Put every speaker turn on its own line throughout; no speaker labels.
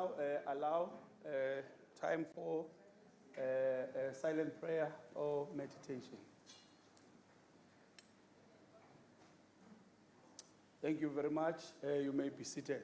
now allow time for silent prayer or meditation. Thank you very much. You may be seated.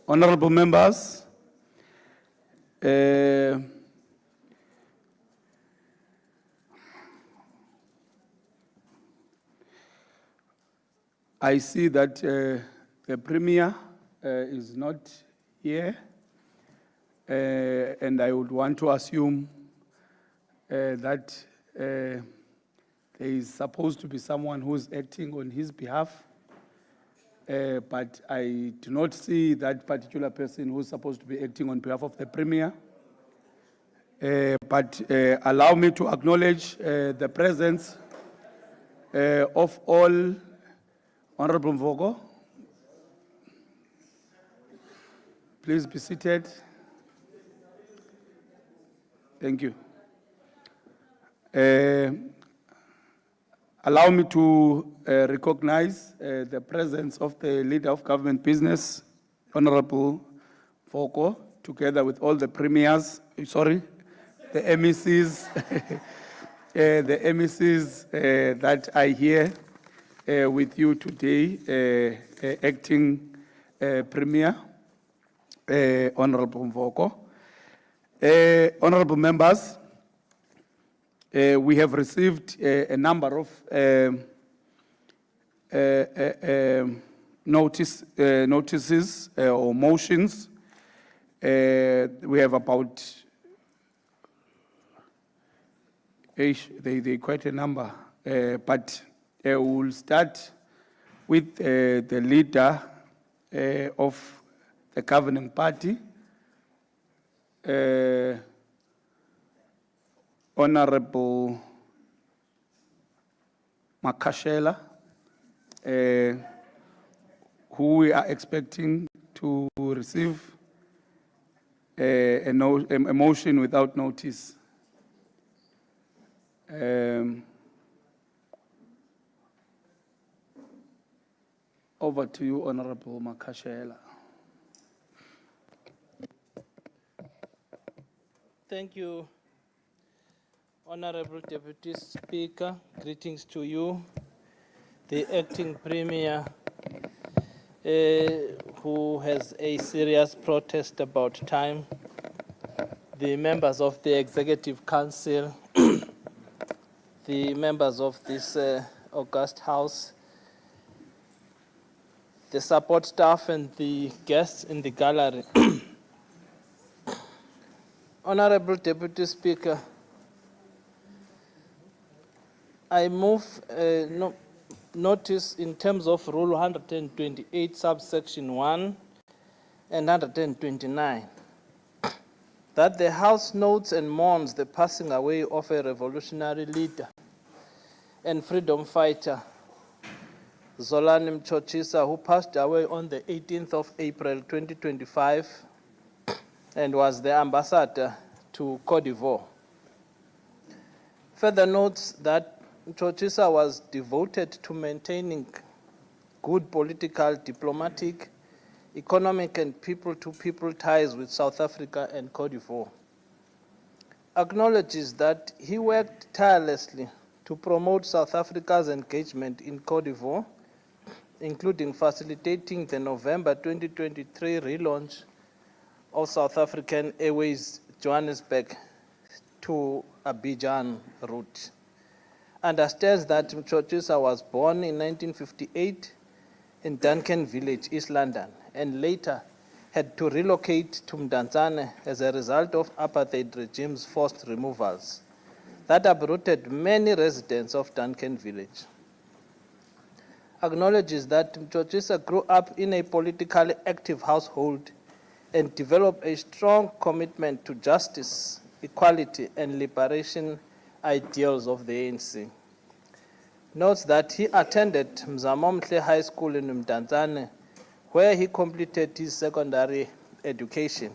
Honorable members, I see that the Premier is not here, and I would want to assume that there is supposed to be someone who is acting on his behalf. But I do not see that particular person who is supposed to be acting on behalf of the Premier. But allow me to acknowledge the presence of all. Honorable Mhlaba, please be seated. Thank you. Allow me to recognize the presence of the Leader of Government Business, Honorable Mhlaba, together with all the premiers, the MECs, the MECs that are here with you today, Acting Premier, Honorable Mhlaba. Honorable members, we have received a number of notices or motions. We have about they quite a number, but we'll start with the leader of the governing party, Honorable Makashela, who we are expecting to receive a motion without notice. Over to you, Honorable Makashela.
Thank you, Honorable Deputy Speaker. Greetings to you, the Acting Premier, who has a serious protest about time, the members of the Executive Council, the members of this august House, the support staff and the guests in the gallery. Honorable Deputy Speaker, I move notice in terms of Rule 128, subsection 1 and 129, that the House notes and mourns the passing away of a revolutionary leader and freedom fighter, Zolani Mchotshisa, who passed away on the 18th of April 2025 and was the ambassador to Cote d'Ivoire. Further notes that Mchotshisa was devoted to maintaining good political, diplomatic, economic and people-to-people ties with South Africa and Cote d'Ivoire. Acknowledges that he worked tirelessly to promote South Africa's engagement in Cote d'Ivoire, including facilitating the November 2023 relaunch of South African Airways Johannesburg to Abidjan route. Understands that Mchotshisa was born in 1958 in Duncan Village, East London, and later had to relocate to Mdantsane as a result of apartheid regime's forced removals that uprooted many residents of Duncan Village. Acknowledges that Mchotshisa grew up in a politically active household and developed a strong commitment to justice, equality, and liberation ideals of the ANC. Notes that he attended Mzamomhle High School in Mdantsane, where he completed his secondary education.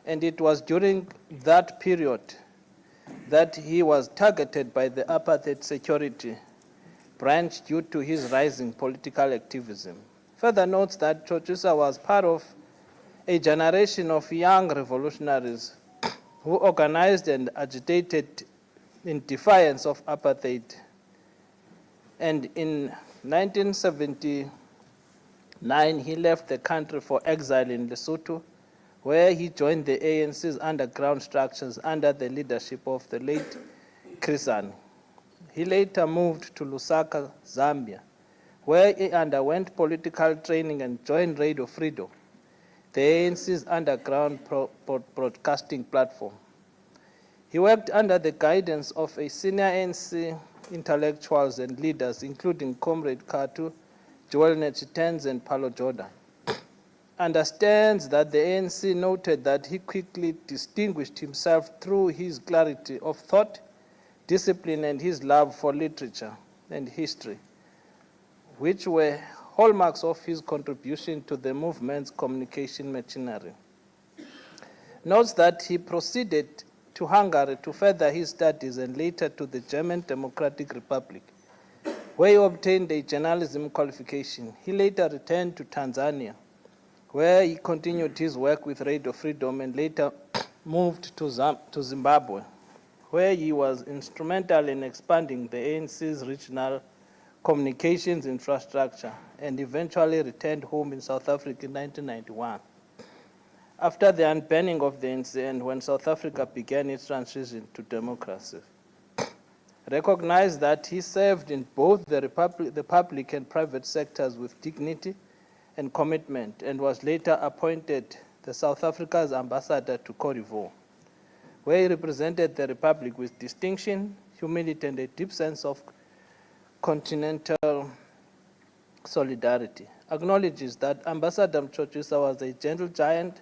And it was during that period that he was targeted by the apartheid security branch due to his rising political activism. Further notes that Chochisa was part of a generation of young revolutionaries who organized and agitated in defiance of apartheid. And in 1979, he left the country for exile in Lesotho, where he joined the ANC's underground structures under the leadership of the late Krisani. He later moved to Lusaka, Zambia, where he underwent political training and joined Radio Freedom, the ANC's underground broadcasting platform. He worked under the guidance of a senior ANC intellectuals and leaders, including Comrade Katu, Joel Netchitens, and Paulo Jordan. Understands that the ANC noted that he quickly distinguished himself through his clarity of thought, discipline, and his love for literature and history, which were hallmarks of his contribution to the movement's communication machinery. Notes that he proceeded to Hungary to further his studies and later to the German Democratic Republic, where he obtained a journalism qualification. He later returned to Tanzania, where he continued his work with Radio Freedom and later moved to Zimbabwe, where he was instrumental in expanding the ANC's regional communications infrastructure and eventually returned home in South Africa in 1991. After the unbanning of the ANC and when South Africa began its transition to democracy, recognized that he served in both the public and private sectors with dignity and commitment, and was later appointed the South Africa's ambassador to Cote d'Ivoire, where he represented the Republic with distinction, humility, and a deep sense of continental solidarity. Acknowledges that Ambassador Mchochisa was a gentle giant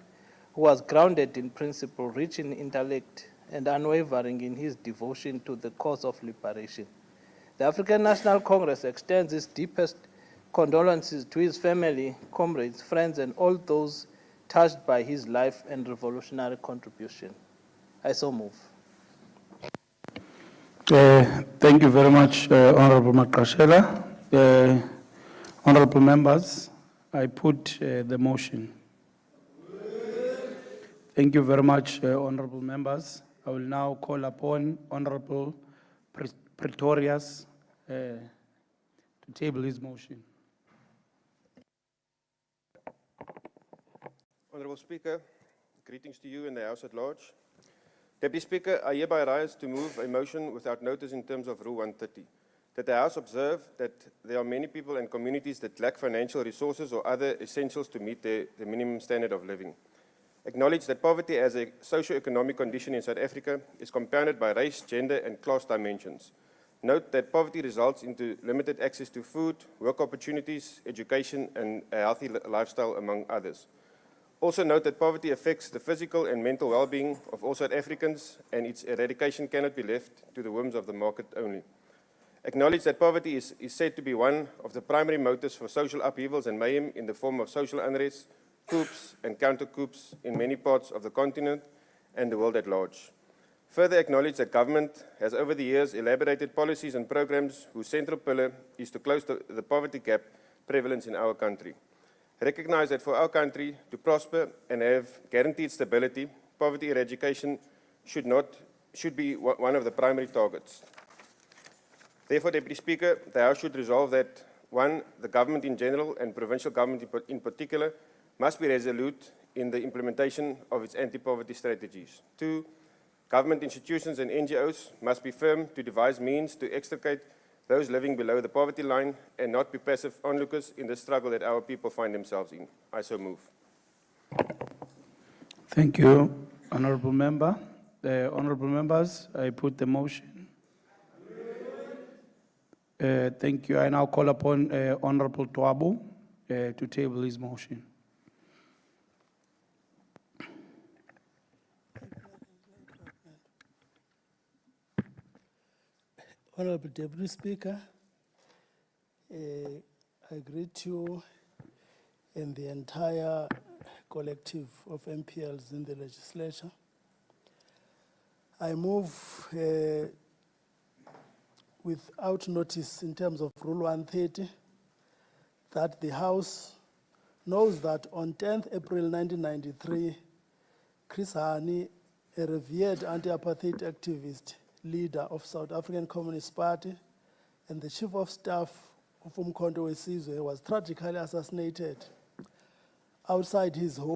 who was grounded in principle, rich in intellect, and unwavering in his devotion to the cause of liberation. The African National Congress extends its deepest condolences to his family, comrades, friends, and all those touched by his life and revolutionary contribution. I so move.
Thank you very much, Honorable Makashela. Honorable members, I put the motion. Thank you very much, honorable members. I will now call upon Honorable Pretorius to table his motion.
Honorable Speaker, greetings to you and the House at large. Deputy Speaker, I hereby rise to move a motion without notice in terms of Rule 130, that the House observe that there are many people and communities that lack financial resources or other essentials to meet the minimum standard of living. Acknowledge that poverty as a socio-economic condition in South Africa is compounded by race, gender, and class dimensions. Note that poverty results into limited access to food, work opportunities, education, and a healthy lifestyle, among others. Also note that poverty affects the physical and mental well-being of all South Africans, and its eradication cannot be left to the whims of the market only. Acknowledge that poverty is said to be one of the primary motives for social upheavals and mayhem in the form of social unrest, coups and counter-coups in many parts of the continent and the world at large. Further acknowledge that government has over the years elaborated policies and programs whose central pillar is to close the poverty gap prevalent in our country. Recognize that for our country to prosper and have guaranteed stability, poverty eradication should be one of the primary targets. Therefore, Deputy Speaker, the House should resolve that 1, the government in general and provincial government in particular must be resolute in the implementation of its anti-poverty strategies. 2, government institutions and NGOs must be firm to devise means to extricate those living below the poverty line and not be passive onlookers in the struggle that our people find themselves in. I so move.
Thank you, Honorable Member. Honorable members, I put the motion. Thank you. I now call upon Honorable Twabu to table his motion.
Honorable Deputy Speaker, I greet you and the entire collective of MPLs in the legislature. I move without notice in terms of Rule 130 that the House knows that on 10th April 1993, Chris Hani, a revered anti-apartheid activist, leader of South African Communist Party, and the Chief of Staff of Umkhonto Wesizwe, was tragically assassinated outside his home.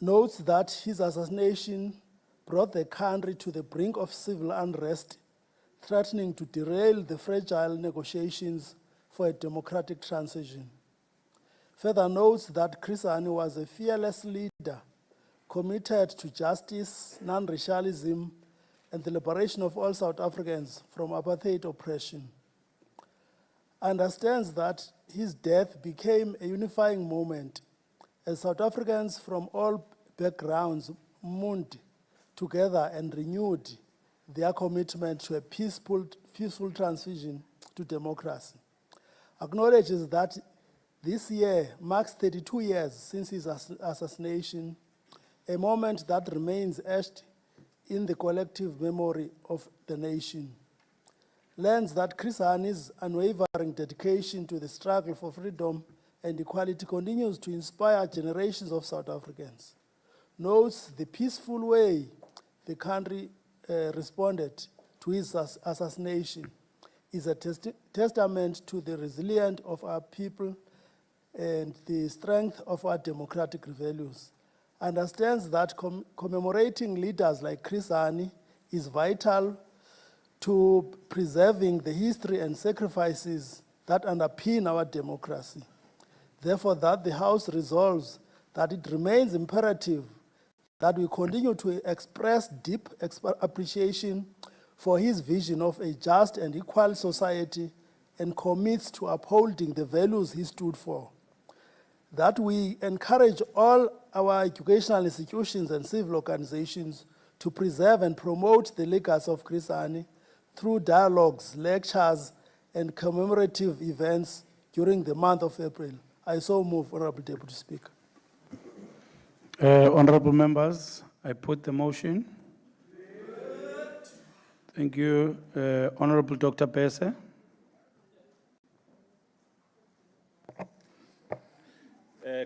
Notes that his assassination brought the country to the brink of civil unrest, threatening to derail the fragile negotiations for a democratic transition. Further notes that Chris Hani was a fearless leader, committed to justice, non-racialism, and the liberation of all South Africans from apartheid oppression. Understands that his death became a unifying moment as South Africans from all backgrounds mourned together and renewed their commitment to a peaceful transition to democracy. Acknowledges that this year marks 32 years since his assassination, a moment that remains etched in the collective memory of the nation. Learns that Chris Hani's unwavering dedication to the struggle for freedom and equality continues to inspire generations of South Africans. Notes the peaceful way the country responded to his assassination is a testament to the resilience of our people and the strength of our democratic values. Understands that commemorating leaders like Chris Hani is vital to preserving the history and sacrifices that underpin our democracy. Therefore, that the House resolves that it remains imperative that we continue to express deep appreciation for his vision of a just and equal society and commits to upholding the values he stood for. That we encourage all our educational institutions and civil organizations to preserve and promote the legacy of Chris Hani through dialogues, lectures, and commemorative events during the month of April. I so move, Honorable Deputy Speaker.
Honorable members, I put the motion. Thank you. Honorable Dr. Pese.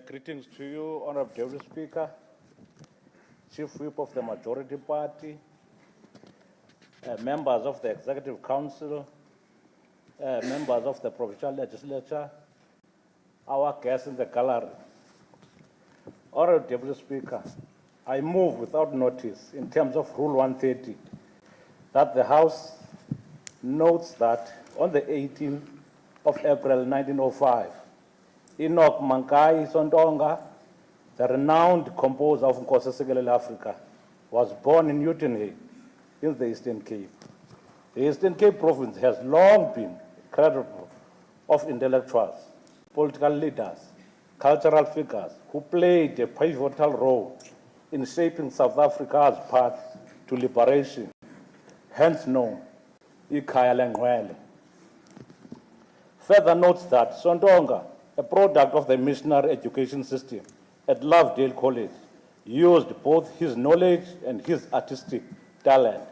Greetings to you, Honorable Deputy Speaker, Chief Whip of the Majority Party, members of the Executive Council, members of the Provincial Legislature, our guests in the gallery. Honorable Deputy Speaker, I move without notice in terms of Rule 130 that the House notes that on the 18th of April 1905, Enoch Mankai Sontonga, the renowned composer of Nkosi Sikelel Africa, was born in Uitenhage in the Eastern Cape. The Eastern Cape province has long been credible of intellectuals, political leaders, cultural figures who played a pivotal role in shaping South Africa's path to liberation, hence known Ikhaya Lengwele. Further notes that Sontonga, a product of the missionary education system at Lovedale College, used both his knowledge and his artistic talent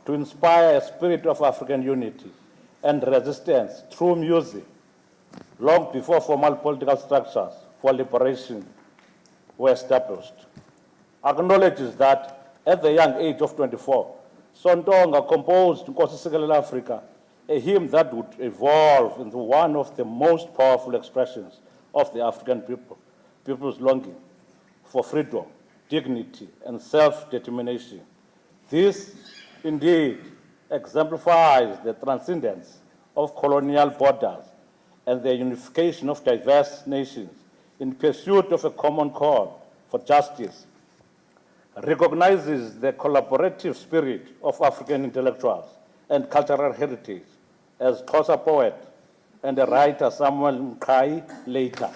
to inspire a spirit of African unity and resistance through music, long before formal political structures for liberation were established. Acknowledges that at the young age of 24, Sontonga composed Nkosi Sikelel Africa, a hymn that would evolve into one of the most powerful expressions of the African people's longing for freedom, dignity, and self-determination. This, indeed, exemplifies the transcendence of colonial borders and the unification of diverse nations in pursuit of a common call for justice, recognizes the collaborative spirit of African intellectuals and cultural heritage, as Xhosa poet and the writer Samuel Mqhayi later.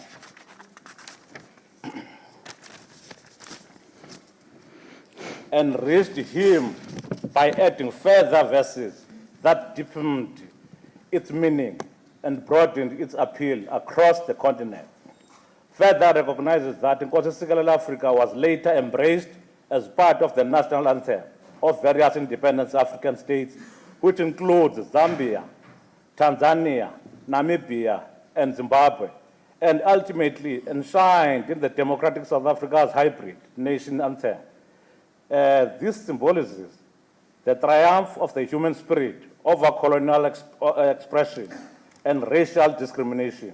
enriched him by adding further verses that deepened its meaning and broadened its appeal across the continent. Further recognizes that Nkosi Sikelel Africa was later embraced as part of the national anthem of various independent African states, which includes Zambia, Tanzania, Namibia, and Zimbabwe, and ultimately enshrined in the democratic South Africa's hybrid nation anthem. This symbolizes the triumph of the human spirit over colonial expression and racial discrimination.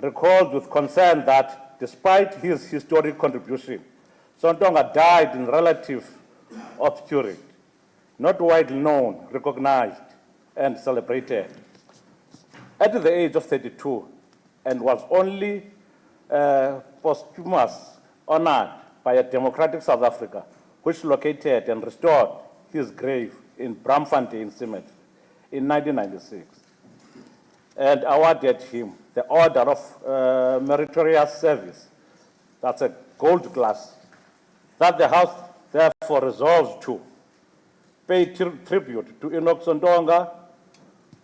Recalled with concern that despite his historic contribution, Sontonga died in relative obscurity, not widely known, recognized, and celebrated. At the age of 32, and was only posthumous honored by a democratic South Africa, which located and restored his grave in Bramfontein Cemetery in 1996, and awarded him the Order of Meritorious Service, that's a gold class, that the House therefore resolves to pay tribute to Enoch Sontonga,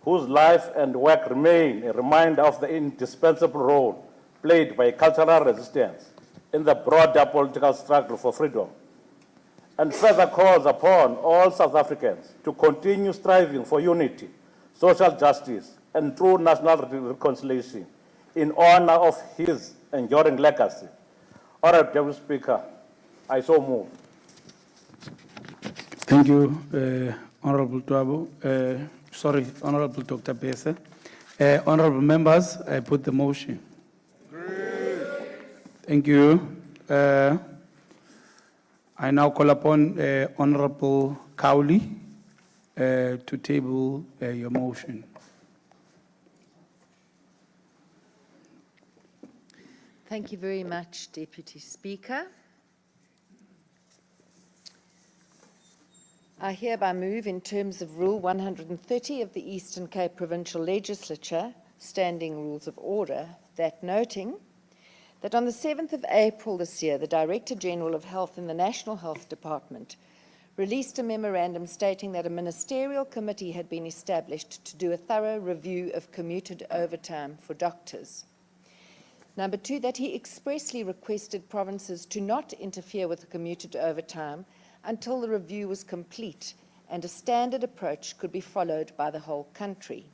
whose life and work remain a reminder of the indispensable role played by cultural resistance in the broader political struggle for freedom, and further calls upon all South Africans to continue striving for unity, social justice, and true national reconciliation in honor of his enduring legacy. Honorable Speaker, I so move.
Thank you, Honorable Dwabo. Honorable Dr. Bese. Honorable members, I put the motion. Thank you. I now call upon Honorable Cowley to table your motion.
Thank you very much, Deputy Speaker. I hereby move in terms of Rule 130 of the Eastern Cape Provincial Legislature, Standing Rules of Order, that noting that on the 7th of April this year, the Director General of Health in the National Health Department released a memorandum stating that a ministerial committee had been established to do a thorough review of commuted overtime for doctors. Number two, that he expressly requested provinces to not interfere with the commuted overtime until the review was complete and a standard approach could be followed by the whole country.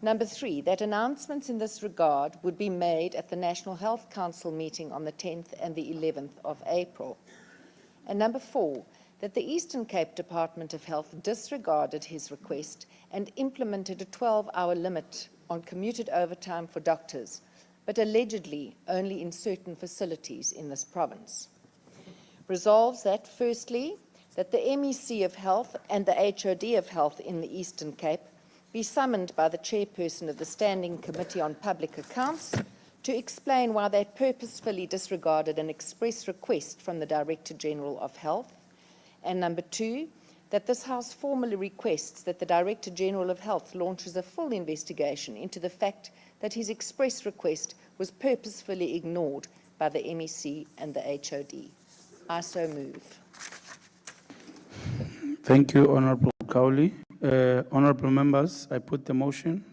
Number three, that announcements in this regard would be made at the National Health Council meeting on the 10th and the 11th of April. And number four, that the Eastern Cape Department of Health disregarded his request and implemented a 12-hour limit on commuted overtime for doctors, but allegedly only in certain facilities in this province. Resolves that, firstly, that the MEC of Health and the HOD of Health in the Eastern Cape be summoned by the chairperson of the Standing Committee on Public Accounts to explain why they purposefully disregarded an express request from the Director General of Health. And number two, that this House formally requests that the Director General of Health launches a full investigation into the fact that his express request was purposefully ignored by the MEC and the HOD. I so move.
Thank you, Honorable Cowley. Honorable members, I put the motion.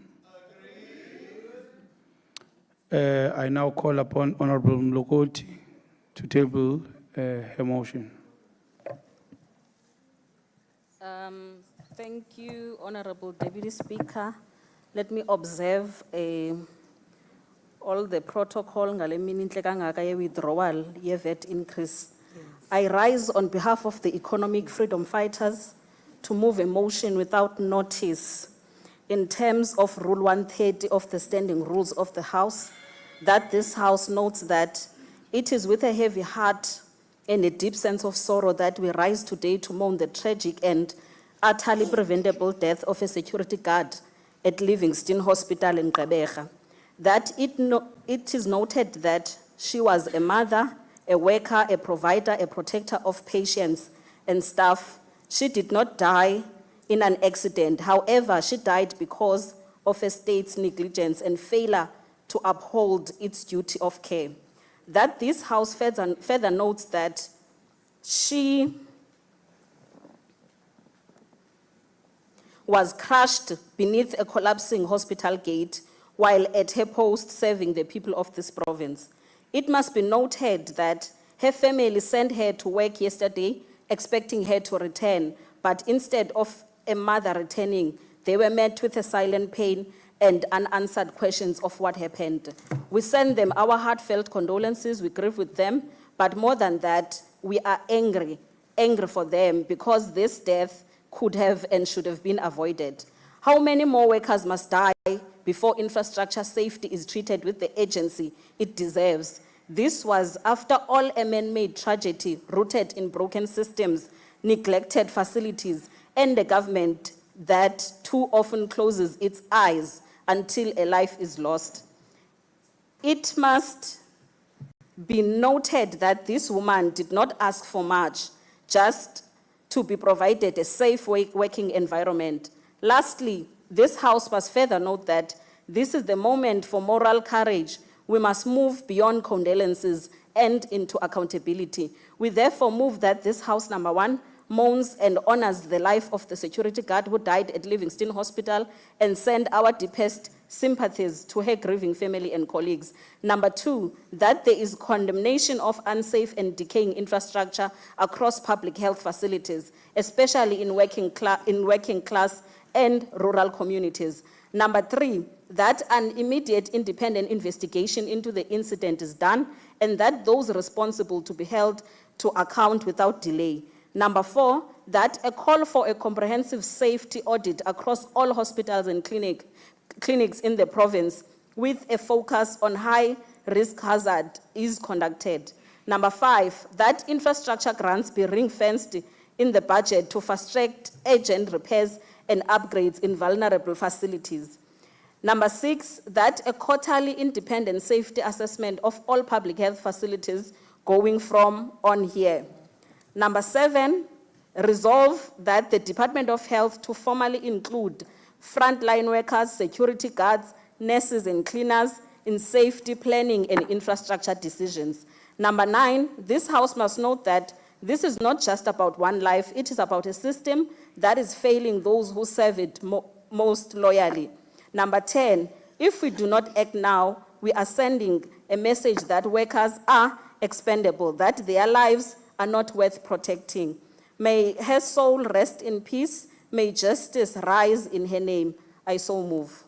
I now call upon Honorable Mlokoti to table her motion.
Thank you, Honorable Deputy Speaker. Let me observe all the protocol ngale mini inhle kangaka ye withdrawal ye VAT increase. I rise on behalf of the economic freedom fighters to move a motion without notice in terms of Rule 130 of the Standing Rules of the House, that this House notes that it is with a heavy heart and a deep sense of sorrow that we rise today to mourn the tragic and utterly preventable death of a security guard at Livingston Hospital in Gqeberha. That it is noted that she was a mother, a worker, a provider, a protector of patients and staff. She did not die in an accident. However, she died because of a state's negligence and failure to uphold its duty of care. That this House further notes that She was crushed beneath a collapsing hospital gate while at her post serving the people of this province. It must be noted that her family sent her to work yesterday expecting her to return, but instead of a mother returning, they were met with a silent pain and unanswered questions of what happened. We send them our heartfelt condolences, we grieve with them, but more than that, we are angry for them because this death could have and should have been avoided. How many more workers must die before infrastructure safety is treated with the urgency it deserves? This was after all a man-made tragedy rooted in broken systems, neglected facilities, and a government that too often closes its eyes until a life is lost. It must be noted that this woman did not ask for much, just to be provided a safe working environment. Lastly, this House must further note that this is the moment for moral courage. We must move beyond condolences and into accountability. We therefore move that this House, number one, mourns and honors the life of the security guard who died at Livingston Hospital and send our deepest sympathies to her grieving family and colleagues. Number two, that there is condemnation of unsafe and decaying infrastructure across public health facilities, especially in working class and rural communities. Number three, that an immediate independent investigation into the incident is done and that those responsible to be held to account without delay. Number four, that a call for a comprehensive safety audit across all hospitals and clinics in the province with a focus on high risk hazard is conducted. Number five, that infrastructure grants be ring-fenced in the budget to fast-track urgent repairs and upgrades in vulnerable facilities. Number six, that a quarterly independent safety assessment of all public health facilities going from on here. Number seven, resolve that the Department of Health to formally include frontline workers, security guards, nurses and cleaners in safety planning and infrastructure decisions. Number nine, this House must note that this is not just about one life, it is about a system that is failing those who serve it most loyally. Number 10, if we do not act now, we are sending a message that workers are expendable, that their lives are not worth protecting. May her soul rest in peace. May justice rise in her name. I so move.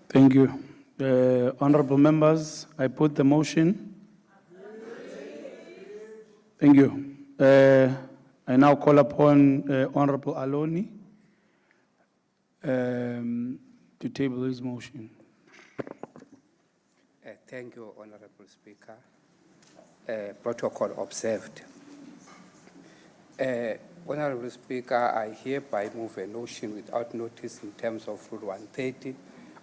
Thank you. Honorable members, I put the motion. Thank you. I now call upon Honorable Aloni to table his motion.
Thank you, Honorable Speaker. Protocol observed. Honorable Speaker, I hereby move a motion without notice in terms of Rule 130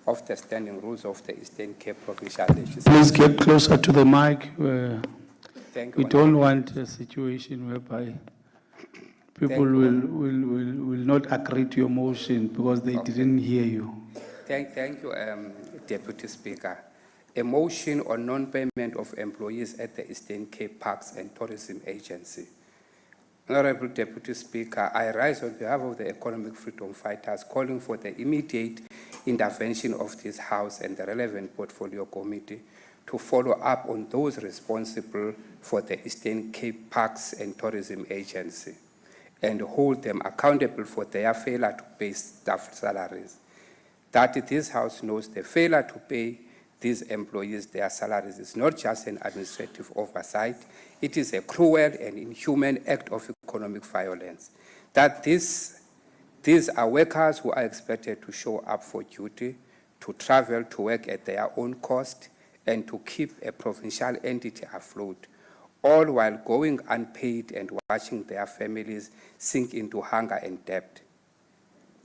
of the Standing Rules of the Eastern Cape Provincial Legislature.
Please get closer to the mic.
Thank you.
We don't want a situation whereby people will not agree to your motion because they didn't hear you.
Thank you, Deputy Speaker. A motion on non-payment of employees at the Eastern Cape Parks and Tourism Agency. Honorable Deputy Speaker, I rise on behalf of the economic freedom fighters calling for the immediate intervention of this House and the relevant portfolio committee to follow up on those responsible for the Eastern Cape Parks and Tourism Agency and hold them accountable for their failure to pay staff salaries. That this House knows the failure to pay these employees their salaries is not just an administrative oversight, it is a cruel and inhuman act of economic violence. That these are workers who are expected to show up for duty, to travel to work at their own cost, and to keep a provincial entity afloat, all while going unpaid and watching their families sink into hunger and debt.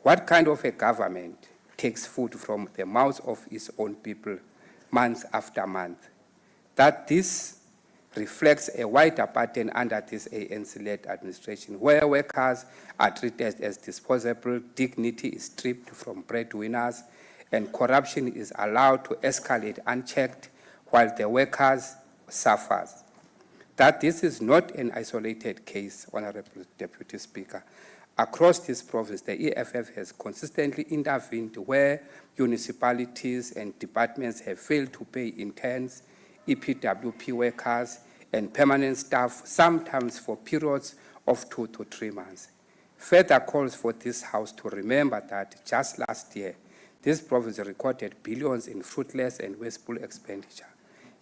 What kind of a government takes food from the mouths of its own people month after month? That this reflects a wider pattern under this ANC-led administration, where workers are treated as disposable, dignity is stripped from breadwinners, and corruption is allowed to escalate unchecked while the workers suffers. that this is not an isolated case, Honorable Deputy Speaker. Across this province, the EFF has consistently intervened where municipalities and departments have failed to pay interns, EPWP workers, and permanent staff, sometimes for periods of 2 to 3 months. Further calls for this House to remember that just last year, this province recorded billions in fruitless and wasteful expenditure.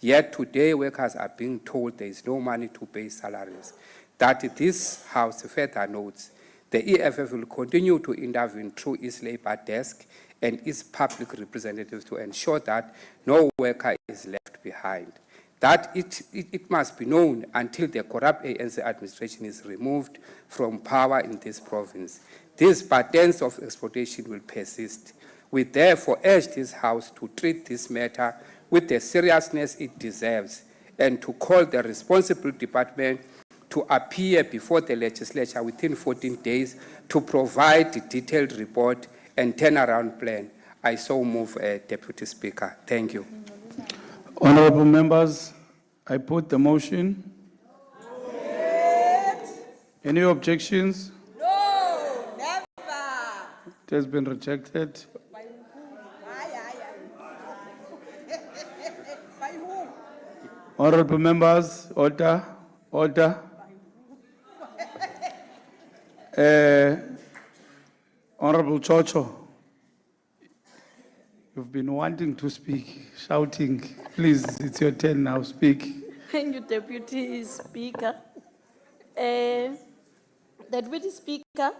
Yet today, workers are being told there is no money to pay salaries. That this House further notes the EFF will continue to intervene through its labor desk and its public representatives to ensure that no worker is left behind. That it must be known until the corrupt ANC administration is removed from power in this province. These patterns of exploitation will persist. We therefore urge this House to treat this matter with the seriousness it deserves and to call the responsible department to appear before the legislature within 14 days to provide a detailed report and turnaround plan. I so move, Deputy Speaker. Thank you.
Honorable members, I put the motion. Any objections?
No, never.
It has been rejected.
By whom?
Honorable members, order, order. Honorable Chocho, you've been wanting to speak, shouting. Please, it's your turn now, speak.
Thank you, Deputy Speaker. Deputy Speaker,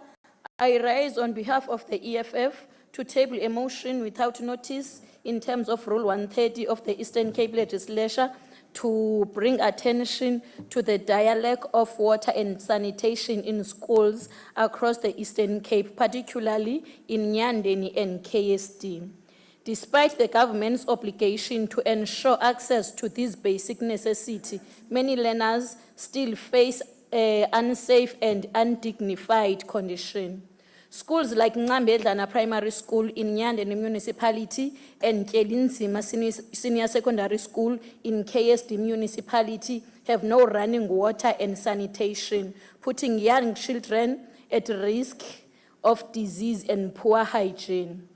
I rise on behalf of the EFF to table a motion without notice in terms of Rule 130 of the Eastern Cape Legislature to bring attention to the dialogue of water and sanitation in schools across the Eastern Cape, particularly in Nyandeni and KSD. Despite the government's obligation to ensure access to this basic necessity, many learners still face unsafe and undignified conditions. Schools like Ngambedlana Primary School in Nyandeni Municipality and Kelinzima Senior Secondary School in KSD Municipality have no running water and sanitation, putting young children at risk of disease and poor hygiene.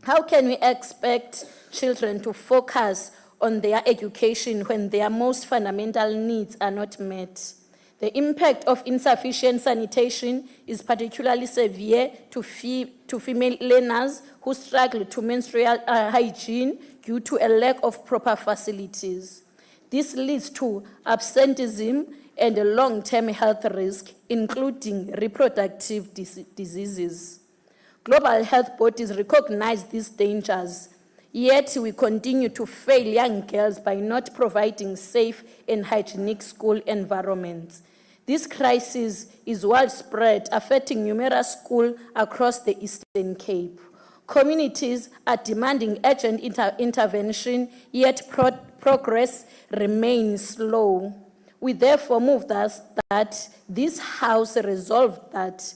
How can we expect children to focus on their education when their most fundamental needs are not met? The impact of insufficient sanitation is particularly severe to female learners who struggle to menstrual hygiene due to a lack of proper facilities. This leads to absenteeism and a long-term health risk, including reproductive diseases. Global health bodies recognize these dangers, yet we continue to fail young girls by not providing safe and hygienic school environments. This crisis is widespread, affecting numerous schools across the Eastern Cape. Communities are demanding urgent intervention, yet progress remains slow. We therefore move that this House resolve that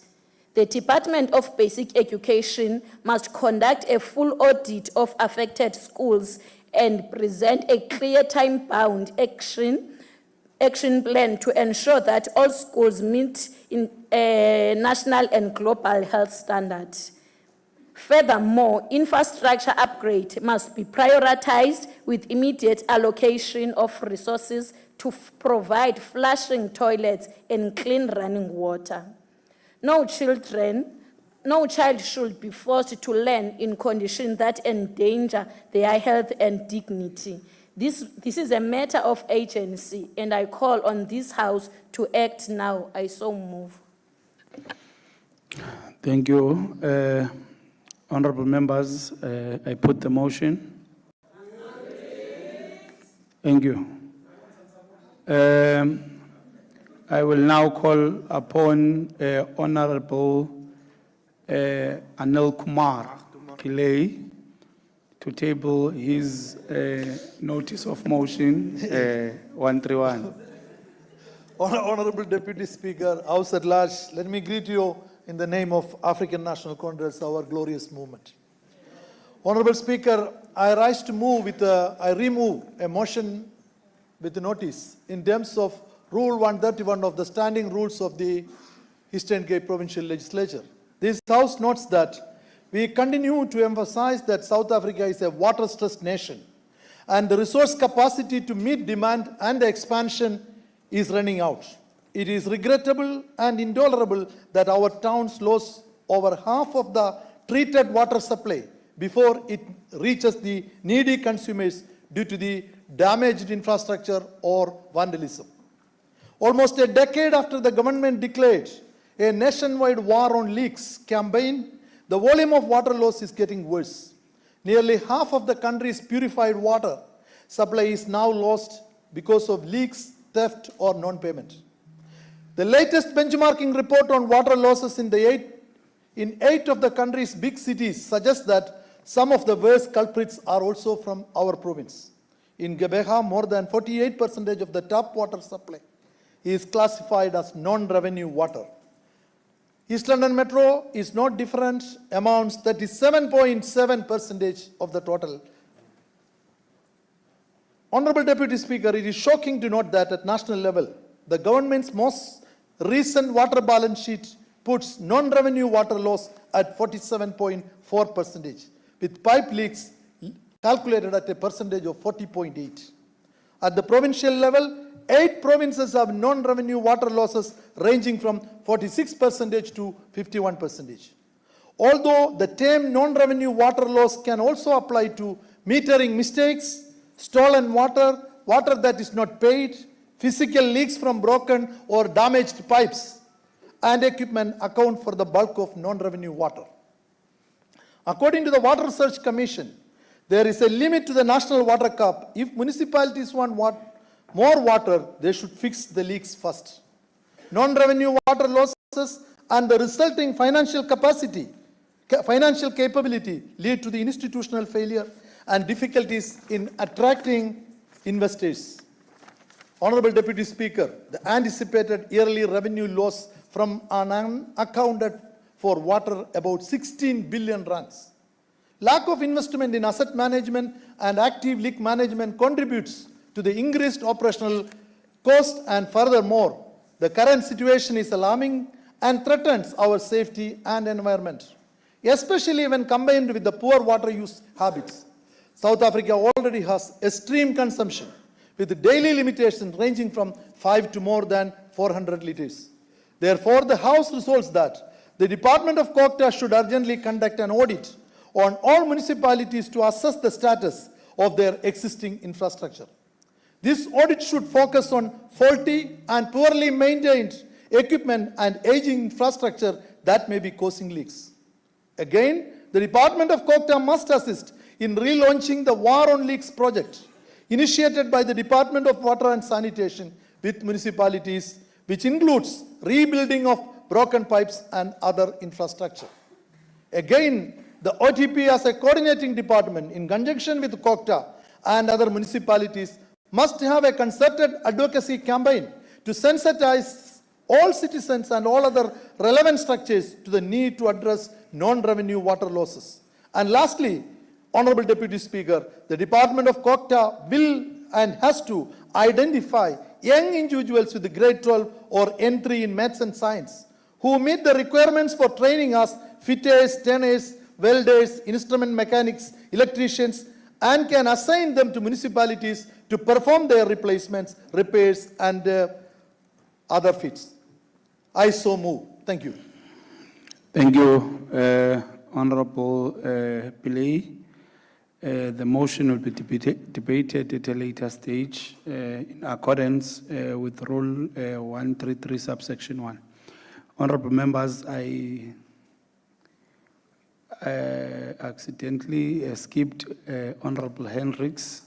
the Department of Basic Education must conduct a full audit of affected schools and present a clear time-bound action plan to ensure that all schools meet in national and global health standards. Furthermore, infrastructure upgrade must be prioritized with immediate allocation of resources to provide flushing toilets and clean running water. No child should be forced to learn in conditions that endanger their health and dignity. This is a matter of agency, and I call on this House to act now. I so move.
Thank you. Honorable members, I put the motion. Thank you. I will now call upon Honorable Anil Kumar Pillay to table his notice of motion 131.
Honorable Deputy Speaker, House at large, let me greet you in the name of African National Congress, our glorious movement. Honorable Speaker, I remove a motion with the notice in terms of Rule 131 of the standing rules of the Eastern Cape Provincial Legislature. This House notes that we continue to emphasize that South Africa is a water-stressed nation and the resource capacity to meet demand and expansion is running out. It is regrettable and intolerable that our towns lose over half of the treated water supply before it reaches the needy consumers due to the damaged infrastructure or vandalism. Almost a decade after the government declared a nationwide war on leaks campaign, the volume of water loss is getting worse. Nearly half of the country's purified water supply is now lost because of leaks, theft, or non-payment. The latest benchmarking report on water losses in eight of the country's big cities suggests that some of the worst culprits are also from our province. In Gqeberha, more than 48% of the tap water supply is classified as non-revenue water. East London Metro is not different, amounts 37.7% of the total. Honorable Deputy Speaker, it is shocking to note that at national level, the government's most recent water balance sheet puts non-revenue water loss at 47.4%, with pipe leaks calculated at a percentage of 40.8. At the provincial level, 8 provinces have non-revenue water losses ranging from 46% to 51%. Although the term non-revenue water loss can also apply to metering mistakes, stolen water, water that is not paid, physical leaks from broken or damaged pipes, and equipment account for the bulk of non-revenue water. According to the Water Research Commission, there is a limit to the national water cap. If municipalities want more water, they should fix the leaks first. Non-revenue water losses and the resulting financial capability lead to the institutional failure and difficulties in attracting investors. Honorable Deputy Speaker, the anticipated yearly revenue loss from unaccounted for water about 16 billion rands. Lack of investment in asset management and active leak management contributes to the increased operational cost, and furthermore, the current situation is alarming and threatens our safety and environment, especially when combined with the poor water use habits. South Africa already has extreme consumption, with daily limitations ranging from 5 to more than 400 litres. Therefore, the House resolves that the Department of Kokta should urgently conduct an audit on all municipalities to assess the status of their existing infrastructure. This audit should focus on faulty and poorly maintained equipment and aging infrastructure that may be causing leaks. Again, the Department of Kokta must assist in relaunching the War on Leaks project, initiated by the Department of Water and Sanitation with municipalities, which includes rebuilding of broken pipes and other infrastructure. Again, the OTP as a coordinating department in conjunction with Kokta and other municipalities must have a concerted advocacy campaign to sensitize all citizens and all other relevant structures to the need to address non-revenue water losses. And lastly, Honorable Deputy Speaker, the Department of Kokta will and has to identify young individuals with grade 12 or entry in maths and science who meet the requirements for training as fitters, turners, welders, instrument mechanics, electricians, and can assign them to municipalities to perform their replacements, repairs, and other fits. I so move. Thank you.
Thank you, Honorable Pillay. The motion will be debated at a later stage in accordance with Rule 133, subsection 1. Honorable members, I accidentally skipped Honorable Hendricks.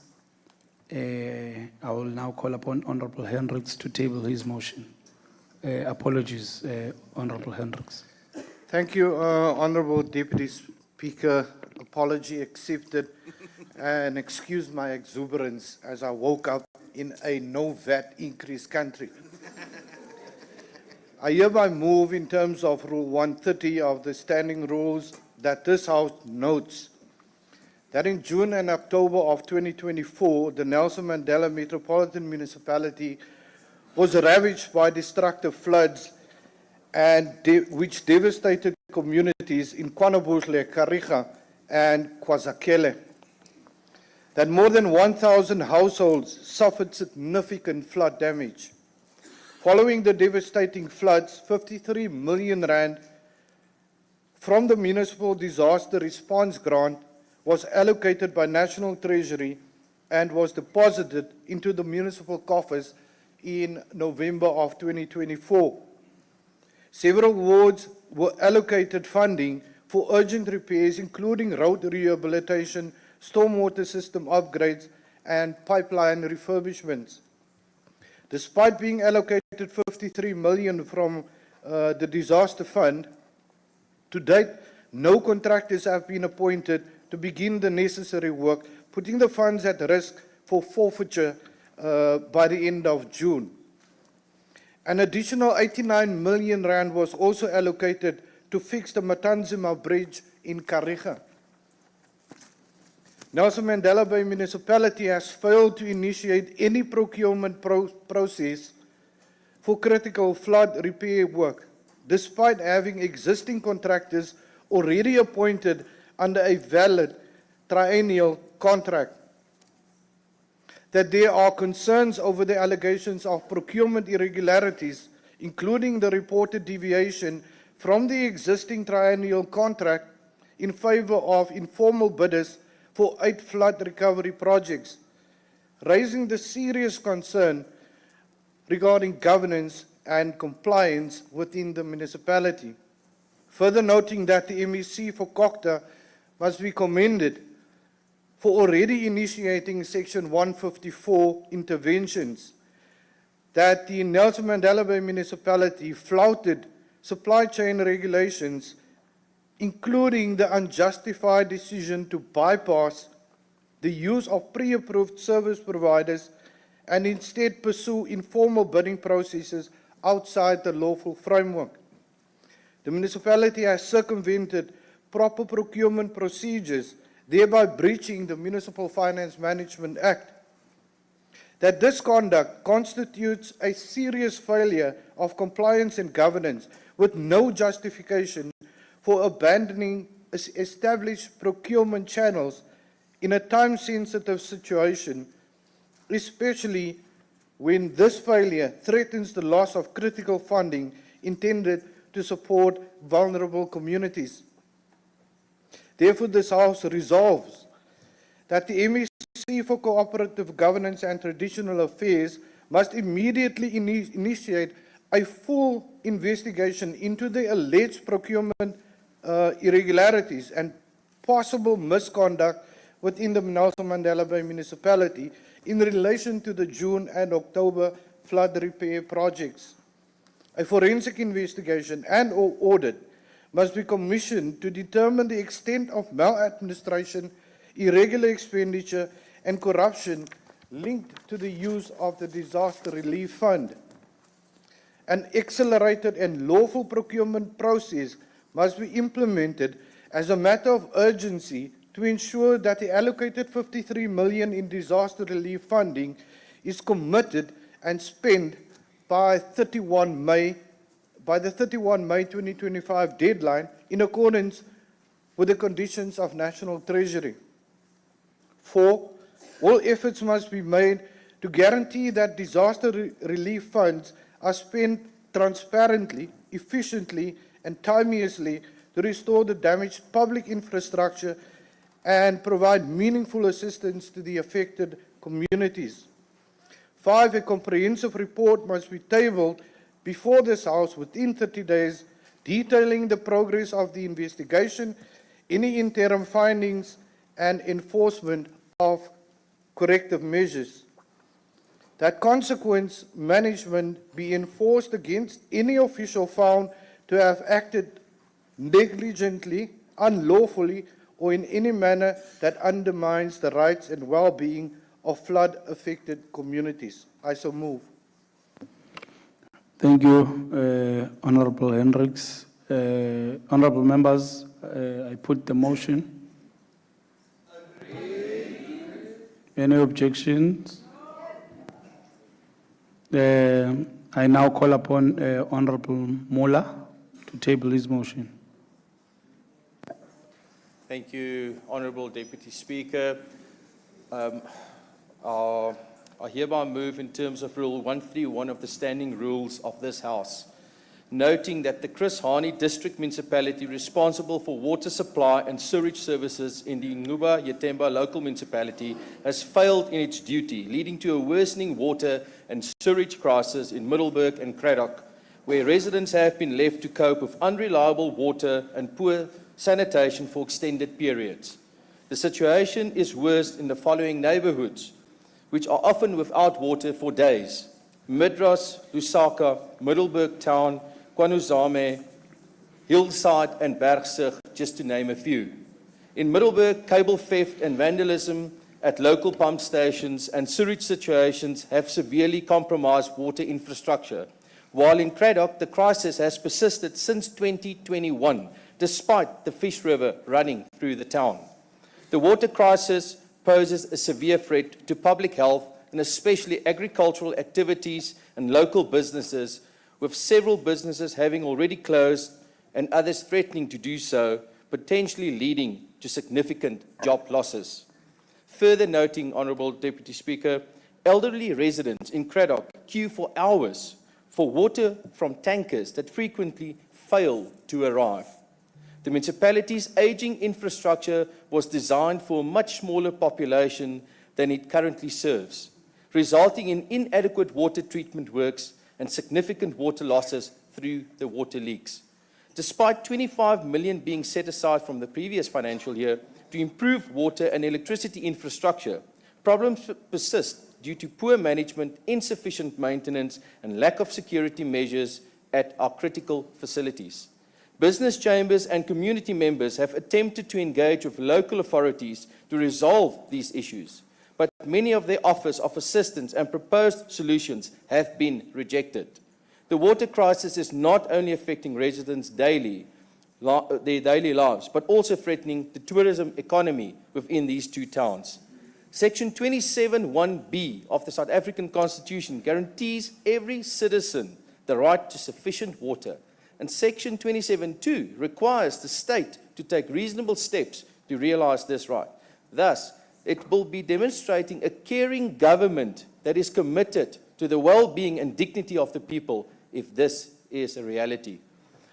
I will now call upon Honorable Hendricks to table his motion. Apologies, Honorable Hendricks.
Thank you, Honorable Deputy Speaker. Apology accepted, and excuse my exuberance as I woke up in a no VAT increase country. I hereby move in terms of Rule 130 of the Standing Rules that this House notes that in June and October of 2024, the Nelson Mandela Metropolitan Municipality was ravaged by destructive floods which devastated communities in KwaNobuhle, Kariga, and KwaZakele. That more than 1,000 households suffered significant flood damage. Following the devastating floods, 53 million rand from the Municipal Disaster Response Grant was allocated by National Treasury and was deposited into the municipal coffers in November of 2024. Several wards were allocated funding for urgent repairs, including road rehabilitation, stormwater system upgrades, and pipeline refurbishments. Despite being allocated 53 million from the disaster fund, to date, no contractors have been appointed to begin the necessary work, putting the funds at risk for forfeiture by the end of June. An additional 89 million rand was also allocated to fix the Matanzima Bridge in Kariga. Nelson Mandela Bay Municipality has failed to initiate any procurement process for critical flood repair work, despite having existing contractors already appointed under a valid triennial contract. That there are concerns over the allegations of procurement irregularities, including the reported deviation from the existing triennial contract in favor of informal bidders for 8 flood recovery projects, raising the serious concern regarding governance and compliance within the municipality. Further noting that the MEC for Kokta must be commended for already initiating Section 154 interventions, that the Nelson Mandela Bay Municipality flouted supply chain regulations, including the unjustified decision to bypass the use of pre-approved service providers and instead pursue informal bidding processes outside the lawful framework. The municipality has circumvented proper procurement procedures, thereby breaching the Municipal Finance Management Act. That this conduct constitutes a serious failure of compliance and governance with no justification for abandoning established procurement channels in a time-sensitive situation, especially when this failure threatens the loss of critical funding intended to support vulnerable communities. Therefore, this House resolves that the MEC for Cooperative Governance and Traditional Affairs must immediately initiate a full investigation into the alleged procurement irregularities and possible misconduct within the Nelson Mandela Bay Municipality in relation to the June and October flood repair projects. A forensic investigation and/or audit must be commissioned to determine the extent of maladministration, irregular expenditure, and corruption linked to the use of the Disaster Relief Fund. An accelerated and lawful procurement process must be implemented as a matter of urgency to ensure that the allocated 53 million in disaster relief funding is committed and spent by the 31 May 2025 deadline in accordance with the conditions of National Treasury. 4, all efforts must be made to guarantee that disaster relief funds are spent transparently, efficiently, and timeously to restore the damaged public infrastructure and provide meaningful assistance to the affected communities. 5, a comprehensive report must be tabled before this House within 30 days, detailing the progress of the investigation, any interim findings, and enforcement of corrective measures. That consequence management be enforced against any official found to have acted negligently, unlawfully, or in any manner that undermines the rights and well-being of flood-affected communities. I so move.
Thank you, Honorable Hendricks. Honorable members, I put the motion. Any objections? I now call upon Honorable Mhlaba to table his motion.
Thank you, Honourable Deputy Speaker. I hereby move in terms of Rule 131 of the Standing Rules of this House, noting that the Chris Hani District Municipality responsible for water supply and sewage services in the Mhlaba Yatemba local municipality has failed in its duty, leading to a worsening water and sewage crisis in Middelburg and Cradock, where residents have been left to cope with unreliable water and poor sanitation for extended periods. The situation is worse in the following neighbourhoods, which are often without water for days: Midras, Lusaka, Middelburg Town, Kwanuzame, Hillside and Bergsig, just to name a few. In Middelburg, cable theft and vandalism at local pump stations and sewage situations have severely compromised water infrastructure, while in Cradock, the crisis has persisted since 2021, despite the Fish River running through the town. The water crisis poses a severe threat to public health and especially agricultural activities and local businesses, with several businesses having already closed and others threatening to do so, potentially leading to significant job losses. Further noting, Honourable Deputy Speaker, elderly residents in Cradock queue for hours for water from tankers that frequently fail to arrive. The municipality's ageing infrastructure was designed for a much smaller population than it currently serves, resulting in inadequate water treatment works and significant water losses through the water leaks. Despite 25 million being set aside from the previous financial year to improve water and electricity infrastructure, problems persist due to poor management, insufficient maintenance, and lack of security measures at our critical facilities. Business chambers and community members have attempted to engage with local authorities to resolve these issues, but many of their offers of assistance and proposed solutions have been rejected. The water crisis is not only affecting residents' their daily lives, but also threatening the tourism economy within these two towns. Section 27(1)(b) of the South African Constitution guarantees every citizen the right to sufficient water, and Section 27(2) requires the state to take reasonable steps to realize this right. Thus, it will be demonstrating a caring government that is committed to the well-being and dignity of the people if this is a reality.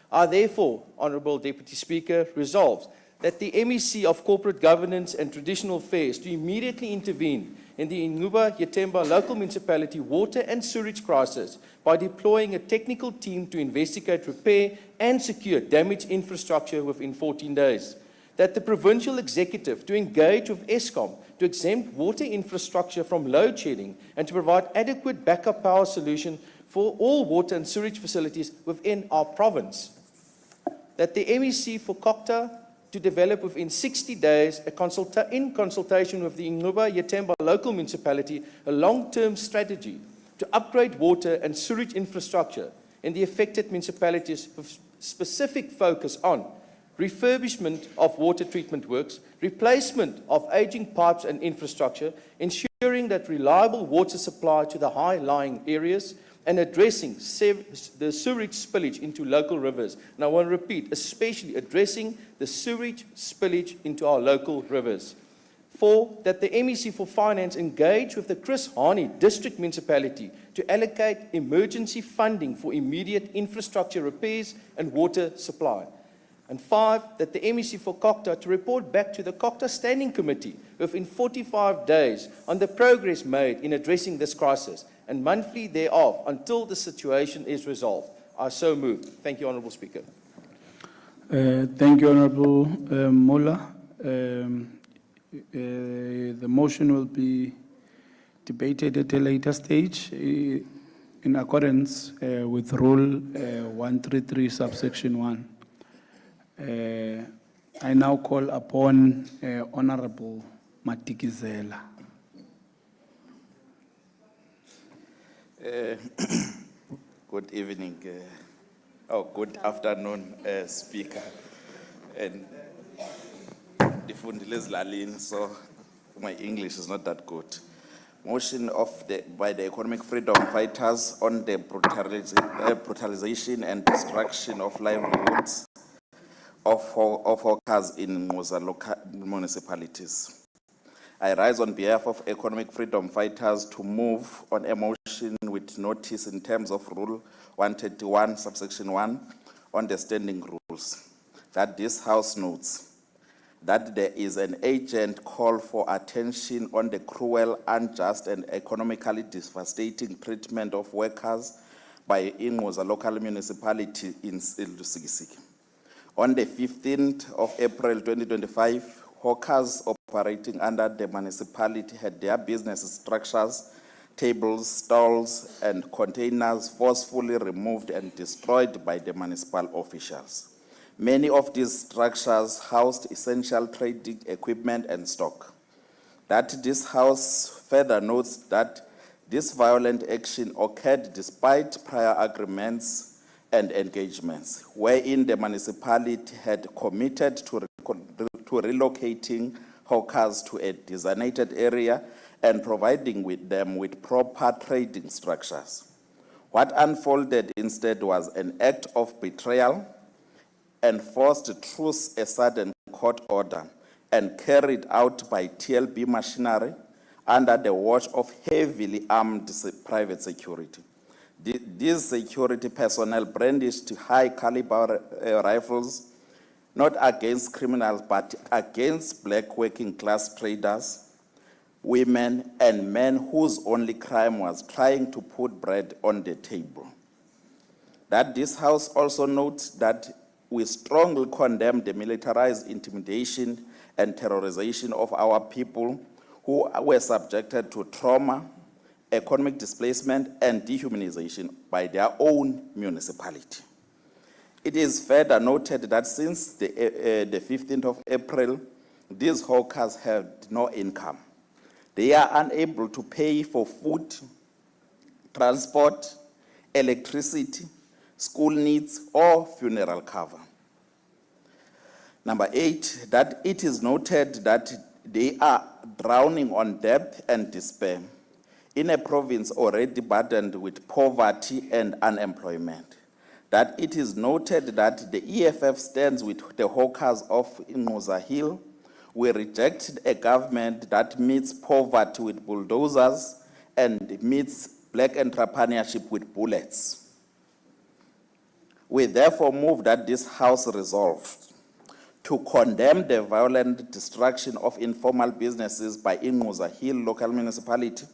I therefore, Honourable Deputy Speaker, resolve that the MEC of Corporate Governance and Traditional Affairs to immediately intervene in the Mhlaba Yatemba local municipality water and sewage crisis by deploying a technical team to investigate, repair and secure damaged infrastructure within 14 days. That the provincial executive to engage with Eskom to exempt water infrastructure from load shedding and to provide adequate backup power solution for all water and sewage facilities within our province. That the MEC for COCTA to develop within 60 days, in consultation with the Mhlaba Yatemba local municipality, a long-term strategy to upgrade water and sewage infrastructure in the affected municipalities with specific focus on refurbishment of water treatment works, replacement of aging pipes and infrastructure, ensuring that reliable water supply to the high-lying areas, and addressing the sewage spillage into local rivers. And I want to repeat, especially addressing the sewage spillage into our local rivers. 4, that the MEC for Finance engage with the Chris Hani District Municipality to allocate emergency funding for immediate infrastructure repairs and water supply. And 5, that the MEC for COCTA to report back to the COCTA Standing Committee within 45 days on the progress made in addressing this crisis, and monthly thereof until the situation is resolved. I so move. Thank you, Honourable Speaker.
Thank you, Honourable Mhlaba. The motion will be debated at a later stage in accordance with Rule 133, subsection 1. I now call upon Honourable Matikizela.
Good evening, good afternoon, Speaker. And so my English is not that good. motion by the economic freedom fighters on the brutalization and destruction of livelihoods of hawkers in Mhlaba local municipalities. I rise on behalf of economic freedom fighters to move on a motion with notice in terms of Rule 131, subsection 1, on the standing rules, that this House notes that there is an urgent call for attention on the cruel, unjust, and economically devastating treatment of workers by Mhlaba local municipality in Lusikisiki. On the 15th of April 2025, hawkers operating under the municipality had their business structures, tables, stalls, and containers forcefully removed and destroyed by the municipal officials. Many of these structures housed essential trading equipment and stock. That this House further notes that this violent action occurred despite prior agreements and engagements, wherein the municipality had committed to relocating hawkers to a designated area and providing them with proper trading structures. What unfolded instead was an act of betrayal, enforced through a sudden court order and carried out by TLB machinery under the watch of heavily armed private security. These security personnel brandished high-caliber rifles, not against criminals, but against black working-class traders, women, and men whose only crime was trying to put bread on the table. That this House also notes that we strongly condemn the militarized intimidation and terrorization of our people who were subjected to trauma, economic displacement, and dehumanization by their own municipality. It is further noted that since the 15th of April, these hawkers had no income. They are unable to pay for food, transport, electricity, school needs, or funeral cover. Number 8, that it is noted that they are drowning on debt and despair in a province already burdened with poverty and unemployment. That it is noted that the EFF stands with the hawkers of Mhlaba Hill. We reject a government that meets poverty with bulldozers and meets black entrepreneurship with bullets. We therefore move that this House resolve to condemn the violent destruction of informal businesses by Mhlaba Hill local municipality,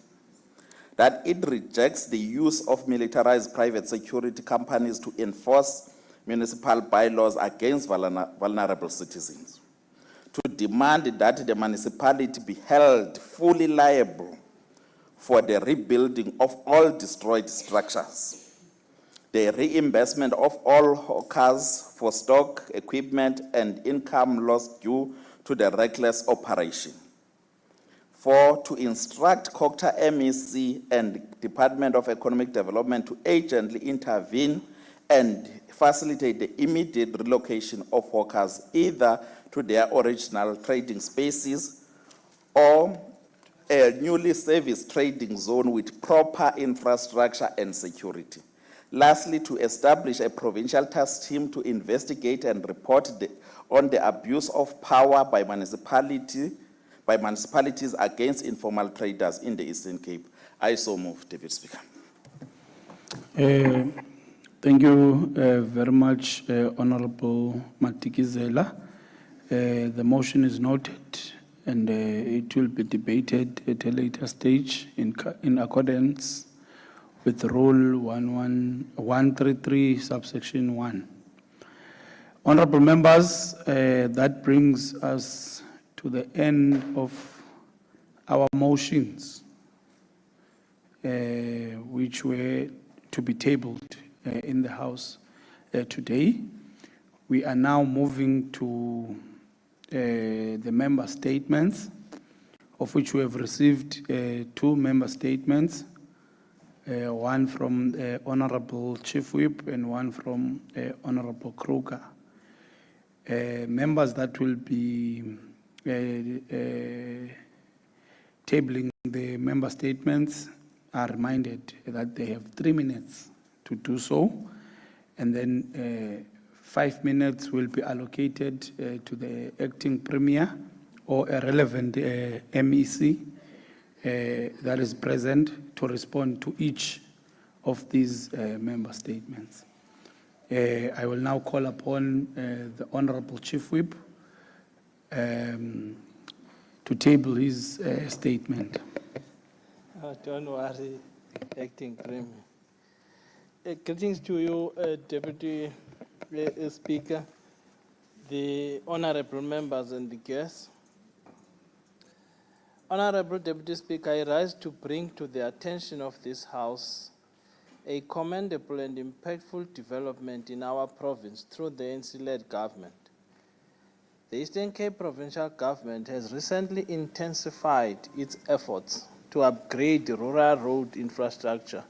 that it rejects the use of militarized private security companies to enforce municipal bylaws against vulnerable citizens, to demand that the municipality be held fully liable for the rebuilding of all destroyed structures, the reimbursement of all hawkers for stock, equipment, and income lost due to the reckless operation. 4, to instruct Cocta MEC and Department of Economic Development to urgently intervene and facilitate the immediate relocation of hawkers either to their original trading spaces or a newly serviced trading zone with proper infrastructure and security. Lastly, to establish a provincial task team to investigate and report on the abuse of power by municipalities against informal traders in the Eastern Cape. I so move, Deputy Speaker.
Thank you very much, Honorable Matikizela. The motion is noted and it will be debated at a later stage in accordance with Rule 133, subsection 1. Honorable members, that brings us to the end of our motions, which were to be tabled in the House today. We are now moving to the member statements, of which we have received 2 member statements, one from Honorable Chief Whip and one from Honorable Kruger. Members that will be tabling the member statements are reminded that they have 3 minutes to do so, and then 5 minutes will be allocated to the acting premier or a relevant MEC that is present to respond to each of these member statements. I will now call upon the Honorable Chief Whip to table his statement.
Don't worry, Acting Premier. Greetings to you, Deputy Speaker, the honorable members and the guests. Honorable Deputy Speaker, I rise to bring to the attention of this House a commendable and impactful development in our province through the NC-led government. The Eastern Cape Provincial Government has recently intensified its efforts to upgrade rural road infrastructure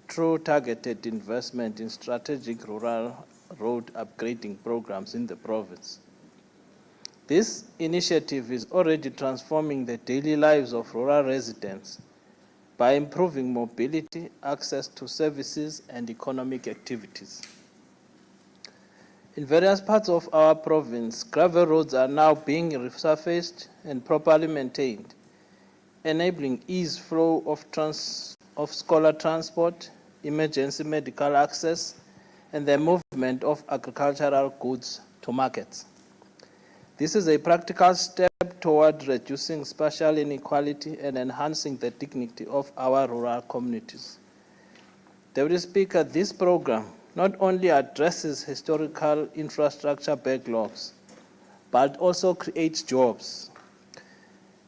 through targeted investment in strategic rural road upgrading programs in the province. This initiative is already transforming the daily lives of rural residents by improving mobility, access to services, and economic activities. In various parts of our province, gravel roads are now being resurfaced and properly maintained, enabling ease flow of scholar transport, emergency medical access, and the movement of agricultural goods to markets. This is a practical step toward reducing spatial inequality and enhancing the dignity of our rural communities. Deputy Speaker, this program not only addresses historical infrastructure backlogs, but also creates jobs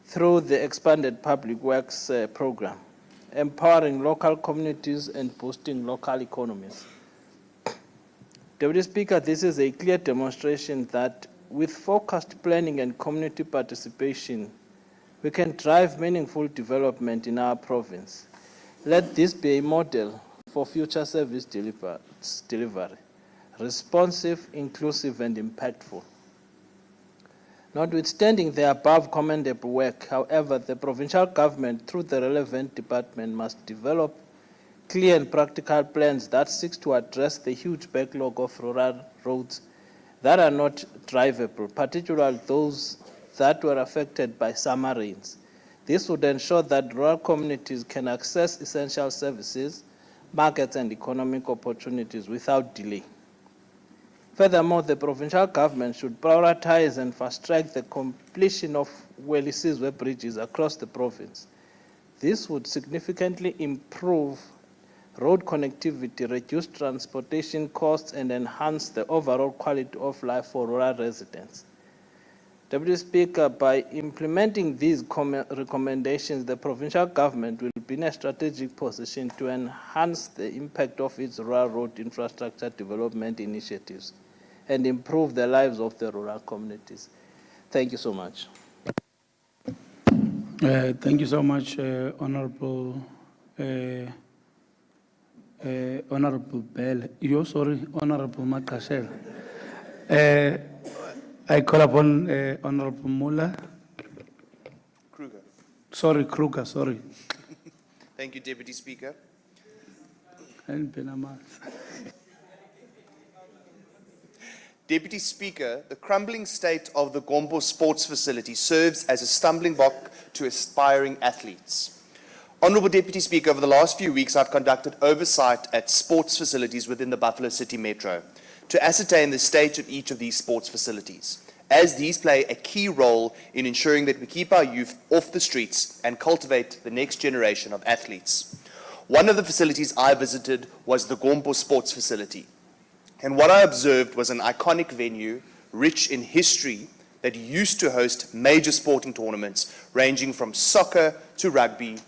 through the expanded public works program, empowering local communities and boosting local economies. Deputy Speaker, this is a clear demonstration that with focused planning and community participation, we can drive meaningful development in our province. Let this be a model for future service delivery, responsive, inclusive, and impactful. Notwithstanding the above commendable work, however, the provincial government, through the relevant department, must develop clear and practical plans that seek to address the huge backlog of rural roads that are not drivable, particularly those that were affected by summer rains. This would ensure that rural communities can access essential services, markets, and economic opportunities without delay. Furthermore, the provincial government should prioritize and fast-track the completion of Welisizwe bridges across the province. This would significantly improve road connectivity, reduce transportation costs, and enhance the overall quality of life for rural residents. Deputy Speaker, by implementing these recommendations, the provincial government will be in a strategic position to enhance the impact of its rural road infrastructure development initiatives and improve the lives of the rural communities. Thank you so much.
Thank you so much, Honorable Honorable Bell. You're sorry, Honorable Makashel. I call upon Honorable Muller.
Kruger.
Sorry, Kruger, sorry.
Thank you, Deputy Speaker. Deputy Speaker, the crumbling state of the Gombo Sports Facility serves as a stumbling block to aspiring athletes. Honourable Deputy Speaker, over the last few weeks I've conducted oversight at sports facilities within the Buffalo City Metro to ascertain the state of each of these sports facilities, as these play a key role in ensuring that we keep our youth off the streets and cultivate the next generation of athletes. One of the facilities I visited was the Gombo Sports Facility, and what I observed was an iconic venue rich in history that used to host major sporting tournaments ranging from soccer to rugby,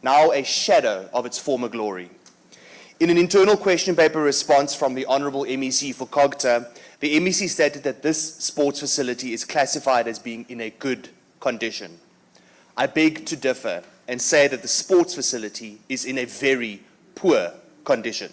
now a shadow of its former glory. In an internal question paper response from the Honourable MEC for Cogta, the MEC stated that this sports facility is classified as being in a good condition. I beg to differ and say that the sports facility is in a very poor condition.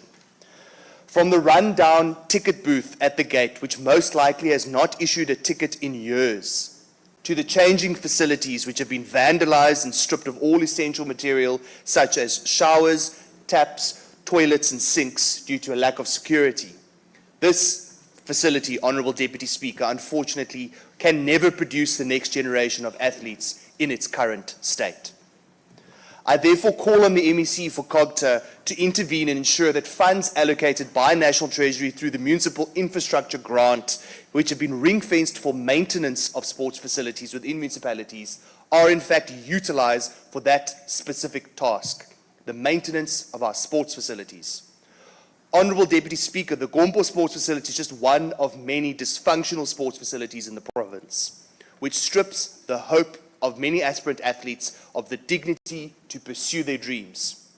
From the run-down ticket booth at the gate, which most likely has not issued a ticket in years, to the changing facilities which have been vandalized and stripped of all essential material such as showers, taps, toilets and sinks due to a lack of security. This facility, Honourable Deputy Speaker, unfortunately can never produce the next generation of athletes in its current state. I therefore call on the MEC for COGTA to intervene and ensure that funds allocated by National Treasury through the Municipal Infrastructure Grant, which have been ring-fenced for maintenance of sports facilities within municipalities, are in fact utilised for that specific task, the maintenance of our sports facilities. Honourable Deputy Speaker, the Gompo Sports Facility is just one of many dysfunctional sports facilities in the province, which strips the hope of many aspirant athletes of the dignity to pursue their dreams.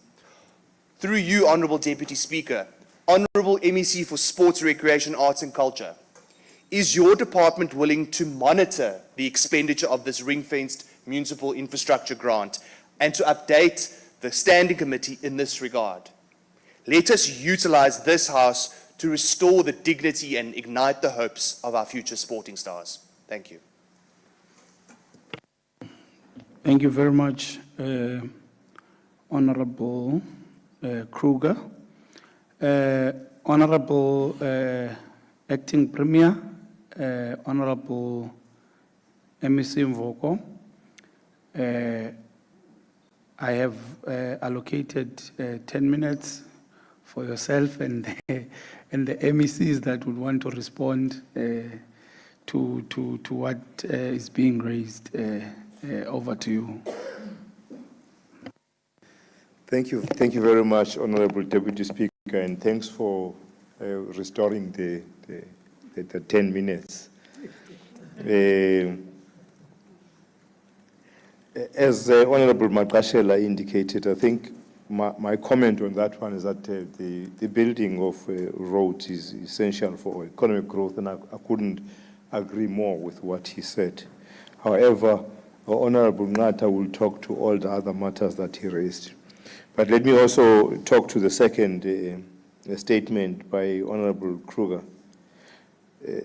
Through you, Honourable Deputy Speaker, Honourable MEC for Sports, Recreation, Arts and Culture, is your department willing to monitor the expenditure of this ring-fenced municipal infrastructure grant and to update the standing committee in this regard? Let us utilise this House to restore the dignity and ignite the hopes of our future sporting stars. Thank you.
Thank you very much, Honorable Kruger. Honorable Acting Premier, Honorable MEC Mvoko, I have allocated 10 minutes for yourself and the MECs that would want to respond to what is being raised. Over to you.
Thank you very much, Honourable Deputy Speaker, and thanks for restoring the 10 minutes. As Honourable Makashela indicated, I think my comment on that one is that the building of roads is essential for economic growth, and I couldn't agree more with what he said. However, Honourable Ngata will talk to all the other matters that he raised. But let me also talk to the second statement by Honourable Kruger.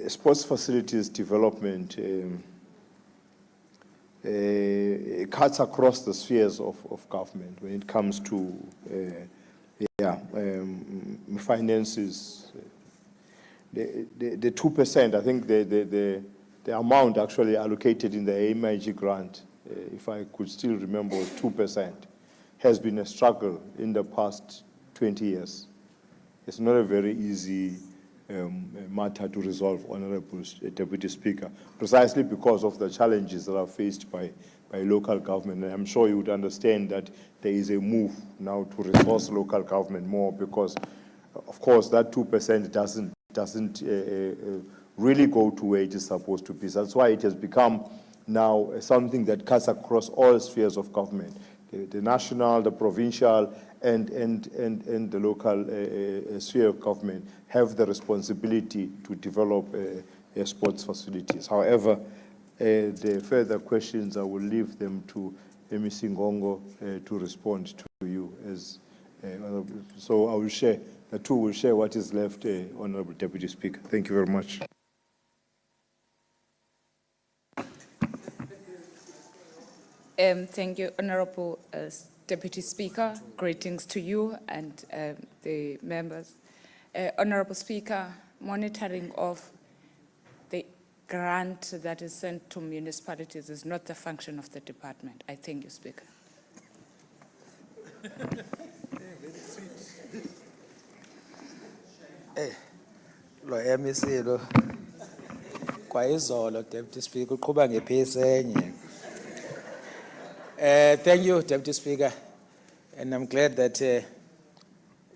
Sports facilities development cuts across the spheres of government when it comes to finances. The 2%, I think the amount actually allocated in the AMIG grant, if I could still remember, was 2%, has been a struggle in the past 20 years. It's not a very easy matter to resolve, Honourable Deputy Speaker, precisely because of the challenges that are faced by local government. And I'm sure you would understand that there is a move now to resource local government more because, of course, that 2% doesn't really go to where it is supposed to be. That's why it has become now something that cuts across all spheres of government, the national, the provincial, and the local sphere of government have the responsibility to develop sports facilities. However, the further questions, I will leave them to MEC Ngongo to respond to you. So I will share, the two will share what is left, Honourable Deputy Speaker. Thank you very much.
Thank you, Honourable Deputy Speaker. Greetings to you and the members. Honourable Speaker, monitoring of the grant that is sent to municipalities is not the function of the department. I thank you, Speaker.
Lo MEC lo kwayizolo Deputy Speaker uqhuba ngepace enye. Thank you, Deputy Speaker, and I'm glad that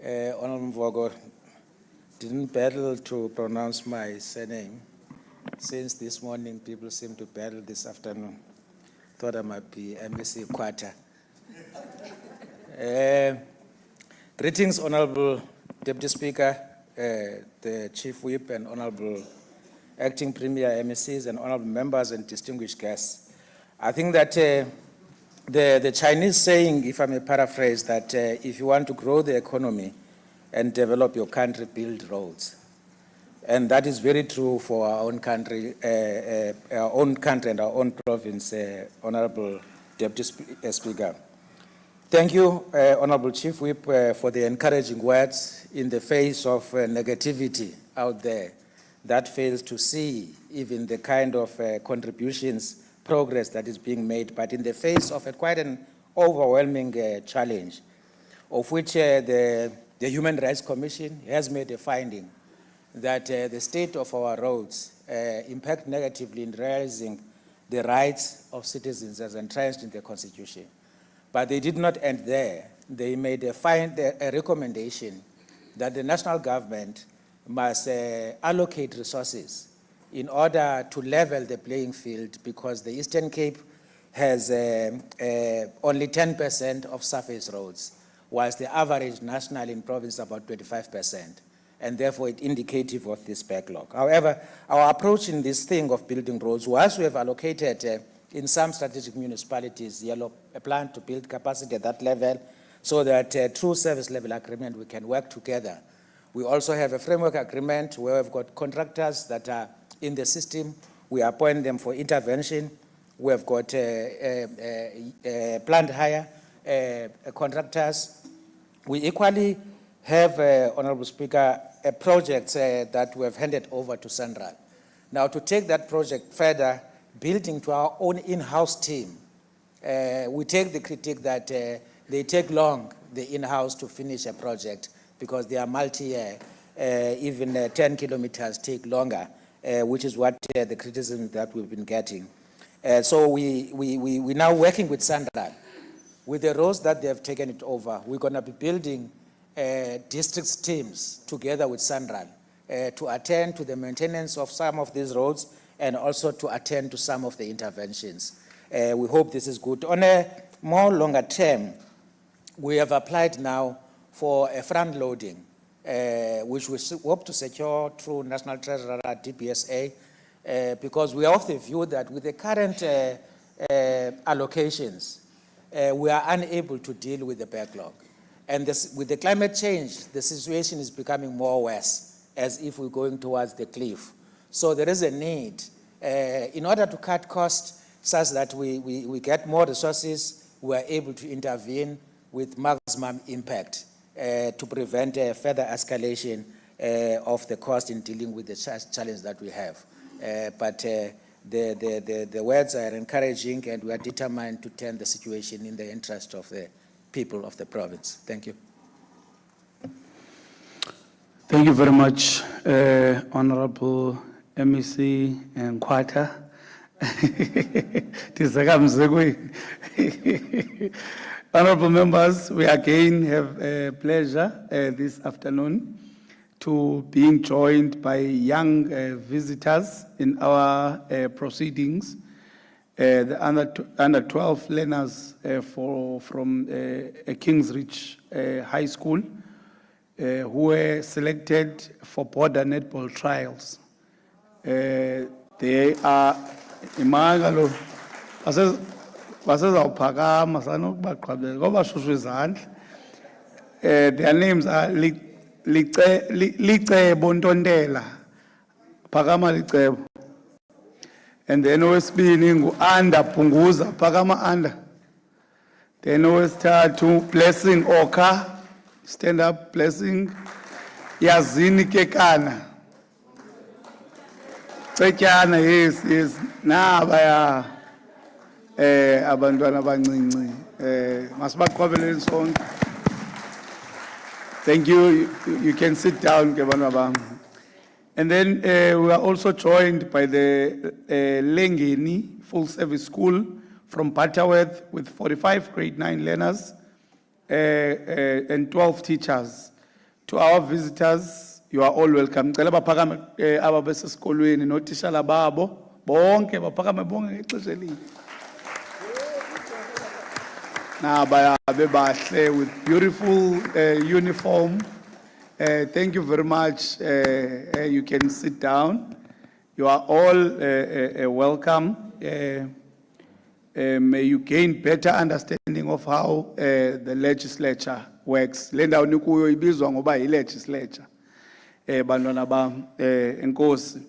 Honourable Mvogo didn't battle to pronounce my surname. Since this morning, people seem to battle this afternoon. Thought I might be MEC Quarter. Greetings, Honourable Deputy Speaker, the Chief Whip, and Honourable Acting Premier, MECs, and Honourable Members and distinguished guests. I think that the Chinese saying, if I may paraphrase, that if you want to grow the economy and develop your country, build roads. And that is very true for our own country, and our own province, Honorable Deputy Speaker. Thank you, Honorable Chief Whip, for the encouraging words in the face of negativity out there that fails to see even the kind of contributions, progress that is being made, but in the face of quite an overwhelming challenge, of which the Human Rights Commission has made a finding that the state of our roads impact negatively in realizing the rights of citizens as entrenched in the Constitution. But they did not end there. They made a recommendation that the national government must allocate resources in order to level the playing field, because the Eastern Cape has only 10% of surface roads, whilst the average national in province is about 25%. And therefore it's indicative of this backlog. However, our approach in this thing of building roads, whilst we have allocated in some strategic municipalities a plan to build capacity at that level, so that through service level agreement we can work together. We also have a framework agreement where we've got contractors that are in the system. We appoint them for intervention. We have got planned hire contractors. We equally have, Honorable Speaker, a project that we have handed over to Central. Now, to take that project further, building to our own in-house team, we take the critique that they take long, the in-house, to finish a project because they are multi-year. Even 10 kilometers take longer, which is what the criticism that we've been getting. So we're now working with Central. With the roads that they have taken it over, we're going to be building district teams together with Central to attend to the maintenance of some of these roads and also to attend to some of the interventions. We hope this is good. On a more longer term, we have applied now for a front loading, which we hope to secure through National Treasurer DPSA, because we are of the view that with the current allocations, we are unable to deal with the backlog. And with the climate change, the situation is becoming more worse, as if we're going towards the cliff. So there is a need, in order to cut costs such that we get more resources, we are able to intervene with maximum impact to prevent further escalation of the cost in dealing with the challenge that we have. But the words are encouraging, and we are determined to turn the situation in the interest of the people of the province. Thank you.
Thank you very much, Honorable MEC and Kwata. Honorable members, we again have a pleasure this afternoon to being joined by young visitors in our proceedings. The under 12 learners from Kingsridge High School who were selected for border netball trials. They are imangalo basezawuphakama sanokubaqhwabela ngoba shushu izandla. Their names are Licebo Ntontela, phakama Licebo. And then owesibini ngu-Anda Punguza, phakama Anda. Then owesithathu Blessing Oka, stand up Blessing. Yazini Kekana. Cetyana, yes. Nabaya abantwana abancinci. Masibaqhwabeleni sonke. Thank you. You can sit down, Kebanabam. And then we are also joined by the Lengeni Full Service School from Butterworth with 45 grade 9 learners and 12 teachers. To our visitors, you are all welcome. Cela baphakame ababesesikolweni notitshala babo bonke baphakame bonke ngexesha elinye. Nabaya bebahle with beautiful uniform. Thank you very much. You can sit down. You are all welcome. May you gain better understanding of how the legislature works. Lenda unikuyo ibizwa ngoba legislature. bantwana bam, enkosi.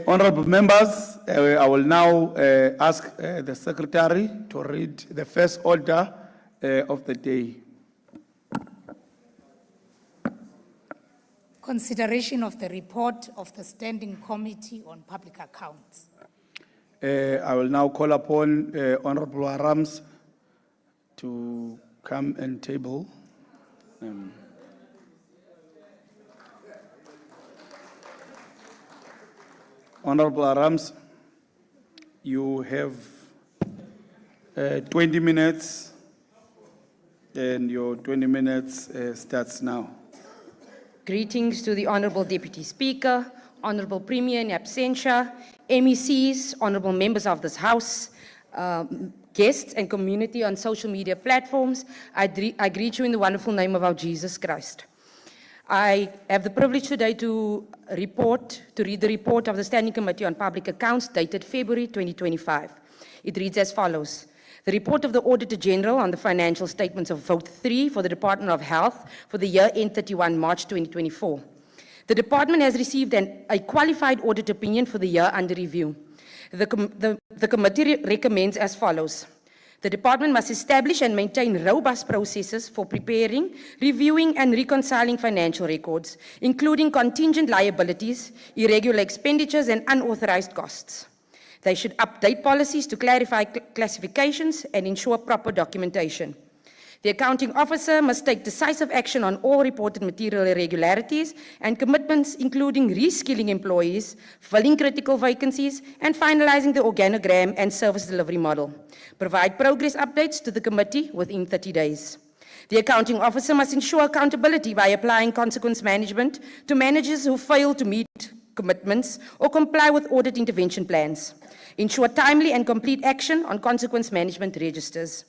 Honorable members, I will now ask the secretary to read the first order of the day.
Consideration of the report of the Standing Committee on Public Accounts.
I will now call upon Honorable Arams to come and table. Honorable Arams, you have 20 minutes, and your 20 minutes starts now.
Greetings to the Honorable Deputy Speaker, Honorable Premier in absentia, MECs, Honorable members of this House, guests and community on social media platforms. I greet you in the wonderful name of our Jesus Christ. I have the privilege today to read the report of the Standing Committee on Public Accounts dated February 2025. It reads as follows. The report of the Auditor General on the financial statements of Vote 3 for the Department of Health for the year end 31 March 2024. The department has received a qualified audit opinion for the year under review. The committee recommends as follows. The department must establish and maintain robust processes for preparing, reviewing, and reconciling financial records, including contingent liabilities, irregular expenditures, and unauthorized costs. They should update policies to clarify classifications and ensure proper documentation. The accounting officer must take decisive action on all reported material irregularities and commitments, including reskilling employees, filling critical vacancies, and finalizing the organogram and service delivery model. Provide progress updates to the committee within 30 days. The accounting officer must ensure accountability by applying consequence management to managers who fail to meet commitments or comply with audit intervention plans. Ensure timely and complete action on consequence management registers.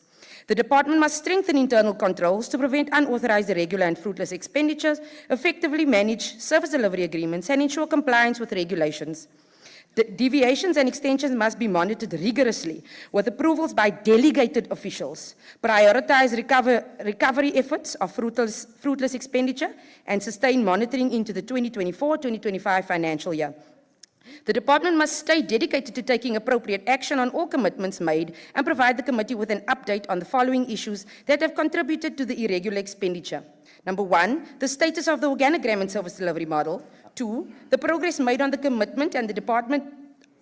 The department must strengthen internal controls to prevent unauthorized, irregular, and fruitless expenditures, effectively manage service delivery agreements, and ensure compliance with regulations. Deviations and extensions must be monitored rigorously with approvals by delegated officials. Prioritize recovery efforts of fruitless expenditure and sustain monitoring into the 2024-2025 financial year. The department must stay dedicated to taking appropriate action on all commitments made and provide the committee with an update on the following issues that have contributed to the irregular expenditure. Number 1, the status of the organogram and service delivery model. 2, the progress made on the commitment and the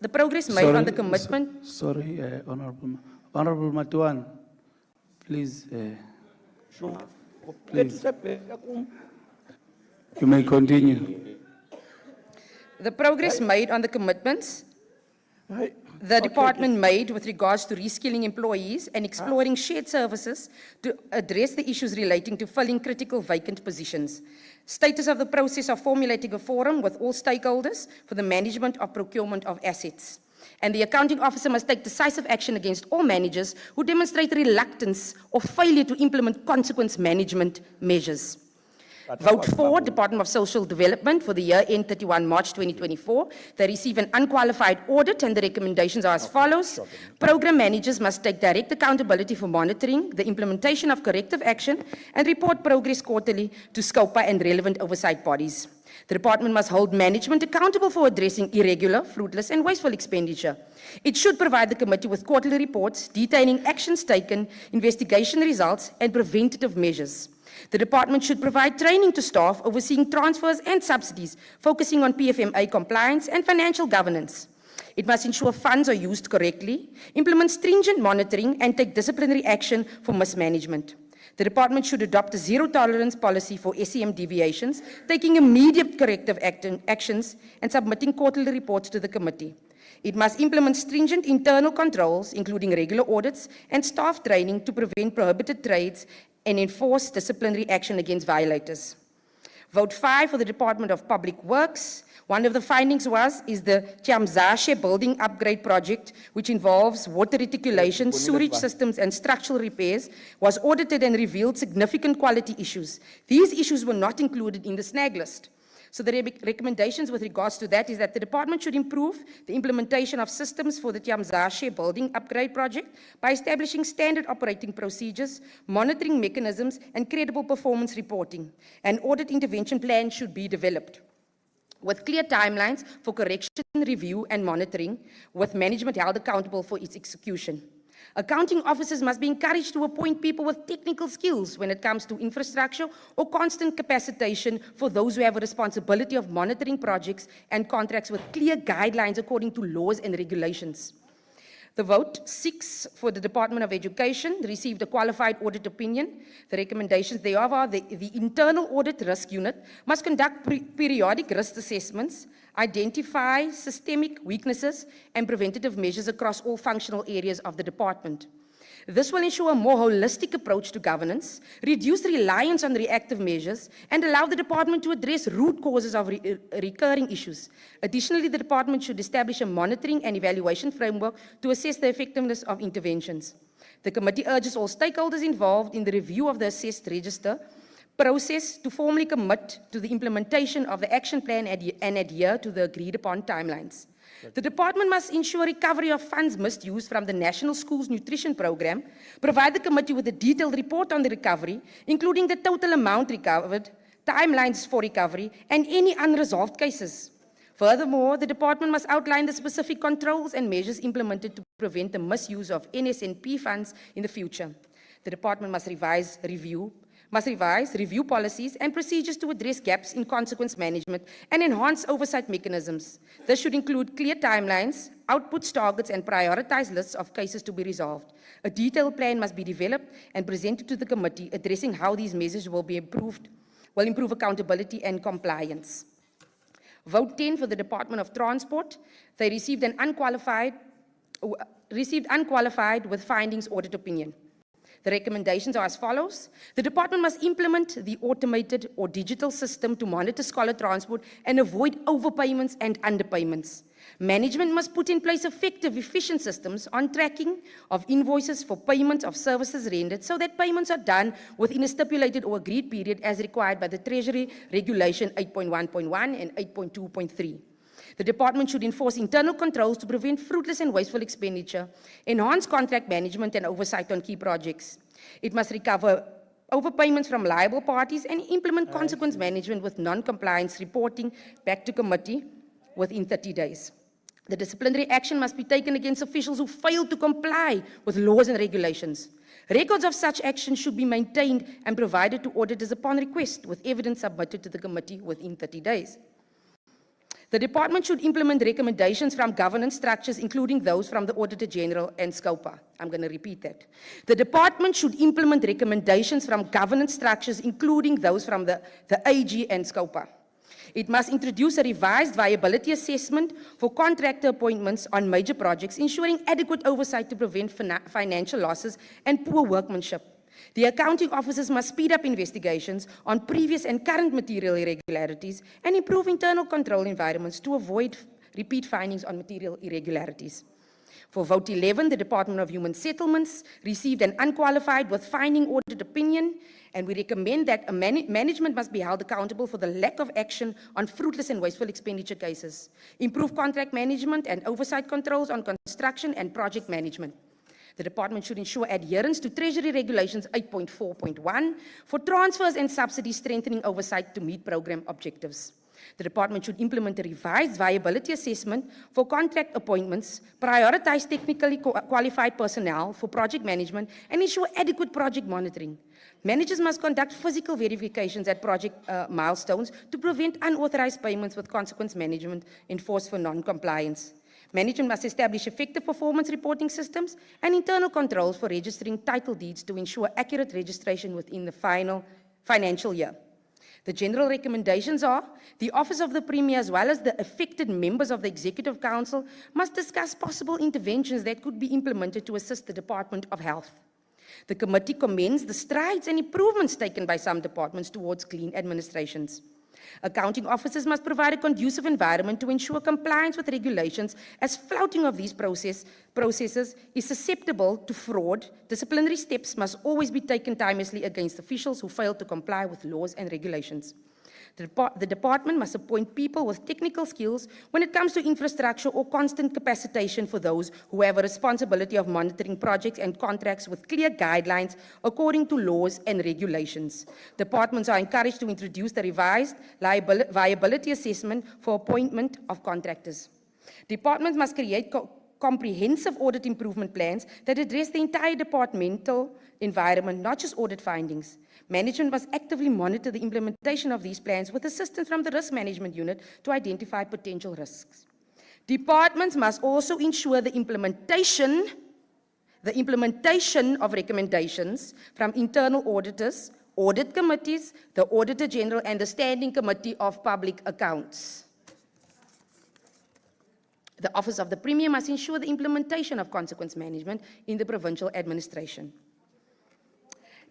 progress made on the commitment.
Sorry, Honorable Matuan, please. Please. You may continue.
The progress made on the commitments the department made with regards to reskilling employees and exploring shared services to address the issues relating to filling critical vacant positions. Status of the process of formulating a forum with all stakeholders for the management of procurement of assets. And the accounting officer must take decisive action against all managers who demonstrate reluctance or failure to implement consequence management measures. Vote 4, Department of Social Development for the year end 31 March 2024. They receive an unqualified audit and the recommendations are as follows. Program managers must take direct accountability for monitoring the implementation of corrective action and report progress quarterly to SCOPA and relevant oversight bodies. The department must hold management accountable for addressing irregular, fruitless, and wasteful expenditure. It should provide the committee with quarterly reports detailing actions taken, investigation results, and preventative measures. The department should provide training to staff overseeing transfers and subsidies, focusing on PFMA compliance and financial governance. It must ensure funds are used correctly, implement stringent monitoring, and take disciplinary action for mismanagement. The department should adopt a zero-tolerance policy for SEM deviations, taking immediate corrective actions and submitting quarterly reports to the committee. It must implement stringent internal controls, including regular audits and staff training to prevent prohibited trades and enforce disciplinary action against violators. Vote 5 for the Department of Public Works. One of the findings is the Chamzashe building upgrade project, which involves water reticulation, sewage systems, and structural repairs, was audited and revealed significant quality issues. These issues were not included in the snag list. So the recommendations with regards to that is that the department should improve the implementation of systems for the Tiamzashe building upgrade project by establishing standard operating procedures, monitoring mechanisms, and credible performance reporting. An audit intervention plan should be developed with clear timelines for correction, review, and monitoring, with management held accountable for its execution. Accounting officers must be encouraged to appoint people with technical skills when it comes to infrastructure or constant capacitation for those who have a responsibility of monitoring projects and contracts with clear guidelines according to laws and regulations. The vote 6 for the Department of Education received a qualified audit opinion. The recommendations thereof are the internal audit risk unit must conduct periodic risk assessments, identify systemic weaknesses and preventative measures across all functional areas of the department. This will ensure a more holistic approach to governance, reduce reliance on reactive measures, and allow the department to address root causes of recurring issues. Additionally, the department should establish a monitoring and evaluation framework to assess the effectiveness of interventions. The committee urges all stakeholders involved in the review of the assessed register process to formally commit to the implementation of the action plan and adhere to the agreed upon timelines. The department must ensure recovery of funds misused from the National Schools Nutrition Program, provide the committee with a detailed report on the recovery, including the total amount recovered, timelines for recovery, and any unresolved cases. Furthermore, the department must outline the specific controls and measures implemented to prevent the misuse of NSNP funds in the future. The department must revise review policies and procedures to address gaps in consequence management and enhance oversight mechanisms. This should include clear timelines, outputs targets, and prioritized lists of cases to be resolved. A detailed plan must be developed and presented to the committee addressing how these measures will improve accountability and compliance. Vote 10 for the Department of Transport. They received unqualified with findings audit opinion. The recommendations are as follows. The department must implement the automated or digital system to monitor scholar transport and avoid overpayments and underpayments. Management must put in place effective, efficient systems on tracking of invoices for payment of services rendered so that payments are done within a stipulated or agreed period as required by the Treasury Regulation 8.1.1 and 8.2.3. The department should enforce internal controls to prevent fruitless and wasteful expenditure, enhance contract management and oversight on key projects. It must recover overpayments from liable parties and implement consequence management with non-compliance reporting back to committee within 30 days. The disciplinary action must be taken against officials who fail to comply with laws and regulations. Records of such action should be maintained and provided to auditors upon request, with evidence submitted to the committee within 30 days. The department should implement recommendations from governance structures, including those from the Auditor General and SCOPA. I'm going to repeat that. The department should implement recommendations from governance structures, including those from the AG and SCOPA. It must introduce a revised viability assessment for contractor appointments on major projects, ensuring adequate oversight to prevent financial losses and poor workmanship. The accounting officers must speed up investigations on previous and current material irregularities and improve internal control environments to avoid repeat findings on material irregularities. For vote 11, the Department of Human Settlements received an unqualified with finding audit opinion, and we recommend that management must be held accountable for the lack of action on fruitless and wasteful expenditure cases, improve contract management and oversight controls on construction and project management. The department should ensure adherence to Treasury Regulations 8.4.1 for transfers and subsidies, strengthening oversight to meet program objectives. The department should implement a revised viability assessment for contract appointments, prioritize technically qualified personnel for project management, and ensure adequate project monitoring. Managers must conduct physical verifications at project milestones to prevent unauthorized payments, with consequence management enforced for non-compliance. Management must establish effective performance reporting systems and internal controls for registering title deeds to ensure accurate registration within the final financial year. The general recommendations are the Office of the Premier, as well as the affected members of the Executive Council, must discuss possible interventions that could be implemented to assist the Department of Health. The committee commends the strides and improvements taken by some departments towards clean administrations. Accounting officers must provide a conducive environment to ensure compliance with regulations, as flouting of these processes is susceptible to fraud. Disciplinary steps must always be taken timelessly against officials who fail to comply with laws and regulations. The department must appoint people with technical skills when it comes to infrastructure or constant capacitation for those who have a responsibility of monitoring projects and contracts with clear guidelines according to laws and regulations. Departments are encouraged to introduce the revised viability assessment for appointment of contractors. Departments must create comprehensive audit improvement plans that address the entire departmental environment, not just audit findings. Management must actively monitor the implementation of these plans with assistance from the Risk Management Unit to identify potential risks. Departments must also ensure the implementation of recommendations from internal auditors, audit committees, the Auditor General, and the Standing Committee of Public Accounts. The Office of the Premier must ensure the implementation of consequence management in the provincial administration.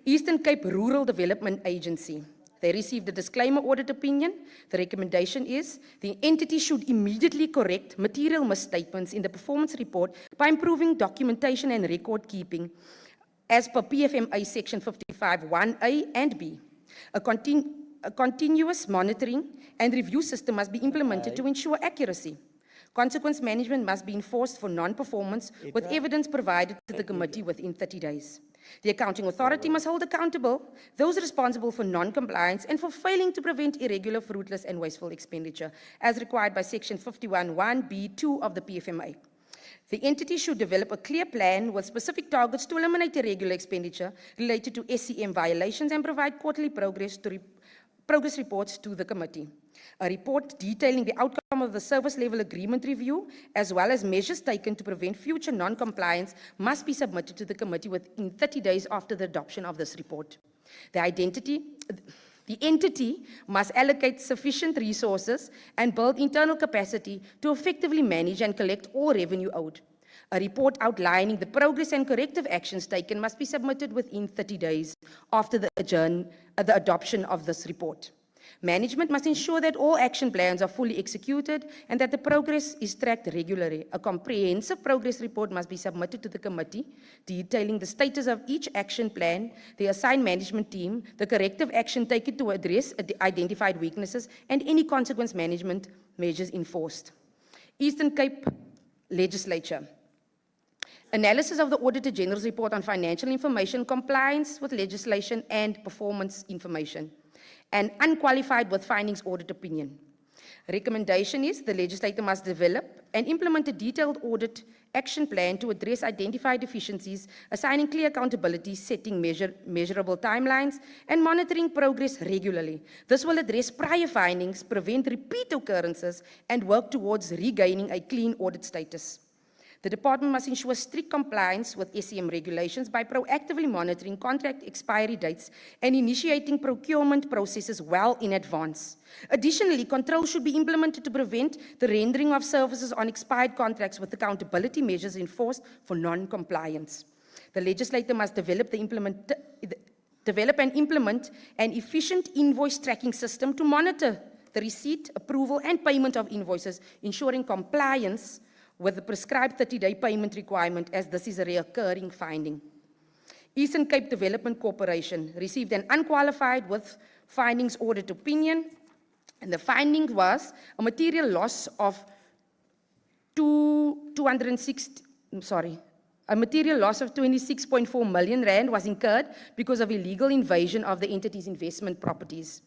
Eastern Cape Rural Development Agency. They received a disclaimer audit opinion. The recommendation is the entity should immediately correct material misstatements in the performance report by improving documentation and record keeping as per PFMA section 55(1)A and B. A continuous monitoring and review system must be implemented to ensure accuracy. Consequence management must be enforced for non-performance with evidence provided to the committee within 30 days. The accounting authority must hold accountable those responsible for non-compliance and for failing to prevent irregular, fruitless, and wasteful expenditure, as required by section 51(1)(b)(2) of the PFMA. The entity should develop a clear plan with specific targets to eliminate irregular expenditure related to SCM violations and provide quarterly progress reports to the committee. A report detailing the outcome of the service level agreement review, as well as measures taken to prevent future non-compliance, must be submitted to the committee within 30 days after the adoption of this report. The entity must allocate sufficient resources and build internal capacity to effectively manage and collect all revenue owed. A report outlining the progress and corrective actions taken must be submitted within 30 days after the adoption of this report. Management must ensure that all action plans are fully executed and that the progress is tracked regularly. A comprehensive progress report must be submitted to the committee, detailing the status of each action plan, the assigned management team, the corrective action taken to address identified weaknesses, and any consequence management measures enforced. Eastern Cape Legislature. Analysis of the Auditor General's report on financial information, compliance with legislation, and performance information. An unqualified with findings audit opinion. Recommendation is the legislator must develop and implement a detailed audit action plan to address identified deficiencies, assigning clear accountability, setting measurable timelines, and monitoring progress regularly. This will address prior findings, prevent repeat occurrences, and work towards regaining a clean audit status. The department must ensure strict compliance with SCM regulations by proactively monitoring contract expiry dates and initiating procurement processes well in advance. Additionally, control should be implemented to prevent the rendering of services on expired contracts with accountability measures enforced for non-compliance. The legislator must develop and implement an efficient invoice tracking system to monitor the receipt, approval, and payment of invoices, ensuring compliance with the prescribed 30-day payment requirement, as this is a recurring finding. Eastern Cape Development Corporation received an unqualified with findings audit opinion, and the finding was a material loss of a material loss of 26.4 million rand was incurred because of illegal invasion of the entity's investment properties.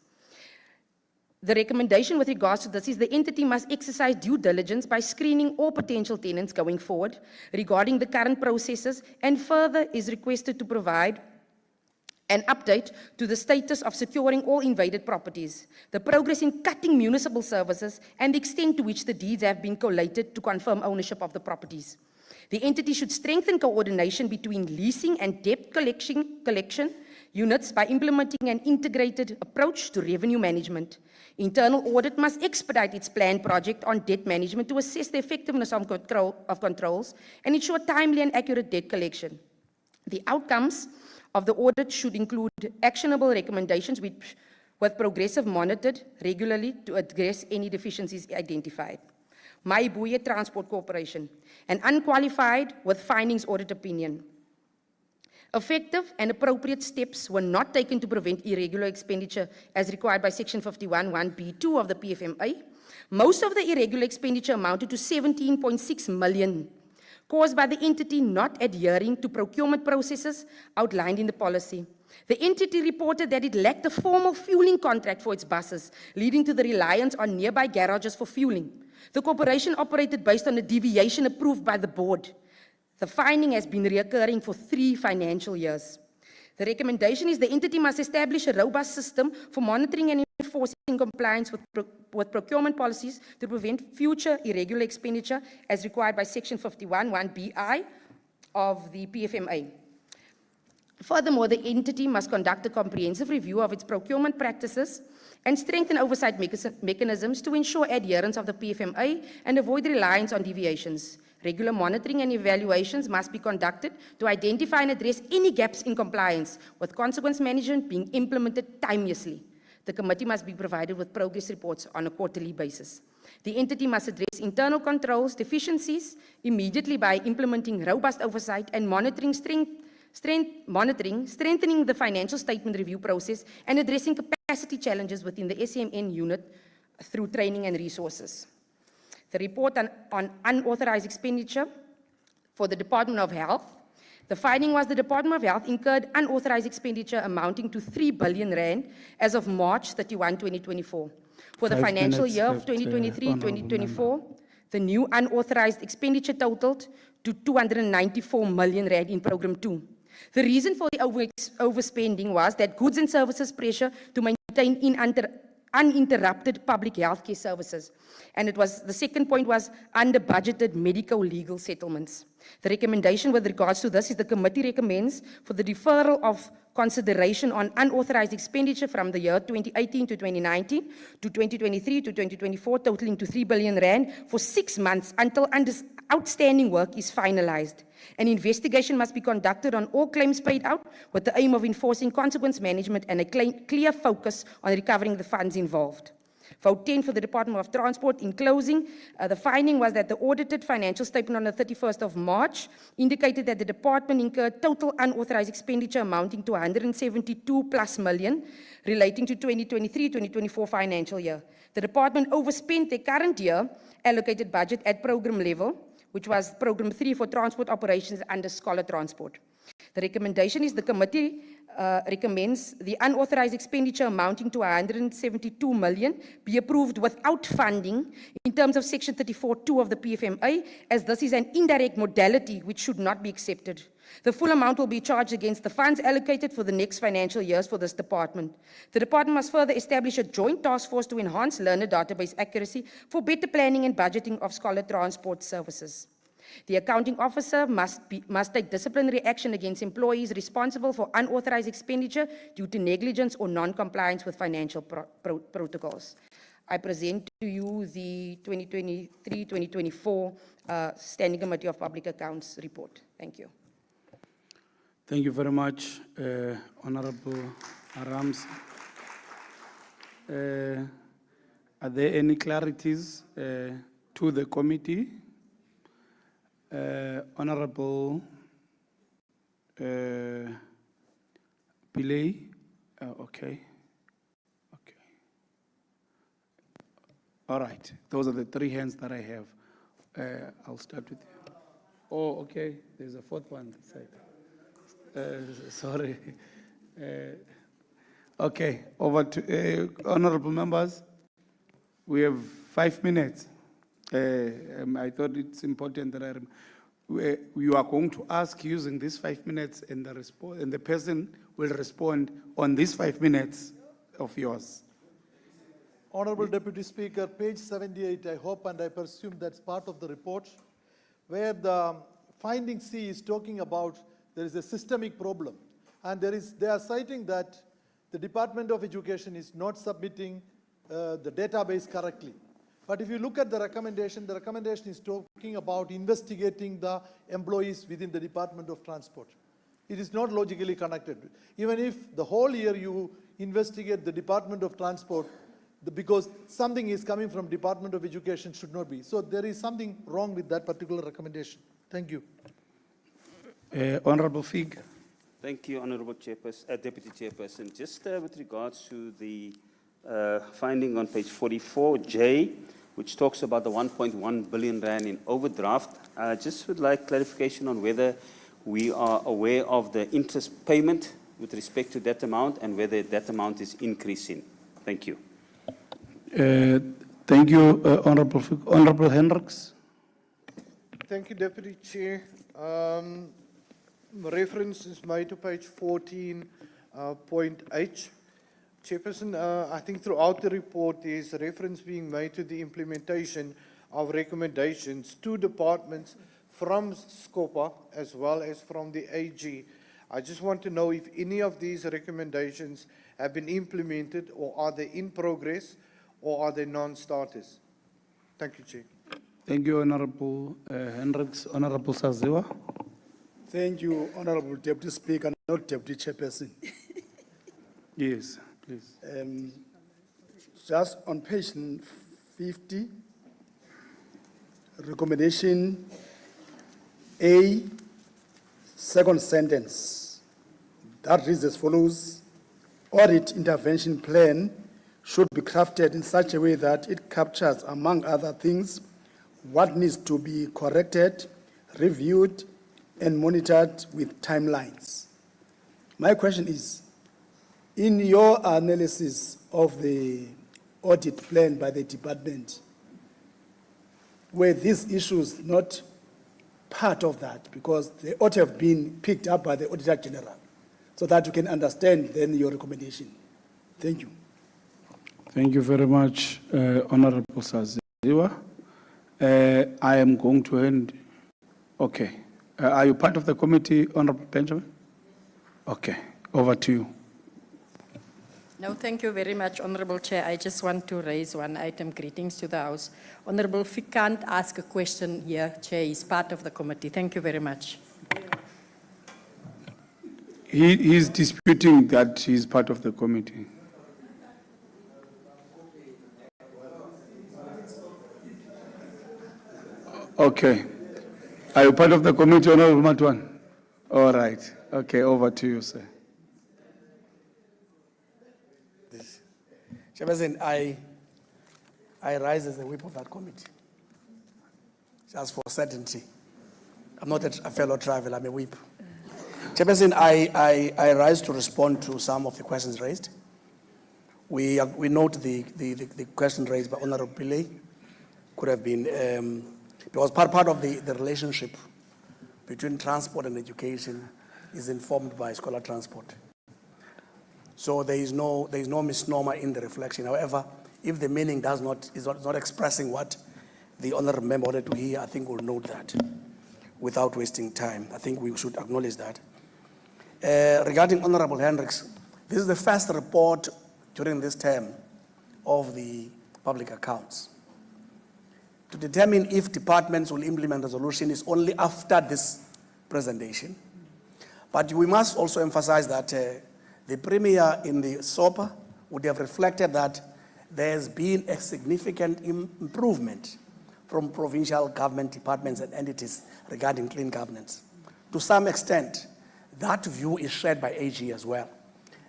The recommendation with regards to this is the entity must exercise due diligence by screening all potential tenants going forward regarding the current processes, and further is requested to provide an update to the status of securing all invaded properties, the progress in cutting municipal services, and the extent to which the deeds have been collated to confirm ownership of the properties. The entity should strengthen coordination between leasing and debt collection units by implementing an integrated approach to revenue management. Internal audit must expedite its planned project on debt management to assess the effectiveness of controls and ensure timely and accurate debt collection. The outcomes of the audit should include actionable recommendations with progressive monitored regularly to address any deficiencies identified. Maibuye Transport Corporation, an unqualified with findings audit opinion. Effective and appropriate steps were not taken to prevent irregular expenditure as required by Section 51(1)(b)(2) of the PFMA. Most of the irregular expenditure amounted to 17.6 million, caused by the entity not adhering to procurement processes outlined in the policy. The entity reported that it lacked a formal fueling contract for its buses, leading to the reliance on nearby garages for fueling. The corporation operated based on a deviation approved by the board. The finding has been recurring for 3 financial years. The recommendation is the entity must establish a robust system for monitoring and enforcing compliance with procurement policies to prevent future irregular expenditure as required by Section 51(1)(bi) of the PFMA. Furthermore, the entity must conduct a comprehensive review of its procurement practices and strengthen oversight mechanisms to ensure adherence of the PFMA and avoid reliance on deviations. Regular monitoring and evaluations must be conducted to identify and address any gaps in compliance, with consequence management being implemented timeously. The committee must be provided with progress reports on a quarterly basis. The entity must address internal controls deficiencies immediately by implementing robust oversight and strengthening the financial statement review process and addressing capacity challenges within the SMN unit through training and resources. The report on unauthorized expenditure for the Department of Health. The finding was the Department of Health incurred unauthorized expenditure amounting to 3 billion rand as of March 31, 2024. For the
5
financial
minutes
year of
left,
2023-2024, the new unauthorized expenditure totaled to 294 million rand in Program 2. The reason for the overspending was that goods and services pressure to maintain uninterrupted public health care services. And the second point was under budgeted medical legal settlements. The recommendation with regards to this is the committee recommends for the deferral of consideration on unauthorized expenditure from the year 2018 to 2019 to 2023 to 2024, totaling to 3 billion rand for 6 months until outstanding work is finalized. An investigation must be conducted on all claims paid out with the aim of enforcing consequence management and a clear focus on recovering the funds involved. Vote 10 for the Department of Transport. In closing, the finding was that the audited financial statement on the 31st of March indicated that the department incurred total unauthorized expenditure amounting to 172 plus million relating to 2023-2024 financial year. The department overspent the current year allocated budget at program level, which was Program 3 for transport operations under Scholar Transport. The recommendation is the committee recommends the unauthorized expenditure amounting to 172 million be approved without funding in terms of Section 34(2) of the PFMA, as this is an indirect modality which should not be accepted. The full amount will be charged against the funds allocated for the next financial years for this department. The department must further establish a joint task force to enhance learner database accuracy for better planning and budgeting of scholar transport services. The accounting officer must take disciplinary action against employees responsible for unauthorized expenditure due to negligence or non-compliance with financial protocols. I present to you the 2023-2024 Standing Committee of Public Accounts report. Thank you.
Thank you very much, Honorable Arams. Are there any clarities to the committee? Honorable Pillay, okay. All right, those are the 3 hands that I have. I'll start with you. Oh, okay, there's a 4th one. Sorry. Okay, over to honorable members. We have 5 minutes. I thought it's important that you are going to ask using these 5 minutes, and the person will respond on these 5 minutes of yours.
Honorable Deputy Speaker, page 78, I hope and I presume that's part of the report, where the finding C is talking about there is a systemic problem. And they are citing that the Department of Education is not submitting the database correctly. But if you look at the recommendation is talking about investigating the employees within the Department of Transport. It is not logically connected. Even if the whole year you investigate the Department of Transport, because something is coming from Department of Education should not be. So there is something wrong with that particular recommendation. Thank you.
Honorable Fig.
Thank you, Honourable Deputy Chairperson. Just with regards to the finding on page 44J, which talks about the 1.1 billion rand in overdraft, I just would like clarification on whether we are aware of the interest payment with respect to that amount and whether that amount is increasing. Thank you.
Thank you, Honourable Hendricks.
Thank you, Deputy Chair. Reference is made to page 14.H. Chairperson, I think throughout the report there is a reference being made to the implementation of recommendations to departments from SCOPA as well as from the AG. I just want to know if any of these recommendations have been implemented or are they in progress or are they non-starters? Thank you, Chair.
Thank you, Honourable Hendricks. Honourable Saziwa.
Thank you, Honorable Deputy Speaker, not Deputy Chairperson.
Yes, please.
Just on page 50, recommendation A, second sentence, that reads as follows: audit intervention plan should be crafted in such a way that it captures, among other things, what needs to be corrected, reviewed, and monitored with timelines. My question is, in your analysis of the audit plan by the department, were these issues not part of that? Because they ought to have been picked up by the Auditor General so that you can understand then your recommendation. Thank you.
Thank you very much, Honourable Saziwa. I am going to end. Okay. Are you part of the committee, Honourable Benjamin? Okay. Over to you.
No, thank you very much, Honourable Chair. I just want to raise one item. Greetings to the House. Honourable Fick can't ask a question here, Chair. He's part of the committee. Thank you very much.
He is disputing that he is part of the committee. Okay. Are you part of the committee, Honourable Matwan? All right. Okay, over to you, sir.
Chairperson, I rise as the whip of that committee, just for certainty. I'm not a fellow traveler, I'm a whip. Chairperson, I rise to respond to some of the questions raised. We note the question raised by Honourable Pillay could have been, because part of the relationship between transport and education is informed by scholar transport. So there is no misnomer in the reflection. However, if the meaning is not expressing what the honourable member wanted to hear, I think we'll note that without wasting time. I think we should acknowledge that. Regarding Honourable Hendricks, this is the first report during this term of the public accounts. To determine if departments will implement resolution is only after this presentation. But we must also emphasize that the Premier in the SOPA would have reflected that there has been a significant improvement from provincial government departments and entities regarding clean governance. To some extent, that view is shared by AG as well.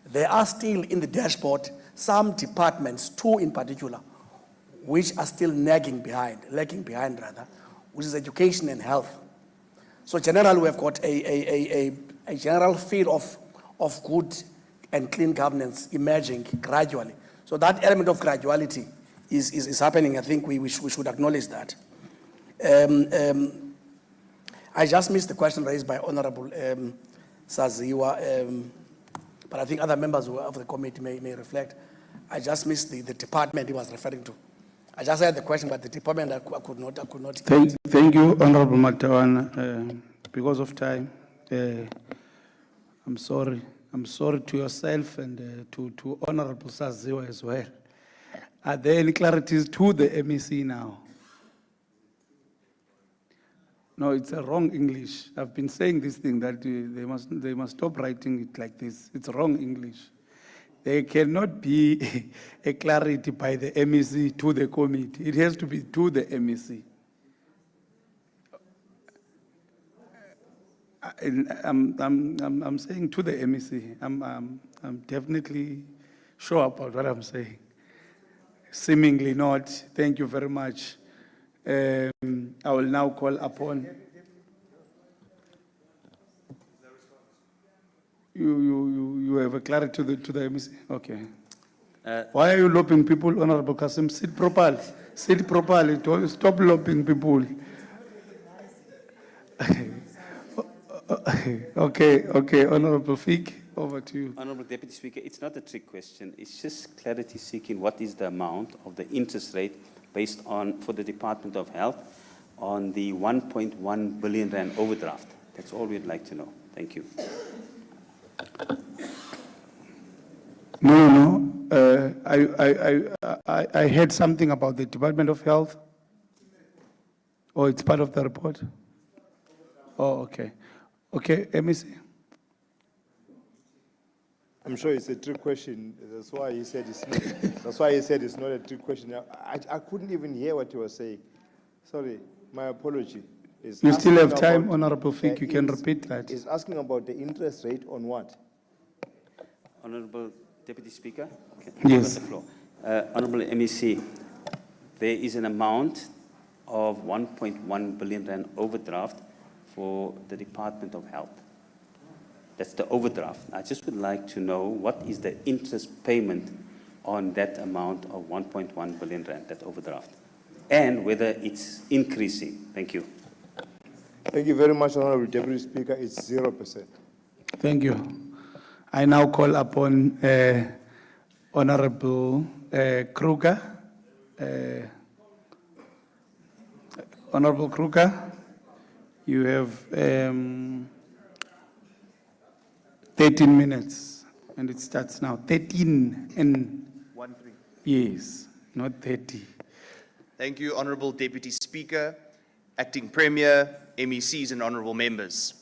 There are still in the dashboard some departments, two in particular, which are still lagging behind, which is education and health. So generally, we have got a general feel of good and clean governance emerging gradually. So that element of graduality is happening. I think we should acknowledge that. I just missed the question raised by Honourable Saziwa, but I think other members of the committee may reflect. I just missed the department he was referring to. I just heard the question, but the department I could not.
Thank you, Honourable Matawan. Because of time, I'm sorry. I'm sorry to yourself and to Honourable Saziwa as well. Are there any clarities to the MEC now? No, it's a wrong English. I've been saying this thing that they must stop writing it like this. It's wrong English. There cannot be a clarity by the MEC to the committee. It has to be to the MEC. I'm saying to the MEC, I'm definitely sure about what I'm saying. Seemingly not. Thank you very much. I will now call upon. You have a clarity to the MEC? Okay. Why are you lobbying people, Honorable Kasim? Sit properly. Sit properly. Don't stop lobbying people. Okay, Honorable Fig, over to you.
Honourable Deputy Speaker, it's not a trick question. It's just clarity seeking what is the amount of the interest rate based on, for the Department of Health, on the 1.1 billion rand overdraft. That's all we'd like to know. Thank you.
No. I heard something about the Department of Health. Oh, it's part of the report? Oh, okay. Okay, MEC.
I'm sure it's a trick question. That's why he said it's not, that's why he said it's not a trick question. I couldn't even hear what you were saying. Sorry, my apology. It's
You still have
asking
time,
about-
Honorable Fig, you can repeat that.
He's asking about the interest rate on what?
Honourable Deputy Speaker? Okay,
Yes.
the floor. Honourable MEC, there is an amount of 1.1 billion rand overdraft for the Department of Health. That's the overdraft. I just would like to know what is the interest payment on that amount of 1.1 billion rand, that overdraft, and whether it's increasing. Thank you.
Thank you very much, Honorable Deputy Speaker. It's 0%.
Thank you. I now call upon Honorable Kruger. Honorable Kruger, you have 13 minutes, and it starts now. 13 and
1-3.
yes, not 30.
Thank you, Honourable Deputy Speaker, Acting Premier, MECs and Honourable Members.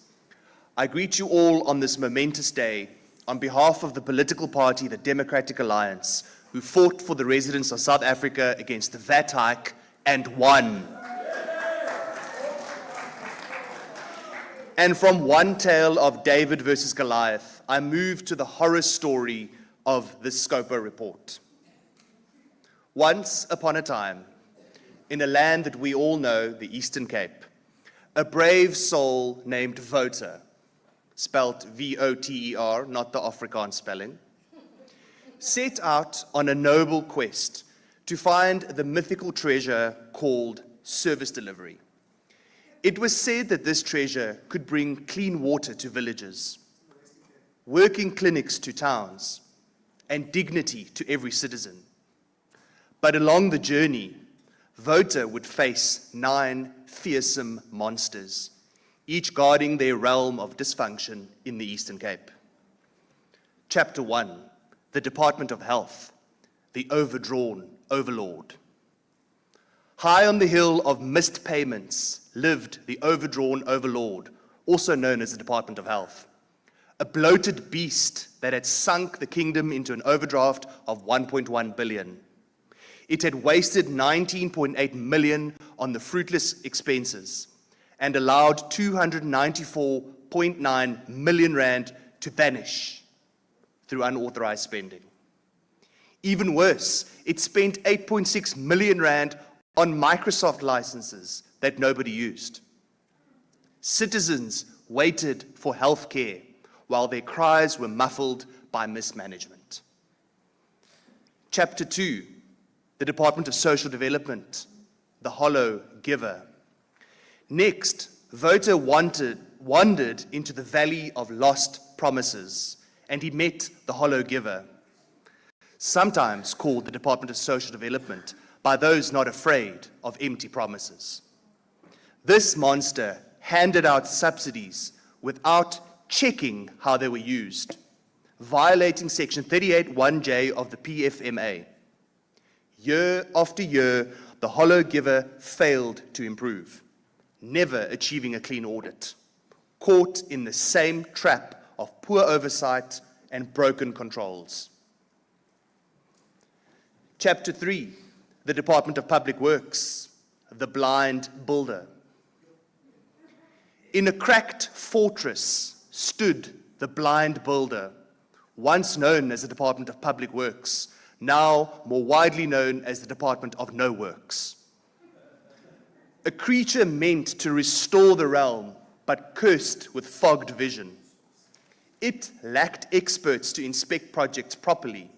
I greet you all on this momentous day on behalf of the political party, the Democratic Alliance, who fought for the residents of South Africa against the VAT hike and won. And from one tale of David versus Goliath, I move to the horror story of the SCOPA report. Once upon a time, in a land that we all know, the Eastern Cape, a brave soul named Voter, spelt V-O-T-E-R, not the Afrikaans spelling, set out on a noble quest to find the mythical treasure called service delivery. It was said that this treasure could bring clean water to villages, working clinics to towns, and dignity to every citizen. But along the journey, Voter would face 9 fearsome monsters, each guarding their realm of dysfunction in the Eastern Cape. Chapter 1, the Department of Health, the overdrawn overlord. High on the hill of missed payments lived the overdrawn overlord, also known as the Department of Health, a bloated beast that had sunk the kingdom into an overdraft of 1.1 billion. It had wasted 19.8 million on the fruitless expenses and allowed 294.9 million rand to vanish through unauthorized spending. Even worse, it spent 8.6 million rand on Microsoft licenses that nobody used. Citizens waited for health care while their cries were muffled by mismanagement. Chapter 2, the Department of Social Development, the hollow giver. Next, Voter wandered into the valley of lost promises, and he met the hollow giver, sometimes called the Department of Social Development by those not afraid of empty promises. This monster handed out subsidies without checking how they were used, violating Section 38(1)J of the PFMA. Year after year, the hollow giver failed to improve, never achieving a clean audit, caught in the same trap of poor oversight and broken controls. Chapter 3, the Department of Public Works, the blind builder. In a cracked fortress stood the blind builder, once known as the Department of Public Works, now more widely known as the Department of No Works. A creature meant to restore the realm, but cursed with fogged vision. It lacked experts to inspect projects properly.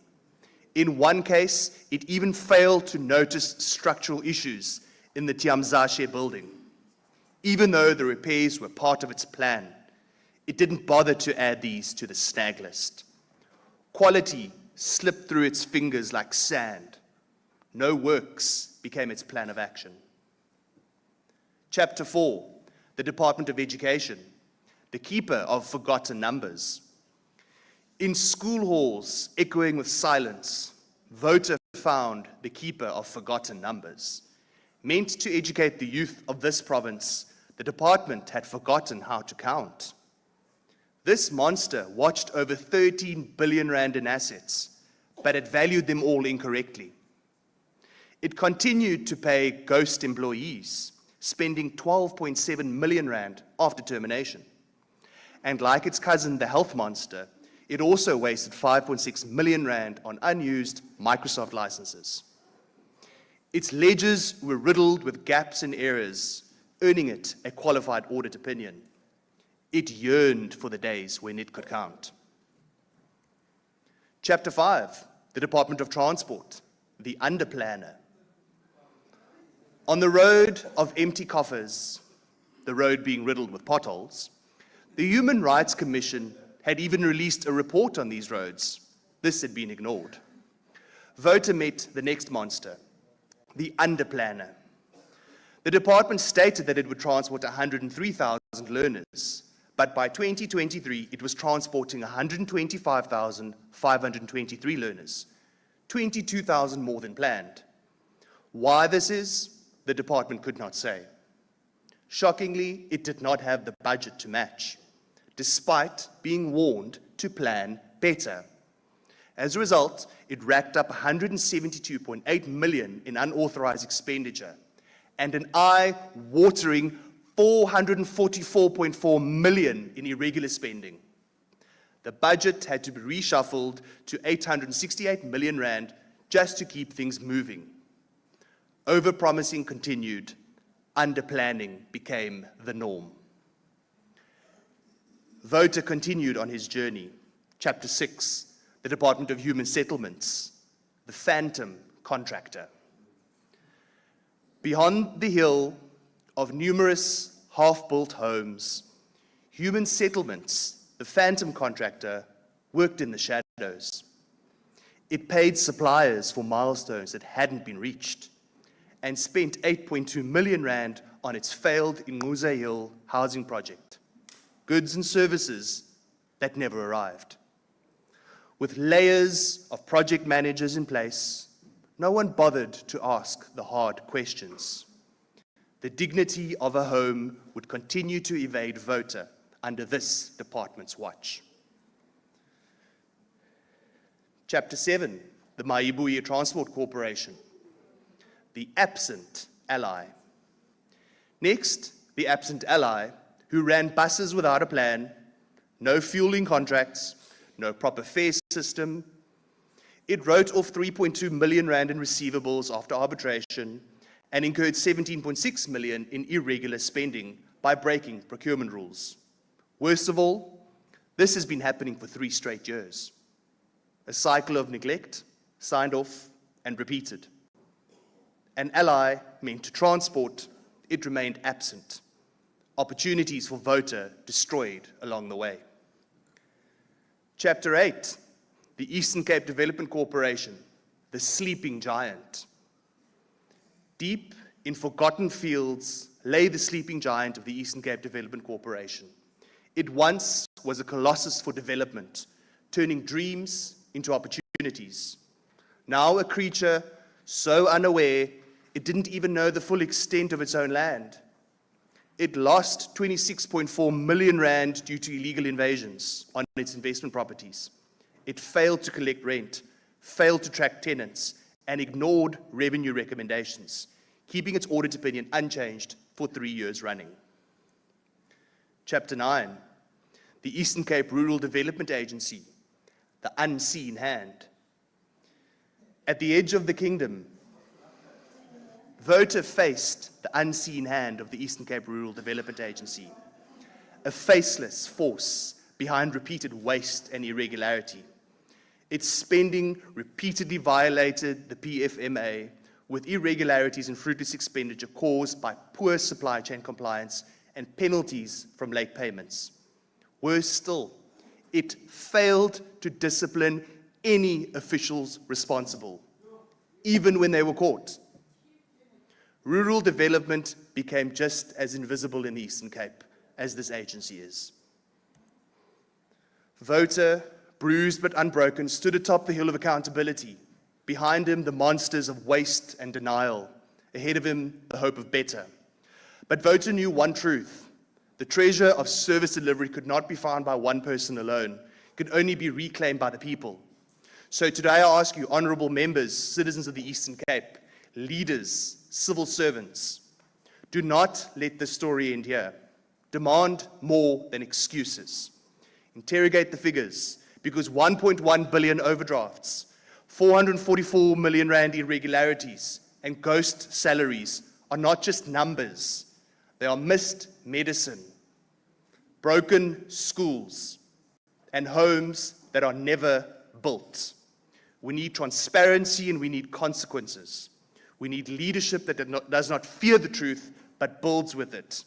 In one case, it even failed to notice structural issues in the Tiamzashe building. Even though the repairs were part of its plan, it didn't bother to add these to the snag list. Quality slipped through its fingers like sand. No works became its plan of action. Chapter 4, the Department of Education, the keeper of forgotten numbers. In school halls echoing with silence, Voter found the keeper of forgotten numbers. Meant to educate the youth of this province, the department had forgotten how to count. This monster watched over 13 billion rand in assets, but it valued them all incorrectly. It continued to pay ghost employees, spending 12.7 million rand after termination. And like its cousin, the health monster, it also wasted 5.6 million rand on unused Microsoft licenses. Its ledgers were riddled with gaps and errors, earning it a qualified audit opinion. It yearned for the days when it could count. Chapter 5, the Department of Transport, the underplanner. On the road of empty coffers, the road being riddled with potholes, the Human Rights Commission had even released a report on these roads. This had been ignored. Voter met the next monster, the underplanner. The department stated that it would transport 103,000 learners, but by 2023, it was transporting 125,523 learners, 22,000 more than planned. Why this is, the department could not say. Shockingly, it did not have the budget to match, despite being warned to plan better. As a result, it racked up 172.8 million in unauthorized expenditure and an eye-watering 444.4 million in irregular spending. The budget had to be reshuffled to 868 million rand just to keep things moving. Overpromising continued, underplanning became the norm. Voter continued on his journey. Chapter 6, the Department of Human Settlements, the phantom contractor. Beyond the hill of numerous half-built homes, Human Settlements, the phantom contractor, worked in the shadows. It paid suppliers for milestones that hadn't been reached and spent 8.2 million rand on its failed Inguza Hill housing project. Goods and services that never arrived. With layers of project managers in place, no one bothered to ask the hard questions. The dignity of a home would continue to evade Voter under this department's watch. Chapter 7, the Maibuye Transport Corporation, the absent ally. Next, the absent ally, who ran buses without a plan, no fueling contracts, no proper fare system. It wrote off 3.2 million rand in receivables after arbitration and incurred 17.6 million in irregular spending by breaking procurement rules. Worst of all, this has been happening for 3 straight years. A cycle of neglect, signed off and repeated. An ally meant to transport, it remained absent. Opportunities for Voter destroyed along the way. Chapter 8, the Eastern Cape Development Corporation, the sleeping giant. Deep in forgotten fields lay the sleeping giant of the Eastern Cape Development Corporation. It once was a colossus for development, turning dreams into opportunities. Now a creature so unaware it didn't even know the full extent of its own land. It lost 26.4 million rand due to illegal invasions on its investment properties. It failed to collect rent, failed to track tenants, and ignored revenue recommendations, keeping its audit opinion unchanged for 3 years running. Chapter 9, the Eastern Cape Rural Development Agency, the unseen hand. At the edge of the kingdom, Voter faced the unseen hand of the Eastern Cape Rural Development Agency, a faceless force behind repeated waste and irregularity. Its spending repeatedly violated the PFMA with irregularities and fruitless expenditure caused by poor supply chain compliance and penalties from late payments. Worse still, it failed to discipline any officials responsible, even when they were caught. Rural development became just as invisible in the Eastern Cape as this agency is. Voter, bruised but unbroken, stood atop the hill of accountability. Behind him, the monsters of waste and denial. Ahead of him, the hope of better. But Voter knew one truth. The treasure of service delivery could not be found by one person alone. It could only be reclaimed by the people. So today I ask you, honorable members, citizens of the Eastern Cape, leaders, civil servants, do not let this story end here. Demand more than excuses. Interrogate the figures, because 1.1 billion overdrafts, 444 million rand irregularities, and ghost salaries are not just numbers. They are missed medicine, broken schools, and homes that are never built. We need transparency and we need consequences. We need leadership that does not fear the truth, but builds with it.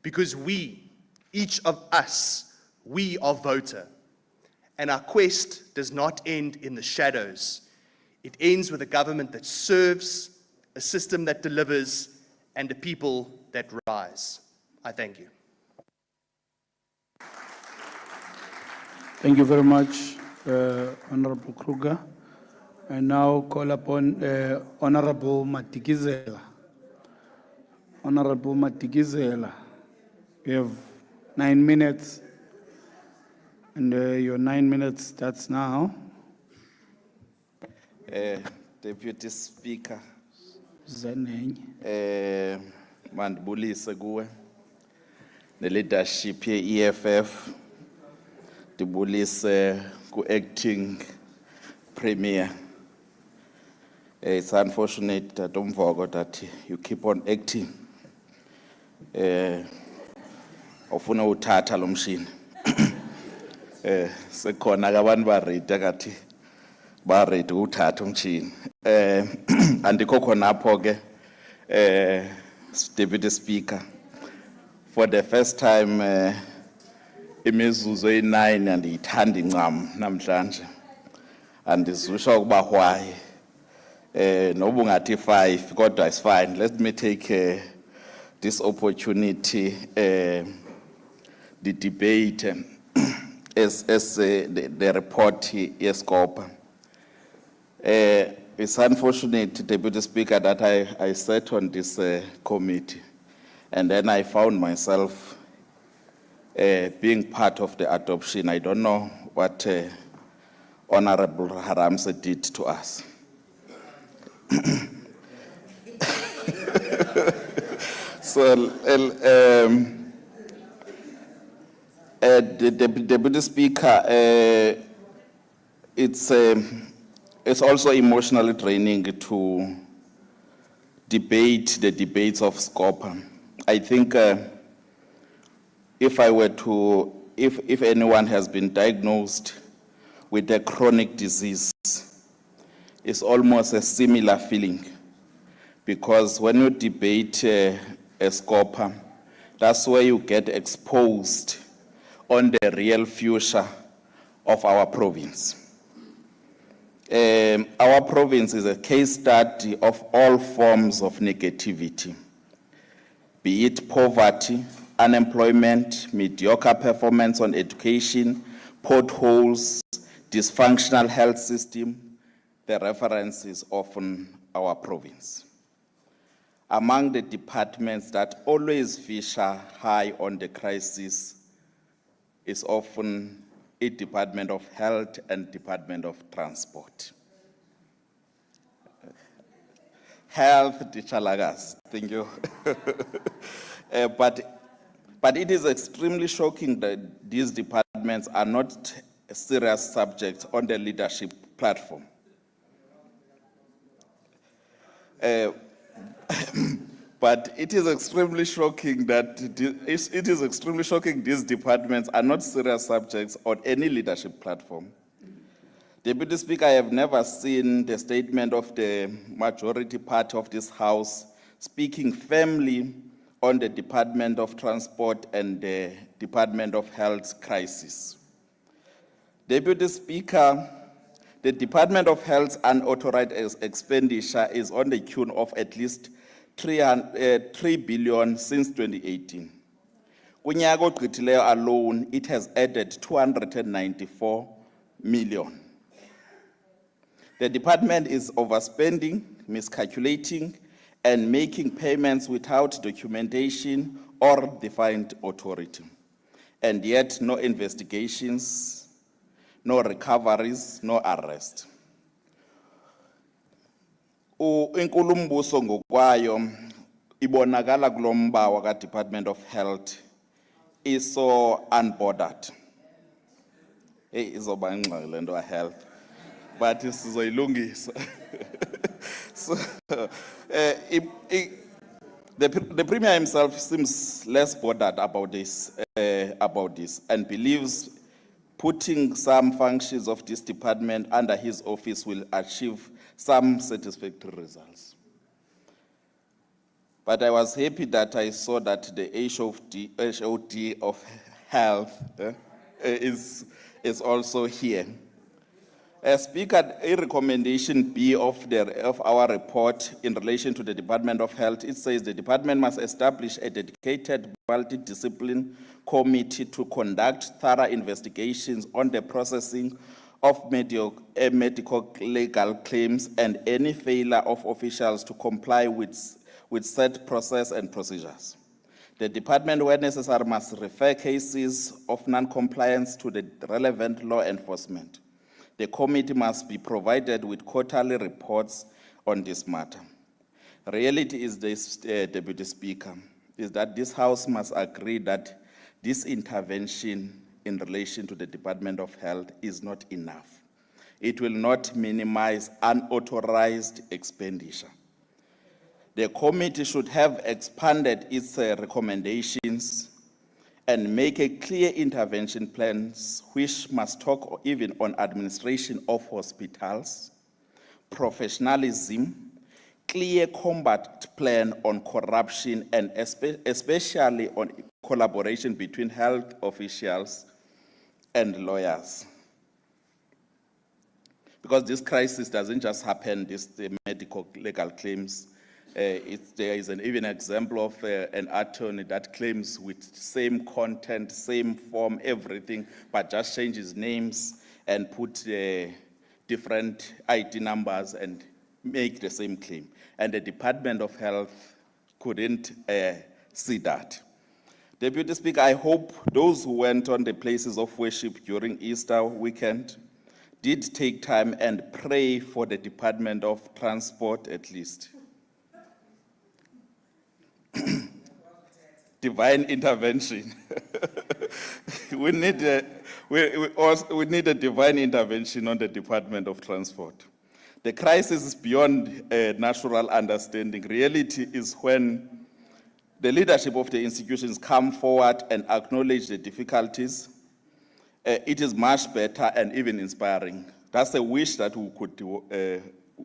Because we, each of us, we are Voter. And our quest does not end in the shadows. It ends with a government that serves, a system that delivers, and a people that rise. I thank you.
Thank you very much, Honorable Kruger. I now call upon Honorable Matikizela. Honorable Matikizela, you have 9 minutes, and your 9 minutes starts now.
Deputy Speaker,
Zenenye.
mandibulise kuwe, the leadership ye-EFF, ndibulise ku-acting premier. It's unfortunate that Umvogo that you keep on acting. Ofuna uthatha lo mshini. Sekhona ke abantu barede kathi barede uthatha umshini. Andikho khonapho ke Deputy Speaker, for the first time imizuzu e9 andiyithanda incam namhlanje. Andizusho ukuba why. Nobu ngathi 5 kodwa is fine. Let me take this opportunity the debate as the report yeScopa. It's unfortunate, Deputy Speaker, that I sat on this committee and then I found myself being part of the adoption. I don't know what Honorable Haramse did to us. So, the Deputy Speaker, it's also emotionally draining to debate the debates of Scopa. I think if anyone has been diagnosed with a chronic disease, it's almost a similar feeling, because when you debate a Scopa, that's where you get exposed on the real future of our province. Our province is a case study of all forms of negativity, be it poverty, unemployment, mediocre performance on education, potholes, dysfunctional health system. The reference is often our province. Among the departments that always feature high on the crisis is often a Department of Health and Department of Transport. Health, Tichalagas, thank you. But But it is extremely shocking that these departments are not serious subjects on the leadership platform. But it is extremely shocking that it is extremely shocking these departments are not serious subjects on any leadership platform. Deputy Speaker, I have never seen the statement of the majority party of this House speaking firmly on the Department of Transport and the Department of Health crisis. Deputy Speaker, the Department of Health's unauthorized expenditure is on the tune of at least 3 billion since 2018. Kunyaka ogqithileyo alone, it has added 294 million. The department is overspending, miscalculating, and making payments without documentation or defined authority. And yet, no investigations, no recoveries, no arrest. Inkulumbuso ngokwayo ibonakala kulomba waka Department of Health is so unbordered. Izoba ingxaki lento ka health, but sizoyilungisa. So, the Premier himself seems less bothered about this, and believes putting some functions of this department under his office will achieve some satisfactory results. But I was happy that I saw that the HOD of Health is also here. Speaker, a recommendation B of our report in relation to the Department of Health, it says the department must establish a dedicated multidisciplinary committee to conduct thorough investigations on the processing of medical legal claims and any failure of officials to comply with set process and procedures. The department, where necessary, must refer cases of non-compliance to the relevant law enforcement. The committee must be provided with quarterly reports on this matter. Reality is this, Deputy Speaker, is that this House must agree that this intervention in relation to the Department of Health is not enough. It will not minimize unauthorized expenditure. The committee should have expanded its recommendations and make a clear intervention plans which must talk even on administration of hospitals, professionalism, clear combat plan on corruption, and especially on collaboration between health officials and lawyers. Because this crisis doesn't just happen, the medical legal claims. There is even an example of an attorney that claims with same content, same form, everything, but just changes names and put different ID numbers and make the same claim. And the Department of Health couldn't see that. Deputy Speaker, I hope those who went on the places of worship during Easter weekend did take time and pray for the Department of Transport at least. Divine intervention. we need a divine intervention on the Department of Transport. The crisis is beyond natural understanding. Reality is when the leadership of the institutions come forward and acknowledge the difficulties. It is much better and even inspiring. That's a wish that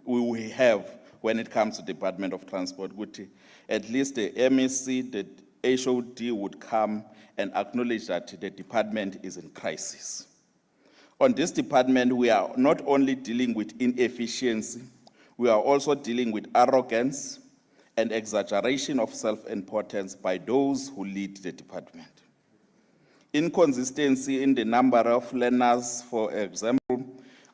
we have when it comes to Department of Transport. At least the MEC, the HOD would come and acknowledge that the department is in crisis. On this department, we are not only dealing with inefficiency, we are also dealing with arrogance and exaggeration of self-importance by those who lead the department. Inconsistency in the number of learners, for example,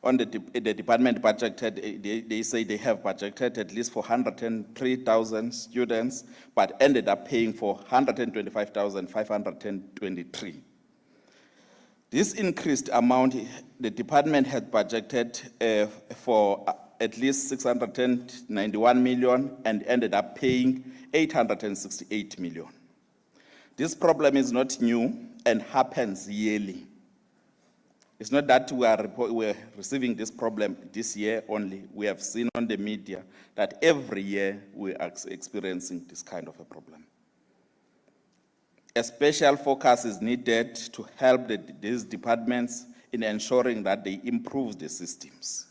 on the department budgeted, they say they have budgeted at least for 103,000 students, but ended up paying for 125,523. This increased amount, the department had budgeted for at least 691 million and ended up paying 868 million. This problem is not new and happens yearly. It's not that we're receiving this problem this year only. We have seen on the media that every year we are experiencing this kind of a problem. A special focus is needed to help these departments in ensuring that they improve the systems.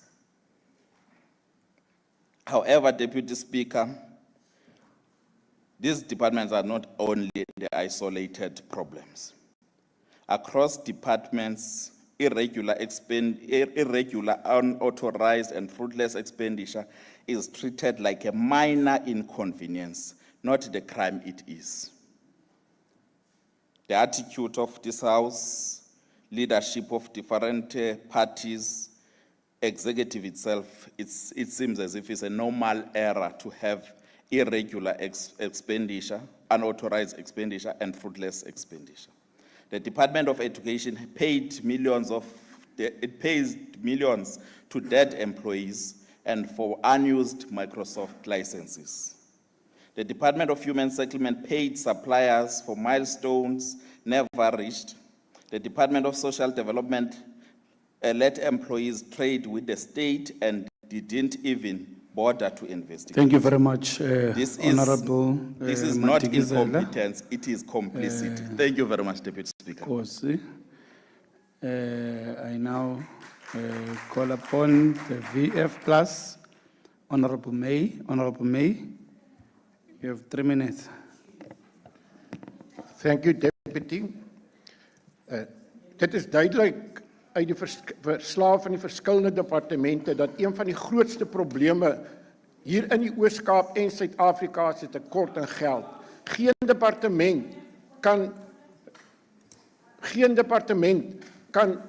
However, Deputy Speaker, these departments are not only the isolated problems. Across departments, irregular, unauthorized and fruitless expenditure is treated like a minor inconvenience, not the crime it is. The attitude of this House, leadership of different parties, executive itself, it seems as if it's a normal error to have irregular expenditure, unauthorized expenditure, and fruitless expenditure. The Department of Education pays millions to dead employees and for unused Microsoft licenses. The Department of Human Settlement paid suppliers for milestones never reached. The Department of Social Development let employees trade with the state and didn't even bother to investigate.
Thank you very much, Honorable
This is not
Matikizela.
incompetence, it is complicity. Thank you very much, Deputy Speaker.
Kosi. I now call upon the VF Plus, Honorable May. Honorable May, you have 3 minutes.
Thank you, Deputy. Dit is duidelik uit die verslae van die verskillende departemente dat een van die grootste probleme hier in die Oos-Kaap en Suid-Afrika is 'n tekort aan geld. Geen departement kan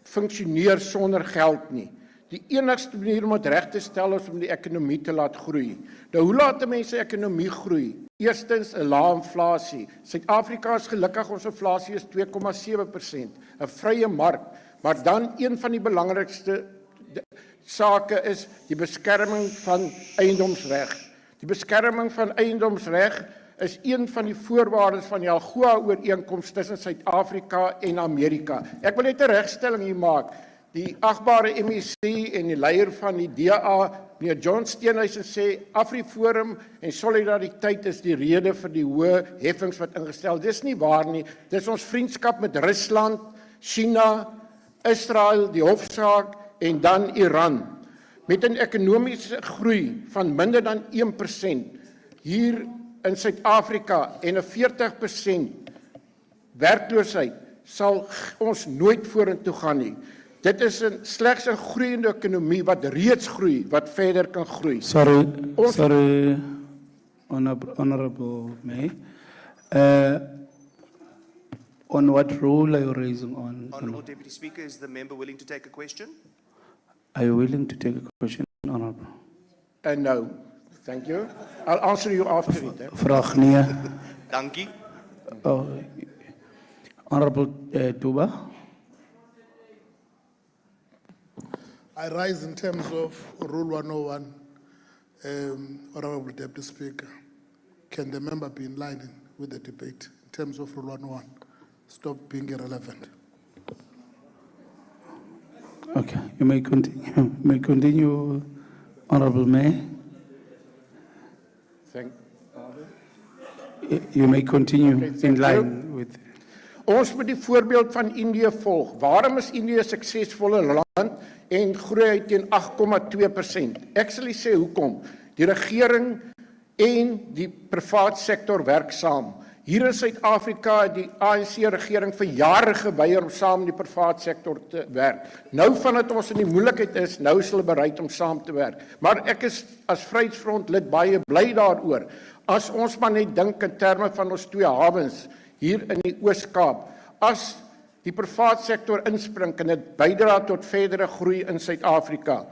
funksioneer sonder geld nie. Die enigste manier om dit reg te stel is om die ekonomie te laat groei. Nou, hoe laat 'n mens die ekonomie groei? Eerstens 'n lae inflasie. Suid-Afrika is gelukkig, ons inflasie is 2,7%, 'n vrye mark. Maar dan een van die belangrikste sake is die beskerming van eiendomsreg. Die beskerming van eiendomsreg is een van die voorwaardes van die AGOA-ooreenkoms tussen Suid-Afrika en Amerika. Ek wil net 'n regstelling hier maak. Die agbare MEC en die leier van die DA, meneer John Steenhuisen, sê AfriForum en solidariteit is die rede vir die hoë heffings wat ingestel. Dis nie waar nie. Dis ons vriendskap met Rusland, China, Israel, die hofsaak en dan Iran. Met 'n ekonomiese groei van minder dan 1% hier in Suid-Afrika en 'n 40% werkloosheid sal ons nooit vorentoe gaan nie. Dit is slegs 'n groeiende ekonomie wat reeds groei, wat verder kan groei.
Sorry, Honorable May. On what rule are you raising on?
Honourable Deputy Speaker, is the member willing to take a question?
Are you willing to take a question, Honorable?
No, thank you. I'll answer you after it.
Vraag nee.
Dankie.
Oh, Honorable Tuba.
I rise in terms of Rule 101, Honourable Deputy Speaker. Can the member be in line with the debate in terms of Rule 101? Stop being irrelevant.
Okay, you may continue. You may continue, Honourable May. You may continue in line with.
Ons moet die voorbeeld van Indië volg. Waarom is Indië 'n suksesvolle land en groei hy teen 8,2%? Ek sal sê hoekom. Die regering en die privaat sektor werk saam. Hier in Suid-Afrika het die ANC-regering vir jare geweier om saam met die privaat sektor te werk. Nou vandat ons in die moeilikheid is, nou is hulle bereid om saam te werk. Maar ek is as Vryheidsfront lid baie bly daaroor. As ons maar net dink in terme van ons 2 hawens hier in die Oos-Kaap, as die privaat sektor inspring, kan dit bydra tot verdere groei in Suid-Afrika.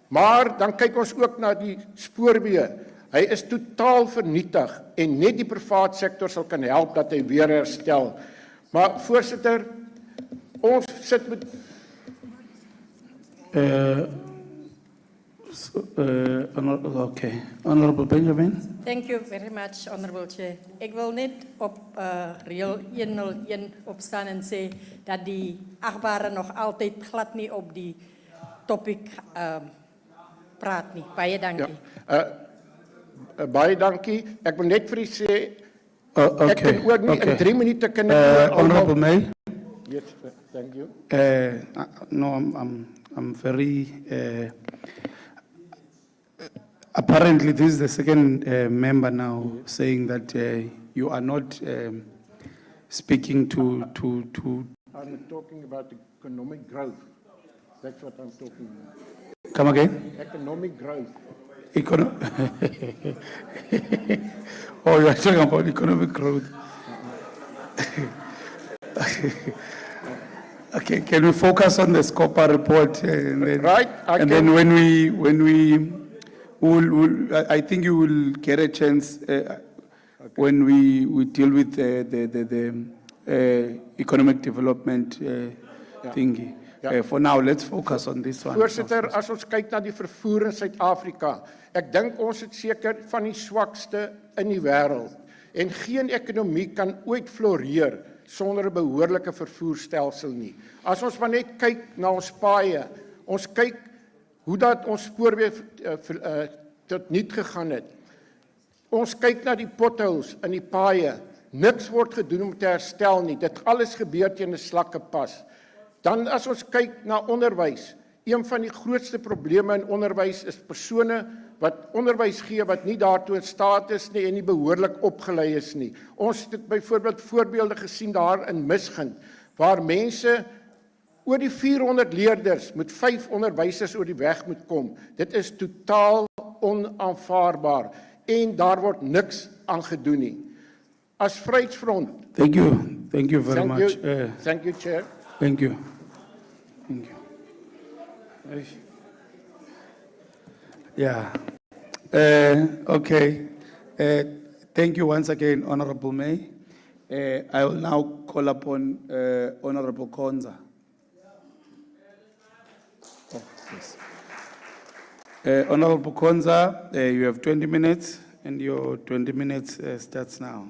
Maar dan kyk ons ook na die spoorweë. Hy is totaal vernietig en net die privaat sektor sal kan help dat hy weer herstel. Maar voorsitter, ons sit met
Okay, Honorable Benjamin.
Thank you very much, Honorable Chair. Ik wil net op reël 101 opstaan en sê dat die achtbare nog altijd glad niet op die topic praat nie. Baie dankie.
Baie dankie. Ek wil net vir u sê
Okay,
ek kan ook nie
okay.
in 3 minute kan ek
Honorable May.
Yes, thank you.
No, I'm very. Apparently, this is the second member now saying that you are not speaking to.
I'm talking about economic growth. That's what I'm talking about.
Come again?
Economic growth.
Oh, you are talking about economic growth. Okay, can we focus on the SCOPA report? And then,
Right,
and then when we I think you will get a chance when we deal with the economic development thingy. For now, let's focus on this one.
Voorsitter, as ons kyk na die vervoer in Suid-Afrika, ek dink ons het seker van die swakste in die wêreld en geen ekonomie kan ooit floreer sonder 'n behoorlike vervoerstelsel nie. As ons maar net kyk na ons paaie, ons kyk hoe dat ons spoorweë tot niet gegaan het. Ons kyk na die potholes in die paaie, niks word gedoen om te herstel nie. Dit alles gebeur teen 'n slakke pas. Dan as ons kyk na onderwys, een van die grootste probleme in onderwys is persone wat onderwys gee wat nie daartoe in staat is nie en nie behoorlik opgelei is nie. Ons het byvoorbeeld voorbeelde gesien daar in Misgind waar mense oor die 400 leerders met 5 onderwysers oor die weg moet kom. Dit is totaal onaanvaarbaar en daar word niks aan gedoen nie. As Vryheidsfront.
Thank you very much.
Thank you, Chair.
Thank you. Yeah. Okay. Thank you once again, Honorable May. I will now call upon Honorable Konza. Oh, yes. Honorable Konza, you have 20 minutes, and your 20 minutes starts now.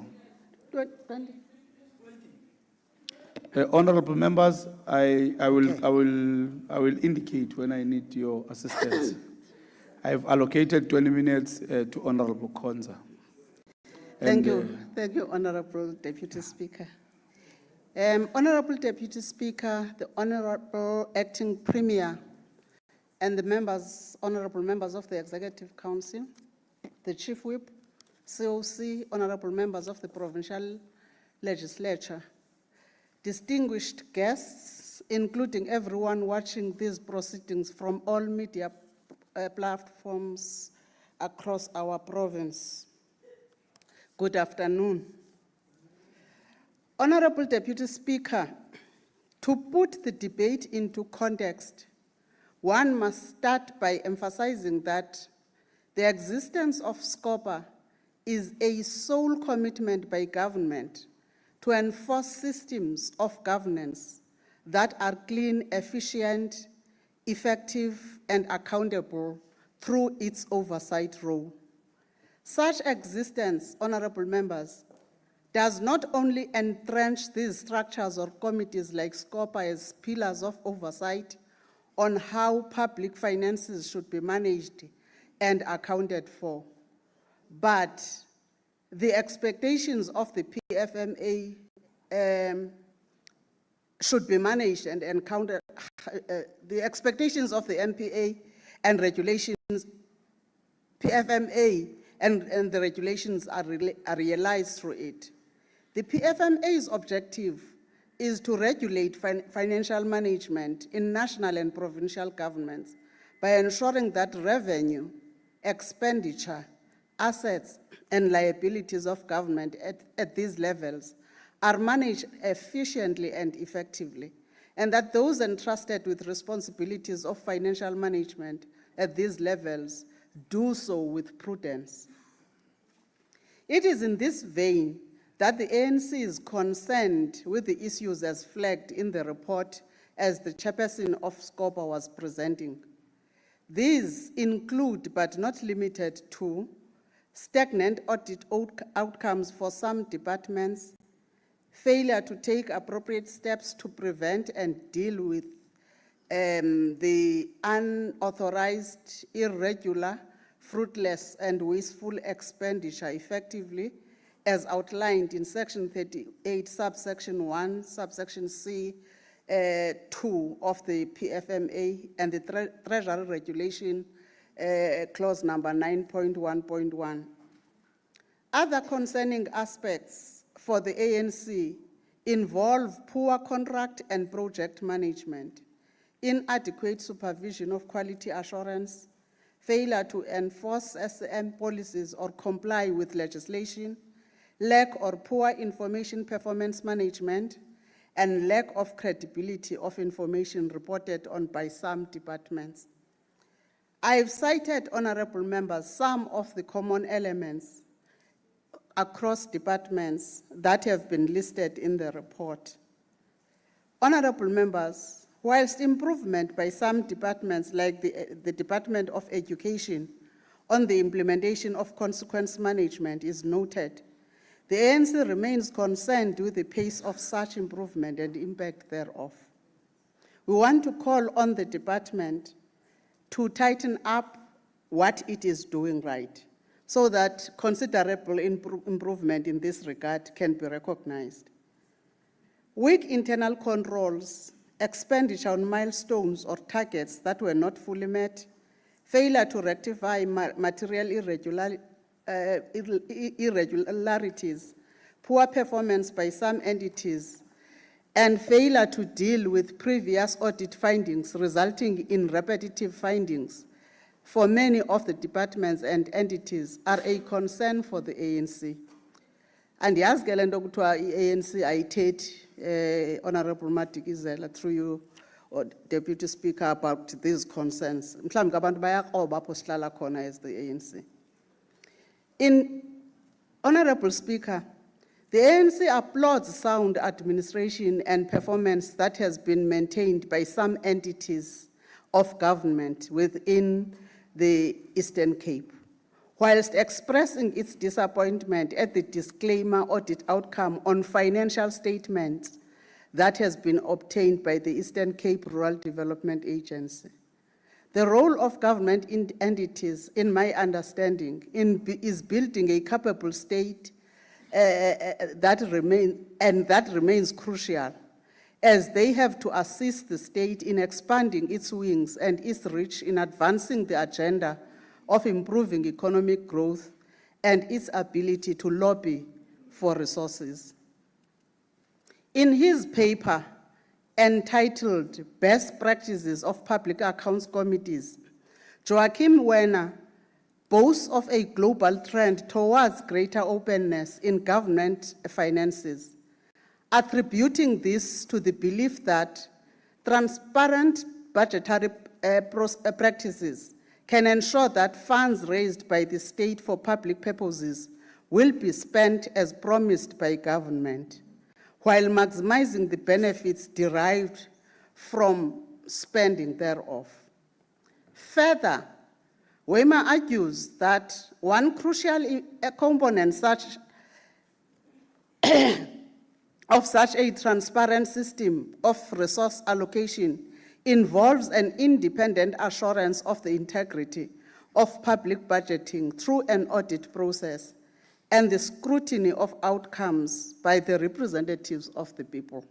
Honorable members, I will indicate when I need your assistance. I have allocated 20 minutes to Honorable Konza.
Thank you, Honorable Deputy Speaker. Honorable Deputy Speaker, the Honorable Acting Premier, and the members, honorable members of the Executive Council, the Chief Whip, COC, honorable members of the Provincial Legislature, distinguished guests, including everyone watching these proceedings from all media platforms across our province. Good afternoon. Honorable Deputy Speaker, to put the debate into context, one must start by emphasizing that the existence of SCOPA is a sole commitment by government to enforce systems of governance that are clean, efficient, effective, and accountable through its oversight role. Such existence, honorable members, does not only entrench these structures or committees like SCOPA as pillars of oversight on how public finances should be managed and accounted for, but the expectations of the PFMA should be managed and encountered. The expectations of the MPA and regulations, PFMA and the regulations are realized through it. The PFMA's objective is to regulate financial management in national and provincial governments by ensuring that revenue, expenditure, assets, and liabilities of government at these levels are managed efficiently and effectively, and that those entrusted with responsibilities of financial management at these levels do so with prudence. It is in this vein that the ANC is concerned with the issues as flagged in the report as the chairperson of SCOPA was presenting. These include, but not limited to, stagnant audit outcomes for some departments, failure to take appropriate steps to prevent and deal with the unauthorized, irregular, fruitless, and wasteful expenditure effectively, as outlined in Section 38, subsection 1, subsection C, 2 of the PFMA and the Treasury Regulation, clause number 9.1.1. Other concerning aspects for the ANC involve poor contract and project management, inadequate supervision of quality assurance, failure to enforce SM policies or comply with legislation, lack or poor information performance management, and lack of credibility of information reported on by some departments. I have cited, honorable members, some of the common elements across departments that have been listed in the report. Honorable members, whilst improvement by some departments like the Department of Education on the implementation of consequence management is noted, the ANC remains concerned with the pace of such improvement and impact thereof. We want to call on the department to tighten up what it is doing right, so that considerable improvement in this regard can be recognized. Weak internal controls, expenditure on milestones or targets that were not fully met, failure to rectify material irregularities, poor performance by some entities, and failure to deal with previous audit findings resulting in repetitive findings for many of the departments and entities are a concern for the ANC. And yazi ke lento kuthiwa i-ANC ayithethi, Honorable Madikizela, through you, or Deputy Speaker, about these concerns. Mhlawumbe abantu bayakroba apho sihlala khona as the ANC. Honorable Speaker, the ANC applauds sound administration and performance that has been maintained by some entities of government within the Eastern Cape, whilst expressing its disappointment at the disclaimer audit outcome on financial statements that has been obtained by the Eastern Cape Rural Development Agency. The role of government entities, in my understanding, is building a capable state that remains crucial, as they have to assist the state in expanding its wings and its reach in advancing the agenda of improving economic growth and its ability to lobby for resources. In his paper entitled Best Practices of Public Accounts Committees, Joachim Werner boasts of a global trend towards greater openness in government finances, attributing this to the belief that transparent budgetary practices can ensure that funds raised by the state for public purposes will be spent as promised by government, while maximizing the benefits derived from spending thereof. Further, Weimar argues that one crucial component of such a transparent system of resource allocation involves an independent assurance of the integrity of public budgeting through an audit process and the scrutiny of outcomes by the representatives of the people.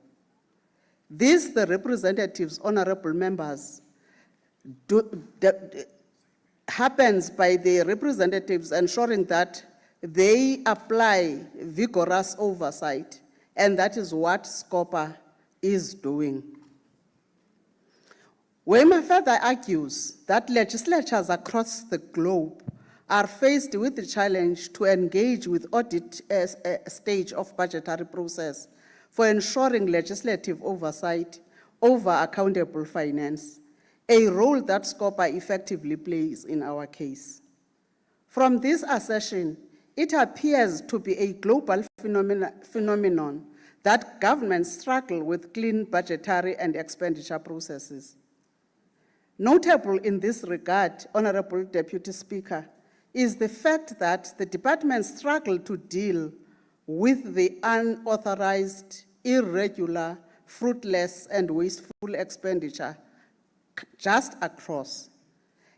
These, the representatives, honorable members, happens by the representatives ensuring that they apply vigorous oversight, and that is what SCOPA is doing. Weimar further argues that legislatures across the globe are faced with the challenge to engage with audit stage of budgetary process for ensuring legislative oversight over accountable finance, a role that SCOPA effectively plays in our case. From this assertion, it appears to be a global phenomenon that governments struggle with clean budgetary and expenditure processes. Notable in this regard, Honorable Deputy Speaker, is the fact that the department struggled to deal with the unauthorized, irregular, fruitless, and wasteful expenditure just across.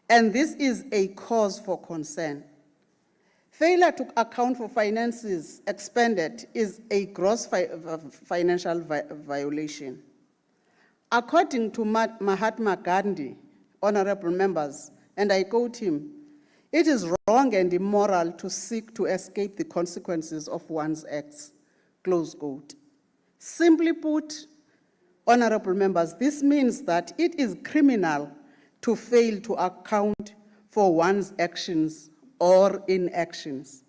And this is a cause for concern. Failure to account for finances expended is a gross financial violation. According to Mahatma Gandhi, honorable members, and I quote him, "It is wrong and immoral to seek to escape the consequences of one's acts," close quote. Simply put, honorable members, this means that it is criminal to fail to account for one's actions or inactions.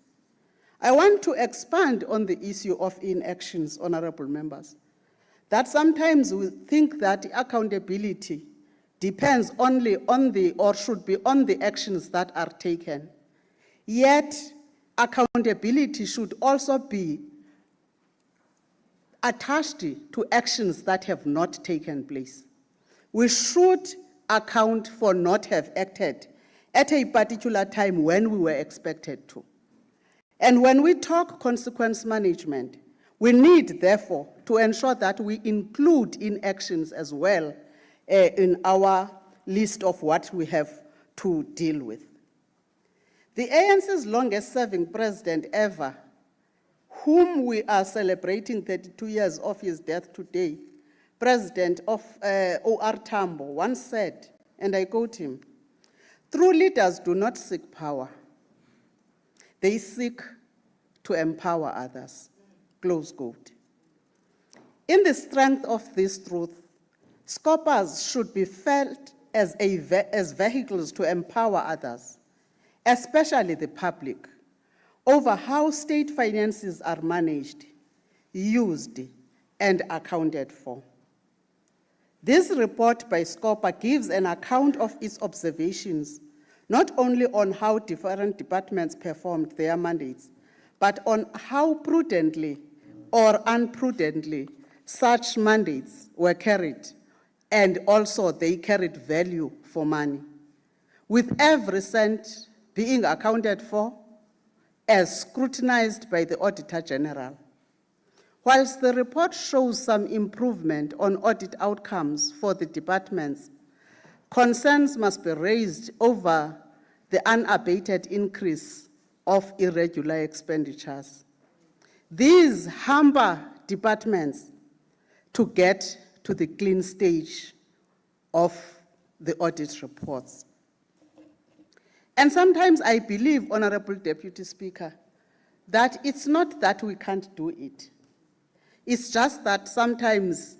I want to expand on the issue of inactions, honorable members, that sometimes we think that accountability depends only on or should be on the actions that are taken. Yet, accountability should also be attached to actions that have not taken place. We should account for not have acted at a particular time when we were expected to. And when we talk consequence management, we need, therefore, to ensure that we include inactions as well in our list of what we have to deal with. The ANC's longest-serving president ever, whom we are celebrating 32 years of his death today, President of O.R. Tambo, once said, and I quote him, "True leaders do not seek power. They seek to empower others," close quote. In the strength of this truth, scoppers should be felt as vehicles to empower others, especially the public, over how state finances are managed, used, and accounted for. This report by Scopper gives an account of its observations, not only on how different departments performed their mandates, but on how prudently or unprudently such mandates were carried, and also they carried value for money, with every cent being accounted for as scrutinized by the Auditor General. Whilst the report shows some improvement on audit outcomes for the departments, concerns must be raised over the unabated increase of irregular expenditures. These hamper departments to get to the clean stage of the audit reports. And sometimes I believe, Honorable Deputy Speaker, that it's not that we can't do it. It's just that sometimes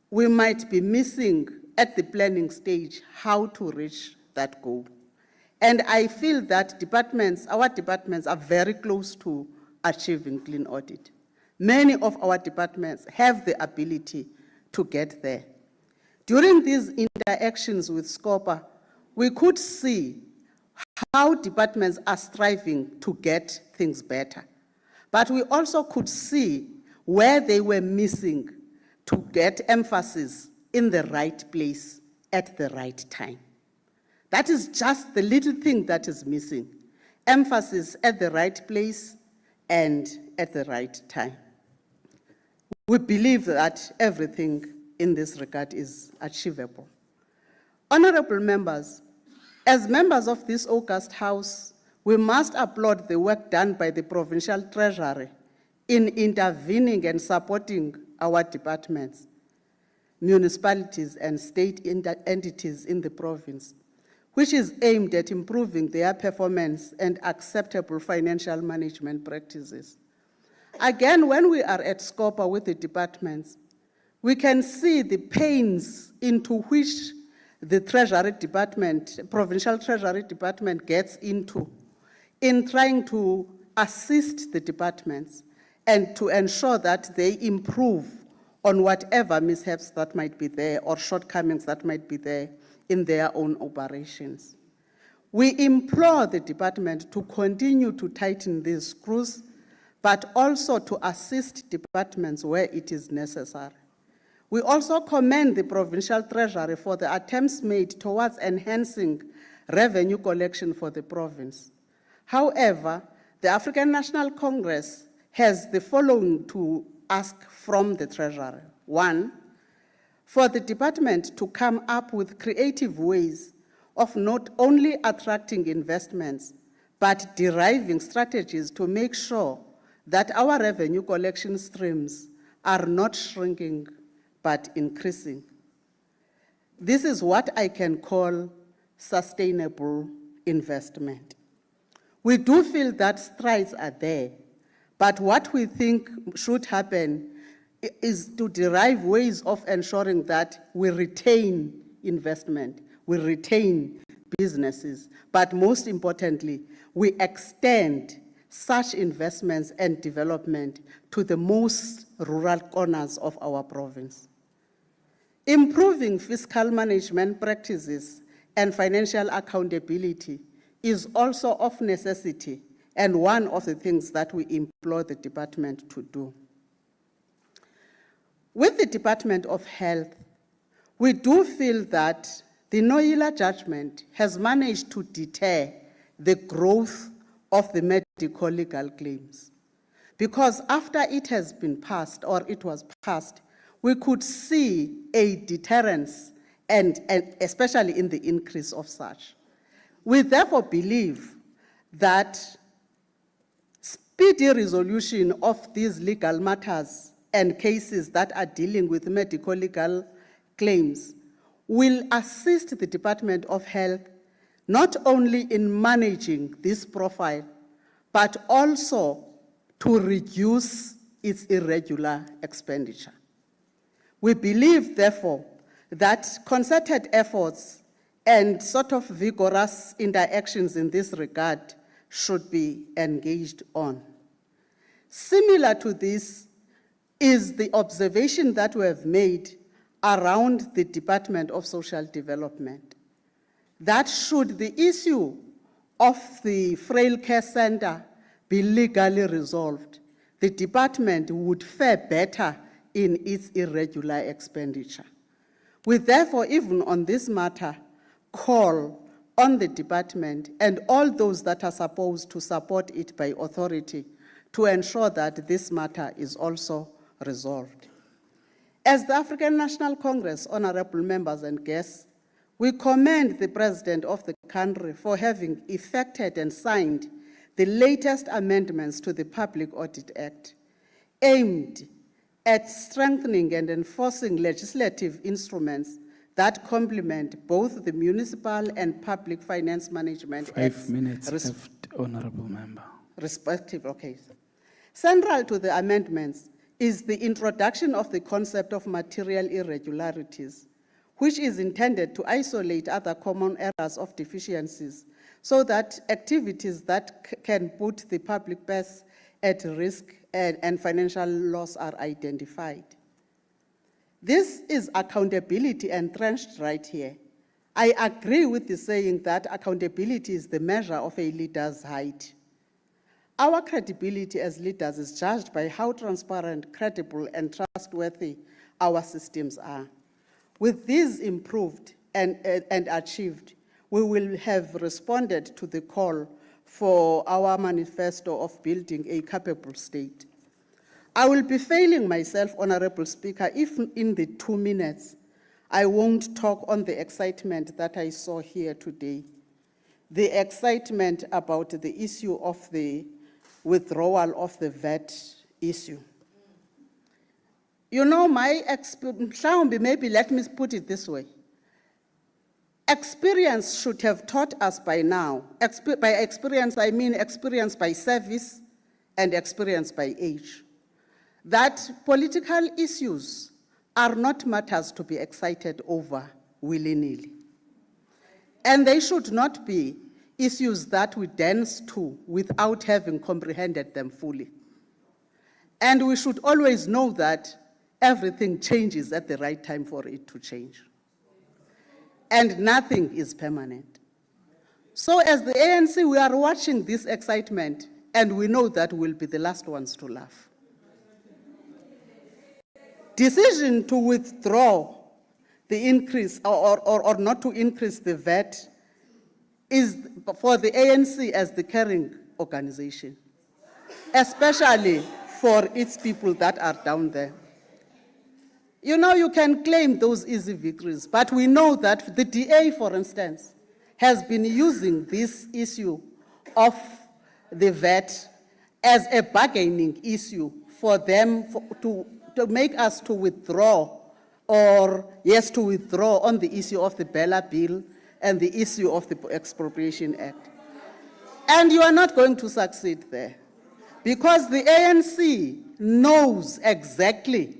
we might be missing at the planning stage how to reach that goal. And I feel that our departments are very close to achieving clean audit. Many of our departments have the ability to get there. During these interactions with Scopper, we could see how departments are striving to get things better. But we also could see where they were missing to get emphasis in the right place at the right time. That is just the little thing that is missing. Emphasis at the right place and at the right time. We believe that everything in this regard is achievable. Honorable members, as members of this august House, we must applaud the work done by the Provincial Treasury in intervening and supporting our departments, municipalities, and state entities in the province, which is aimed at improving their performance and acceptable financial management practices. Again, when we are at Scopper with the departments, we can see the pains into which the Treasury Department, Provincial Treasury Department gets into in trying to assist the departments and to ensure that they improve on whatever mishaps that might be there or shortcomings that might be there in their own operations. We implore the department to continue to tighten these screws, but also to assist departments where it is necessary. We also commend the Provincial Treasury for the attempts made towards enhancing revenue collection for the province. However, the African National Congress has the following to ask from the Treasury. One, for the department to come up with creative ways of not only attracting investments, but deriving strategies to make sure that our revenue collection streams are not shrinking, but increasing. This is what I can call sustainable investment. We do feel that strides are there, but what we think should happen is to derive ways of ensuring that we retain investment, we retain businesses, but most importantly, we extend such investments and development to the most rural corners of our province. Improving fiscal management practices and financial accountability is also of necessity and one of the things that we implore the department to do. With the Department of Health, we do feel that the Noila judgment has managed to deter the growth of the medical legal claims. Because after it has been passed, or it was passed, we could see a deterrence, and especially in the increase of such. We therefore believe that speedy resolution of these legal matters and cases that are dealing with medical legal claims will assist the Department of Health not only in managing this profile, but also to reduce its irregular expenditure. We believe, therefore, that concerted efforts and sort of vigorous interactions in this regard should be engaged on. Similar to this is the observation that we have made around the Department of Social Development, that should the issue of the Frail Care Center be legally resolved, the department would fare better in its irregular expenditure. We therefore, even on this matter, call on the department and all those that are supposed to support it by authority to ensure that this matter is also resolved. As the African National Congress, honorable members and guests, we commend the President of the country for having effected and signed the latest amendments to the Public Audit Act, aimed at strengthening and enforcing legislative instruments that complement both the municipal and public finance management
5 minutes left, honorable member.
Respective, okay. Central to the amendments is the introduction of the concept of material irregularities, which is intended to isolate other common areas of deficiencies so that activities that can put the public purse at risk and financial loss are identified. This is accountability entrenched right here. I agree with the saying that accountability is the measure of a leader's height. Our credibility as leaders is judged by how transparent, credible, and trustworthy our systems are. With these improved and achieved, we will have responded to the call for our manifesto of building a capable state. I will be failing myself, Honorable Speaker, if in the 2 minutes I won't talk on the excitement that I saw here today. The excitement about the issue of the withdrawal of the VAT issue. You know, maybe let me put it this way. Experience should have taught us by now. By experience, I mean experience by service and experience by age. That political issues are not matters to be excited over willy-nilly. And they should not be issues that we dance to without having comprehended them fully. And we should always know that everything changes at the right time for it to change. And nothing is permanent. So as the ANC, we are watching this excitement, and we know that we'll be the last ones to laugh. decision to withdraw the increase or not to increase the VAT is for the ANC as the carrying organization, especially for its people that are down there. You know, you can claim those easy victories, but we know that the DA, for instance, has been using this issue of the VAT as a bargaining issue for them to make us to withdraw, or yes, to withdraw on the issue of the Bella Bill and the issue of the Expropriation Act. And you are not going to succeed there, because the ANC knows exactly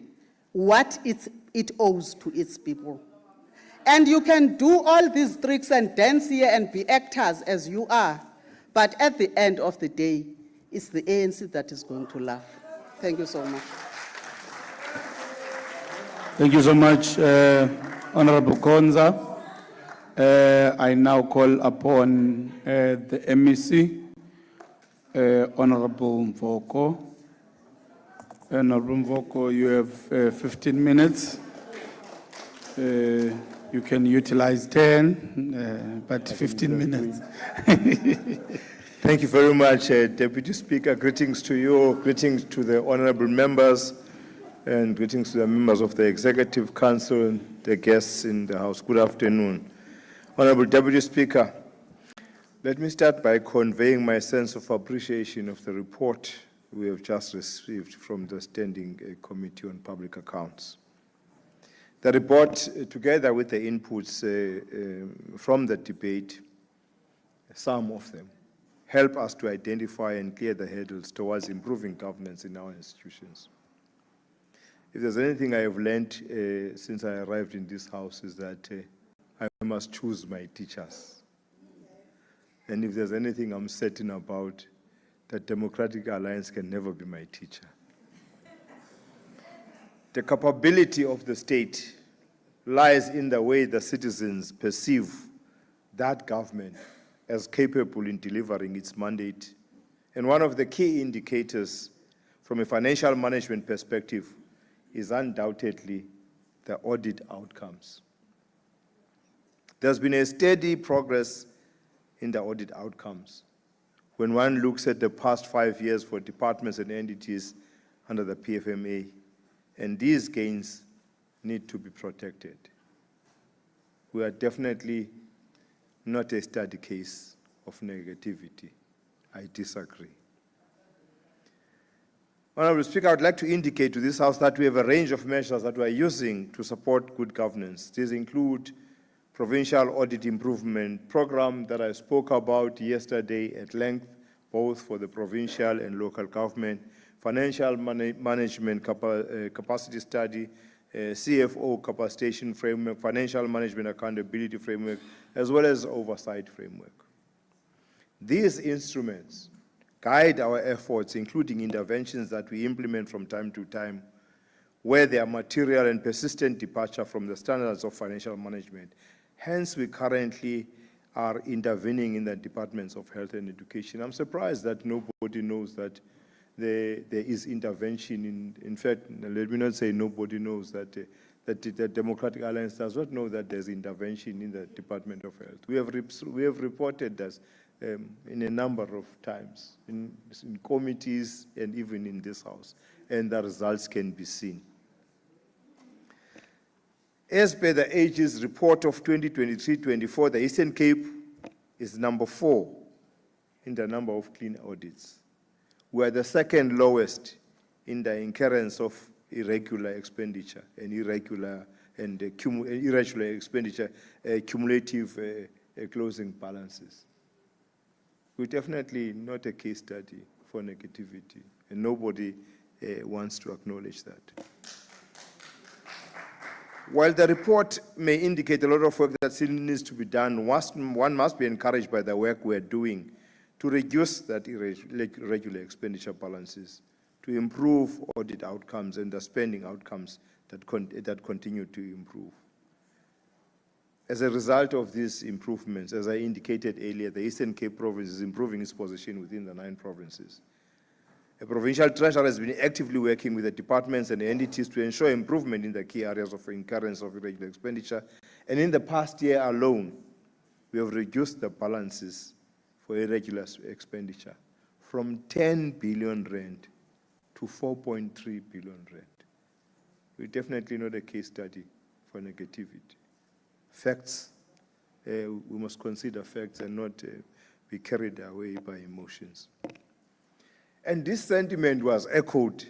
what it owes to its people. And you can do all these tricks and dance here and be actors as you are, but at the end of the day, it's the ANC that is going to laugh. Thank you so much.
Thank you so much, Honorable Konza. I now call upon the MEC, Honorable Mvoko. Honorable Mvoko, you have 15 minutes. You can utilize 10, but 15 minutes.
Thank you very much, Deputy Speaker. Greetings to you, greetings to the honorable members, and greetings to the members of the Executive Council and the guests in the House. Good afternoon. Honorable Deputy Speaker, let me start by conveying my sense of appreciation of the report we have just received from the Standing Committee on Public Accounts. The report, together with the inputs from the debate, some of them, help us to identify and clear the hurdles towards improving governance in our institutions. If there's anything I have learned since I arrived in this House, is that I must choose my teachers. And if there's anything I'm certain about, that Democratic Alliance can never be my teacher. The capability of the state lies in the way the citizens perceive that government as capable in delivering its mandate. And one of the key indicators from a financial management perspective is undoubtedly the audit outcomes. There's been a steady progress in the audit outcomes. When one looks at the past 5 years for departments and entities under the PFMA, and these gains need to be protected. We are definitely not a study case of negativity. I disagree. Honorable Speaker, I would like to indicate to this House that we have a range of measures that we are using to support good governance. These include provincial audit improvement program that I spoke about yesterday at length, both for the provincial and local government, financial management capacity study, CFO capacitation framework, financial management accountability framework, as well as oversight framework. These instruments guide our efforts, including interventions that we implement from time to time, where there are material and persistent departure from the standards of financial management. Hence, we currently are intervening in the departments of health and education. I'm surprised that nobody knows that there is intervention. In fact, let me not say nobody knows that the Democratic Alliance does not know that there's intervention in the Department of Health. We have reported this in a number of times, in committees and even in this House, and the results can be seen. As per the AG's report of 2023-24, the Eastern Cape is number 4 in the number of clean audits. We are the second lowest in the incurrence of irregular expenditure and irregular expenditure, cumulative closing balances. We're definitely not a case study for negativity, and nobody wants to acknowledge that. While the report may indicate a lot of work that still needs to be done, one must be encouraged by the work we're doing to reduce that irregular expenditure balances, to improve audit outcomes and the spending outcomes that continue to improve. As a result of these improvements, as I indicated earlier, the Eastern Cape province is improving its position within the 9 provinces.
A provincial treasurer has been actively working with the departments and entities to ensure improvement in the key areas of incurrence of irregular expenditure. And in the past year alone, we have reduced the balances for irregular expenditure from 10 billion rand to 4.3 billion rand. We're definitely not a case study for negativity. Facts, we must consider facts and not be carried away by emotions. And this sentiment was echoed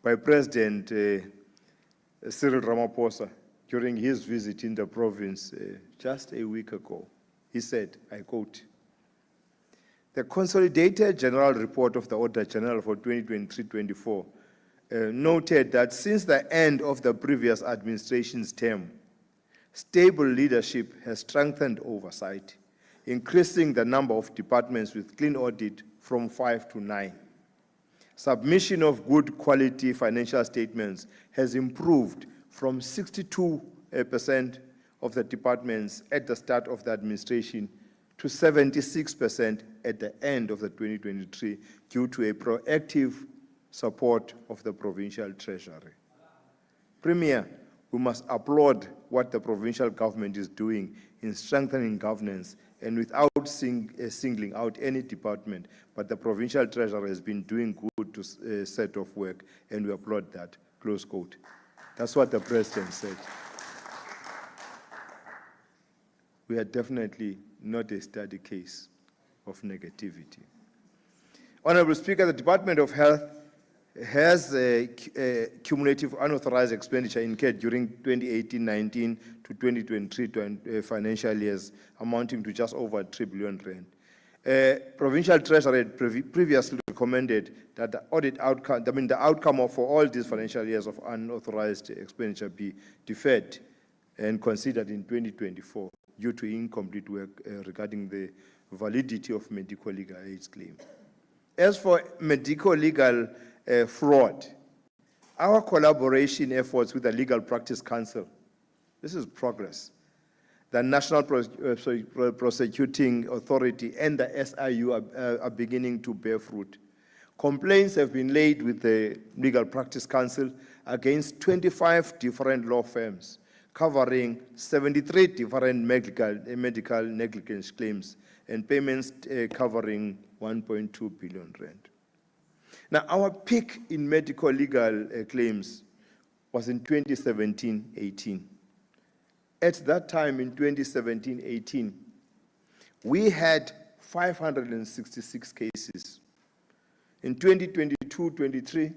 by President Cyril Ramaphosa during his visit in the province just a week ago. He said, I quote, "The Consolidated General Report of the Auditor General for 2023-24 noted that since the end of the previous administration's term, stable leadership has strengthened oversight, increasing the number of departments with clean audit from 5 to 9. Submission of good quality financial statements has improved from 62% of the departments at the start of the administration to 76% at the end of the 2023 due to a proactive support of the provincial treasury. Premier, we must applaud what the provincial government is doing in strengthening governance and without singling out any department, but the provincial treasurer has been doing good to set of work, and we applaud that," close quote. That's what the president said. We are definitely not a study case of negativity. Honorable Speaker, the Department of Health has a cumulative unauthorized expenditure incurred during 2018-19 to 2023 financial years amounting to just over 3 billion rand. Provincial Treasury had previously recommended that the audit outcome, the outcome for all these financial years of unauthorized expenditure be deferred and considered in 2024 due to incomplete work regarding the validity of medical legal aid claim. As for medical legal fraud, our collaboration efforts with the Legal Practice Council, this is progress. The National Prosecuting Authority and the SIU are beginning to bear fruit. Complaints have been laid with the Legal Practice Council against 25 different law firms, covering 73 different medical negligence claims and payments covering 1.2 billion rand. Now, our peak in medical legal claims was in 2017-18. At that time, in 2017-18, we had 566 cases. In 2022-23,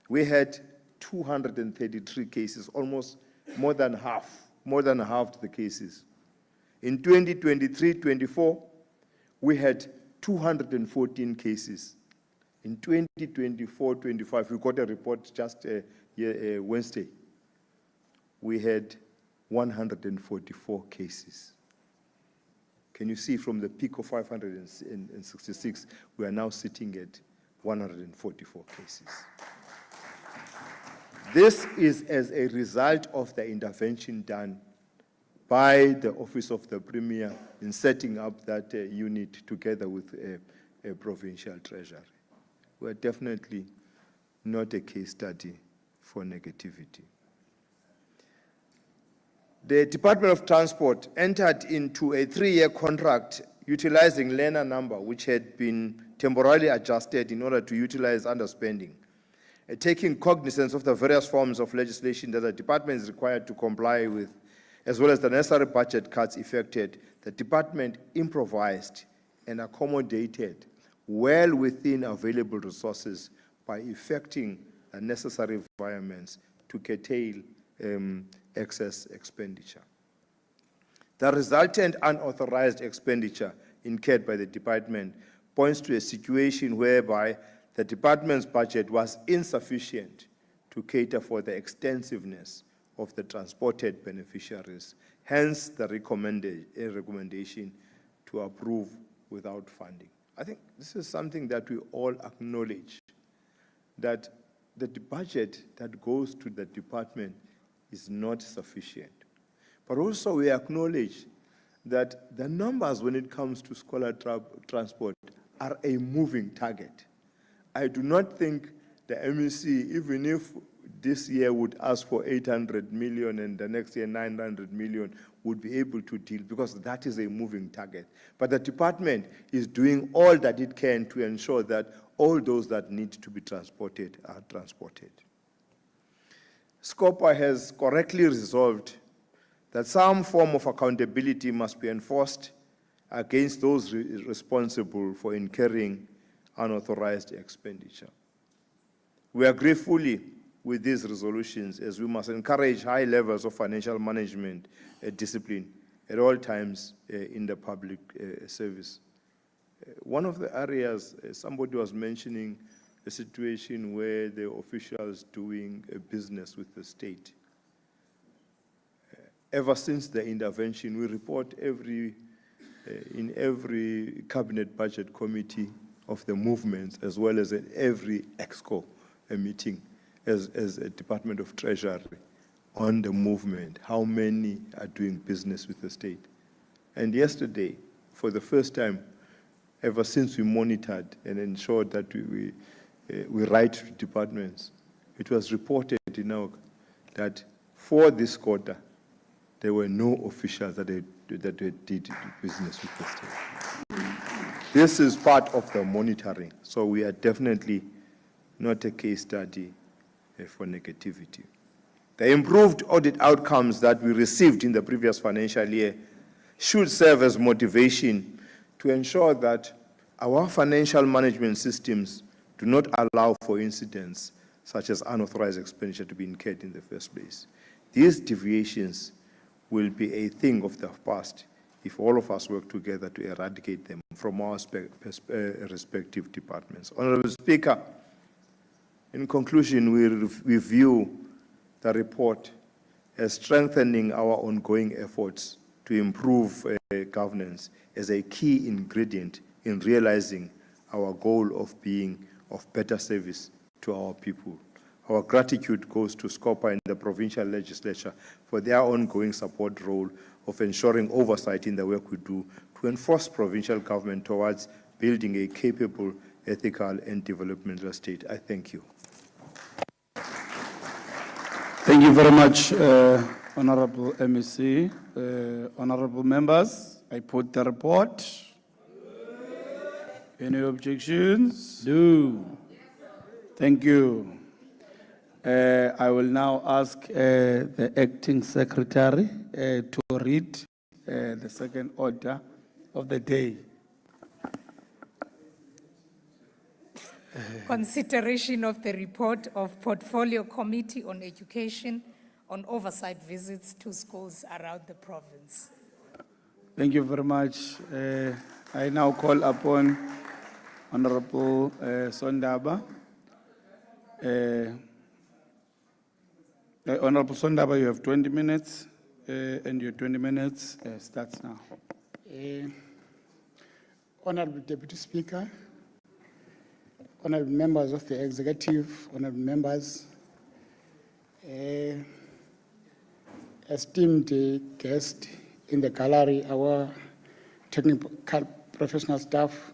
we had 233 cases, almost more than half the cases. In 2023-24, we had 214 cases. In 2024-25, we got a report just Wednesday. We had 144 cases. Can you see from the peak of 566, we are now sitting at 144 cases. This is as a result of the intervention done by the Office of the Premier in setting up that unit together with a provincial treasury. We're definitely not a case study for negativity. The Department of Transport entered into a 3-year contract utilizing learner number, which had been temporarily adjusted in order to utilize underspending. Taking cognizance of the various forms of legislation that the department is required to comply with, as well as the necessary budget cuts effected, the department improvised and accommodated well within available resources by effecting the necessary environments to curtail excess expenditure. The resultant unauthorized expenditure incurred by the department points to a situation whereby the department's budget was insufficient to cater for the extensiveness of the transported beneficiaries, hence the recommendation to approve without funding. I think this is something that we all acknowledge, that the budget that goes to the department is not sufficient. But also we acknowledge that the numbers when it comes to scholar transport are a moving target.
I do not think the MEC, even if this year would ask for 800 million and the next year 900 million, would be able to deal, because that is a moving target. But the department is doing all that it can to ensure that all those that need to be transported are transported. SCOPA has correctly resolved that some form of accountability must be enforced against those responsible for incurring unauthorized expenditure. We agree fully with these resolutions, as we must encourage high levels of financial management discipline at all times in the public service. One of the areas, somebody was mentioning a situation where the officials doing a business with the state. Ever since the intervention, we report in every cabinet budget committee of the movements, as well as at every EXCO meeting as a Department of Treasury on the movement, how many are doing business with the state. And yesterday, for the first time, ever since we monitored and ensured that we write to departments, it was reported that for this quarter, there were no officials that did business with the state. This is part of the monitoring, so we are definitely not a case study for negativity. The improved audit outcomes that we received in the previous financial year should serve as motivation to ensure that our financial management systems do not allow for incidents such as unauthorized expenditure to be incurred in the first place. These deviations will be a thing of the past if all of us work together to eradicate them from our respective departments. Honorable Speaker, in conclusion, we view the report as strengthening our ongoing efforts to improve governance as a key ingredient in realizing our goal of being of better service to our people. Our gratitude goes to SCOPA and the provincial legislature for their ongoing support role of ensuring oversight in the work we do to enforce provincial government towards building a capable, ethical, and developmental state. I thank you.
Thank you very much, Honorable MEC. Honorable members, I put the report. Any objections? No. Thank you. I will now ask the acting secretary to read the second order of the day.
Consideration of the report of Portfolio Committee on Education on oversight visits to schools around the province.
Thank you very much. I now call upon Honorable Sondaba. Honorable Sondaba, you have 20 minutes, and your 20 minutes starts now.
Honorable Deputy Speaker, honorable members of the executive, honorable members, esteemed guests in the gallery, our technical professional staff.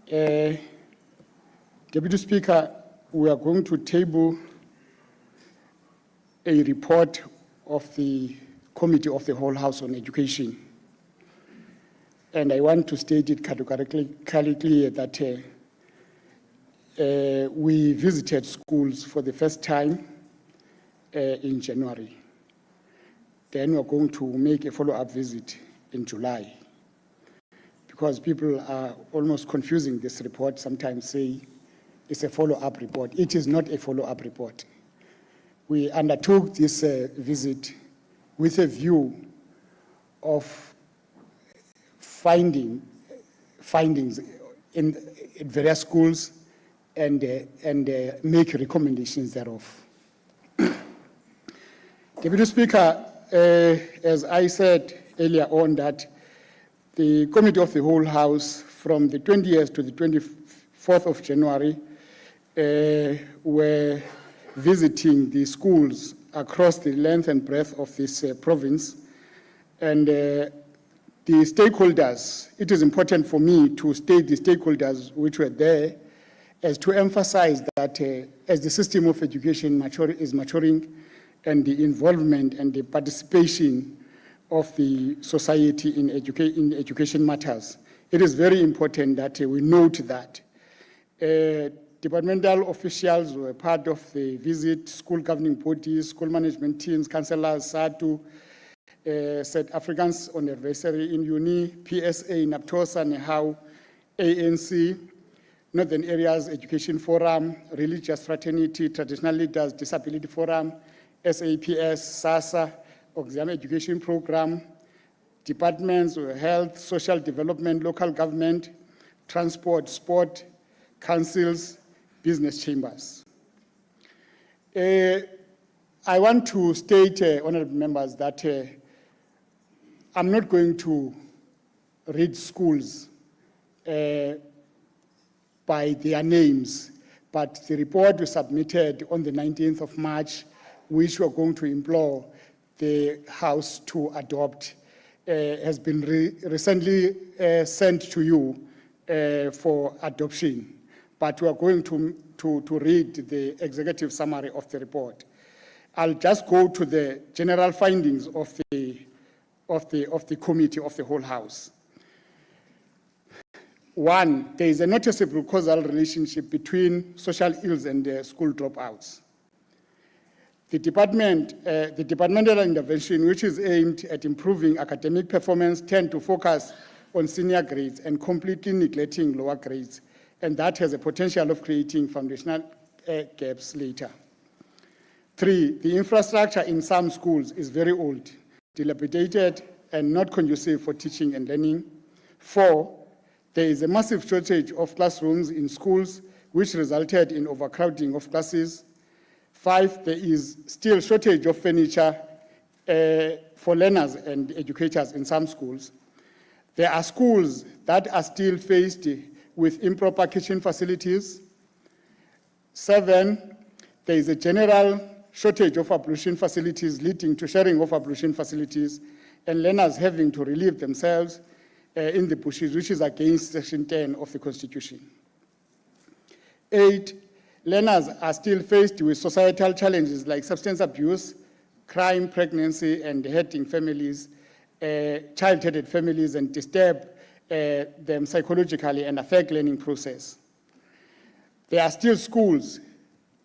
Deputy Speaker, we are going to table a report of the Committee of the Whole House on Education. And I want to state it categorically clear that we visited schools for the first time in January. Then we're going to make a follow-up visit in July, because people are almost confusing this report, sometimes say it's a follow-up report. It is not a follow-up report. We undertook this visit with a view of findings in various schools and make recommendations thereof. Deputy Speaker, as I said earlier on, that the Committee of the Whole House from the 20th to the 24th of January were visiting the schools across the length and breadth of this province. And the stakeholders, it is important for me to state the stakeholders which were there as to emphasize that as the system of education is maturing and the involvement and the participation of the society in education matters, it is very important that we note that departmental officials were part of the visit, school governing bodies, school management teams, councillors, SATU, South Africans on Advisory in Uni, PSA, NAPTOSA, NEHAU, ANC, Northern Areas Education Forum, Religious Fraternity, Traditional Leaders Disability Forum, SAPS, SASA, Exam Education Program, departments of health, social development, local government, transport, sport, councils, business chambers. I want to state, honorable members, that I'm not going to read schools by their names, but the report was submitted on the 19th of March, which we're going to implore the House to adopt, has been recently sent to you for adoption. But we are going to read the executive summary of the report. I'll just go to the general findings of the committee of the whole House. One, there is a noticeable causal relationship between social ills and school dropouts. The departmental intervention, which is aimed at improving academic performance, tend to focus on senior grades and completely neglecting lower grades, and that has a potential of creating foundational gaps later. Three, the infrastructure in some schools is very old, dilapidated, and not conducive for teaching and learning. Four, there is a massive shortage of classrooms in schools, which resulted in overcrowding of classes. Five, there is still shortage of furniture for learners and educators in some schools. There are schools that are still faced with improper kitchen facilities. Seven, there is a general shortage of ablution facilities leading to sharing of ablution facilities and learners having to relieve themselves in the bushes, which is against Section 10 of the Constitution. Eight, learners are still faced with societal challenges like substance abuse, crime, pregnancy, and hurting families, child-headed families, and disturb them psychologically and affect learning process. There are still schools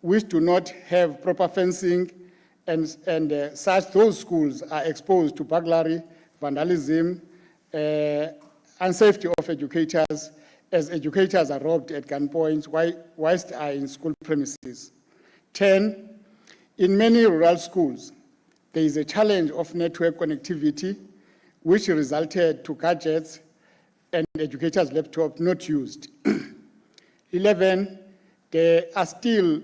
which do not have proper fencing, and those schools are exposed to burglary, vandalism, unsafety of educators, as educators are robbed at gunpoint whilst are in school premises. 10, in many rural schools, there is a challenge of network connectivity, which resulted to gadgets and educators' laptops not used. 11, there are still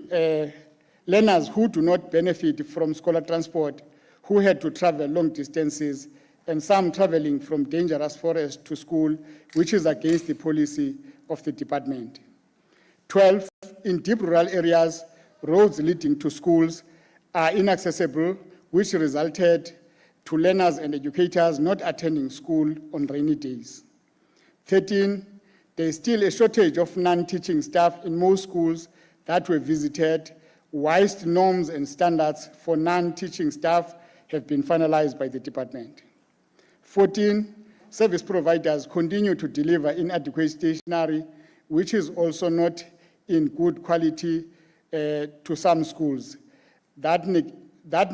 learners who do not benefit from scholar transport, who had to travel long distances, and some traveling from dangerous forests to school, which is against the policy of the department. 12, in deep rural areas, roads leading to schools are inaccessible, which resulted to learners and educators not attending school on rainy days. 13, there is still a shortage of non-teaching staff in most schools that were visited, whilst norms and standards for non-teaching staff have been finalized by the department. 14, service providers continue to deliver inadequate stationery, which is also not in good quality to some schools. That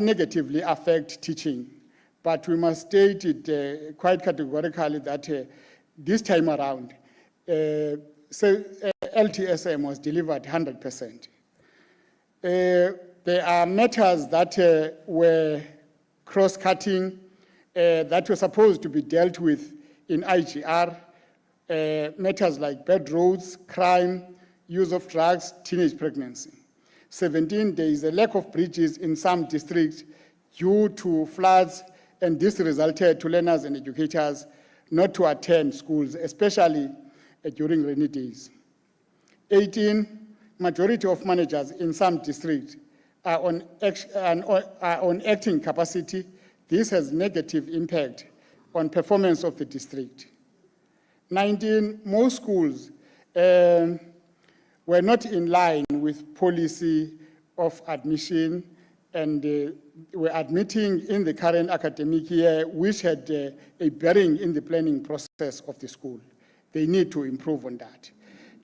negatively affect teaching. But we must state it quite categorically that this time around, LTSM was delivered 100%. There are matters that were cross-cutting, that were supposed to be dealt with in IGR, matters like bad roads, crime, use of drugs, teenage pregnancy. 17, there is a lack of bridges in some districts due to floods, and this resulted to learners and educators not to attend schools, especially during rainy days. 18, majority of managers in some districts are on acting capacity. This has negative impact on performance of the district. 19, most schools were not in line with policy of admission and were admitting in the current academic year, which had a bearing in the planning process of the school. They need to improve on that.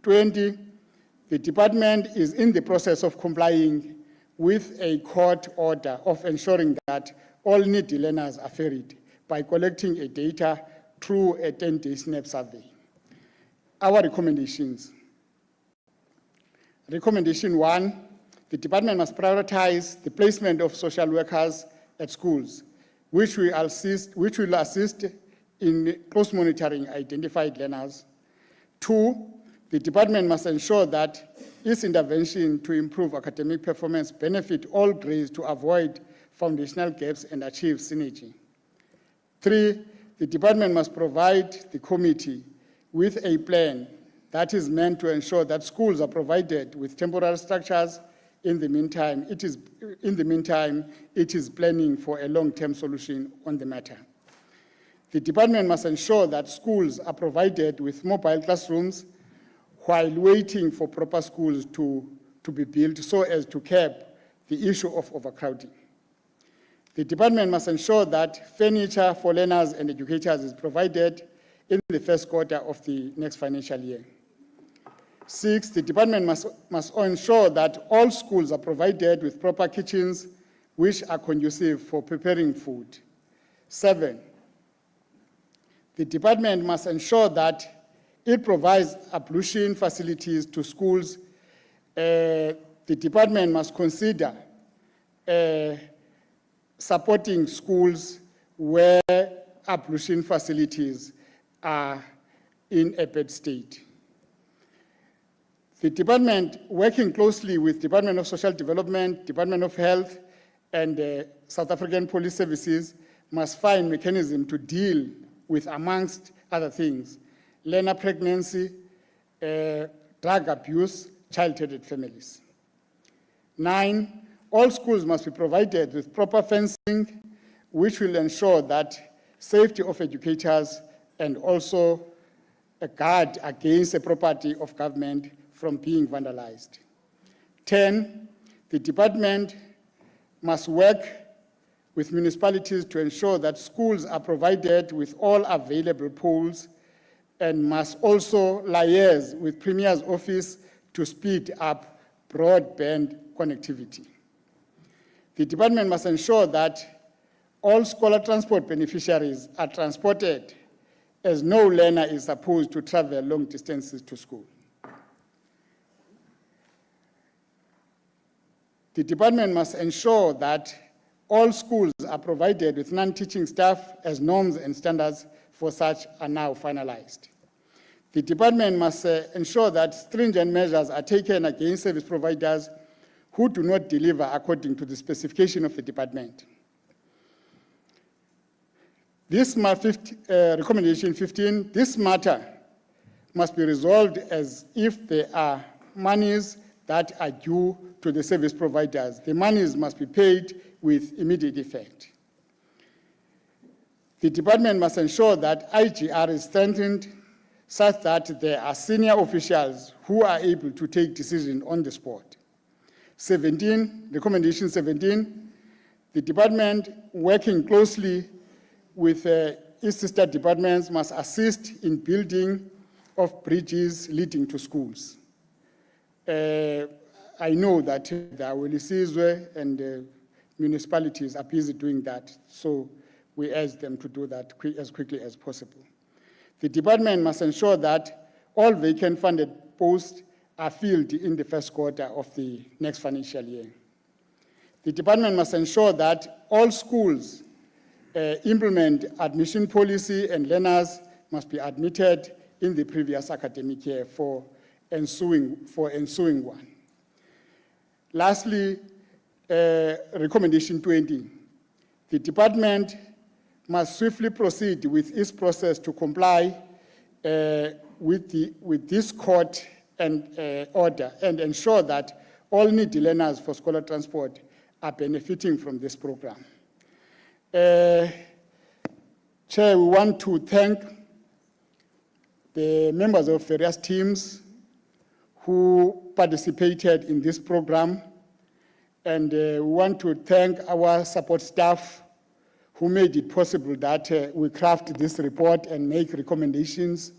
20, the department is in the process of complying with a court order of ensuring that all needy learners are ferried by collecting a data through a 10-day SNAP survey. Our recommendations. Recommendation 1, the department must prioritize the placement of social workers at schools, which will assist in close monitoring identified learners. 2, the department must ensure that its intervention to improve academic performance benefit all grades to avoid foundational gaps and achieve synergy. 3, the department must provide the committee with a plan that is meant to ensure that schools are provided with temporary structures. In the meantime, it is planning for a long-term solution on the matter. The department must ensure that schools are provided with mobile classrooms while waiting for proper schools to be built so as to curb the issue of overcrowding. The department must ensure that furniture for learners and educators is provided in the first quarter of the next financial year. 6, the department must ensure that all schools are provided with proper kitchens which are conducive for preparing food. 7, the department must ensure that it provides ablution facilities to schools. The department must consider supporting schools where ablution facilities are in a bad state. The department, working closely with Department of Social Development, Department of Health, and South African Police Services, must find mechanism to deal with, amongst other things, learner pregnancy, drug abuse, child-headed families. 9, all schools must be provided with proper fencing, which will ensure that safety of educators and also a guard against the property of government from being vandalized. 10, the department must work with municipalities to ensure that schools are provided with all available poles and must also liaise with Premier's office to speed up broadband connectivity. The department must ensure that all scholar transport beneficiaries are transported, as no learner is supposed to travel long distances to school. The department must ensure that all schools are provided with non-teaching staff, as norms and standards for such are now finalized. The department must ensure that stringent measures are taken against service providers who do not deliver according to the specification of the department. This recommendation 15, this matter must be resolved as if there are monies that are due to the service providers. The monies must be paid with immediate effect. The department must ensure that IGR is strengthened such that there are senior officials who are able to take decisions on the spot. 17, recommendation 17, the department working closely with its sister departments must assist in building of bridges leading to schools. I know that the Awelisizwe and municipalities are busy doing that, so we urge them to do that as quickly as possible. The department must ensure that all vacant funded posts are filled in the first quarter of the next financial year. The department must ensure that all schools implement admission policy and learners must be admitted in the previous academic year for ensuing one. Lastly, recommendation 20, the department must swiftly proceed with its process to comply with this court and order and ensure that all needy learners for scholar transport are benefiting from this program. Chair, we want to thank the members of various teams who participated in this program. And we want to thank our support staff who made it possible that we craft this report and make recommendations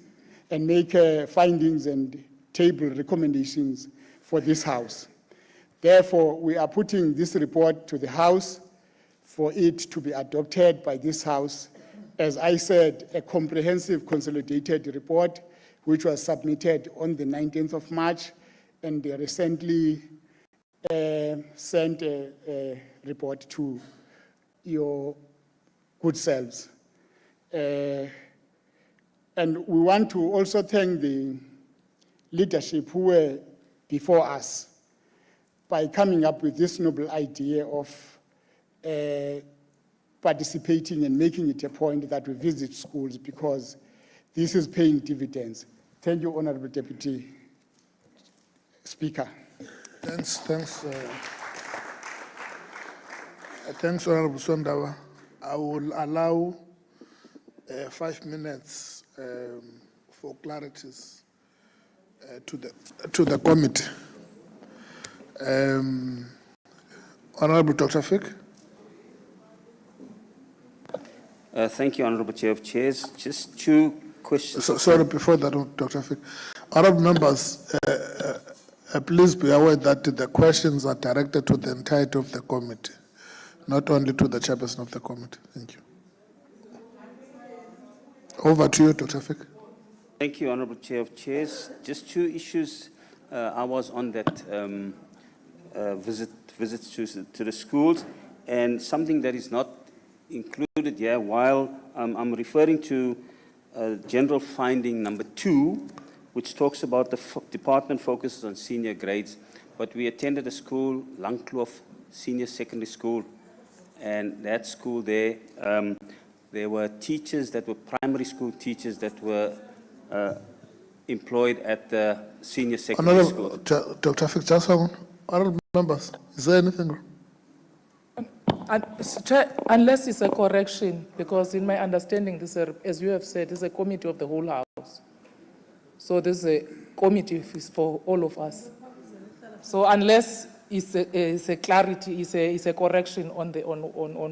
and make findings and table recommendations for this House. Therefore, we are putting this report to the House for it to be adopted by this House. As I said, a comprehensive consolidated report which was submitted on the 19th of March and they recently sent a report to your good selves. And we want to also thank the leadership who were before us by coming up with this noble idea of participating and making it a point that we visit schools, because this is paying dividends. Thank you, Honorable Deputy Speaker.
Thanks, Honorable Sondawa. I will allow 5 minutes for clarities to the committee. Honorable Dr. Fick.
Thank you, Honorable Chair of Chairs. Just two questions.
Sorry, before that, Dr. Fick. Honorable members, please be aware that the questions are directed to the entirety of the committee, not only to the chairperson of the committee. Thank you. Over to you, Dr. Fick.
Thank you, Honorable Chair of Chairs. Just two issues. I was on that visits to the schools, and something that is not included here, while I'm referring to general finding number 2, which talks about the department focuses on senior grades, but we attended a school, Langkloof Senior Secondary School, and that school there were teachers that were primary school teachers that were employed at the senior secondary school.
Dr. Fick, just hang on. Honorable members, is there anything?
Unless it's a correction, because in my understanding, this, as you have said, is a committee of the whole House. So this is a committee for all of us. So unless it's a clarity, it's a correction on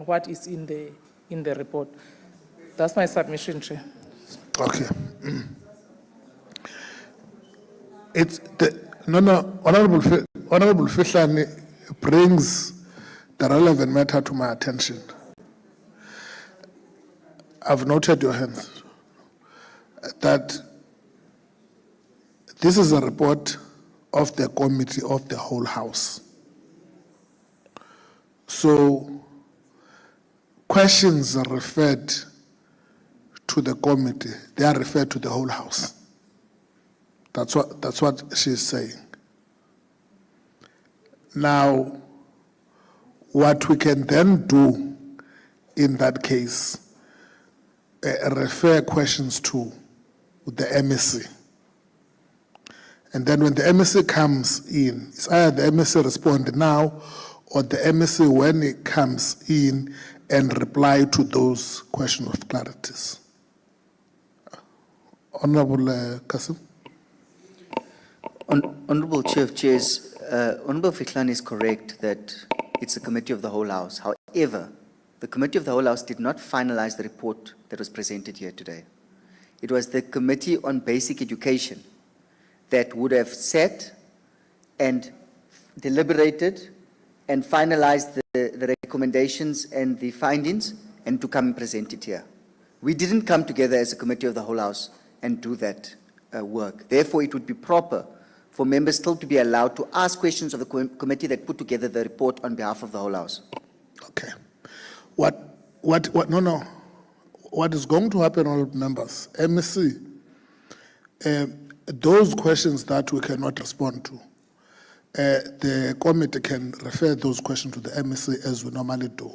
what is in the report. That's my submission, Chair.
Okay. It's the Honorable Fihlani brings the relevant matter to my attention. I've noted your hands that this is a report of the committee of the whole House. So questions are referred to the committee, they are referred to the whole House. That's what she's saying. Now, what we can then do in that case, refer questions to the MSc. And then when the MSc comes in, it's either the MSc respond now or the MSc when it comes in and reply to those questions of clarities. Honorable Kasim.
Honorable Chair of Chairs, Honorable Fihlani is correct that it's a committee of the whole House. However, the committee of the whole House did not finalize the report that was presented here today. It was the Committee on Basic Education that would have sat and deliberated and finalized the recommendations and the findings and to come and present it here. We didn't come together as a committee of the whole House and do that work. Therefore, it would be proper for members still to be allowed to ask questions of the committee that put together the report on behalf of the whole House.
Okay. What is going to happen, all members, MSc, those questions that we cannot respond to, the committee can refer those questions to the MSc as we normally do.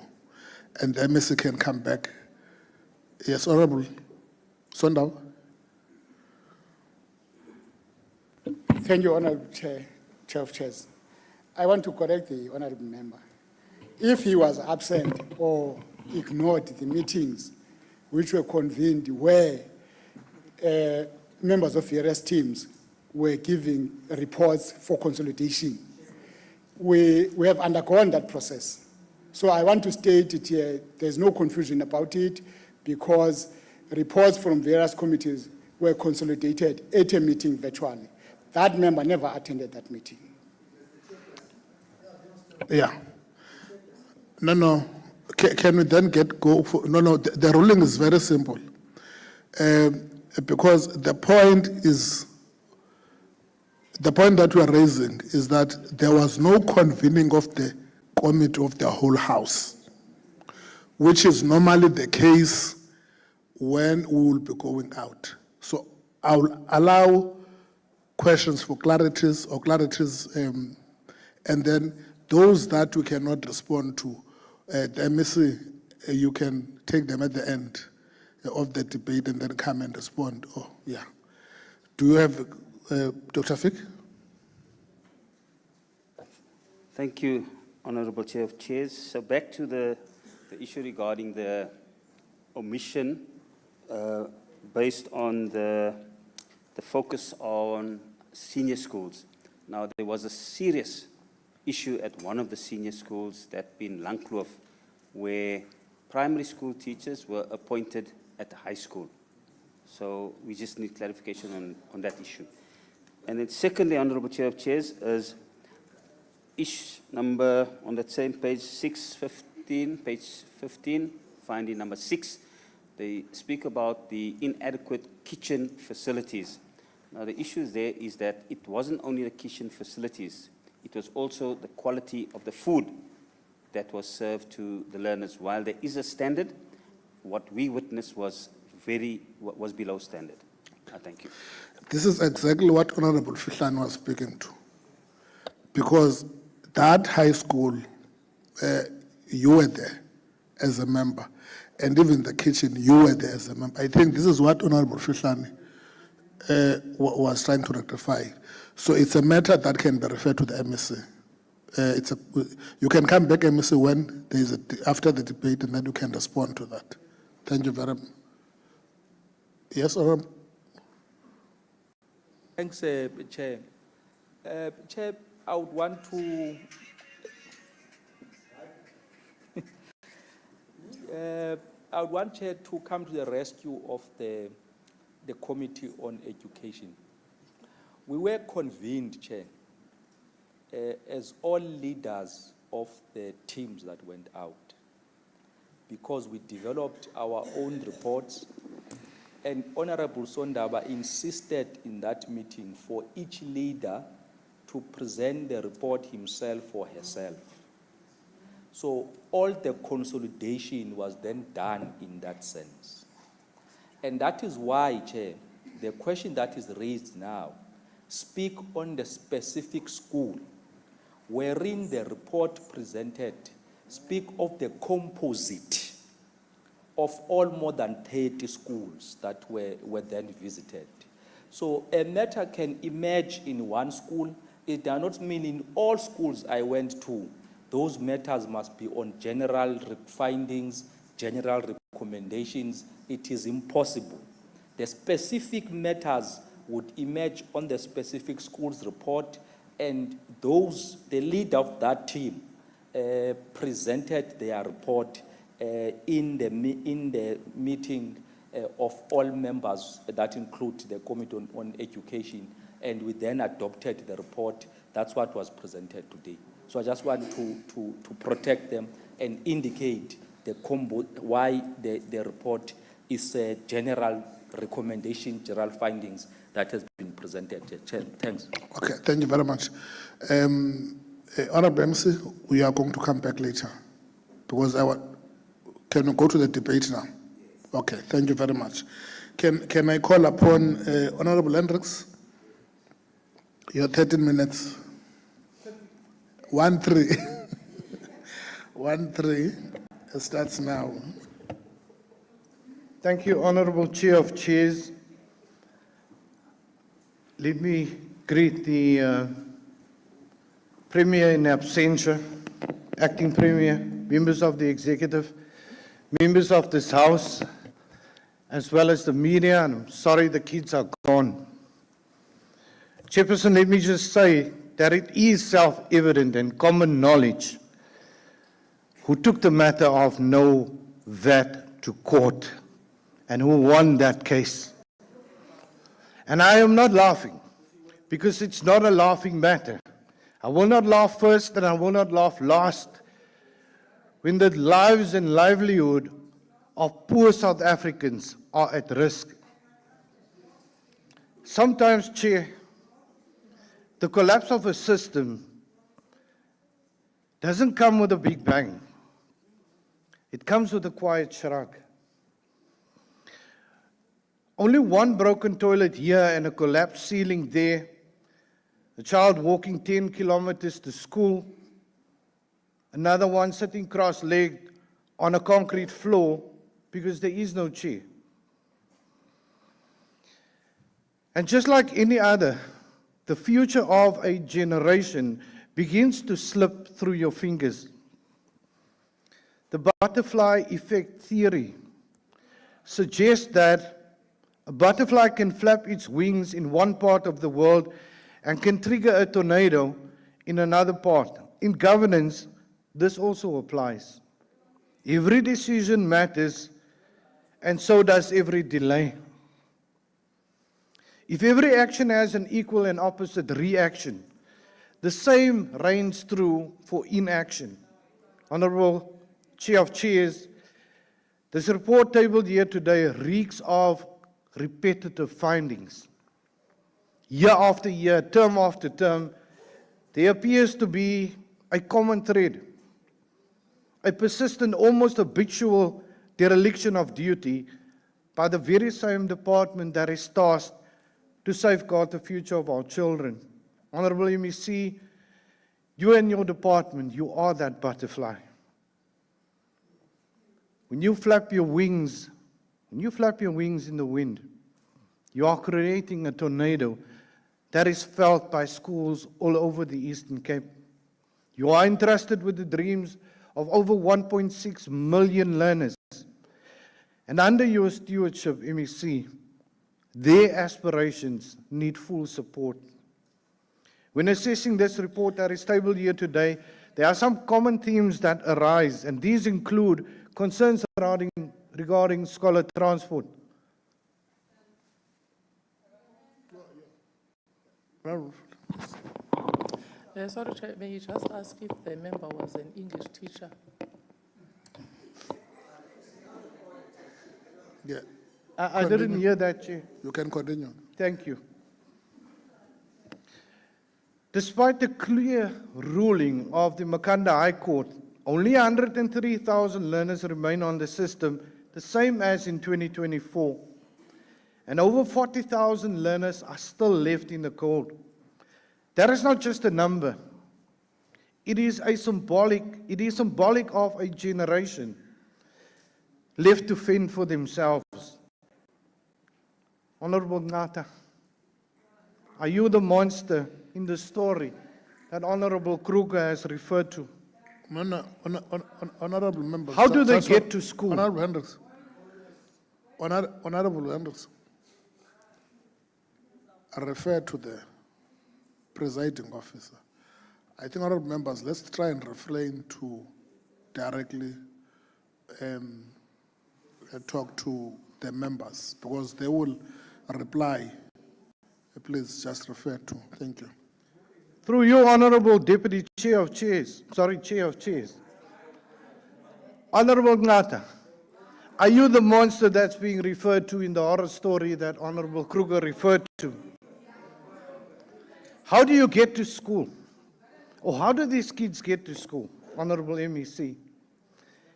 And the MSc can come back. Yes, Honorable Sondawa.
Thank you, Honorable Chair of Chairs. I want to correct the Honorable Member. If he was absent or ignored the meetings which were convened where members of various teams were giving reports for consolidation. We have undergone that process. So I want to state it here, there's no confusion about it, because reports from various committees were consolidated at a meeting virtually. That member never attended that meeting.
Yeah. No. Can we then go for, no, the ruling is very simple. Because the point that we are raising is that there was no convening of the committee of the whole house, which is normally the case when we will be going out. So I will allow questions for clarities, and then those that we cannot respond to, the MEC, you can take them at the end of the debate and then come and respond. Oh, yeah. Do you have, Dr. Fick?
Thank you, Honorable Chair of Chairs. So back to the issue regarding the omission based on the focus on senior schools. Now, there was a serious issue at one of the senior schools, that being Langkloof, where primary school teachers were appointed at the high school. So we just need clarification on that issue. And then secondly, Honorable Chair of Chairs, is issue number on that same page 615, page 15, finding number 6. They speak about the inadequate kitchen facilities. Now the issue there is that it wasn't only the kitchen facilities, it was also the quality of the food that was served to the learners. While there is a standard, what we witnessed was below standard. Thank you.
This is exactly what Honorable Fihlan was speaking to. Because that high school, you were there as a member, and even the kitchen, you were there as a member. I think this is what Honorable Fihlan was trying to rectify. So it's a matter that can be referred to the MEC. You can come back, MEC, when there is after the debate, and then you can respond to that. Thank you very much. Yes, Honorable.
Thanks, Chair. Chair, I would want to I would want Chair to come to the rescue of the Committee on Education. We were convened, Chair, as all leaders of the teams that went out, because we developed our own reports, and Honorable Sondaba insisted in that meeting for each leader to present the report himself or herself. So all the consolidation was then done in that sense. And that is why, Chair, the question that is raised now, speak on the specific school wherein the report presented speak of the composite of all more than 30 schools that were then visited. So a matter can emerge in one school. It does not mean in all schools I went to, those matters must be on general findings, general recommendations. It is impossible. The specific matters would emerge on the specific school's report, and the leader of that team presented their report in the meeting of all members that include the Committee on Education, and we then adopted the report. That's what was presented today. So I just want to protect them and indicate why the report is a general recommendation, general findings that has been presented. Thanks.
Okay, thank you very much. Honorable MC, we are going to come back later, because can we go to the debate now? Okay, thank you very much. Can I call upon Honorable Hendricks? Your 13 minutes. 1-3. 1-3. It starts now.
Thank you, Honorable Chair of Chairs. Let me greet the Premier in absentia, Acting Premier, members of the Executive, members of this House, as well as the media, and I'm sorry the kids are gone. Chairperson, let me just say that it is self-evident and common knowledge who took the matter of no VAT to court and who won that case. And I am not laughing because it's not a laughing matter. I will not laugh first and I will not laugh last when the lives and livelihood of poor South Africans are at risk. Sometimes, Chair, the collapse of a system doesn't come with a big bang. It comes with a quiet shrug. Only one broken toilet here and a collapsed ceiling there, a child walking 10 kilometers to school, another one sitting cross-legged on a concrete floor because there is no chair. And just like any other, the future of a generation begins to slip through your fingers. The butterfly effect theory suggests that a butterfly can flap its wings in one part of the world and can trigger a tornado in another part. In governance, this also applies. Every decision matters, and so does every delay. If every action has an equal and opposite reaction, the same reigns true for inaction. Honorable Chair of Chairs, this report tabled here today reeks of repetitive findings. Year after year, term after term, there appears to be a common thread, a persistent, almost habitual dereliction of duty by the very same department that is tasked to safeguard the future of our children. Honorable MEC, you and your department, you are that butterfly. When you flap your wings in the wind, you are creating a tornado that is felt by schools all over the Eastern Cape. You are entrusted with the dreams of over 1.6 million learners. And under your stewardship, MEC, their aspirations need full support. When assessing this report that is tabled here today, there are some common themes that arise, and these include concerns regarding scholar transport.
Sorry, Chair, may you just ask if the member was an English teacher?
Yeah.
I didn't hear that, Chair.
You can continue.
Thank you. Despite the clear ruling of the Makanda High Court, only 103,000 learners remain on the system, the same as in 2024. And over 40,000 learners are still left in the cold. That is not just a number. It is symbolic of a generation left to fend for themselves. Honorable Ngata, are you the monster in the story that Honorable Kruger has referred to?
Honorable members.
How do they get to school?
Honorable Hendricks. Honorable Hendricks. I refer to the presiding officer. I think, honorable members, let's try and refrain to directly talk to the members because they will reply. Please just refer to. Thank you.
Through you, Honorable Deputy Chair of Chairs. Honorable Ngata, are you the monster that's being referred to in the horror story that Honorable Kruger referred to? How do you get to school? Or how do these kids get to school, Honorable MEC?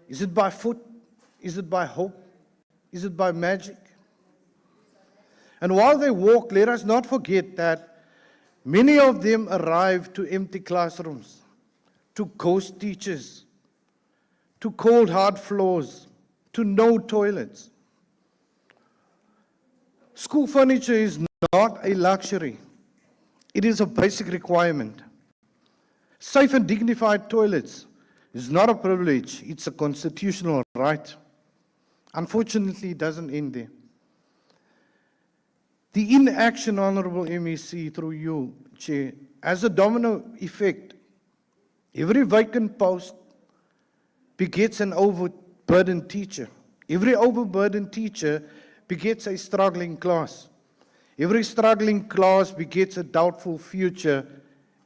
Is it by foot? Is it by hope? Is it by magic? And while they walk, let us not forget that many of them arrive to empty classrooms, to ghost teachers, to cold, hard floors, to no toilets. School furniture is not a luxury. It is a basic requirement. Safe and dignified toilets is not a privilege, it's a constitutional right. Unfortunately, it doesn't end there. The inaction, Honourable MEC, through you, Chair, has a domino effect. Every vacant post begets an overburdened teacher. Every overburdened teacher begets a struggling class. Every struggling class begets a doubtful future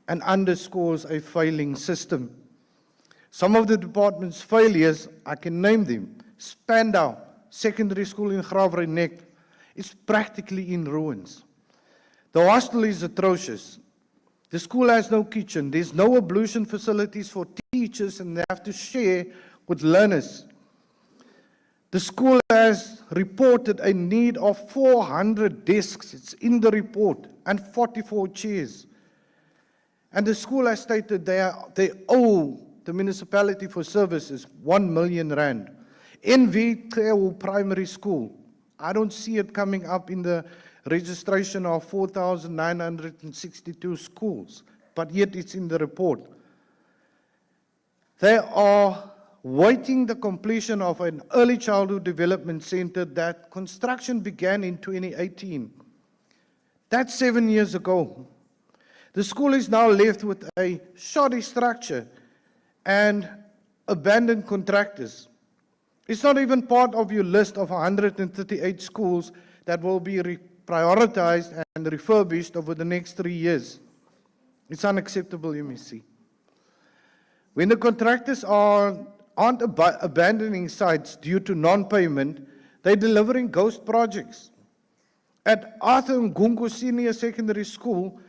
and underscores a failing system. Some of the department's failures, I can name them. Spandau Secondary School in Graaff-Reinet is practically in ruins. The hostel is atrocious. The school has no kitchen. There's no ablution facilities for teachers, and they have to share with learners. The school has reported a need of 400 desks. It's in the report, and 44 chairs. And the school has stated they owe the municipality for services 1 million rand. NV Theo Primary School, I don't see it coming up in the registration of 4,962 schools, but yet it's in the report. They are waiting the completion of an early childhood development center that construction began in 2018. That's 7 years ago. The school is now left with a shoddy structure and abandoned contractors. It's not even part of your list of 138 schools that will be prioritized and refurbished over the next 3 years. It's unacceptable, MEC. When the contractors aren't abandoning sites due to non-payment, they're delivering ghost projects. At Arthur Ngungu Senior Secondary School,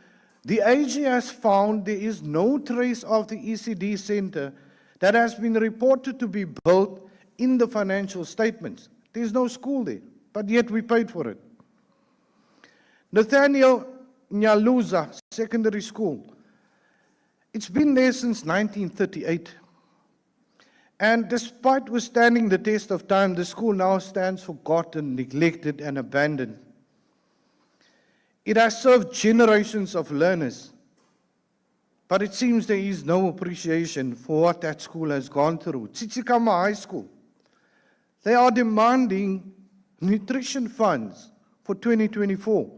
the AG has found there is no trace of the ECD center that has been reported to be built in the financial statements. There's no school there, but yet we paid for it. Nathaniel Nyaluza Secondary School. It's been there since 1938. And despite withstanding the test of time, the school now stands forgotten, neglected, and abandoned. It has served generations of learners, but it seems there is no appreciation for what that school has gone through. Tsitsikamma High School. They are demanding nutrition funds for 2024.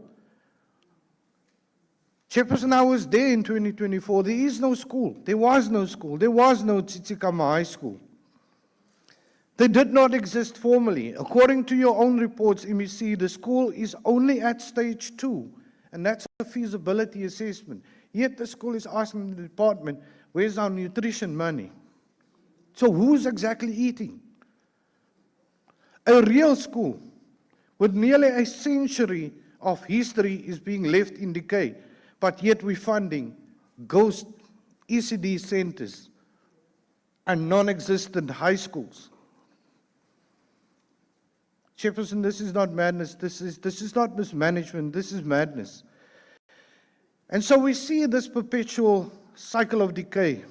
Chairperson, I was there in 2024. There is no school. There was no school. There was no Tsitsikamma High School. They did not exist formally. According to your own reports, MEC, the school is only at stage 2, and that's a feasibility assessment. Yet the school is asking the department, where's our nutrition money? So who's exactly eating? A real school with nearly a century of history is being left in decay, but yet we're funding ghost ECD centers and non-existent high schools. Chairperson, this is not madness. This is not mismanagement. This is madness. And so we see this perpetual cycle of decay.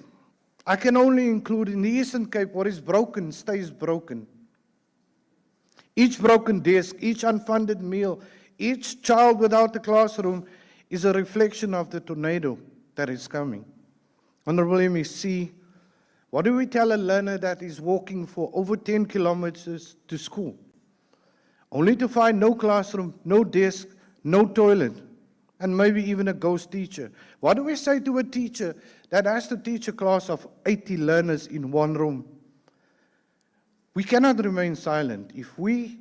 I can only include in the Eastern Cape, what is broken stays broken. Each broken desk, each unfunded meal, each child without a classroom is a reflection of the tornado that is coming. Honorable MEC, what do we tell a learner that is walking for over 10 kilometers to school, only to find no classroom, no desk, no toilet, and maybe even a ghost teacher? What do we say to a teacher that has to teach a class of 80 learners in one room? We cannot remain silent. If we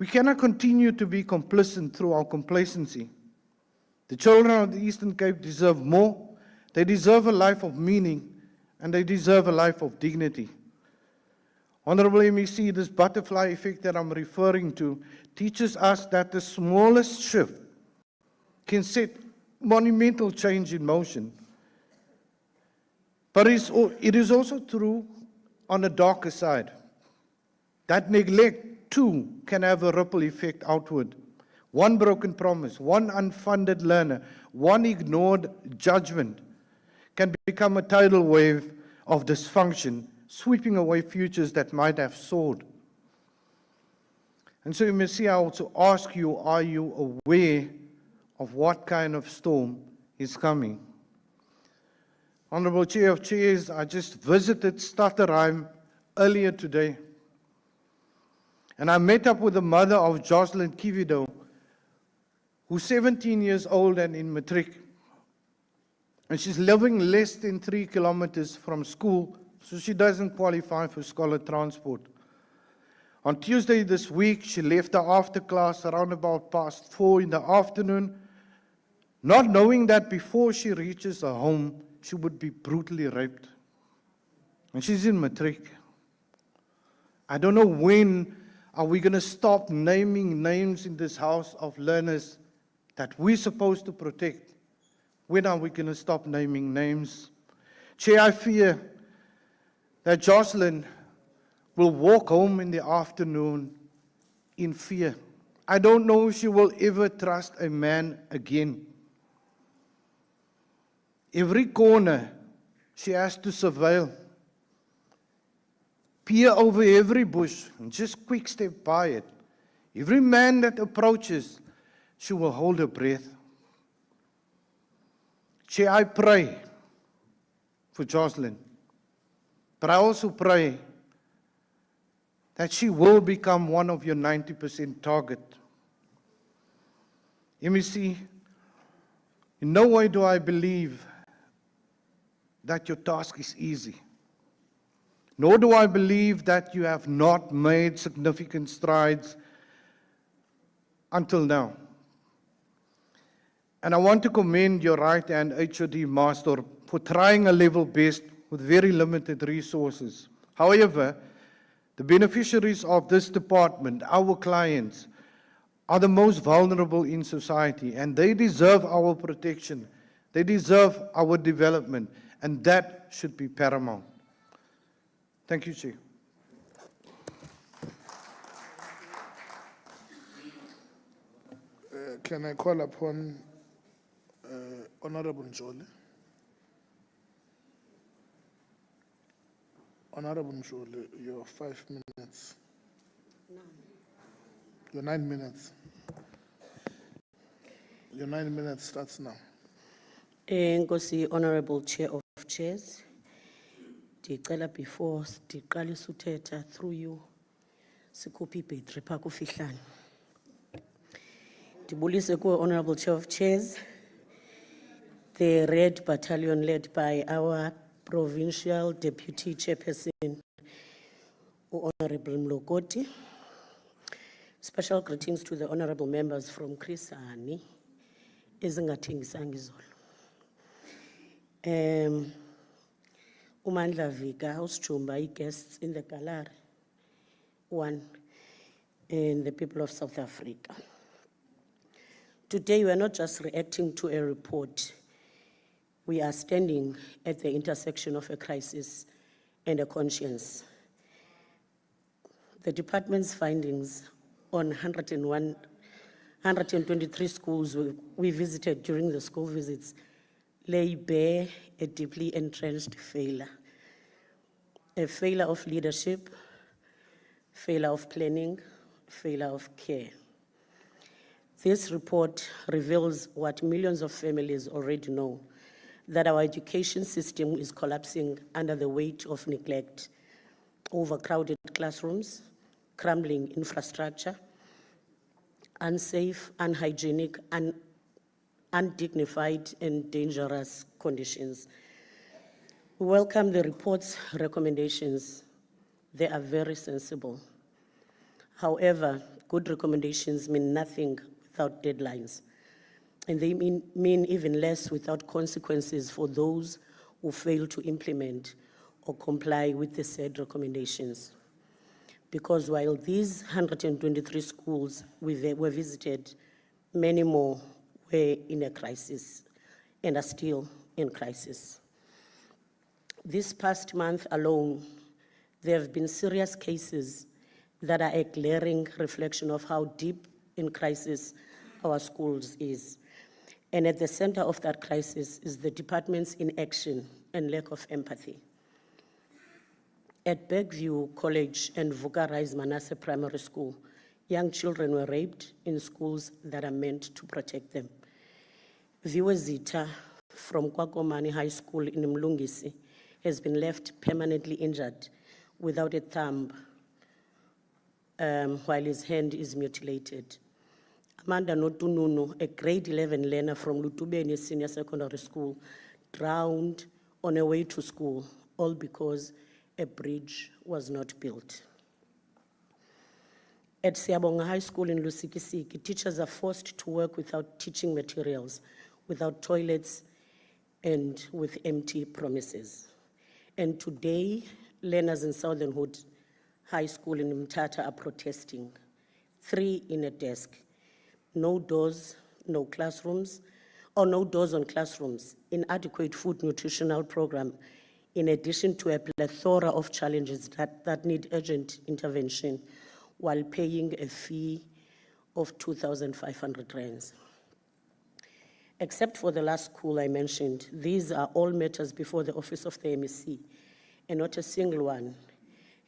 cannot continue to be complicit through our complacency. The children of the Eastern Cape deserve more. They deserve a life of meaning, and they deserve a life of dignity. Honorable MEC, this butterfly effect that I'm referring to teaches us that the smallest shift can set monumental change in motion. But it is also true on the darker side. That neglect, too, can have a ripple effect outward. One broken promise, one unfunded learner, one ignored judgment can become a tidal wave of dysfunction, sweeping away futures that might have soared. And so, MEC, I also ask you, are you aware of what kind of storm is coming? Honorable Chair of Chairs, I just visited Stutterheim earlier today, and I met up with the mother of Jocelyn Kivido, who's 17 years old and in matric. And she's living less than 3 kilometers from school, so she doesn't qualify for scholar transport. On Tuesday this week, she left the after class around about past 4 in the afternoon, not knowing that before she reaches her home, she would be brutally raped. And she's in matric. I don't know when are we going to stop naming names in this house of learners that we're supposed to protect. When are we going to stop naming names? Chair, I fear that Jocelyn will walk home in the afternoon in fear. I don't know if she will ever trust a man again. Every corner she has to surveil, peer over every bush and just quick step by it. Every man that approaches, she will hold her breath. Chair, I pray for Jocelyn, but I also pray that she will become one of your 90% target. MEC, in no way do I believe that your task is easy, nor do I believe that you have not made significant strides until now. And I want to commend your right-hand HOD master for trying a level best with very limited resources. However, the beneficiaries of this department, our clients, are the most vulnerable in society, and they deserve our protection. They deserve our development, and that should be paramount. Thank you, Chair.
Can I call upon Honorable Njoli? Honorable Njoli, your 5 minutes. Your 9 minutes. Your 9 minutes starts now.
Nkosi, Honorable Chair of Chairs, ndicela before ndiqalisa uthetha through you, sikhuphe ibhetri phaa kufihlane. Ndibulise kuwe, Honorable Chair of Chairs, the Red Battalion led by our Provincial Deputy Chairperson, Honorable Mlokoti. Special greetings to the honorable members from Krisani, ezingathengisanga izolo. Umandla Vika, Usjumba, guests in the gallery, one, and the people of South Africa. Today, we are not just reacting to a report. We are standing at the intersection of a crisis and a conscience. The department's findings on 123 schools we visited during the school visits lay bare a deeply entrenched failure. A failure of leadership, failure of planning, failure of care. This report reveals what millions of families already know, that our education system is collapsing under the weight of neglect, overcrowded classrooms, crumbling infrastructure, unsafe, unhygienic, undignified, and dangerous conditions. We welcome the report's recommendations. They are very sensible. However, good recommendations mean nothing without deadlines, and they mean even less without consequences for those who fail to implement or comply with the said recommendations. Because while these 123 schools were visited, many more were in a crisis and are still in crisis. This past month alone, there have been serious cases that are a glaring reflection of how deep in crisis our schools is. And at the center of that crisis is the department's inaction and lack of empathy. At Bergview College and Vuka Rise Manasseh Primary School, young children were raped in schools that are meant to protect them. Viwe Zita from Kwakomani High School in Mlungisi has been left permanently injured without a thumb while his hand is mutilated. Amanda Notununu, a grade 11 learner from Lutubeni Senior Secondary School, drowned on her way to school, all because a bridge was not built. At Siabonga High School in Lusikisiki, teachers are forced to work without teaching materials, without toilets, and with empty promises. And today, learners in Southern Hood High School in Mtata are protesting. 3 in a desk. No doors, no classrooms, or no doors on classrooms, inadequate food nutritional program, in addition to a plethora of challenges that need urgent intervention while paying a fee of 2,500 rands. Except for the last school I mentioned, these are all matters before the office of the MEC, and not a single one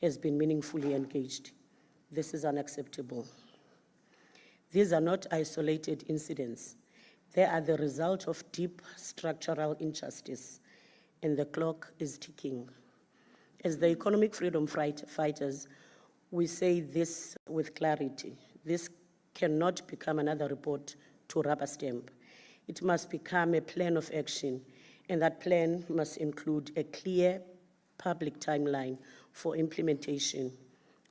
has been meaningfully engaged. This is unacceptable. These are not isolated incidents. They are the result of deep structural injustice, and the clock is ticking. As the economic freedom fighters, we say this with clarity. This cannot become another report to rubber stamp. It must become a plan of action, and that plan must include a clear public timeline for implementation,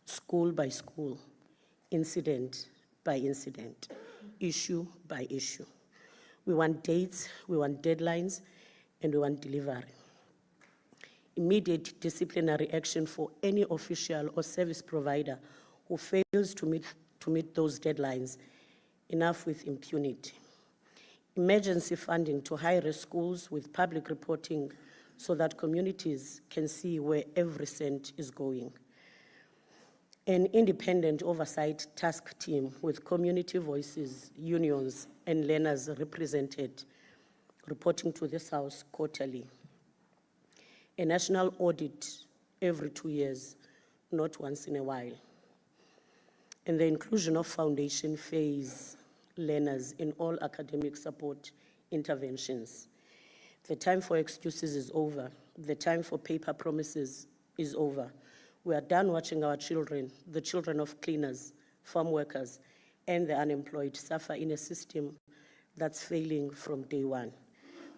school by school, incident by incident, issue by issue. We want dates, we want deadlines, and we want delivery. Immediate disciplinary action for any official or service provider who fails to meet those deadlines. Enough with impunity. Emergency funding to high-risk schools with public reporting so that communities can see where every cent is going. An independent oversight task team with community voices, unions, and learners represented, reporting to this House quarterly. A national audit every 2 years, not once in a while. And the inclusion of foundation phase learners in all academic support interventions. The time for excuses is over. The time for paper promises is over. We are done watching our children, the children of cleaners, farm workers, and the unemployed suffer in a system that's failing from day one.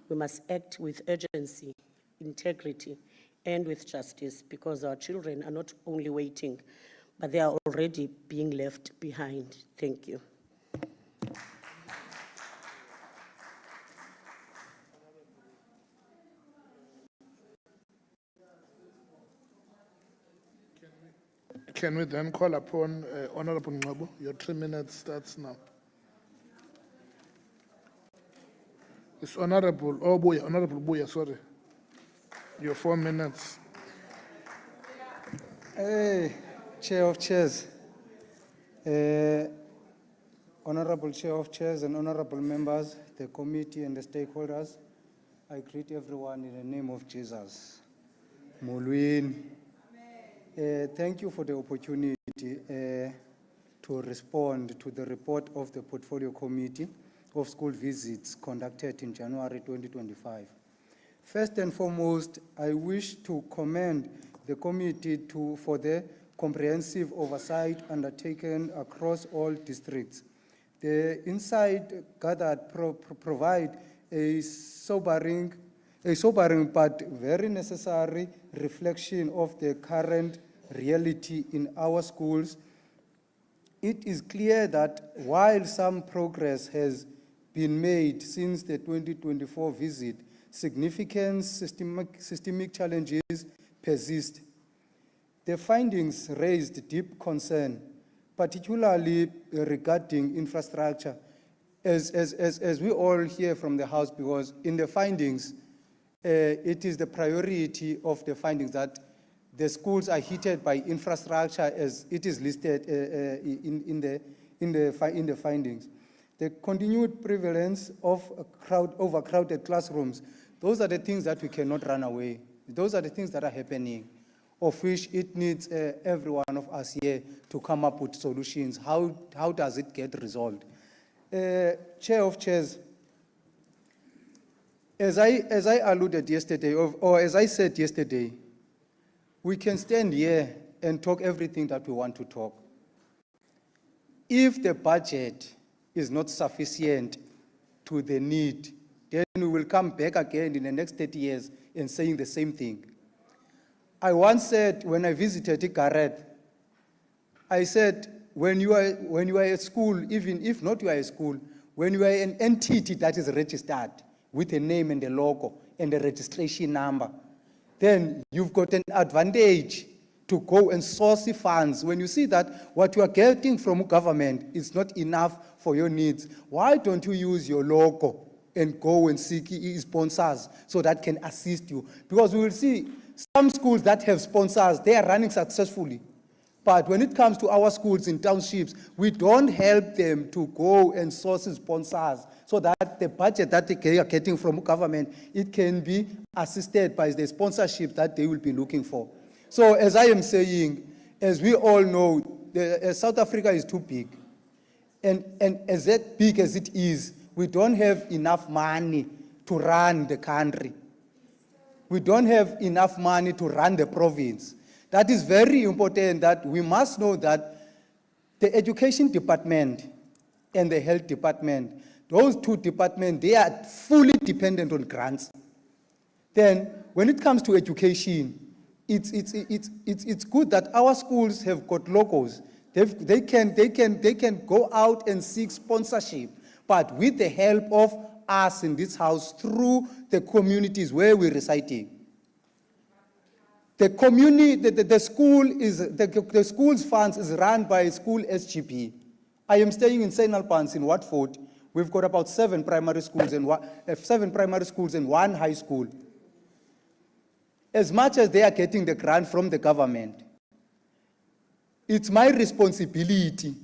We must act with urgency, integrity, and with justice, because our children are not only waiting, but they are already being left behind. Thank you.
Can we then call upon Honorable Mhlaba? Your 3 minutes starts now. It's Honorable Buya, sorry. Your 4 minutes.
Hey, Chair of Chairs, Honorable Chair of Chairs and honorable members, the committee and the stakeholders, I greet everyone in the name of Jesus. Molweni. Thank you for the opportunity to respond to the report of the Portfolio Committee of School Visits conducted in January 2025. First and foremost, I wish to commend the committee for the comprehensive oversight undertaken across all districts. The insight gathered provide a sobering but very necessary reflection of the current reality in our schools. It is clear that while some progress has been made since the 2024 visit, significant systemic challenges persist. The findings raised deep concern, particularly regarding infrastructure, as we all hear from the House, because in the findings, it is the priority of the findings that the schools are hit by infrastructure as it is listed in the findings. The continued prevalence of overcrowded classrooms, those are the things that we cannot run away. Those are the things that are happening, of which it needs every one of us here to come up with solutions. How does it get resolved? Chair of Chairs, as I alluded yesterday, or as I said yesterday, we can stand here and talk everything that we want to talk. If the budget is not sufficient to the need, then we will come back again in the next 30 years and saying the same thing. I once said when I visited Gareth, I said, when you are at school, even if not you are at school, when you are an entity that is registered with a name and a logo and a registration number, then you've got an advantage to go and source the funds. When you see that what you are getting from government is not enough for your needs, why don't you use your logo and go and seek sponsors so that can assist you? Because we will see some schools that have sponsors, they are running successfully. But when it comes to our schools in townships, we don't help them to go and source sponsors so that the budget that they are getting from government, it can be assisted by the sponsorship that they will be looking for. So as I am saying, as we all know, South Africa is too big. And as that big as it is, we don't have enough money to run the country. We don't have enough money to run the province. That is very important, that we must know that the education department and the health department, those two departments, they are fully dependent on grants. Then when it comes to education, it's good that our schools have got logos. They can go out and seek sponsorship, but with the help of us in this house through the communities where we're residing. The community, the school's funds is run by school SGB. I am staying in St. Albans in Watford. We've got about 7 primary schools and 1 high school. As much as they are getting the grant from the government, it's my responsibility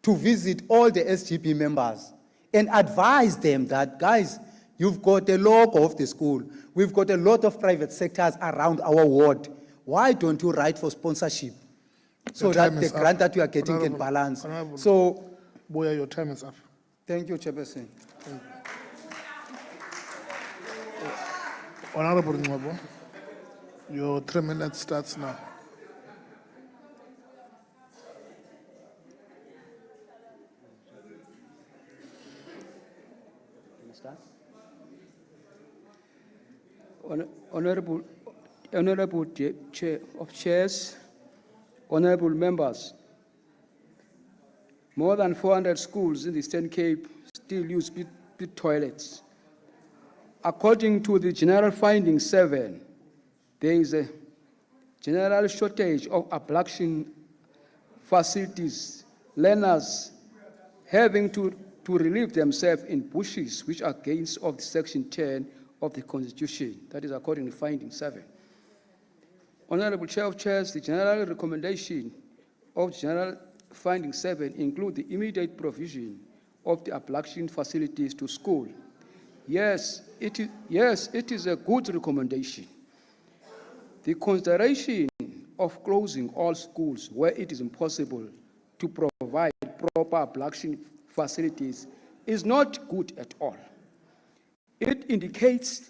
to visit all the SGB members and advise them that, guys, you've got a logo of the school. We've got a lot of private sectors around our ward. Why don't you write for sponsorship so that the grant that you are getting can balance? So,
Boya, your time is up.
Thank you, Chairperson.
Honorable Mhlaba, your 3 minutes starts now.
Honorable Chair of Chairs, honorable members, more than 400 schools in the Eastern Cape still use pit toilets. According to the General Finding 7, there is a general shortage of ablution facilities, learners having to relieve themselves in bushes, which are against of Section 10 of the Constitution. That is according to Finding 7. Honorable Chair of Chairs, the general recommendation of General Finding 7 include the immediate provision of the ablution facilities to school. Yes, it is a good recommendation. The consideration of closing all schools where it is impossible to provide proper ablution facilities is not good at all. It indicates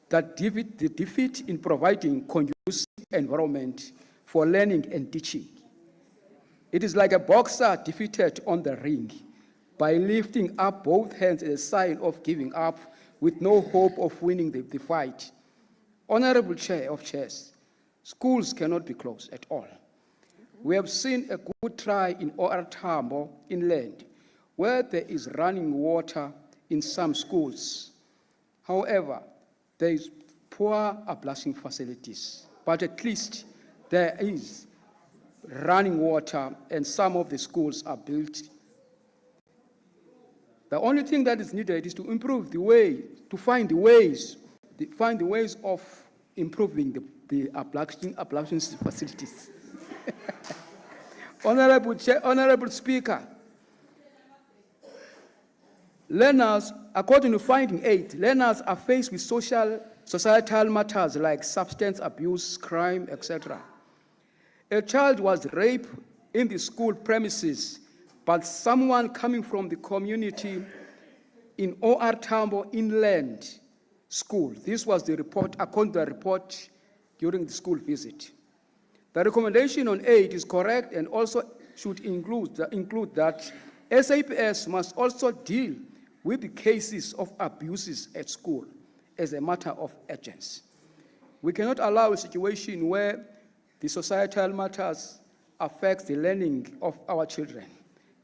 that the defeat in providing conducive environment for learning and teaching. It is like a boxer defeated on the ring by lifting up both hands as a sign of giving up with no hope of winning the fight. Honorable Chair of Chairs, schools cannot be closed at all. We have seen a good try in OR Tambo inland, where there is running water in some schools. However, there is poor ablution facilities, but at least there is running water and some of the schools are built. The only thing that is needed is to improve the way, to find the ways of improving the ablution facilities. Honorable Speaker, learners, according to Finding 8, learners are faced with societal matters like substance abuse, crime, etc. A child was raped in the school premises, but someone coming from the community in OR Tambo Inland School. This was the report, according to the report during the school visit. The recommendation on 8 is correct and also should include that SAPS must also deal with the cases of abuses at school as a matter of urgency. We cannot allow a situation where the societal matters affect the learning of our children.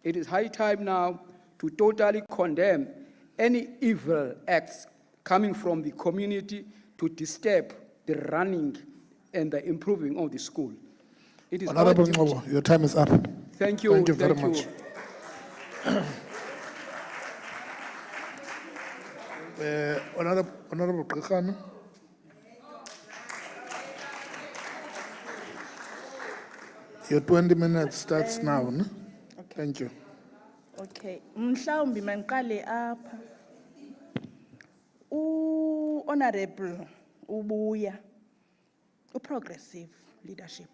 It is high time now to totally condemn any evil acts coming from the community to disturb the running and the improving of the school. It is our
Honorable
duty.
Mhlaba, your time is up.
Thank you.
Thank you very much. Honorable Gqekhane. Your 20 minutes starts now, no? Thank you.
Okay, mhlawumbi mangiqale apha. Honorable ubuya. Progressive leadership.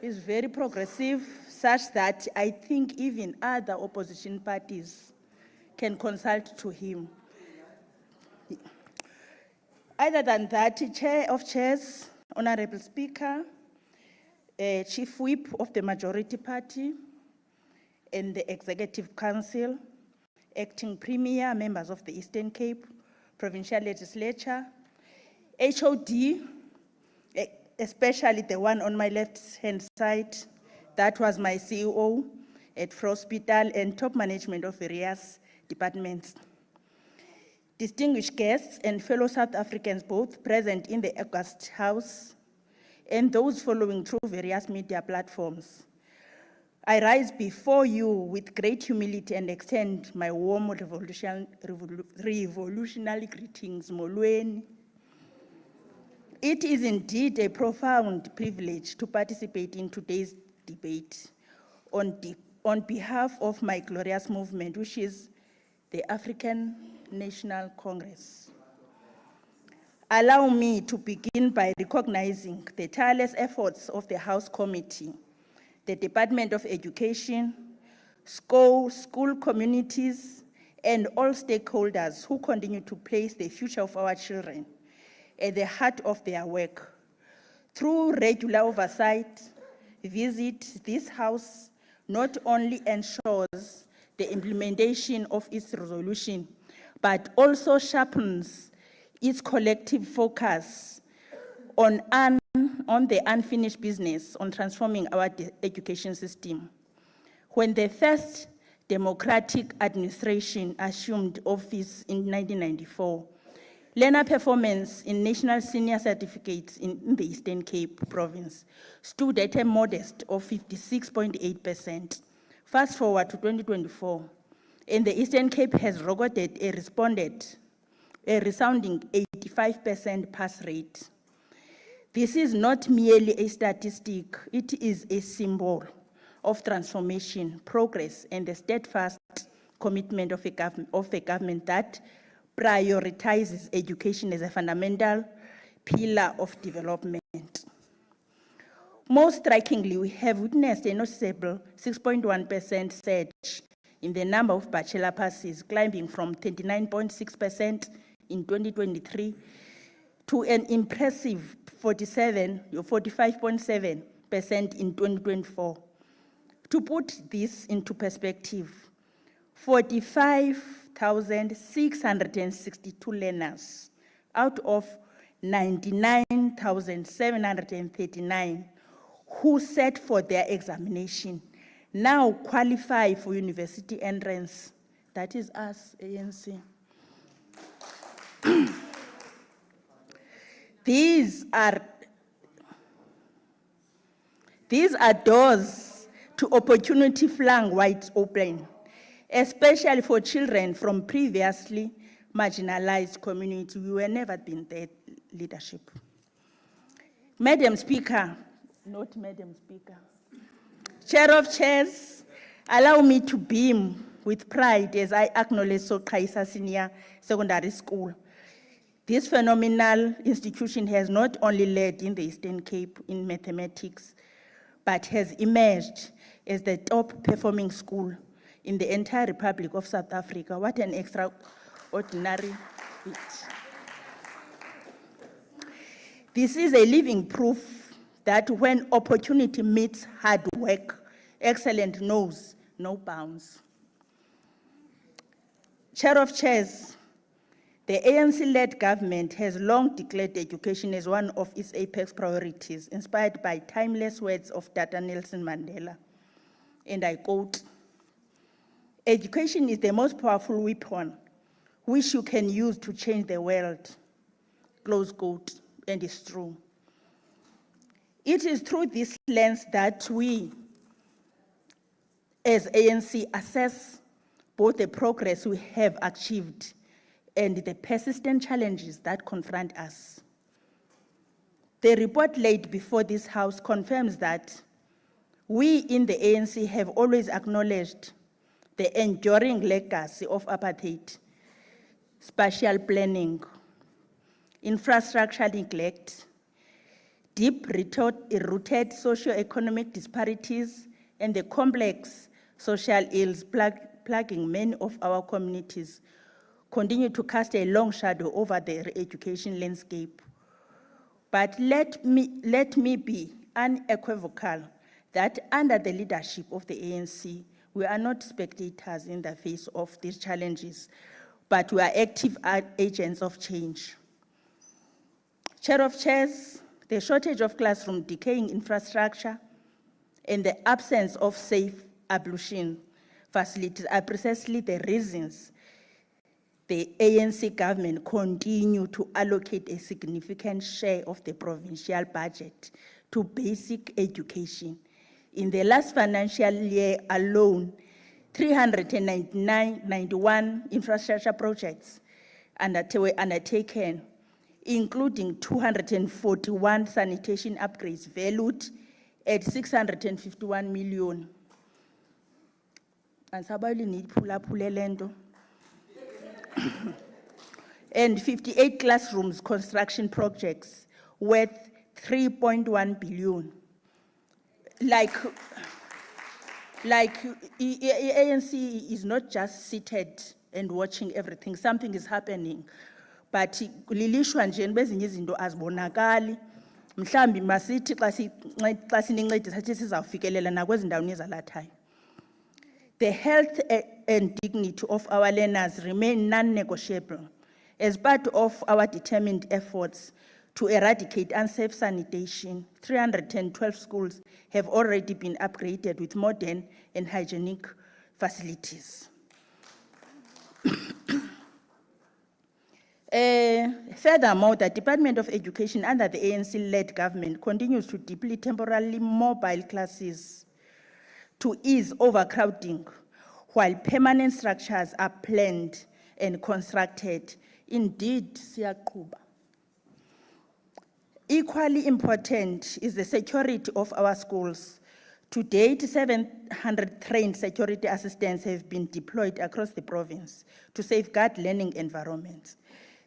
Is very progressive, such that I think even other opposition parties can consult to him. Other than that, Chair of Chairs, Honorable Speaker, Chief Whip of the Majority Party, and the Executive Council, Acting Premier, members of the Eastern Cape, Provincial Legislature, HOD, especially the one on my left-hand side, that was my CEO at Hospital, and top management of various departments. Distinguished guests and fellow South Africans, both present in the August House and those following through various media platforms. I rise before you with great humility and extend my warm revolutionary greetings, Molweni. It is indeed a profound privilege to participate in today's debate on behalf of my glorious movement, which is the African National Congress. Allow me to begin by recognizing the tireless efforts of the House Committee, the Department of Education, school communities, and all stakeholders who continue to place the future of our children at the heart of their work. Through regular oversight, this House not only ensures the implementation of its resolution, but also sharpens its collective focus on the unfinished business on transforming our education system. When the first democratic administration assumed office in 1994, learner performance in national senior certificates in the Eastern Cape province stood at a modest of 56.8%. Fast forward to 2024, and the Eastern Cape has recorded a resounding 85% pass rate. This is not merely a statistic, it is a symbol of transformation, progress, and the steadfast commitment of a government that prioritizes education as a fundamental pillar of development. Most strikingly, we have witnessed a noticeable 6.1% surge in the number of bachelor passes, climbing from 39.6% in 2023 to an impressive 45.7% in 2024. To put this into perspective, 45,662 learners out of 99,739 who sat for their examination now qualify for university entrance. That is us, ANC. These are doors to opportunity flung wide open, especially for children from previously marginalized communities. We were never been their leadership. Madam Speaker, not Madam Speaker, Chair of Chairs, allow me to beam with pride as I acknowledge Sokaisa Senior Secondary School. This phenomenal institution has not only led in the Eastern Cape in mathematics, but has emerged as the top performing school in the entire Republic of South Africa. What an extraordinary feat. This is a living proof that when opportunity meets hard work, excellence knows no bounds. Chair of Chairs, the ANC-led government has long declared education as one of its apex priorities, inspired by timeless words of Dr. Nelson Mandela. And I quote, "Education is the most powerful weapon which you can use to change the world," close quote, and it's true. It is through this lens that we, as ANC, assess both the progress we have achieved and the persistent challenges that confront us. The report laid before this House confirms that we in the ANC have always acknowledged the enduring legacy of apartheid, spatial planning, infrastructure neglect, deep-rooted socio-economic disparities, and the complex social ills plaguing many of our communities continue to cast a long shadow over the education landscape. But let me be unequivocal that under the leadership of the ANC, we are not spectators in the face of these challenges, but we are active agents of change. Chair of Chairs, the shortage of classroom, decaying infrastructure, and the absence of safe ablution facilities are precisely the reasons the ANC government continue to allocate a significant share of the provincial budget to basic education. In the last financial year alone, 391 infrastructure projects were undertaken, including 241 sanitation upgrades valued at 651 million. And sabali need phulaphule lento. And 58 classrooms construction projects worth 3.1 billion. Like ANC is not just seated and watching everything, something is happening. But lilishwa nje bezinye izinto azibonakali. Mhlambi masithi xa sinincedisa sithi sizawufikelela nakwezindaweni ezalathayo. The health and dignity of our learners remain non-negotiable. As part of our determined efforts to eradicate unsafe sanitation, 312 schools have already been upgraded with modern and hygienic facilities. Furthermore, the Department of Education under the ANC-led government continues to deploy temporarily mobile classes to ease overcrowding, while permanent structures are planned and constructed. Indeed, siyaqhuba. Equally important is the security of our schools. To date, 700 trained security assistants have been deployed across the province to safeguard learning environments.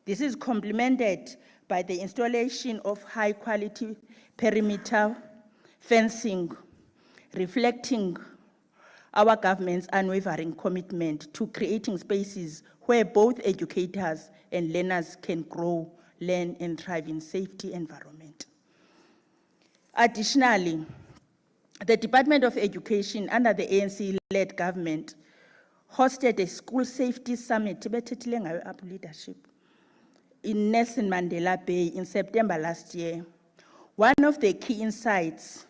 This is complemented by the installation of high-quality perimeter fencing, reflecting our government's unwavering commitment to creating spaces where both educators and learners can grow, learn, and thrive in safety environment. Additionally, the Department of Education under the ANC-led government hosted a school safety summit leadership in Nelson Mandela Bay in September last year. One of the key insights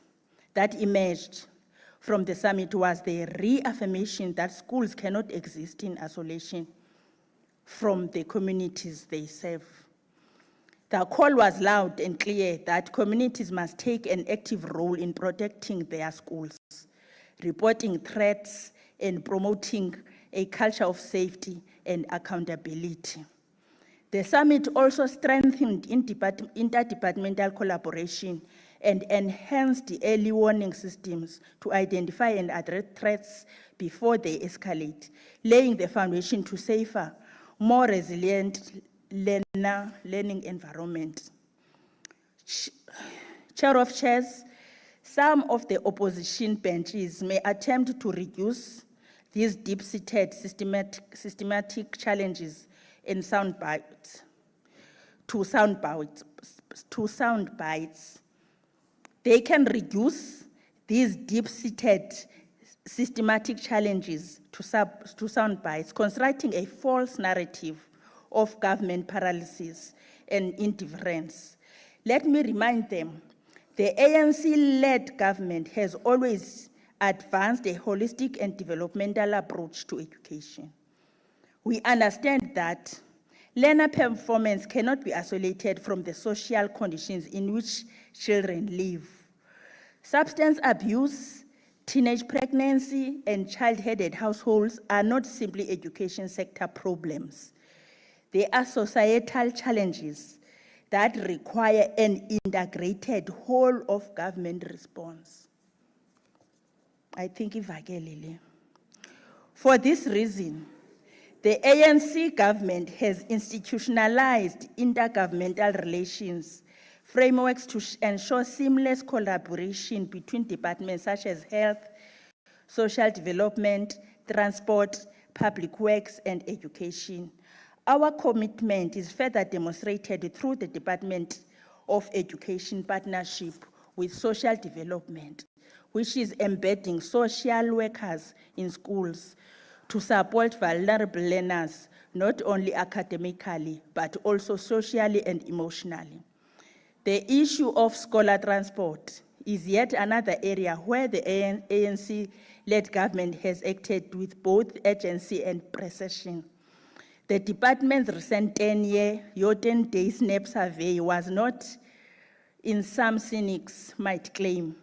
that emerged from the summit was the reaffirmation that schools cannot exist in isolation from the communities they serve. The call was loud and clear that communities must take an active role in protecting their schools, reporting threats, and promoting a culture of safety and accountability. The summit also strengthened interdepartmental collaboration and enhanced the early warning systems to identify and address threats before they escalate, laying the foundation to safer, more resilient learning environment. Chair of Chairs, some of the opposition benches may attempt to reduce these deep-seated systematic challenges in sound bites. They can reduce these deep-seated systematic challenges to sound bites, constructing a false narrative of government paralysis and indifference. Let me remind them, the ANC-led government has always advanced a holistic and developmental approach to education. We understand that learner performance cannot be isolated from the social conditions in which children live. Substance abuse, teenage pregnancy, and child-headed households are not simply education sector problems. They are societal challenges that require an integrated whole of government response. I think Ivagelele. For this reason, the ANC government has institutionalized intergovernmental relations frameworks to ensure seamless collaboration between departments such as health, social development, transport, public works, and education. Our commitment is further demonstrated through the Department of Education partnership with social development, which is embedding social workers in schools to support vulnerable learners, not only academically, but also socially and emotionally. The issue of scholar transport is yet another area where the ANC-led government has acted with both urgency and precision. The department's recent 10-day SNAP survey was not, in some cynics might claim,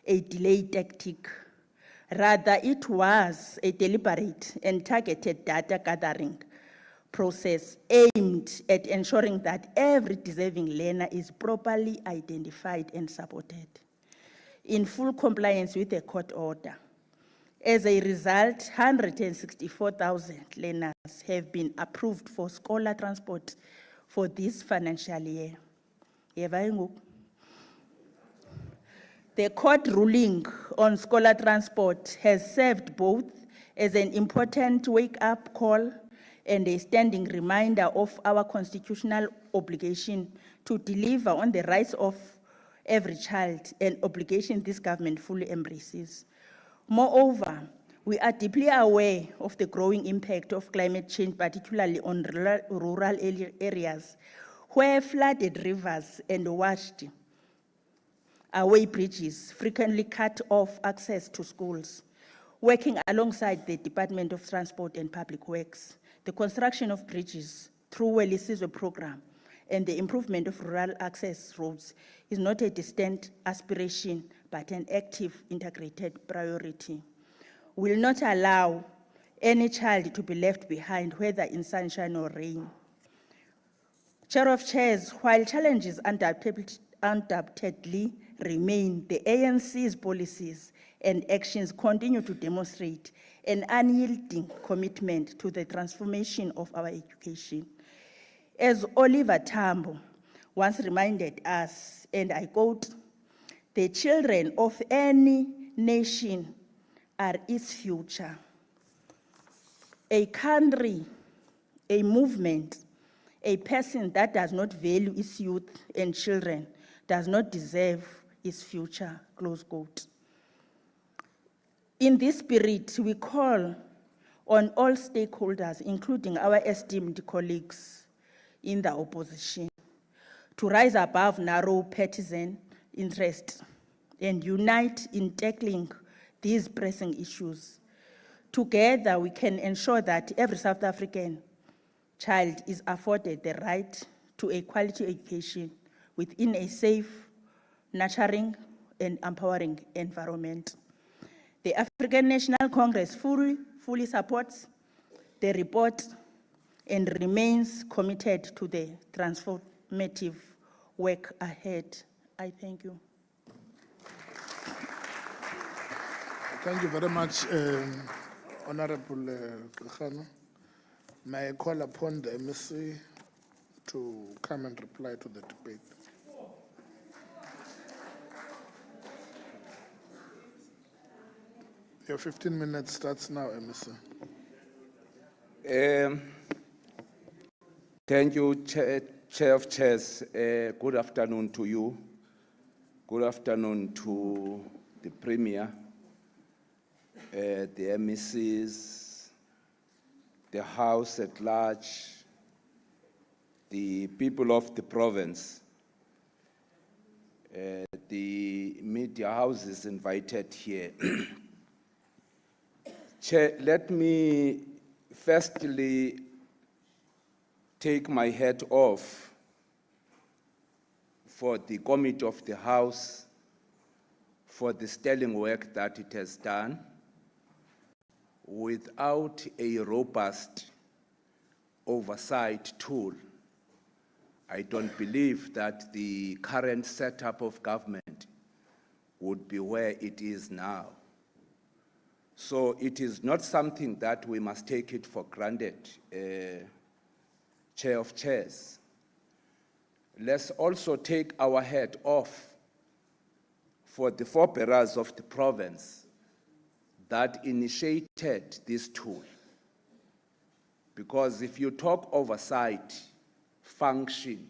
a delay tactic. Rather, it was a deliberate and targeted data gathering process aimed at ensuring that every deserving learner is properly identified and supported in full compliance with the court order. As a result, 164,000 learners have been approved for scholar transport for this financial year. The court ruling on scholar transport has served both as an important wake-up call and a standing reminder of our constitutional obligation to deliver on the rights of every child, an obligation this government fully embraces. Moreover, we are deeply aware of the growing impact of climate change, particularly on rural areas, where flooded rivers and washed away bridges frequently cut off access to schools. Working alongside the Department of Transport and Public Works, the construction of bridges through a Lisizwe program and the improvement of rural access roads is not a distant aspiration, but an active, integrated priority. We will not allow any child to be left behind, whether in sunshine or rain. Chair of Chairs, while challenges undoubtedly remain, the ANC's policies and actions continue to demonstrate an unyielding commitment to the transformation of our education. As Oliver Tambo once reminded us, and I quote, "The children of any nation are its future." A country, a movement, a person that does not value its youth and children does not deserve its future, close quote. In this spirit, we call on all stakeholders, including our esteemed colleagues in the opposition, to rise above narrow partisan interests and unite in tackling these pressing issues. Together, we can ensure that every South African child is afforded the right to a quality education within a safe, nurturing, and empowering environment. The African National Congress fully supports the report and remains committed to the transformative work ahead. I thank you.
Thank you very much, Honorable Kgano. May I call upon the MEC to come and reply to the debate. Your 15 minutes starts now, MEC.
Thank you, Chair of Chairs. Good afternoon to you. Good afternoon to the Premier. the MECs, the House at large, the people of the province, the media houses invited here. Chair, let me firstly take my hat off for the Committee of the House for the sterling work that it has done. Without a robust oversight tool, I don't believe that the current setup of government would be where it is now. So it is not something that we must take it for granted, Chair of Chairs. Let's also take our hat off for the forebearers of the province that initiated this tool. Because if you talk oversight, function,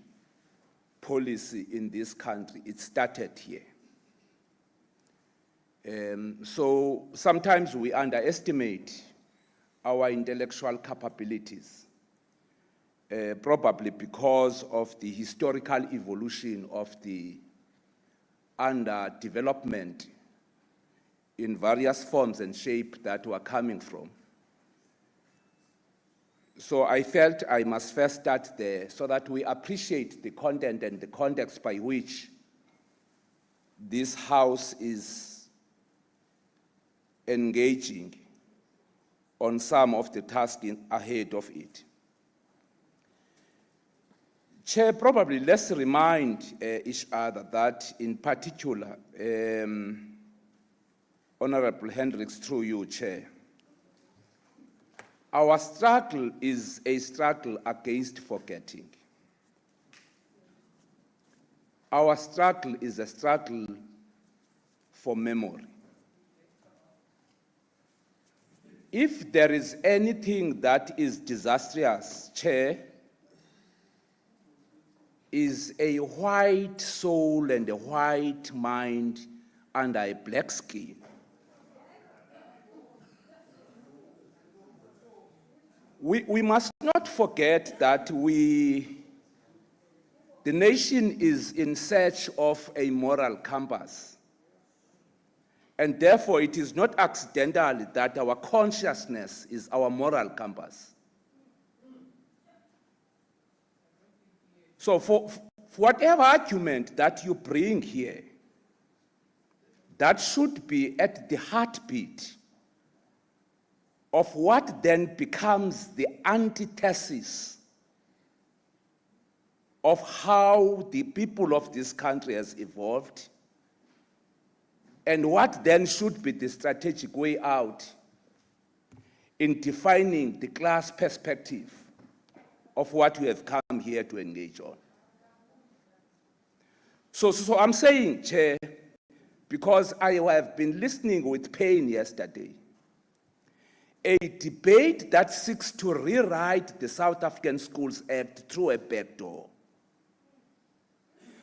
policy in this country, it started here. So sometimes we underestimate our intellectual capabilities, probably because of the historical evolution of the underdevelopment in various forms and shape that were coming from. So I felt I must first start there so that we appreciate the content and the context by which this House is engaging on some of the tasks ahead of it. Chair, probably let's remind each other that in particular, Honorable Hendricks, through you, Chair, our struggle is a struggle against forgetting. Our struggle is a struggle for memory. If there is anything that is disastrous, Chair, is a white soul and a white mind under a black skin. We must not forget that the nation is in search of a moral compass. And therefore, it is not accidental that our consciousness is our moral compass. So for whatever argument that you bring here, that should be at the heartbeat of what then becomes the antithesis of how the people of this country has evolved, and what then should be the strategic way out in defining the class perspective of what we have come here to engage on. So I'm saying, Chair, because I have been listening with pain yesterday, a debate that seeks to rewrite the South African Schools Act through a back door.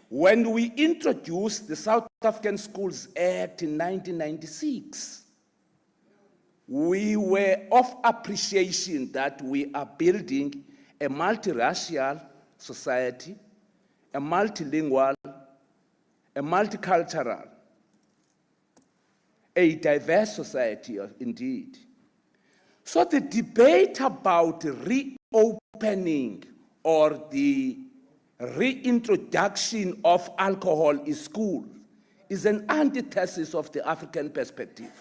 When we introduced the South African Schools Act in 1996, we were of appreciation that we are building a multiracial society, a multilingual, a multicultural, a diverse society indeed. So the debate about reopening or the reintroduction of alcohol in school is an antithesis of the African perspective.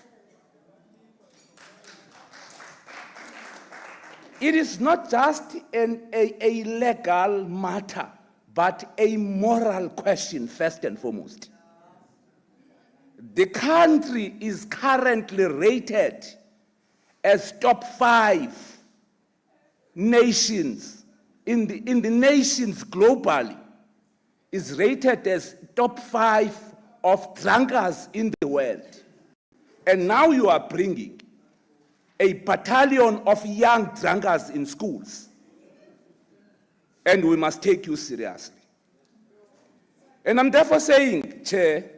It is not just a legal matter, but a moral question first and foremost. The country is currently rated as top 5 nations in the nations globally, is rated as top 5 of drunkards in the world. And now you are bringing a battalion of young drunkards in schools. And we must take you seriously. And I'm therefore saying, Chair,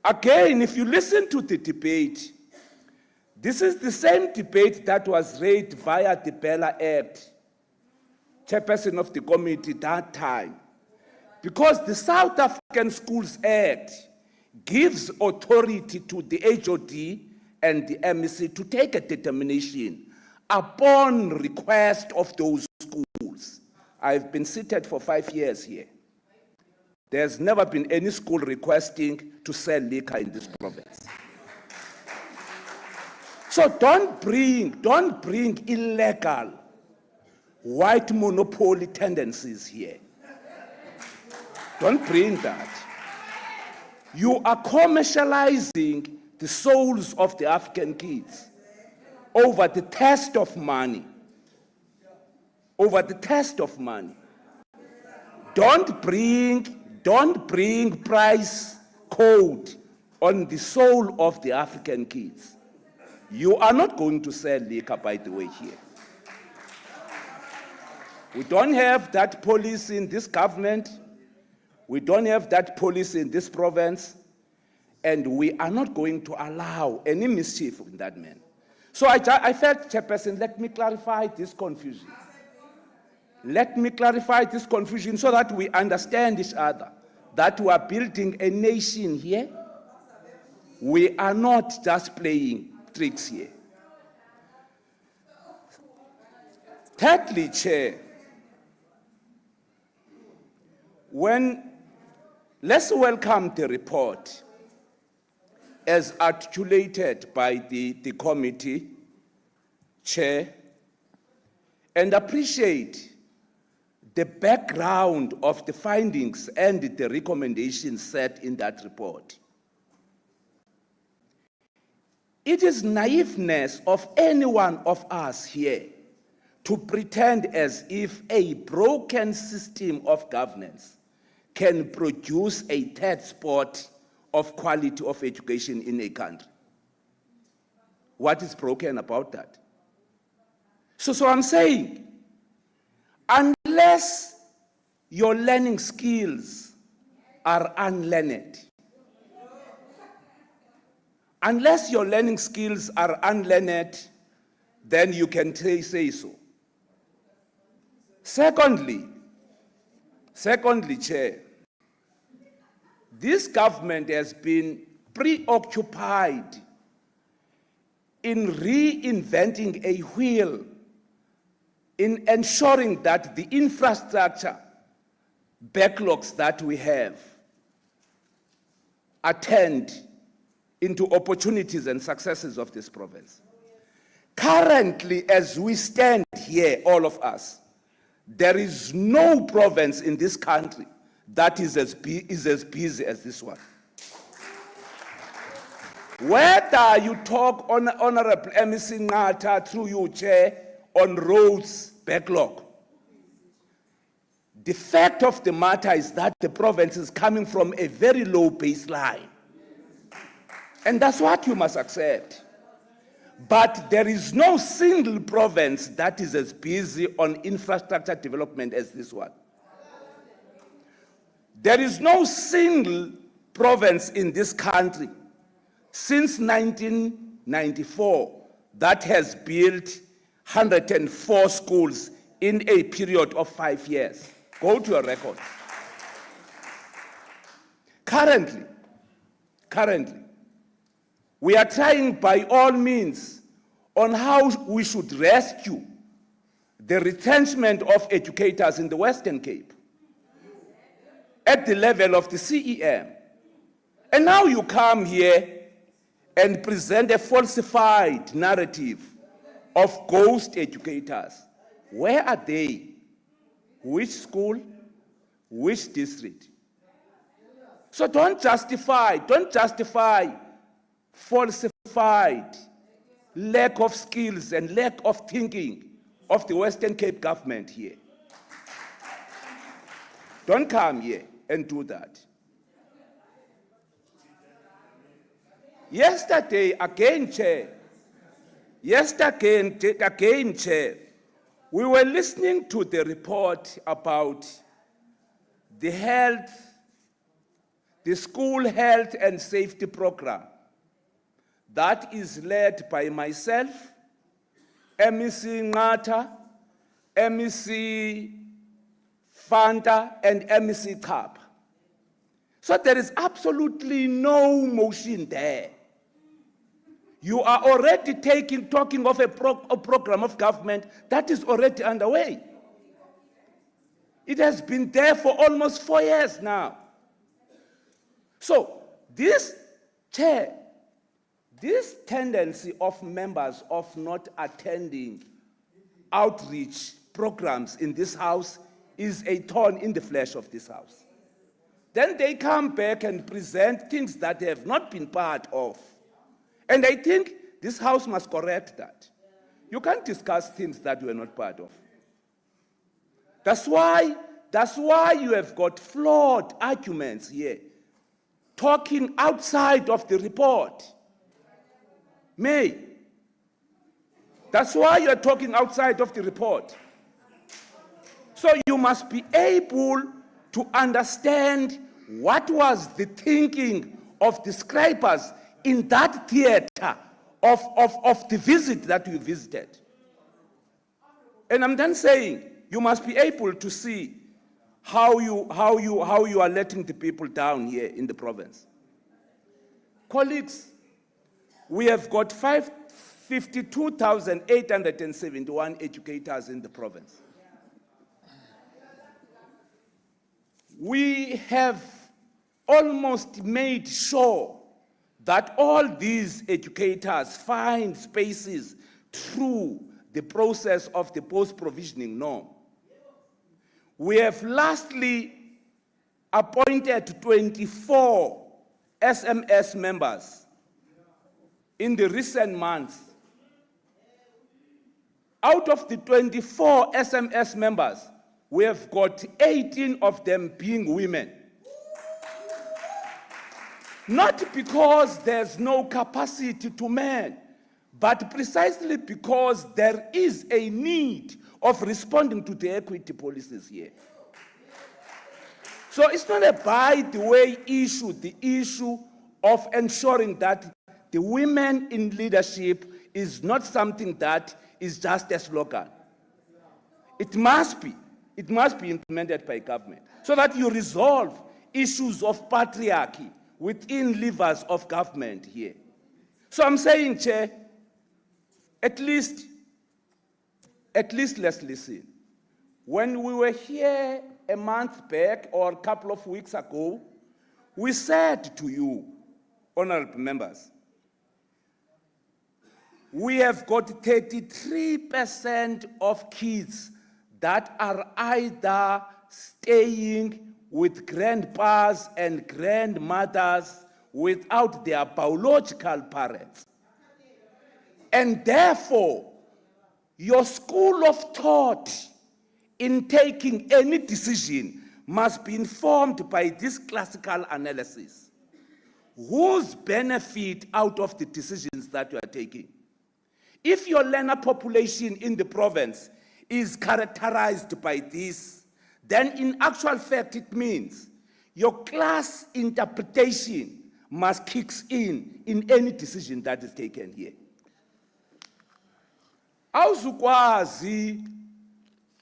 again, if you listen to the debate, This is the same debate that was raised via the Bella Act, chairperson of the committee that time. Because the South African Schools Act gives authority to the HOD and the MEC to take a determination upon request of those schools. I've been seated for 5 years here. There's never been any school requesting to sell liquor in this province. So don't bring illegal white monopoly tendencies here. Don't bring that. You are commercializing the souls of the African kids over the test of money. Over the test of money. Don't bring price code on the soul of the African kids. You are not going to sell liquor, by the way, here. We don't have that policy in this government. We don't have that policy in this province. And we are not going to allow any mischief in that manner. So I felt, Chairperson, let me clarify this confusion. Let me clarify this confusion so that we understand each other, that we are building a nation here. We are not just playing tricks here. Thirdly, Chair, let's welcome the report as articulated by the committee chair and appreciate the background of the findings and the recommendations set in that report. It is naiveness of any one of us here to pretend as if a broken system of governance can produce a third spot of quality of education in a country. What is broken about that? So I'm saying, unless your learning skills are unlearned, unless your learning skills are unlearned, then you can say so. Secondly, Chair, this government has been preoccupied in reinventing a wheel, in ensuring that the infrastructure backlogs that we have are turned into opportunities and successes of this province. Currently, as we stand here, all of us, there is no province in this country that is as busy as this one. Whether you talk on Honorable MEC Ngata through you, Chair, on roads backlog, the fact of the matter is that the province is coming from a very low baseline. And that's what you must accept. But there is no single province that is as busy on infrastructure development as this one. There is no single province in this country since 1994 that has built 104 schools in a period of 5 years. Go to your records. Currently, we are trying by all means on how we should rescue the retrenchment of educators in the Western Cape at the level of the CEM. And now you come here and present a falsified narrative of ghost educators. Where are they? Which school? Which district? So don't justify falsified lack of skills and lack of thinking of the Western Cape government here. Don't come here and do that. Yesterday, again, Chair, we were listening to the report about the school health and safety program that is led by myself, MEC Ngata, MEC Fanta, and MEC Kapa. So there is absolutely no motion there. You are already talking of a program of government that is already underway. It has been there for almost 4 years now. So this, Chair, this tendency of members of not attending outreach programs in this House is a thorn in the flesh of this House. Then they come back and present things that they have not been part of. And I think this House must correct that. You can't discuss things that you are not part of. That's why you have got flawed arguments here, talking outside of the report. May. That's why you are talking outside of the report. So you must be able to understand what was the thinking of the scribers in that theater of the visit that you visited. And I'm then saying, you must be able to see how you are letting the people down here in the province. Colleagues, we have got 52,871 educators in the province. We have almost made sure that all these educators find spaces through the process of the post-provisioning norm. We have lastly appointed 24 SMS members in the recent months. Out of the 24 SMS members, we have got 18 of them being women. Not because there's no capacity to men, but precisely because there is a need of responding to the equity policies here. So it's not a by-the-way issue, the issue of ensuring that the women in leadership is not something that is just a slogan. It must be implemented by government so that you resolve issues of patriarchy within levers of government here. So I'm saying, Chair, at least let's listen. When we were here a month back or a couple of weeks ago, we said to you, honorable members, we have got 33% of kids that are either staying with grandpas and grandmothers without their biological parents. And therefore, your school of thought in taking any decision must be informed by this classical analysis. Whose benefit out of the decisions that you are taking? If your learner population in the province is characterized by this, then in actual fact it means your class interpretation must kick in any decision that is taken here. Awuzukwazi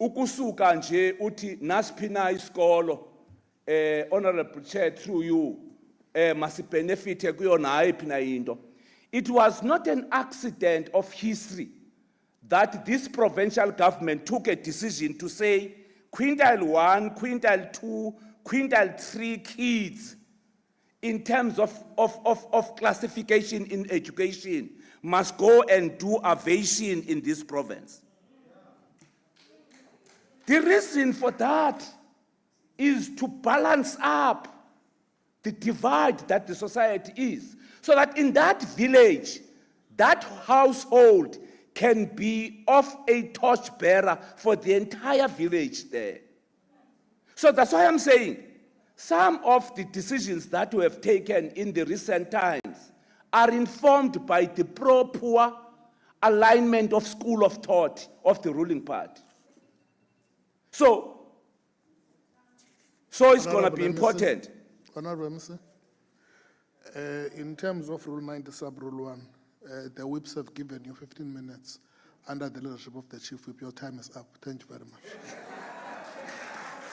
ukusuka nje uthi nasipina isikolo honorable chair through you must benefit kuyona ayiphi na into. It was not an accident of history that this provincial government took a decision to say quintile 1, quintile 2, quintile 3 kids in terms of classification in education must go and do aviation in this province. The reason for that is to balance up the divide that the society is, so that in that village, that household can be of a torchbearer for the entire village there. So that's why I'm saying some of the decisions that we have taken in the recent times are informed by the pro-poor alignment of school of thought of the ruling party. So it's going to be important.
Honorable Mr. In terms of Rule 90 Sub Rule 1, The whips have given you 15 minutes under the leadership of the chief whip. Your time is up. Thank you very much.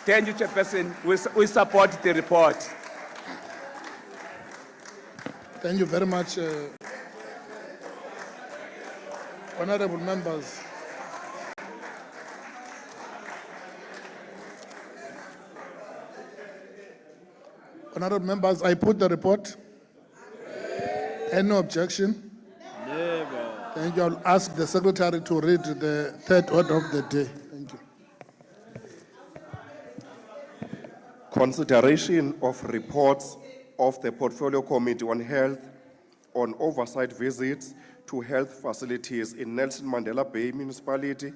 Thank you, Chairperson. We support the report.
Thank you very much. Honorable members. Honorable members, I put the report. Any objection?
Never.
Thank you. I'll ask the secretary to read the third order of the day. Thank you.
Consideration of reports of the Portfolio Committee on Health on oversight visits to health facilities in Nelson Mandela Bay Municipality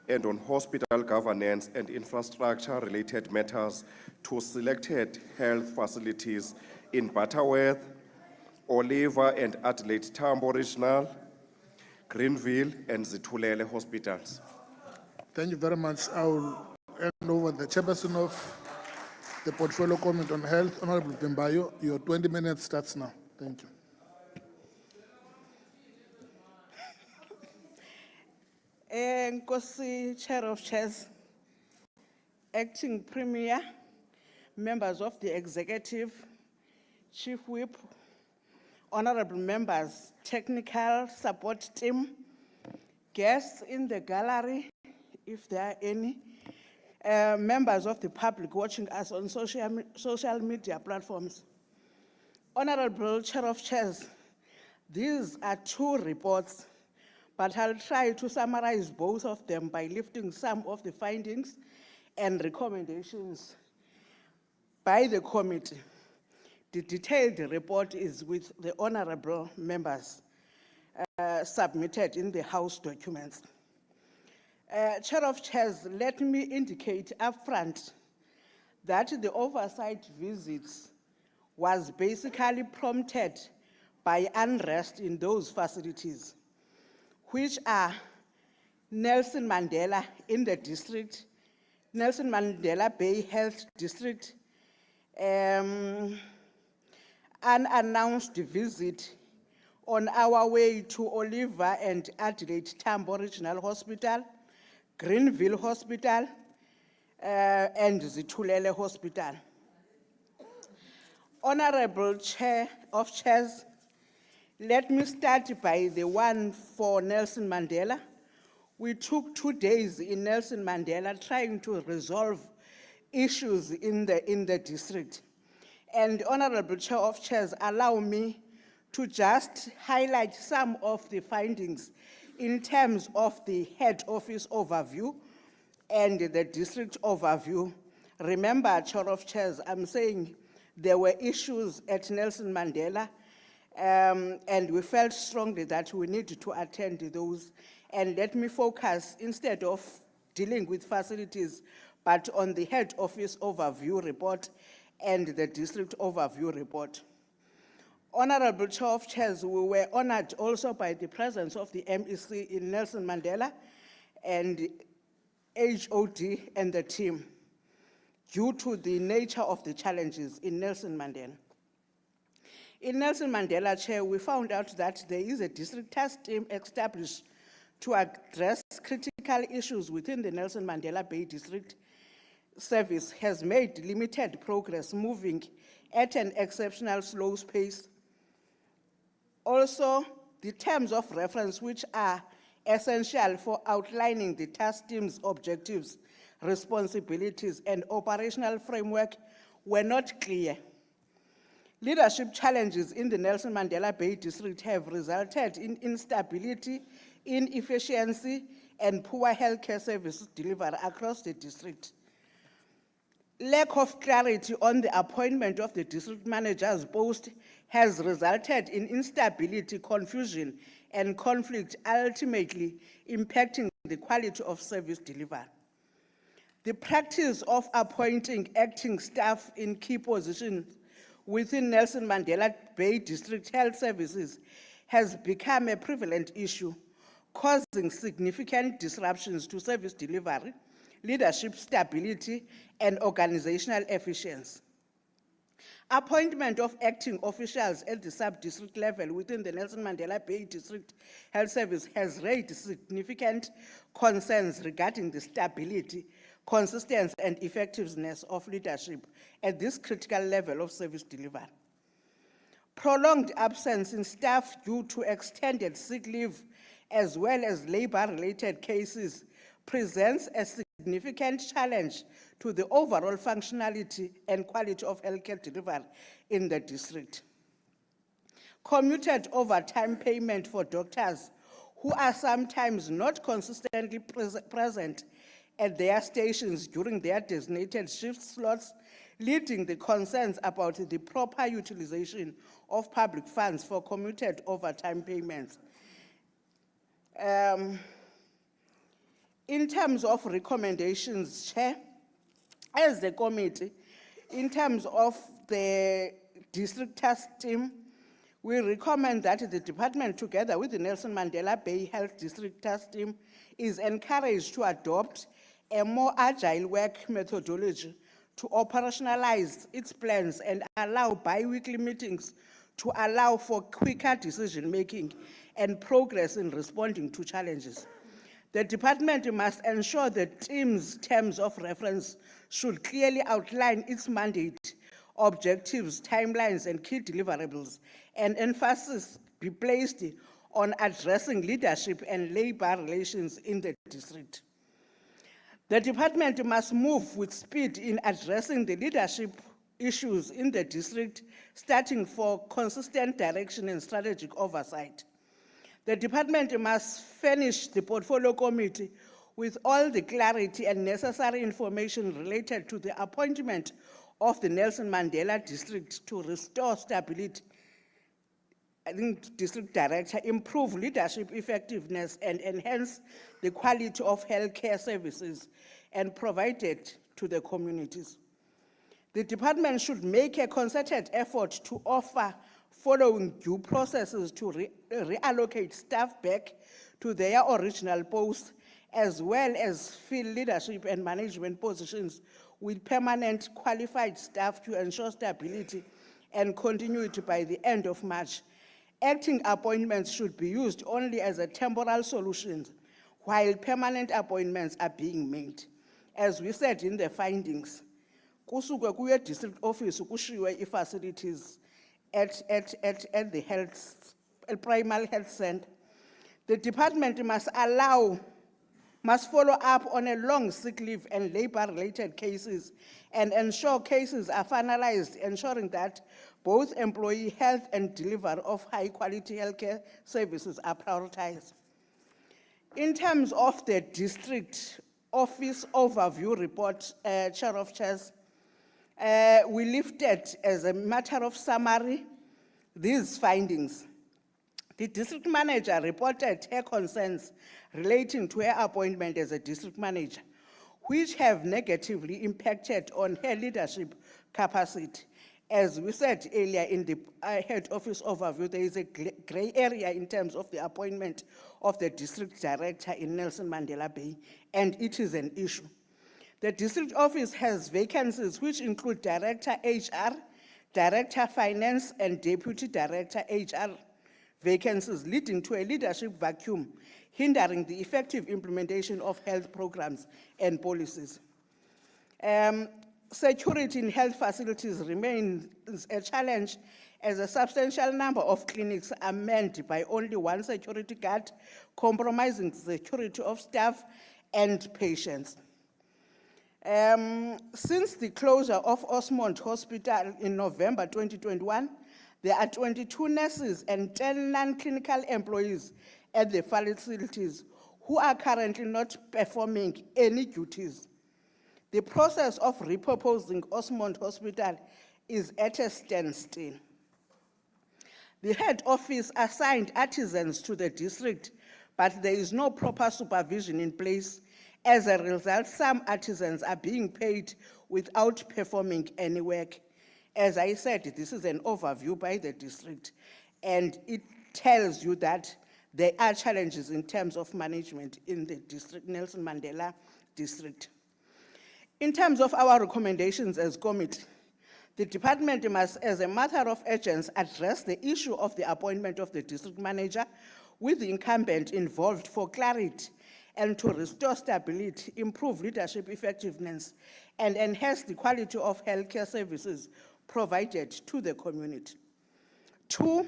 and on hospital governance and infrastructure-related matters to selected health facilities in Butterworth, Oliver and Adelaide Tambo Regional, Greenville, and Zitulele hospitals.
Thank you very much. I will hand over the chairperson of the Portfolio Committee on Health, Honorable Pembayo. Your 20 minutes starts now. Thank you.
Nkosi, Chair of Chairs, Acting Premier, members of the Executive, Chief Whip, honorable members, technical support team, guests in the gallery, if there are any, members of the public watching us on social media platforms. Honorable Chair of Chairs, these are two reports, but I'll try to summarize both of them by lifting some of the findings and recommendations by the committee. The detailed report is with the honorable members submitted in the House documents. Chair of Chairs, let me indicate upfront that the oversight visits was basically prompted by unrest in those facilities, which are Nelson Mandela in the district, Nelson Mandela Bay Health District, unannounced visit on our way to Oliver and Adelaide Tambo Regional Hospital, Greenville Hospital, and Zitulele Hospital. Honorable Chair of Chairs, let me start by the one for Nelson Mandela. We took 2 days in Nelson Mandela trying to resolve issues in the district. And Honorable Chair of Chairs, allow me to just highlight some of the findings in terms of the head office overview and the district overview. Remember, Chair of Chairs, I'm saying there were issues at Nelson Mandela, and we felt strongly that we needed to attend to those. And let me focus, instead of dealing with facilities, but on the head office overview report and the district overview report. Honorable Chair of Chairs, we were honored also by the presence of the MEC in Nelson Mandela and HOD and the team due to the nature of the challenges in Nelson Mandela. In Nelson Mandela, Chair, we found out that there is a district task team established to address critical issues within the Nelson Mandela Bay District. Service has made limited progress, moving at an exceptional slow pace. Also, the terms of reference, which are essential for outlining the task team's objectives, responsibilities, and operational framework, were not clear. Leadership challenges in the Nelson Mandela Bay District have resulted in instability, inefficiency, and poor healthcare service delivery across the district. Lack of clarity on the appointment of the district manager's post has resulted in instability, confusion, and conflict, ultimately impacting the quality of service delivery. The practice of appointing acting staff in key positions within Nelson Mandela Bay District Health Services has become a prevalent issue, causing significant disruptions to service delivery, leadership stability, and organizational efficiency. Appointment of acting officials at the sub-district level within the Nelson Mandela Bay District Health Service has raised significant concerns regarding the stability, consistency, and effectiveness of leadership at this critical level of service delivery. Prolonged absence in staff due to extended sick leave as well as labor-related cases presents a significant challenge to the overall functionality and quality of healthcare delivery in the district. Commuted overtime payment for doctors who are sometimes not consistently present at their stations during their designated shift slots, leading the concerns about the proper utilization of public funds for commuted overtime payments. In terms of recommendations, Chair, as the committee, in terms of the district task team, we recommend that the department, together with the Nelson Mandela Bay Health District Task Team, is encouraged to adopt a more agile work methodology to operationalize its plans and allow bi-weekly meetings to allow for quicker decision-making and progress in responding to challenges. The department must ensure that team's terms of reference should clearly outline its mandate, objectives, timelines, and key deliverables, and emphasis be placed on addressing leadership and labor relations in the district. The department must move with speed in addressing the leadership issues in the district, starting for consistent direction and strategic oversight. The department must furnish the portfolio committee with all the clarity and necessary information related to the appointment of the Nelson Mandela District to restore stability, district director, improve leadership effectiveness, and enhance the quality of healthcare services and provided to the communities. The department should make a concerted effort to offer following due processes to reallocate staff back to their original posts, as well as fill leadership and management positions with permanent qualified staff to ensure stability and continuity by the end of March. Acting appointments should be used only as a temporal solution, while permanent appointments are being made. As we said in the findings, kusukwe kuye district office kushiwe facilities at the primary health center. The department must follow up on a long sick leave and labor-related cases and ensure cases are finalized, ensuring that both employee health and delivery of high-quality healthcare services are prioritized. In terms of the district office overview report, Chair of Chairs, we lifted as a matter of summary these findings. The district manager reported her concerns relating to her appointment as a district manager, which have negatively impacted on her leadership capacity. As we said earlier in the head office overview, there is a gray area in terms of the appointment of the district director in Nelson Mandela Bay, and it is an issue. The district office has vacancies which include Director HR, Director Finance, and Deputy Director HR vacancies, leading to a leadership vacuum, hindering the effective implementation of health programs and policies. Security in health facilities remains a challenge, as a substantial number of clinics are manned by only one security guard, compromising the security of staff and patients. Since the closure of Osmond Hospital in November 2021, there are 22 nurses and 10 non-clinical employees at the facilities who are currently not performing any duties. The process of repurposing Osmond Hospital is at a standstill. The head office assigned artisans to the district, but there is no proper supervision in place. As a result, some artisans are being paid without performing any work. As I said, this is an overview by the district, and it tells you that there are challenges in terms of management in the district, Nelson Mandela district. In terms of our recommendations as committee, The department must, as a matter of urgency, address the issue of the appointment of the district manager with the incumbent involved for clarity and to restore stability, improve leadership effectiveness, and enhance the quality of healthcare services provided to the community. 2,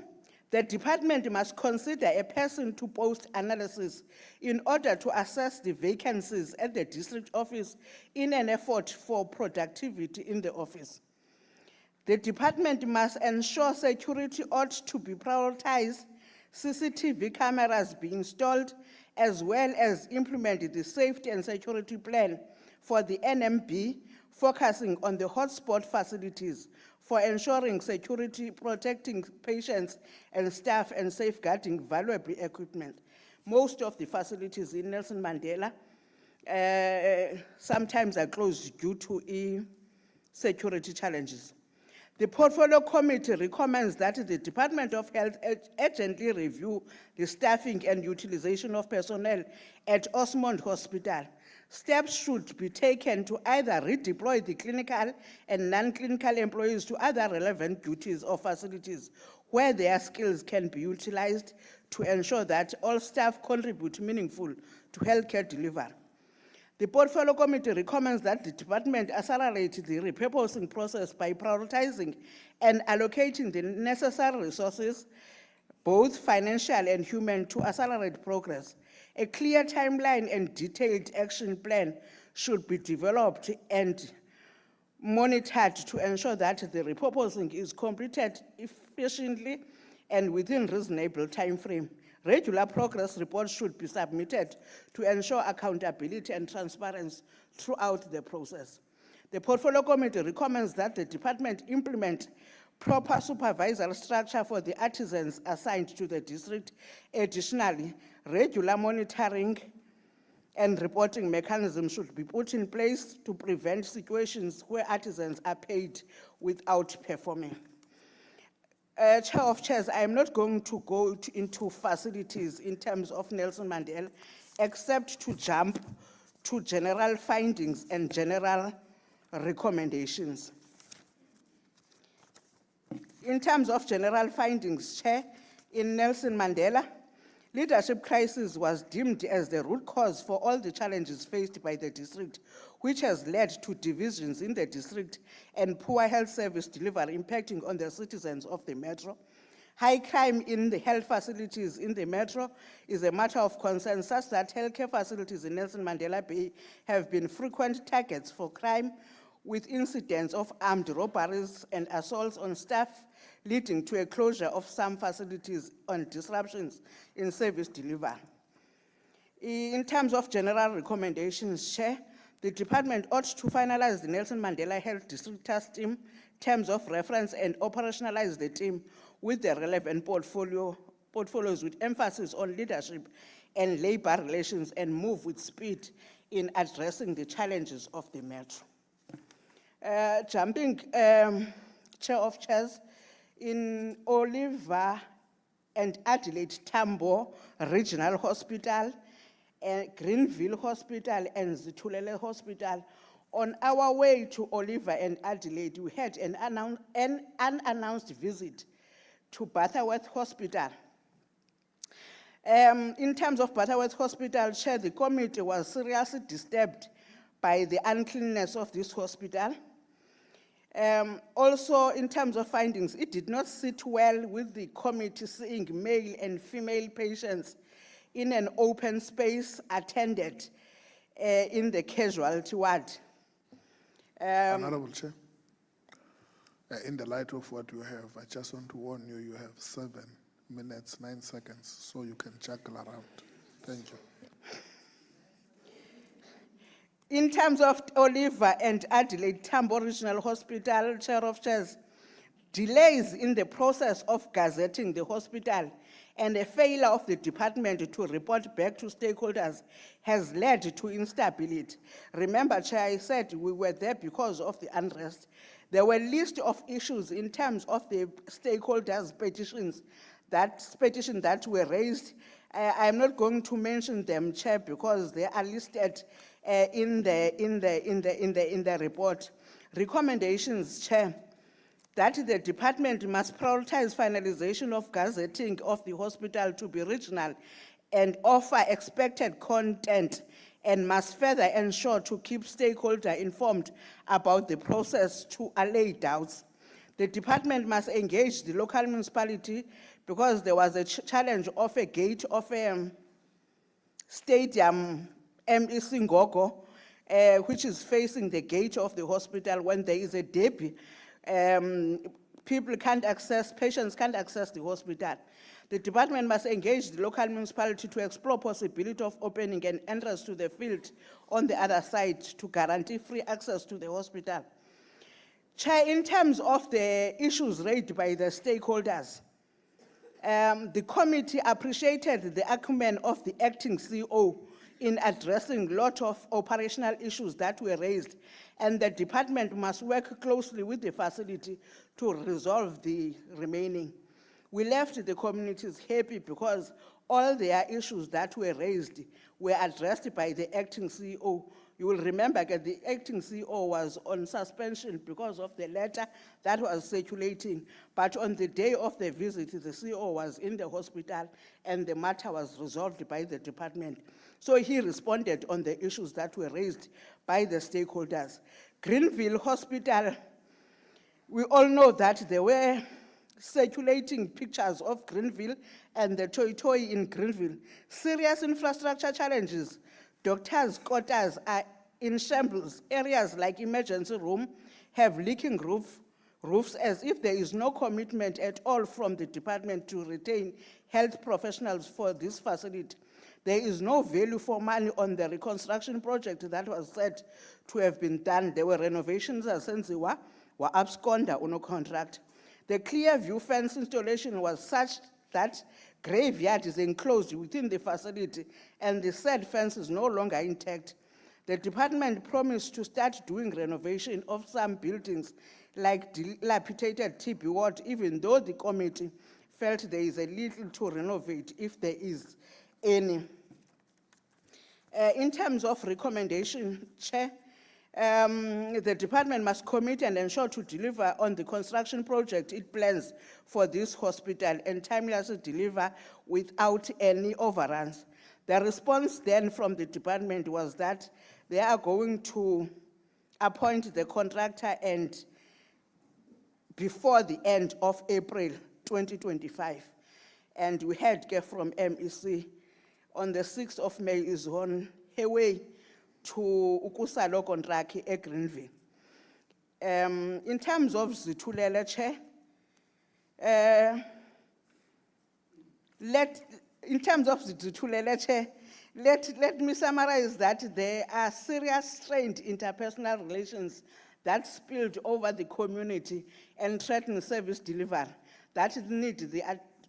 the department must consider a person to post analysis in order to assess the vacancies at the district office in an effort for productivity in the office. The department must ensure security ought to be prioritized, CCTV cameras be installed, as well as implement the safety and security plan for the NMB, focusing on the hotspot facilities for ensuring security, protecting patients and staff, and safeguarding valuable equipment. Most of the facilities in Nelson Mandela sometimes are closed due to security challenges. The Portfolio Committee recommends that the Department of Health urgently review the staffing and utilization of personnel at Osmond Hospital. Steps should be taken to either redeploy the clinical and non-clinical employees to other relevant duties or facilities where their skills can be utilized to ensure that all staff contribute meaningfully to healthcare delivery. The Portfolio Committee recommends that the department accelerate the repurposing process by prioritizing and allocating the necessary resources, both financial and human, to accelerate progress. A clear timeline and detailed action plan should be developed and monitored to ensure that the repurposing is completed efficiently and within reasonable time frame. Regular progress reports should be submitted to ensure accountability and transparency throughout the process. The Portfolio Committee recommends that the department implement proper supervisory structure for the artisans assigned to the district. Additionally, regular monitoring and reporting mechanisms should be put in place to prevent situations where artisans are paid without performing. Chair of Chairs, I am not going to go into facilities in terms of Nelson Mandela, except to jump to general findings and general recommendations. In terms of general findings, Chair, in Nelson Mandela, leadership crisis was deemed as the root cause for all the challenges faced by the district, which has led to divisions in the district and poor health service delivery impacting on the citizens of the metro. High crime in the health facilities in the metro is a matter of concern, such that healthcare facilities in Nelson Mandela Bay have been frequent targets for crime, with incidents of armed robberies and assaults on staff, leading to a closure of some facilities and disruptions in service delivery. In terms of general recommendations, Chair, the department ought to finalize the Nelson Mandela Health District Task Team, terms of reference, and operationalize the team with the relevant portfolios with emphasis on leadership and labor relations, and move with speed in addressing the challenges of the metro. Jumping, Chair of Chairs, in Oliver and Adelaide Tambo Regional Hospital, Greenville Hospital, and Zitulele Hospital, on our way to Oliver and Adelaide, we had an unannounced visit to Butterworth Hospital. In terms of Butterworth Hospital, Chair, the committee was seriously disturbed by the uncleanness of this hospital. Also, in terms of findings, it did not sit well with the committee seeing male and female patients in an open space attended in the casualty ward.
Honorable Chair, in the light of what you have, I just want to warn you, you have 7 minutes, 9 seconds, so you can juggle around. Thank you.
In terms of Oliver and Adelaide Tambo Regional Hospital, Chair of Chairs, delays in the process of gazetting the hospital and a failure of the department to report back to stakeholders has led to instability. Remember, Chair, I said we were there because of the unrest. There were a list of issues in terms of the stakeholders' petitions that were raised. I'm not going to mention them, Chair, because they are listed in the report. Recommendations, Chair. that the department must prioritize finalization of gazetting of the hospital to be regional and offer expected content, and must further ensure to keep stakeholders informed about the process to allay doubts. The department must engage the local municipality because there was a challenge of a gate of a stadium, MEC Ngogo, which is facing the gate of the hospital. When there is a derby, patients can't access the hospital. The department must engage the local municipality to explore possibility of opening an entrance to the field on the other side to guarantee free access to the hospital. Chair, in terms of the issues raised by the stakeholders, the committee appreciated the acumen of the acting CEO in addressing a lot of operational issues that were raised, and the department must work closely with the facility to resolve the remaining. We left the communities happy because all their issues that were raised were addressed by the acting CEO. You will remember that the acting CEO was on suspension because of the letter that was circulating. But on the day of the visit, the CEO was in the hospital and the matter was resolved by the department. So he responded on the issues that were raised by the stakeholders. Greenville Hospital, we all know that there were circulating pictures of Greenville and the toy in Greenville. Serious infrastructure challenges. Doctors' quarters are in shambles. Areas like emergency room have leaking roofs as if there is no commitment at all from the department to retain health professionals for this facility. There is no value for money on the reconstruction project that was said to have been done. There were renovations asenziwa wa absconda uno contract. The clear view fence installation was such that graveyard is enclosed within the facility and the said fence is no longer intact. The department promised to start doing renovation of some buildings like dilapidated TB ward, even though the committee felt there is a little to renovate if there is any. In terms of recommendation, Chair, the department must commit and ensure to deliver on the construction project it plans for this hospital and timelessly deliver without any overruns. The response then from the department was that they are going to appoint the contractor and before the end of April 2025. And we heard from MEC on the 6th of May is on her way to ukusalo contract at Greenville. In terms of Zithulele, Chair, let me summarize that there are serious strained interpersonal relations that spilled over the community and threaten service delivery that need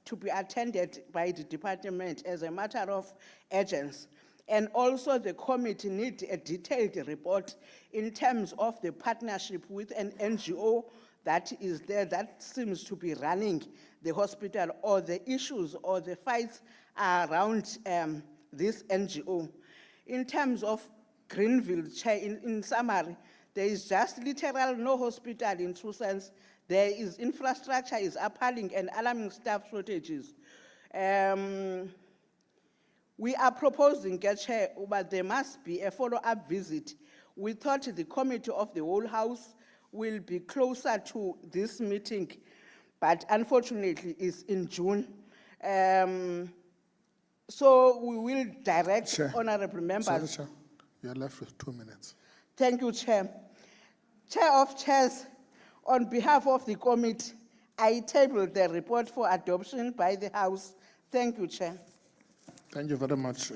to be attended by the department as a matter of urgency. And also the committee needs a detailed report in terms of the partnership with an NGO that is there that seems to be running the hospital, or the issues or the fights around this NGO. In terms of Greenville, Chair, in summary, there is just literal no hospital in true sense. There is infrastructure is appalling and alarming staff shortages. We are proposing, Chair, but there must be a follow-up visit. We thought the committee of the whole house will be closer to this meeting, but unfortunately it's in June. So we will direct
Chair.
honorable members.
Sorry, Chair. You're left with 2 minutes.
Thank you, Chair. Chair of Chairs, on behalf of the committee, I table the report for adoption by the House. Thank you, Chair.
Thank you very much,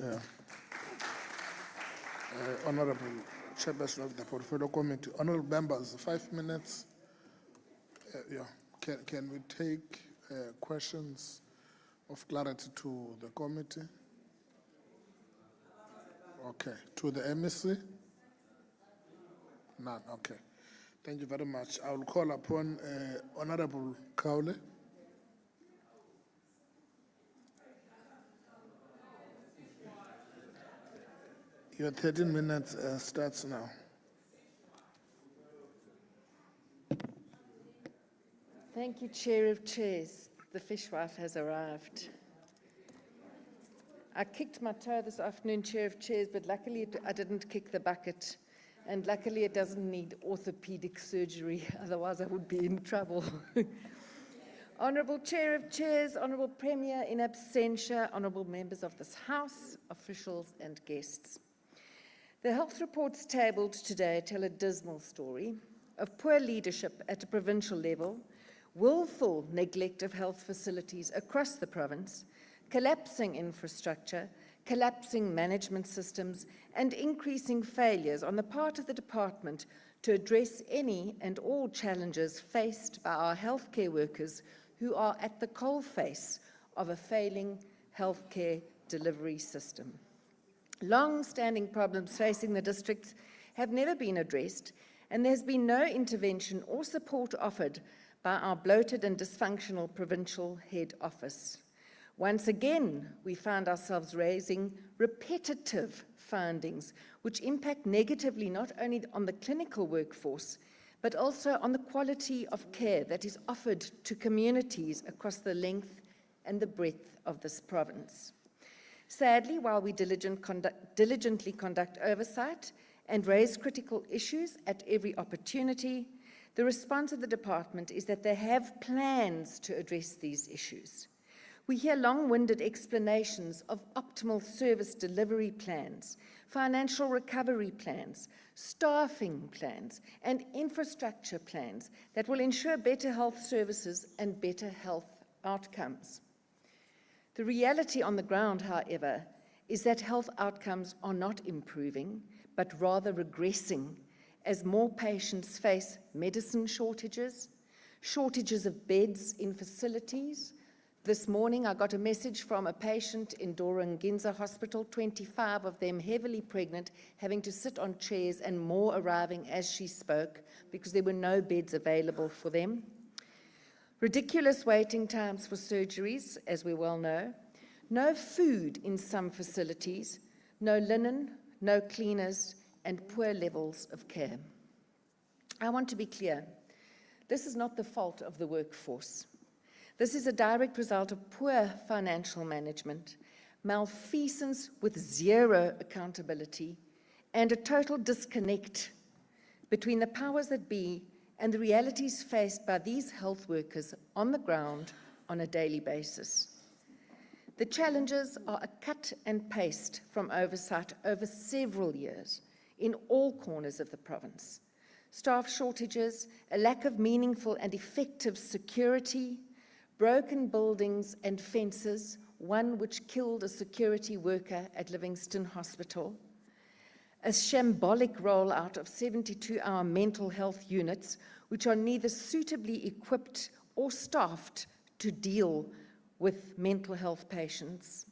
Honorable Chairperson of the Portfolio Committee. Honorable members, 5 minutes. Can we take questions of clarity to the committee? Okay. To the MEC? None. Okay. Thank you very much. I will call upon Honorable Cowley. Your 13 minutes starts now.
Thank you, Chair of Chairs. The fishwife has arrived. I kicked my toe this afternoon, Chair of Chairs, but luckily I didn't kick the bucket. And luckily it doesn't need orthopedic surgery, otherwise I would be in trouble. Honourable Chair of Chairs, Honourable Premier in absentia, Honourable members of this House, officials and guests. The health reports tabled today tell a dismal story of poor leadership at a provincial level, willful neglect of health facilities across the province, collapsing infrastructure, collapsing management systems, and increasing failures on the part of the department to address any and all challenges faced by our healthcare workers who are at the coalface of a failing healthcare delivery system. Long-standing problems facing the districts have never been addressed, and there's been no intervention or support offered by our bloated and dysfunctional provincial head office. Once again, we found ourselves raising repetitive findings which impact negatively not only on the clinical workforce, but also on the quality of care that is offered to communities across the length and the breadth of this province. Sadly, while we diligently conduct oversight and raise critical issues at every opportunity, the response of the department is that they have plans to address these issues. We hear long-winded explanations of optimal service delivery plans, financial recovery plans, staffing plans, and infrastructure plans that will ensure better health services and better health outcomes. The reality on the ground, however, is that health outcomes are not improving, but rather regressing as more patients face medicine shortages, shortages of beds in facilities. This morning, I got a message from a patient in Doranginza Hospital, 25 of them heavily pregnant, having to sit on chairs and more arriving as she spoke because there were no beds available for them. Ridiculous waiting times for surgeries, as we well know. No food in some facilities, no linen, no cleaners, and poor levels of care. I want to be clear. This is not the fault of the workforce. This is a direct result of poor financial management, malfeasance with zero accountability, and a total disconnect between the powers that be and the realities faced by these health workers on the ground on a daily basis. The challenges are a cut and paste from oversight over several years in all corners of the province. Staff shortages, a lack of meaningful and effective security, broken buildings and fences, one which killed a security worker at Livingston Hospital, a shambolic rollout of 72-hour mental health units, which are neither suitably equipped or staffed to deal with mental health patients,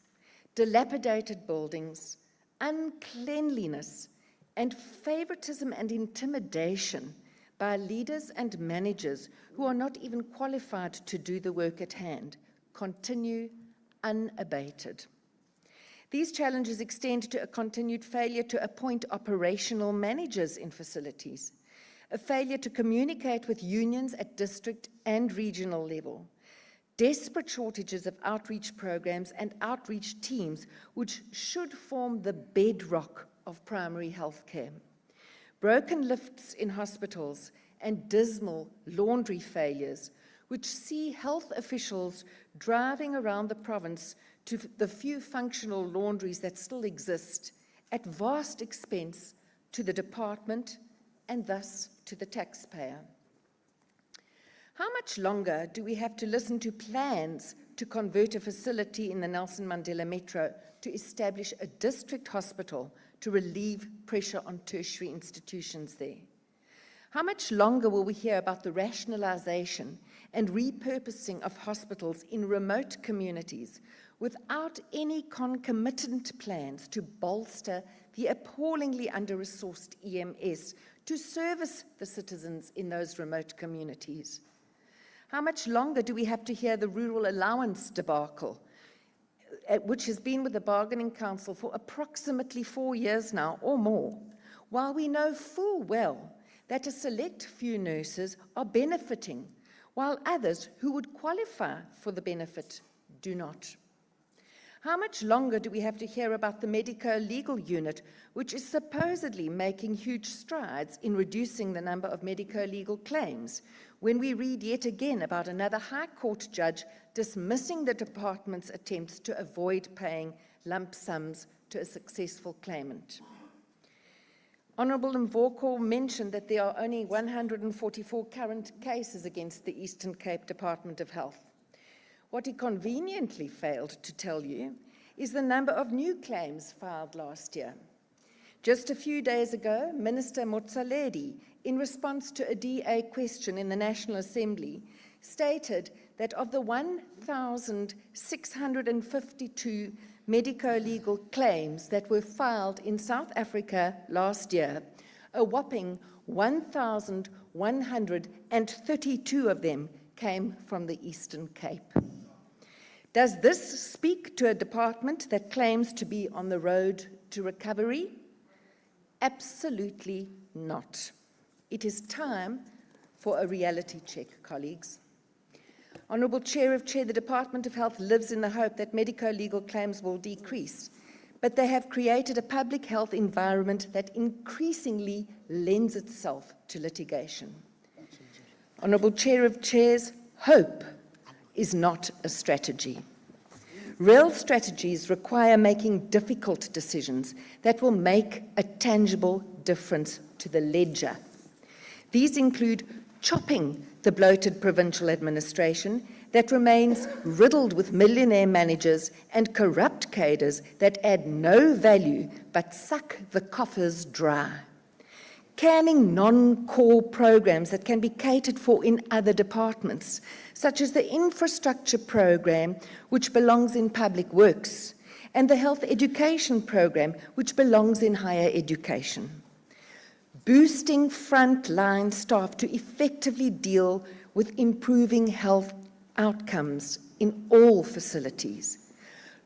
dilapidated buildings, uncleanliness, and favoritism and intimidation by leaders and managers who are not even qualified to do the work at hand, continue unabated. These challenges extend to a continued failure to appoint operational managers in facilities, a failure to communicate with unions at district and regional level, desperate shortages of outreach programs and outreach teams, which should form the bedrock of primary health care, broken lifts in hospitals, and dismal laundry failures, which see health officials driving around the province to the few functional laundries that still exist at vast expense to the department and thus to the taxpayer. How much longer do we have to listen to plans to convert a facility in the Nelson Mandela Metro to establish a district hospital to relieve pressure on tertiary institutions there? How much longer will we hear about the rationalization and repurposing of hospitals in remote communities without any concomitant plans to bolster the appallingly under-resourced EMS to service the citizens in those remote communities? How much longer do we have to hear the rural allowance debacle, which has been with the Bargaining Council for approximately 4 years now or more, while we know full well that a select few nurses are benefiting while others who would qualify for the benefit do not? How much longer do we have to hear about the medico-legal unit, which is supposedly making huge strides in reducing the number of medico-legal claims, when we read yet again about another High Court judge dismissing the department's attempts to avoid paying lump sums to a successful claimant? Honourable Mvoko mentioned that there are only 144 current cases against the Eastern Cape Department of Health. What he conveniently failed to tell you is the number of new claims filed last year. Just a few days ago, Minister Motsoaledi, in response to a DA question in the National Assembly, stated that of the 1,652 medico-legal claims that were filed in South Africa last year, a whopping 1,132 of them came from the Eastern Cape. Does this speak to a department that claims to be on the road to recovery? Absolutely not. It is time for a reality check, colleagues. Honourable Chair, the Department of Health lives in the hope that medico-legal claims will decrease, but they have created a public health environment that increasingly lends itself to litigation. Honourable Chair of Chairs, hope is not a strategy. Real strategies require making difficult decisions that will make a tangible difference to the ledger. These include chopping the bloated provincial administration that remains riddled with millionaire managers and corrupt cadres that add no value but suck the coffers dry. Canning non-core programs that can be catered for in other departments, such as the infrastructure program, which belongs in public works, and the health education program, which belongs in higher education. Boosting frontline staff to effectively deal with improving health outcomes in all facilities.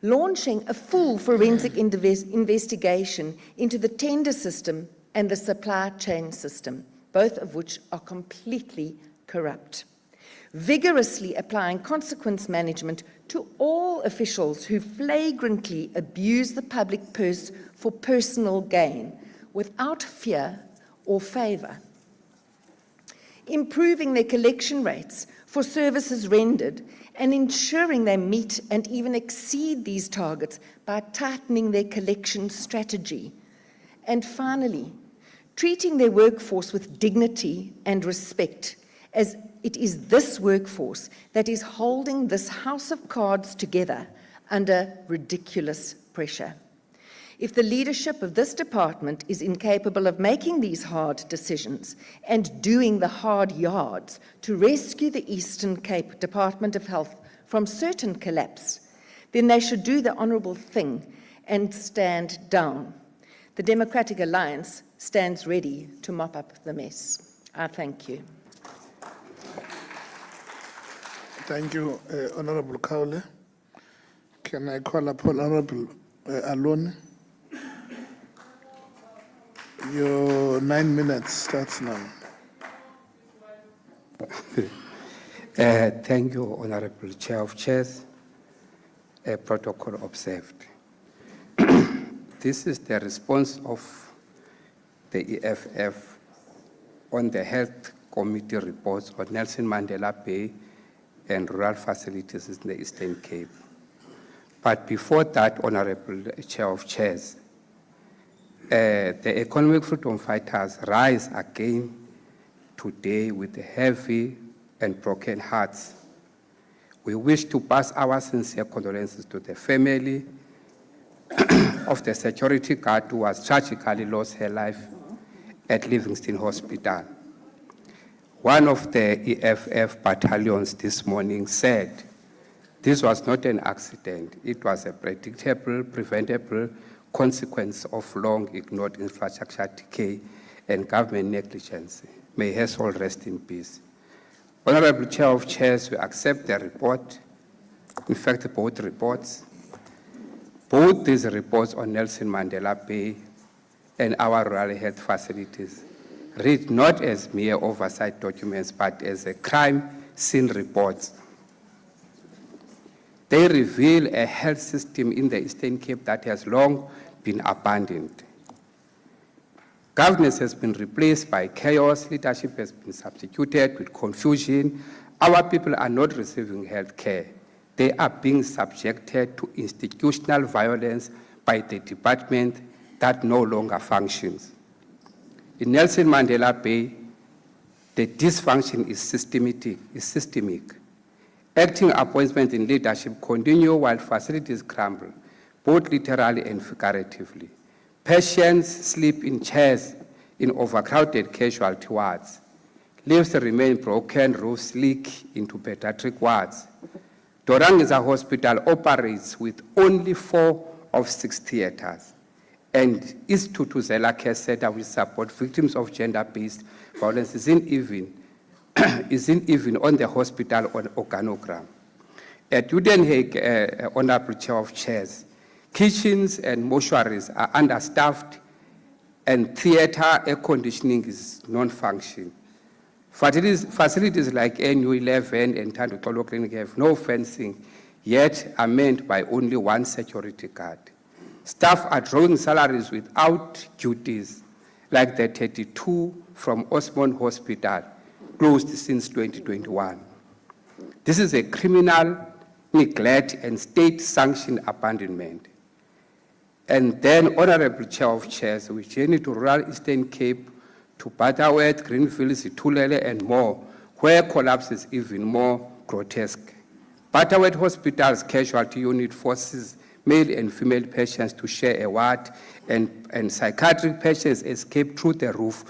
Launching a full forensic investigation into the tender system and the supply chain system, both of which are completely corrupt. Vigorously applying consequence management to all officials who flagrantly abuse the public purse for personal gain, without fear or favour. Improving their collection rates for services rendered and ensuring they meet and even exceed these targets by tightening their collection strategy. And finally, treating their workforce with dignity and respect, as it is this workforce that is holding this house of cards together under ridiculous pressure. If the leadership of this department is incapable of making these hard decisions and doing the hard yards to rescue the Eastern Cape Department of Health from certain collapse, then they should do the honourable thing and stand down. The Democratic Alliance stands ready to mop up the mess. I thank you.
Thank you, Honourable Kaule. Can I call upon Honourable Alone? Your 9 minutes starts now.
Thank you, Honourable Chair of Chairs. Protocol observed. This is the response of the EFF on the Health Committee reports on Nelson Mandela Bay and rural facilities in the Eastern Cape. But before that, Honourable Chair of Chairs, the economic freedom fighters rise again today with heavy and broken hearts. We wish to pass our sincere condolences to the family of the security guard who was tragically lost her life at Livingston Hospital. One of the EFF battalions this morning said this was not an accident, it was a predictable, preventable consequence of long ignored infrastructure decay and government negligence. May her soul rest in peace. Honourable Chair of Chairs, we accept the report, in fact both reports. Both these reports on Nelson Mandela Bay and our rural health facilities read not as mere oversight documents, but as a crime seen reports. They reveal a health system in the Eastern Cape that has long been abandoned. Governance has been replaced by chaos, leadership has been substituted with confusion. Our people are not receiving health care. They are being subjected to institutional violence by the department that no longer functions. In Nelson Mandela Bay, the dysfunction is systemic. Acting appointments in leadership continue while facilities crumble, both literally and figuratively. Patients sleep in chairs in overcrowded casualty wards. Lifts remain broken, roofs leak into pediatric wards. Dorangisa Hospital operates with only 4 of 6 theaters. And East Tutuzela Care Center, which support victims of gender-based violence, isn't even on the hospital organogram. At Udenhage, Honorable Chair of Chairs, kitchens and mortuaries are understaffed and theater air conditioning is non-functioning. Facilities like NU11 and Tando Tolo Clinic have no fencing, yet are manned by only 1 security guard. Staff are drawing salaries without duties, like the 32 from Osmond Hospital, closed since 2021. This is a criminal neglect and state-sanctioned abandonment. And then, Honorable Chair of Chairs, we journey to rural Eastern Cape, to Butterworth, Greenfield, Situlele, and more, where collapse is even more grotesque. Butterworth Hospital's casualty unit forces male and female patients to share a ward, and psychiatric patients escape through the roof.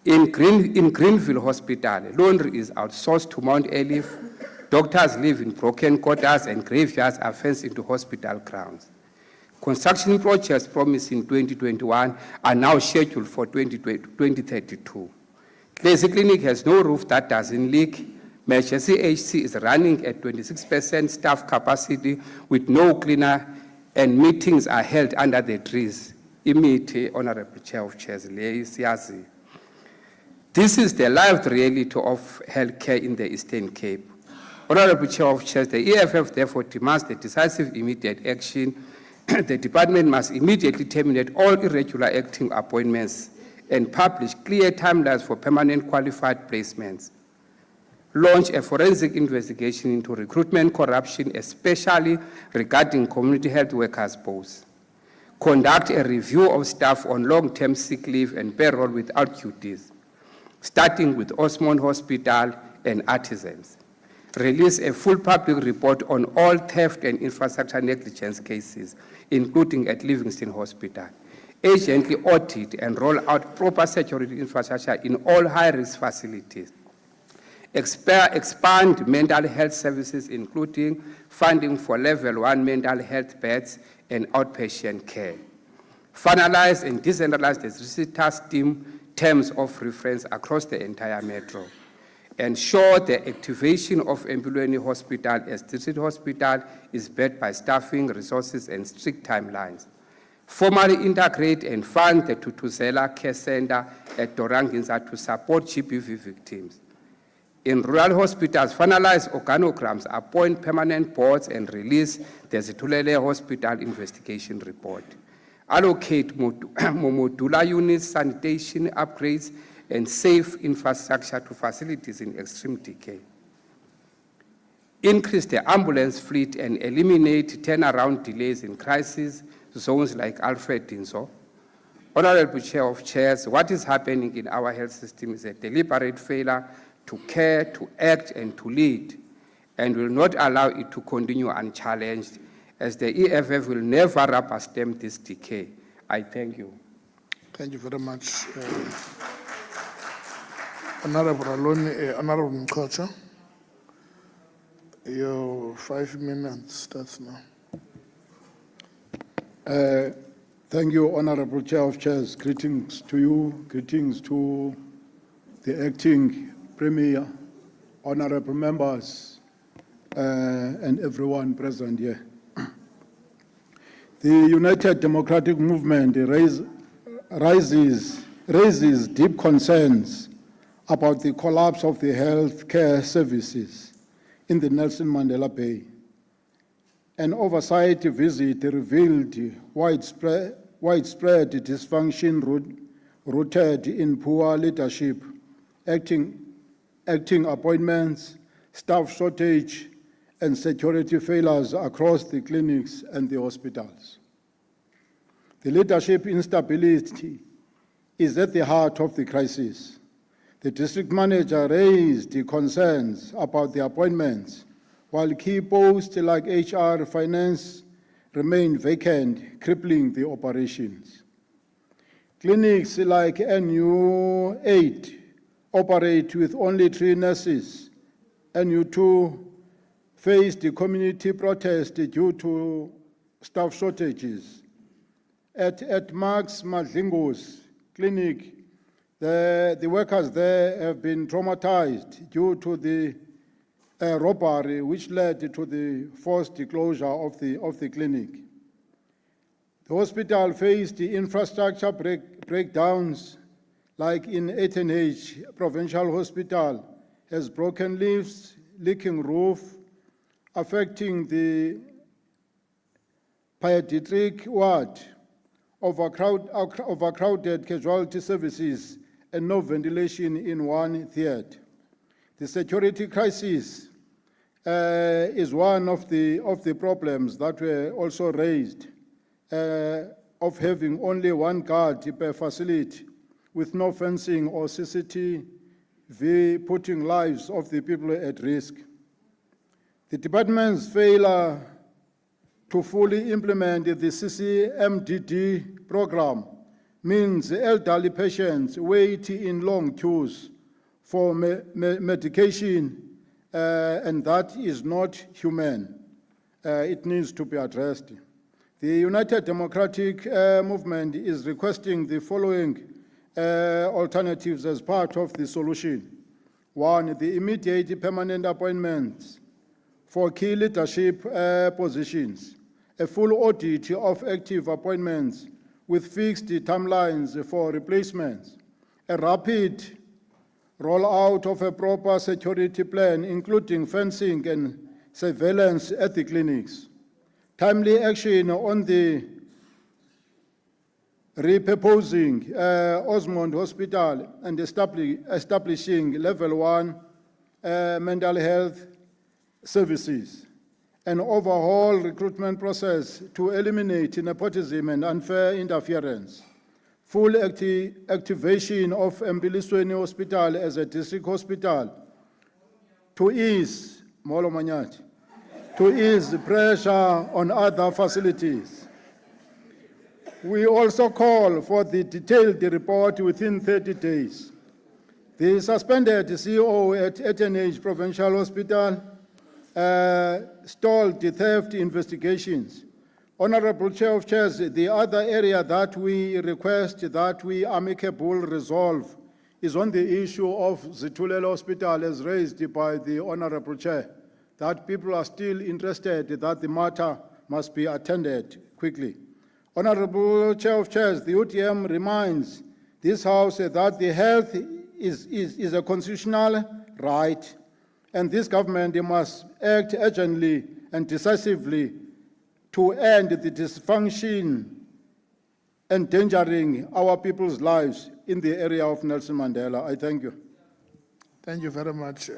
In Greenville Hospital, laundry is outsourced to Mount Eliff. Doctors live in broken quarters and graveyards are fenced into hospital grounds. Construction projects promised in 2021 are now scheduled for 2032. Lazy Clinic has no roof that doesn't leak. Emergency HC is running at 26% staff capacity with no cleaner, and meetings are held under the trees. Honorable Chair of Chairs, this is the lived reality of healthcare in the Eastern Cape. Honorable Chair of Chairs, the EFF therefore demands the decisive immediate action. The department must immediately terminate all irregular acting appointments and publish clear timelines for permanent qualified placements. Launch a forensic investigation into recruitment corruption, especially regarding community health workers' posts. Conduct a review of staff on long-term sick leave and payroll without duties, starting with Osmond Hospital and artisans. Release a full public report on all theft and infrastructure negligence cases, including at Livingston Hospital. Urgently audit and roll out proper security infrastructure in all high-risk facilities. Expand mental health services, including funding for level 1 mental health beds and outpatient care. Finalize and decentralize the visitor team terms of reference across the entire metro. Ensure the activation of Mpilweni Hospital as district hospital is backed by staffing, resources, and strict timelines. Formally integrate and fund the Tutuzela Care Center at Dorangisa to support GBV victims. In rural hospitals, finalize organograms, appoint permanent boards, and release the Zitulele Hospital investigation report. Allocate modular units, sanitation upgrades, and safe infrastructure to facilities in extreme decay. Increase the ambulance fleet and eliminate turnaround delays in crisis zones like Alfred Dinso. Honorable Chair of Chairs, what is happening in our health system is a deliberate failure to care, to act, and to lead, and will not allow it to continue unchallenged, as the EFF will never rubber stamp this decay. I thank you.
Thank you very much. Honorable Aloni, Honorable Mkocha, your 5 minutes starts now.
Thank you, Honorable Chair of Chairs. Greetings to you, greetings to the acting Premier, honorable members, and everyone present here. The United Democratic Movement raises raises deep concerns about the collapse of the healthcare services in the Nelson Mandela Bay. An oversight visit revealed widespread dysfunction rooted in poor leadership, acting appointments, staff shortage, and security failures across the clinics and the hospitals. The leadership instability is at the heart of the crisis. The district manager raised the concerns about the appointments, while key posts like HR, finance remain vacant, crippling the operations. Clinics like NU8 operate with only 3 nurses. NU2 faced the community protest due to staff shortages. At Max Madlingo's clinic, the workers there have been traumatized due to the robbery, which led to the forced closure of the clinic. The hospital faced the infrastructure breakdowns, like in HNH Provincial Hospital, has broken lifts, leaking roof, affecting the pediatric ward, overcrowded casualty services, and no ventilation in one theatre. The security crisis is one of the problems that were also raised, of having only 1 guard per facility with no fencing or CCTV, putting lives of the people at risk. The department's failure to fully implement the CCMDD program means elderly patients wait in long queues for medication, and that is not humane. It needs to be addressed. The United Democratic Movement is requesting the following alternatives as part of the solution. 1, the immediate permanent appointments for key leadership positions, a full audit of active appointments with fixed timelines for replacements, a rapid rollout of a proper security plan, including fencing and surveillance at the clinics, timely action on the repurposing Osmond Hospital and establishing level 1 mental health services, an overhaul recruitment process to eliminate nepotism and unfair interference, full activation of Mbilisweni Hospital as a district hospital to ease pressure on other facilities. We also call for the detailed report within 30 days. The suspended CEO at HNH Provincial Hospital stalled the theft investigations. Honorable Chair of Chairs, the other area that we request that we amicably resolve is on the issue of Zitulelo Hospital, as raised by the Honorable Chair, that people are still interested that the matter must be attended quickly. Honorable Chair of Chairs, the UTM reminds this House that the health is a constitutional right, and this government must act urgently and decisively to end the dysfunction endangering our people's lives in the area of Nelson Mandela. I thank you.
Thank you very much,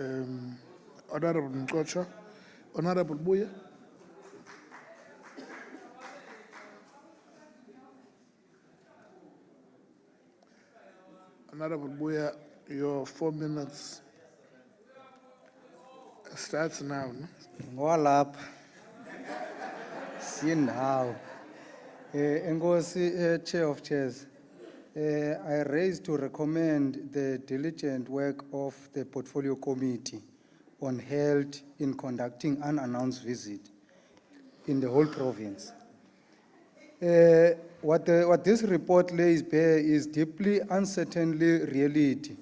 Honorable Mkocha. Honorable Buya. Honorable Buya, your 4 minutes starts now.
Ngwalapha. Sindawo. Enkosi, Chair of Chairs, I raised to recommend the diligent work of the Portfolio Committee on health in conducting unannounced visit in the whole province. What this report lays bare is deeply uncertainly reality,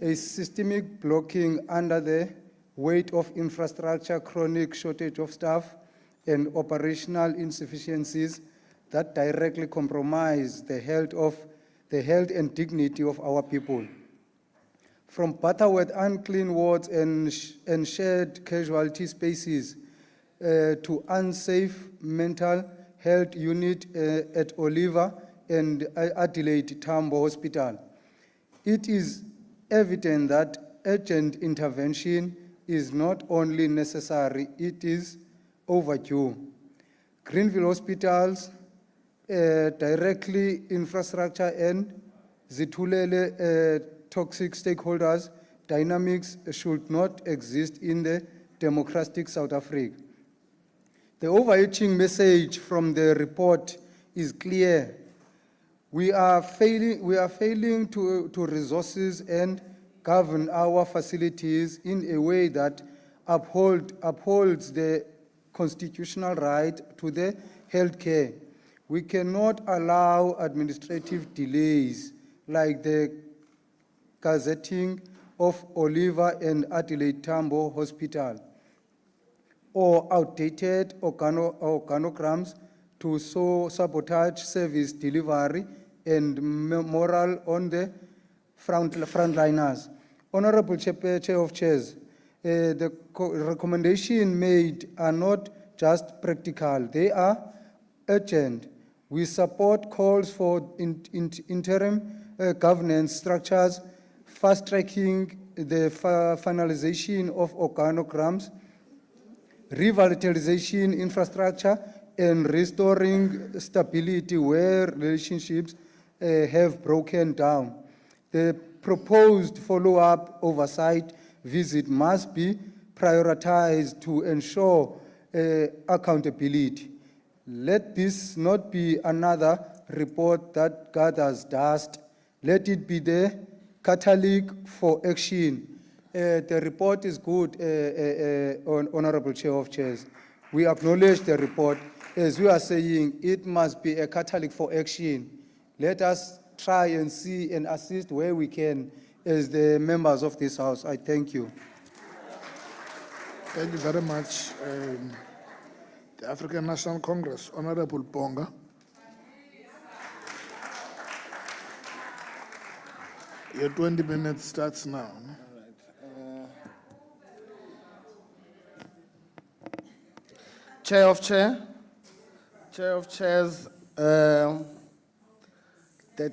a systemic blocking under the weight of infrastructure, chronic shortage of staff, and operational insufficiencies that directly compromise the health of the health and dignity of our people. From Butterworth unclean wards and shared casualty spaces to unsafe mental health unit at Oliver and Adelaide Tambo Hospital. It is evident that urgent intervention is not only necessary, it is overdue. Greenville Hospitals, directly infrastructure and Zitulele toxic stakeholders dynamics should not exist in the democratic South Africa. The overarching message from the report is clear. We are failing to resources and govern our facilities in a way that upholds the constitutional right to the health care. We cannot allow administrative delays like the gazetting of Oliver and Adelaide Tambo Hospital or outdated organograms to sabotage service delivery and morale on the frontliners. Honorable Chair of Chairs, the recommendations made are not just practical, they are urgent. We support calls for interim governance structures, fast-tracking the finalization of organograms, revitalization infrastructure, and restoring stability where relationships have broken down. The proposed follow-up oversight visit must be prioritized to ensure accountability. Let this not be another report that gathers dust. Let it be the catalyst for action. The report is good, Honorable Chair of Chairs. We acknowledge the report. As we are saying, it must be a catalyst for action. Let us try and see and assist where we can as the members of this House. I thank you.
Thank you very much. The African National Congress, Honorable Bonga. Your 20 minutes starts now.
Chair of Chairs, the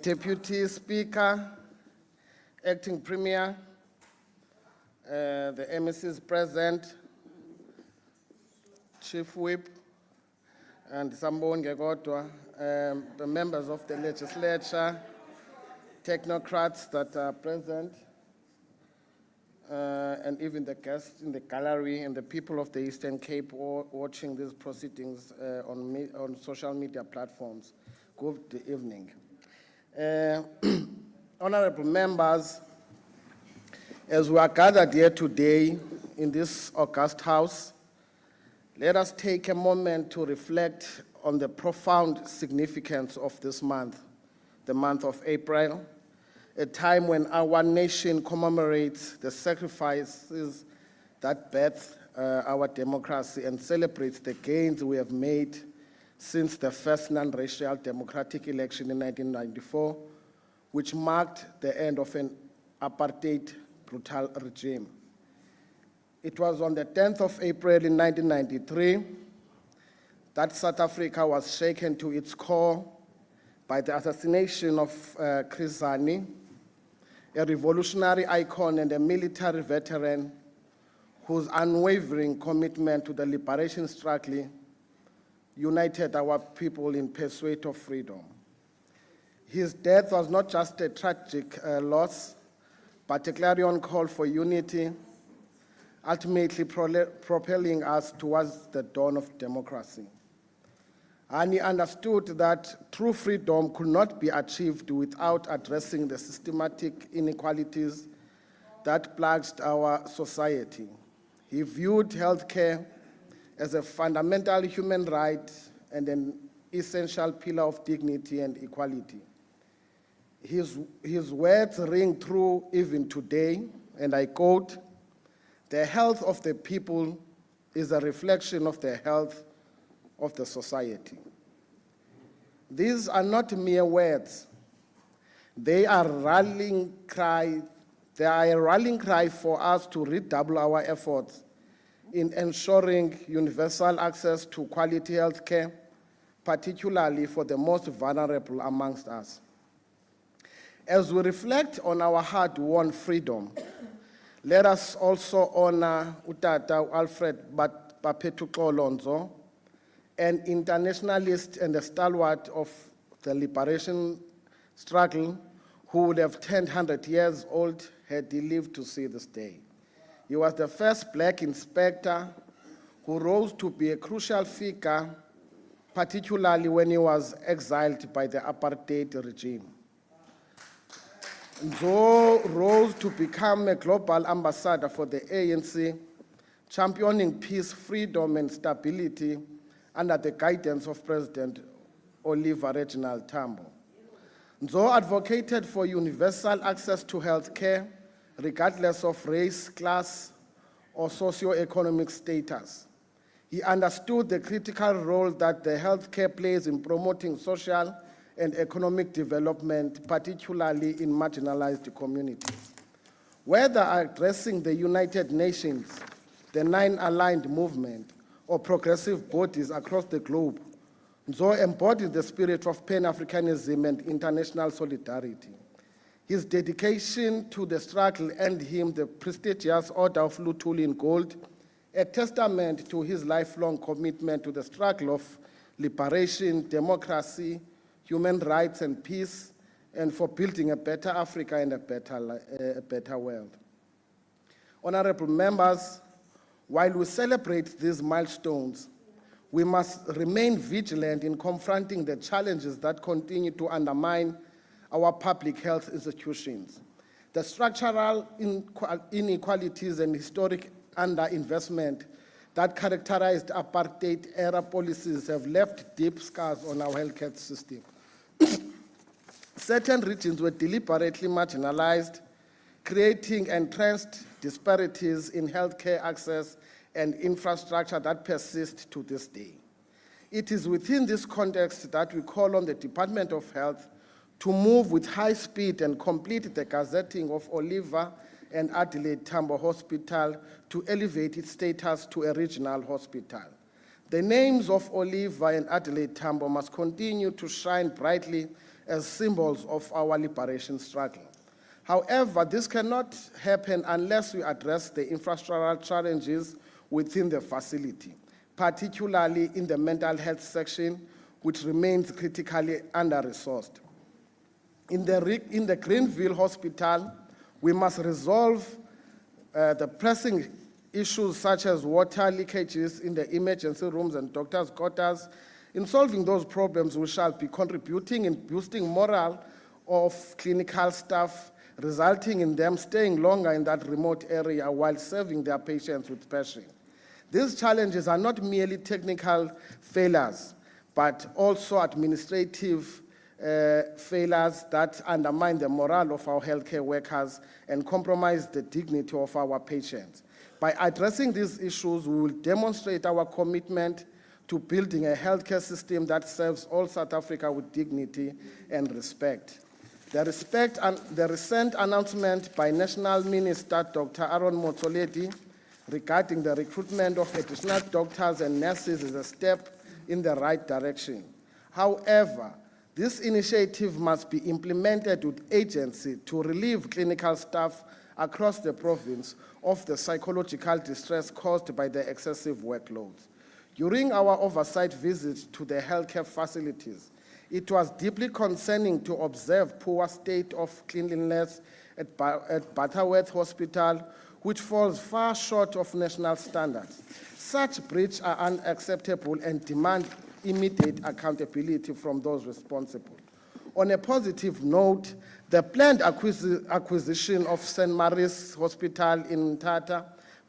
Deputy Speaker, Acting Premier, the MECs present, Chief Whip, and Sambon Gegodwa, the members of the legislature, technocrats that are present, and even the guests in the gallery and the people of the Eastern Cape watching these proceedings on social media platforms. Good evening. Honorable members, as we are gathered here today in this august house, let us take a moment to reflect on the profound significance of this month, the month of April, a time when our nation commemorates the sacrifices that birthed our democracy and celebrates the gains we have made since the first non-racial democratic election in 1994, which marked the end of an apartheid brutal regime. It was on the 10th of April in 1993 that South Africa was shaken to its core by the assassination of Chris Hani, a revolutionary icon and a military veteran whose unwavering commitment to the liberation struggle united our people in pursuit of freedom. His death was not just a tragic loss, but a clarion call for unity, ultimately propelling us towards the dawn of democracy. And he understood that true freedom could not be achieved without addressing the systematic inequalities that plagued our society. He viewed healthcare as a fundamental human right and an essential pillar of dignity and equality. His words ring true even today, and I quote, "The health of the people is a reflection of the health of the society." These are not mere words. They are a rallying cry for us to redouble our efforts in ensuring universal access to quality health care, particularly for the most vulnerable amongst us. As we reflect on our hard-won freedom, let us also honor Utata Alfred Bapetu Xolonzo, an internationalist and a stalwart of the liberation struggle who would have turned 100 years old had he lived to see this day. He was the first black inspector who rose to be a crucial figure, particularly when he was exiled by the apartheid regime. Nzo rose to become a global ambassador for the ANC, championing peace, freedom, and stability under the guidance of President Oliver Reginald Tambo. Nzo advocated for universal access to health care, regardless of race, class, or socio-economic status. He understood the critical role that the healthcare plays in promoting social and economic development, particularly in marginalized communities. Whether addressing the United Nations, the Nine Aligned Movement, or progressive bodies across the globe, Nzo embodied the spirit of Pan-Africanism and international solidarity. His dedication to the struggle earned him the prestigious Order of Luthuli in Gold, a testament to his lifelong commitment to the struggle of liberation, democracy, human rights, and peace, and for building a better Africa and a better world. Honorable members, while we celebrate these milestones, we must remain vigilant in confronting the challenges that continue to undermine our public health institutions. The structural inequalities and historic underinvestment that characterized apartheid-era policies have left deep scars on our healthcare system. Certain regions were deliberately marginalized, creating entrenched disparities in healthcare access and infrastructure that persist to this day. It is within this context that we call on the Department of Health to move with high speed and complete the gazetting of Oliver and Adelaide Tambo Hospital to elevate its status to a regional hospital. The names of Oliver and Adelaide Tambo must continue to shine brightly as symbols of our liberation struggle. However, this cannot happen unless we address the infrastructural challenges within the facility, particularly in the mental health section, which remains critically under-resourced. In the Greenville Hospital, we must resolve the pressing issues such as water leakages in the emergency rooms and doctors' quarters. In solving those problems, we shall be contributing in boosting morale of clinical staff, resulting in them staying longer in that remote area while serving their patients with passion. These challenges are not merely technical failures, but also administrative failures that undermine the morale of our healthcare workers and compromise the dignity of our patients. By addressing these issues, we will demonstrate our commitment to building a healthcare system that serves all South Africa with dignity and respect. The recent announcement by National Minister Dr. Aaron Motsoaledi regarding the recruitment of additional doctors and nurses is a step in the right direction. However, this initiative must be implemented with agency to relieve clinical staff across the province of the psychological distress caused by the excessive workloads. During our oversight visits to the healthcare facilities, it was deeply concerning to observe poor state of cleanliness at Butterworth Hospital, which falls far short of national standards. Such breaches are unacceptable and demand immediate accountability from those responsible. On a positive note, the planned acquisition of St. Mary's Hospital in Tata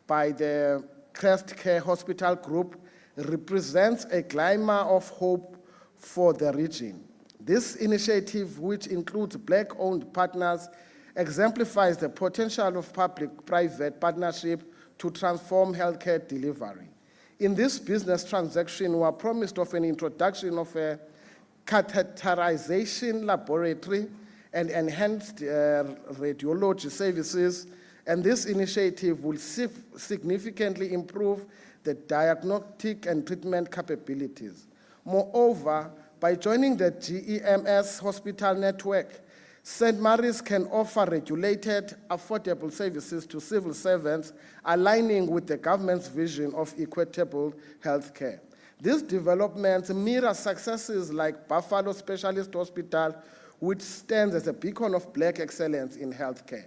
by the Crest Care Hospital Group represents a glimmer of hope for the region. This initiative, which includes Black-owned partners, exemplifies the potential of public-private partnership to transform healthcare delivery. In this business transaction, we are promised of an introduction of a catheterization laboratory and enhanced radiology services, and this initiative will significantly improve the diagnostic and treatment capabilities. Moreover, by joining the GEMS hospital network, St. Mary's can offer regulated, affordable services to civil servants, aligning with the government's vision of equitable healthcare. These developments mirror successes like Buffalo Specialist Hospital, which stands as a beacon of Black excellence in healthcare.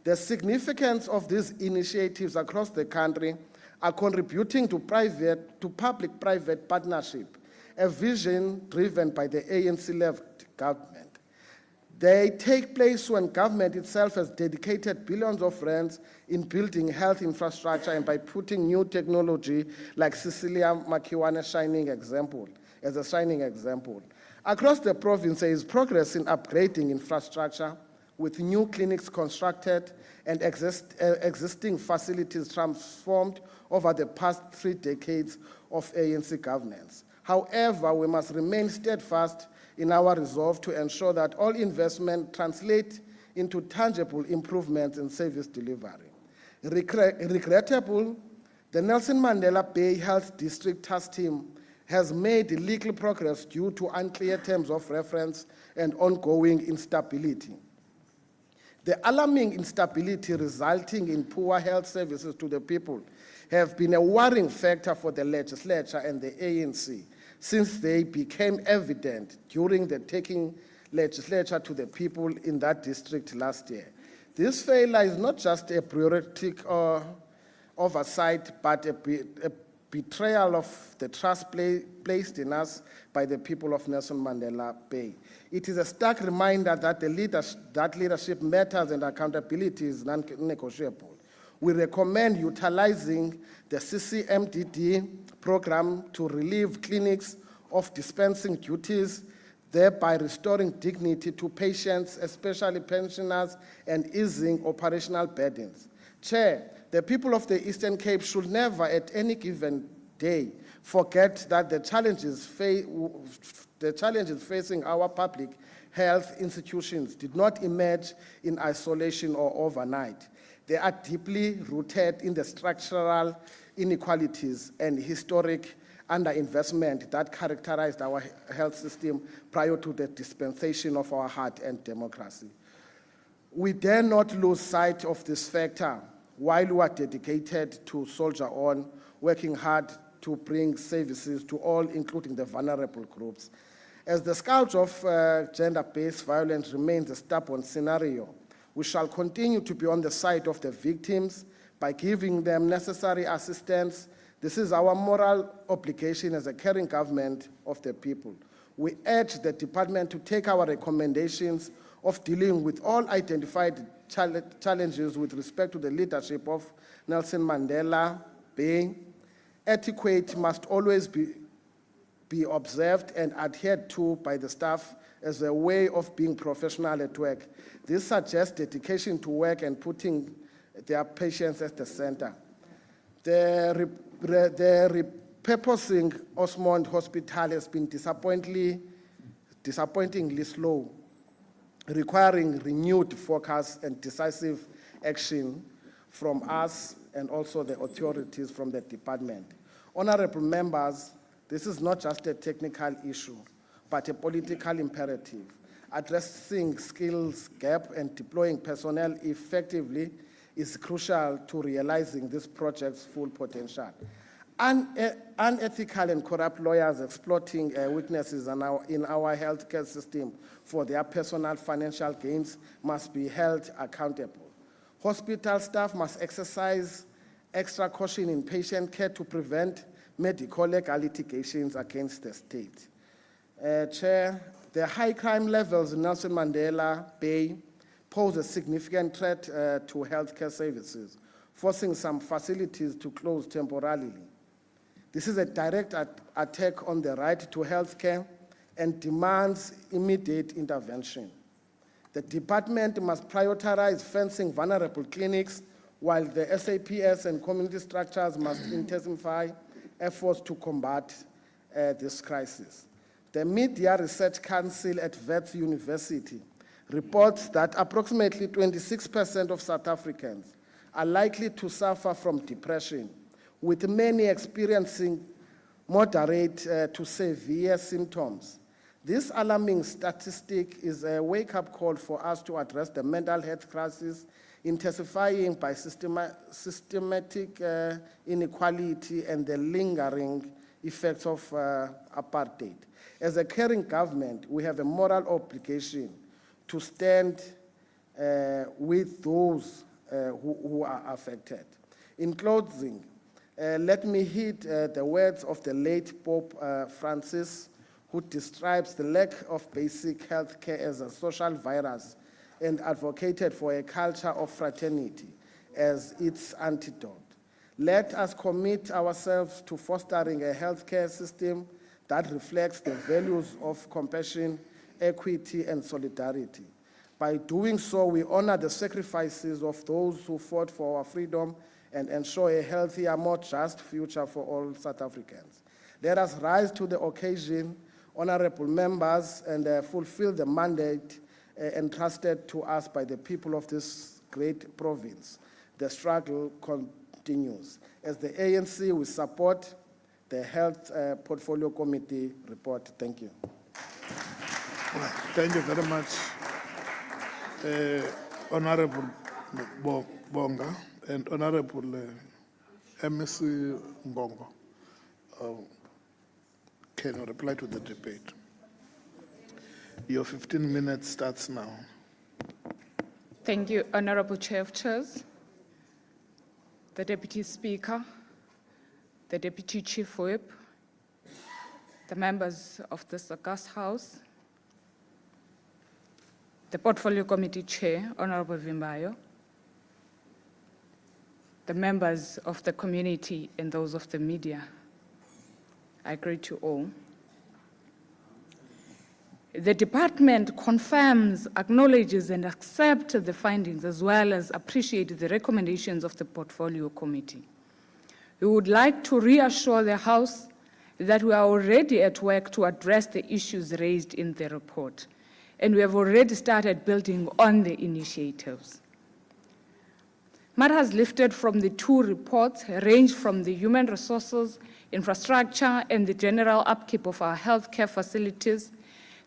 The significance of these initiatives across the country are contributing to public-private partnership, a vision driven by the ANC-led government. They take place when government itself has dedicated billions of rands in building health infrastructure and by putting new technology like Cecilia Makiwane's shining example. Across the province, there is progress in upgrading infrastructure with new clinics constructed and existing facilities transformed over the past 3 decades of ANC governance. However, we must remain steadfast in our resolve to ensure that all investment translate into tangible improvements in service delivery. Regrettable, the Nelson Mandela Bay Health District Task Team has made little progress due to unclear terms of reference and ongoing instability. The alarming instability resulting in poor health services to the people have been a worrying factor for the legislature and the ANC since they became evident during the taking legislature to the people in that district last year. This failure is not just a bureaucratic oversight, but a betrayal of the trust placed in us by the people of Nelson Mandela Bay. It is a stark reminder that that leadership matters and accountability is non-negotiable. We recommend utilizing the CCMDD program to relieve clinics of dispensing duties, thereby restoring dignity to patients, especially pensioners, and easing operational burdens. Chair, the people of the Eastern Cape should never at any given day forget that the challenges facing our public health institutions did not emerge in isolation or overnight. They are deeply rooted in the structural inequalities and historic underinvestment that characterized our health system prior to the dispensation of our hard-earned democracy. We dare not lose sight of this factor while we are dedicated to soldier on, working hard to bring services to all, including the vulnerable groups. As the scourge of gender-based violence remains a stubborn scenario, we shall continue to be on the side of the victims by giving them necessary assistance. This is our moral obligation as a caring government of the people. We urge the department to take our recommendations of dealing with all identified challenges with respect to the leadership of Nelson Mandela Bay. Etiquette must always be observed and adhered to by the staff as a way of being professional at work. This suggests dedication to work and putting their patients at the center. The repurposing Osmond Hospital has been disappointingly slow, requiring renewed focus and decisive action from us and also the authorities from the department. Honorable members, this is not just a technical issue, but a political imperative. Addressing skills gap and deploying personnel effectively is crucial to realizing this project's full potential. Unethical and corrupt lawyers exploiting weaknesses in our healthcare system for their personal financial gains must be held accountable. Hospital staff must exercise extra caution in patient care to prevent medical legal litigations against the state. Chair, the high crime levels in Nelson Mandela Bay pose a significant threat to healthcare services, forcing some facilities to close temporarily. This is a direct attack on the right to healthcare and demands immediate intervention. The department must prioritize fencing vulnerable clinics, while the SAPS and community structures must intensify efforts to combat this crisis. The Media Research Council at Wits University reports that approximately 26% of South Africans are likely to suffer from depression, with many experiencing moderate to severe symptoms. This alarming statistic is a wake-up call for us to address the mental health crisis intensifying by systematic inequality and the lingering effects of apartheid. As a caring government, we have a moral obligation to stand with those who are affected. In closing, let me heed the words of the late Pope Francis, who describes the lack of basic health care as a social virus and advocated for a culture of fraternity as its antidote. Let us commit ourselves to fostering a healthcare system that reflects the values of compassion, equity, and solidarity. By doing so, we honor the sacrifices of those who fought for our freedom and ensure a healthier, more just future for all South Africans. Let us rise to the occasion, honorable members, and fulfill the mandate entrusted to us by the people of this great province. The struggle continues. As the ANC, we support the Health Portfolio Committee report. Thank you.
Thank you very much, Honorable Bonga and Honorable MSc Ngongo. Can you reply to the debate? Your 15 minutes starts now.
Thank you, Honorable Chair of Chairs, the Deputy Speaker, the Deputy Chief Whip, the members of this august House, the Portfolio Committee Chair, Honorable Vimbayo, the members of the community and those of the media. I greet you all. The department confirms, acknowledges, and accepts the findings as well as appreciates the recommendations of the Portfolio Committee. We would like to reassure the House that we are already at work to address the issues raised in the report, and we have already started building on the initiatives. Matters lifted from the two reports range from the human resources, infrastructure, and the general upkeep of our healthcare facilities.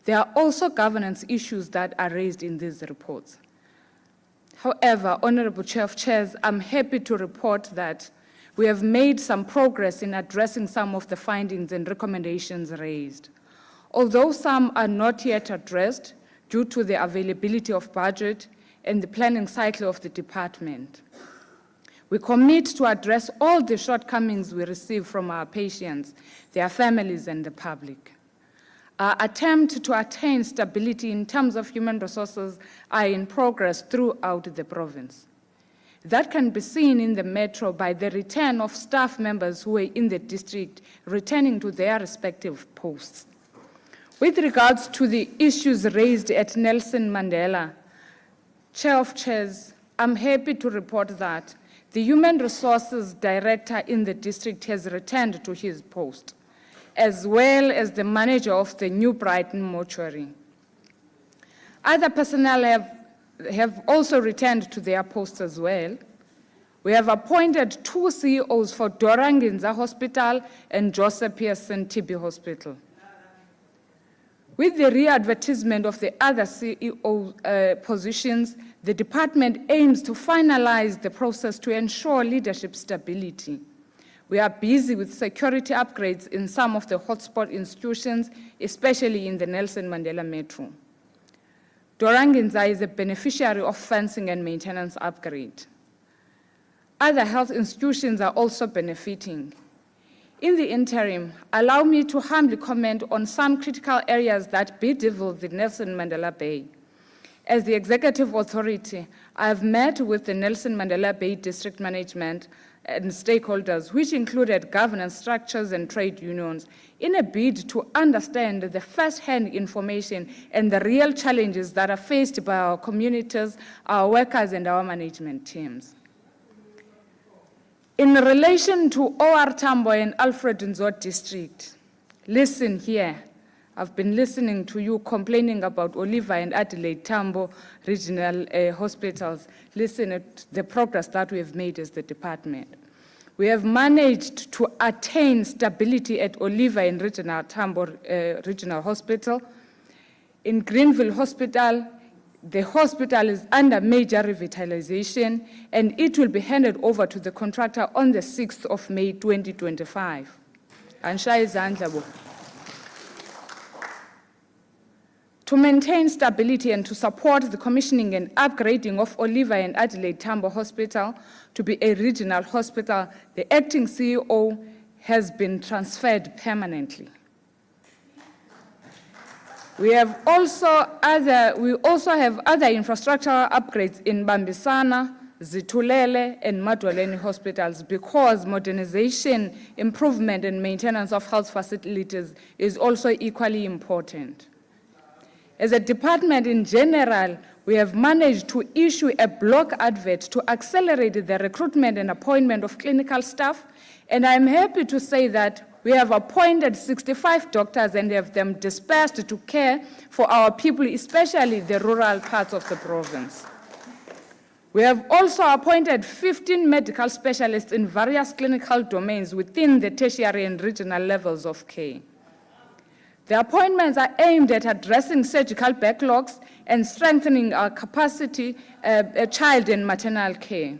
There are also governance issues that are raised in these reports. However, Honorable Chair of Chairs, I'm happy to report that we have made some progress in addressing some of the findings and recommendations raised. Although some are not yet addressed due to the availability of budget and the planning cycle of the department, we commit to address all the shortcomings we receive from our patients, their families, and the public. Our attempt to attain stability in terms of human resources are in progress throughout the province. That can be seen in the metro by the return of staff members who were in the district returning to their respective posts. With regards to the issues raised at Nelson Mandela, Chair of Chairs, I'm happy to report that the Human Resources Director in the district has returned to his post, as well as the manager of the New Brighton mortuary. Other personnel have also returned to their posts as well. We have appointed 2 CEOs for Doranginza Hospital and Joseph Pearson TB Hospital. With the re-advertisement of the other CEO positions, the department aims to finalize the process to ensure leadership stability. We are busy with security upgrades in some of the hotspot institutions, especially in the Nelson Mandela Metro. Doranginza is a beneficiary of fencing and maintenance upgrade. Other health institutions are also benefiting. In the interim, allow me to humbly comment on some critical areas that bedevil the Nelson Mandela Bay. As the executive authority, I have met with the Nelson Mandela Bay District Management and stakeholders, which included governance structures and trade unions, in a bid to understand the first-hand information and the real challenges that are faced by our communities, our workers, and our management teams. In relation to OR Tambo and Alfred Nzo district, listen here, I've been listening to you complaining about Oliver and Adelaide Tambo regional hospitals. Listen at the progress that we have made as the department. We have managed to attain stability at Oliver and Regional Tambo Regional Hospital. In Greenville Hospital, the hospital is under major revitalization, and it will be handed over to the contractor on the 6th of May 2025. Anshaya izandla bo. To maintain stability and to support the commissioning and upgrading of Oliver and Adelaide Tambo Hospital to be a regional hospital, the acting CEO has been transferred permanently. We also have other infrastructural upgrades in Bambisana, Zitulele, and Madwaleni hospitals because modernization, improvement, and maintenance of health facilities is also equally important. As a department in general, we have managed to issue a block advert to accelerate the recruitment and appointment of clinical staff, and I'm happy to say that we have appointed 65 doctors and have them dispersed to care for our people, especially the rural parts of the province. We have also appointed 15 medical specialists in various clinical domains within the tertiary and regional levels of care. The appointments are aimed at addressing surgical backlogs and strengthening our capacity, child and maternal care.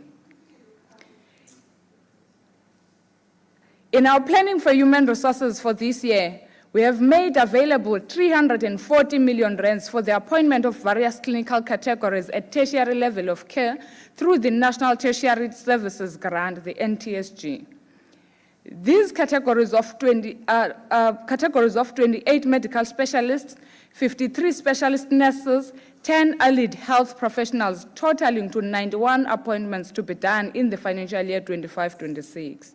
In our planning for human resources for this year, we have made available 340 million rands for the appointment of various clinical categories at tertiary level of care through the National Tertiary Services Grant, the NTSG. These categories of 28 medical specialists, 53 specialist nurses, 10 allied health professionals, totaling to 91 appointments to be done in the financial year 25-26.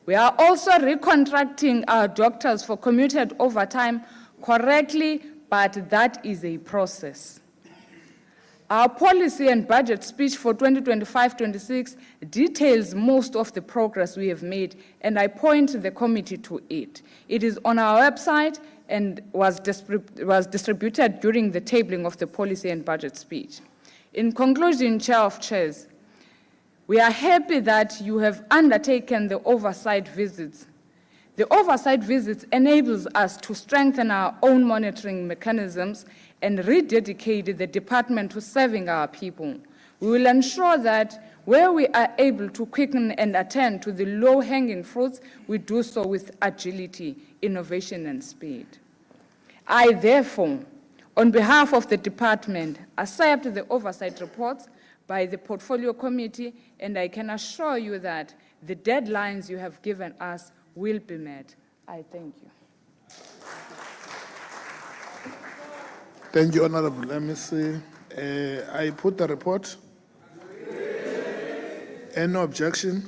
We are also recontracting our doctors for commuted overtime correctly, but that is a process. Our policy and budget speech for 2025-26 details most of the progress we have made, and I point the committee to it. It is on our website and was distributed during the tabling of the policy and budget speech. In conclusion, Chair of Chairs, we are happy that you have undertaken the oversight visits. The oversight visits enables us to strengthen our own monitoring mechanisms and rededicate the department to serving our people. We will ensure that where we are able to quicken and attend to the low-hanging fruits, we do so with agility, innovation, and speed. I, therefore, on behalf of the department, accept the oversight reports by the Portfolio Committee, and I can assure you that the deadlines you have given us will be met. I thank you.
Thank you, Honorable. Let me see. I put the report. Any objection?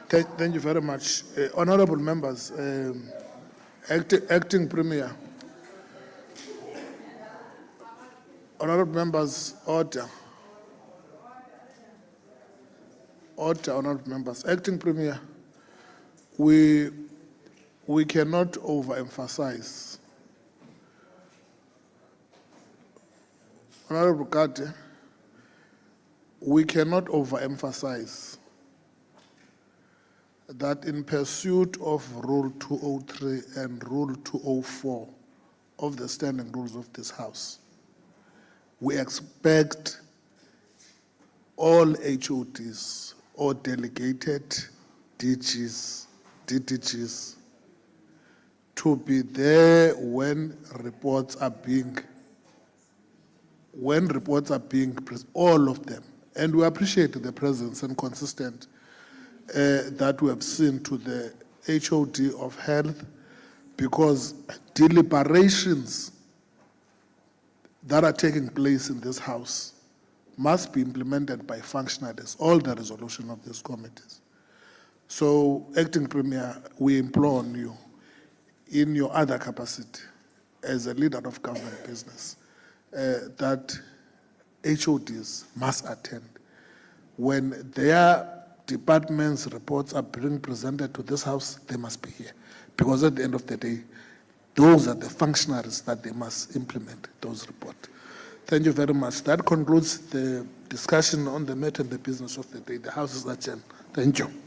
Thank you very much. Honorable members, acting Premier. Honorable members, order. Order, honorable members. Acting Premier, we cannot overemphasize. Honorable Kate, we cannot overemphasize that in pursuit of Rule 203 and Rule 204 of the standing rules of this House, we expect all HODs or delegated DDGs to be there when reports are being all of them. And we appreciate the presence and consistent that we have seen to the HOD of Health, because deliberations that are taking place in this House must be implemented by functionaries, all the resolution of these committees. So, Acting Premier, we implore on you, in your other capacity as a leader of government business, that HODs must attend. When their department's reports are being presented to this House, they must be here. Because at the end of the day, those are the functionaries that they must implement those reports. Thank you very much. That concludes the discussion on the matter and the business of the day. The House is adjourned. Thank you.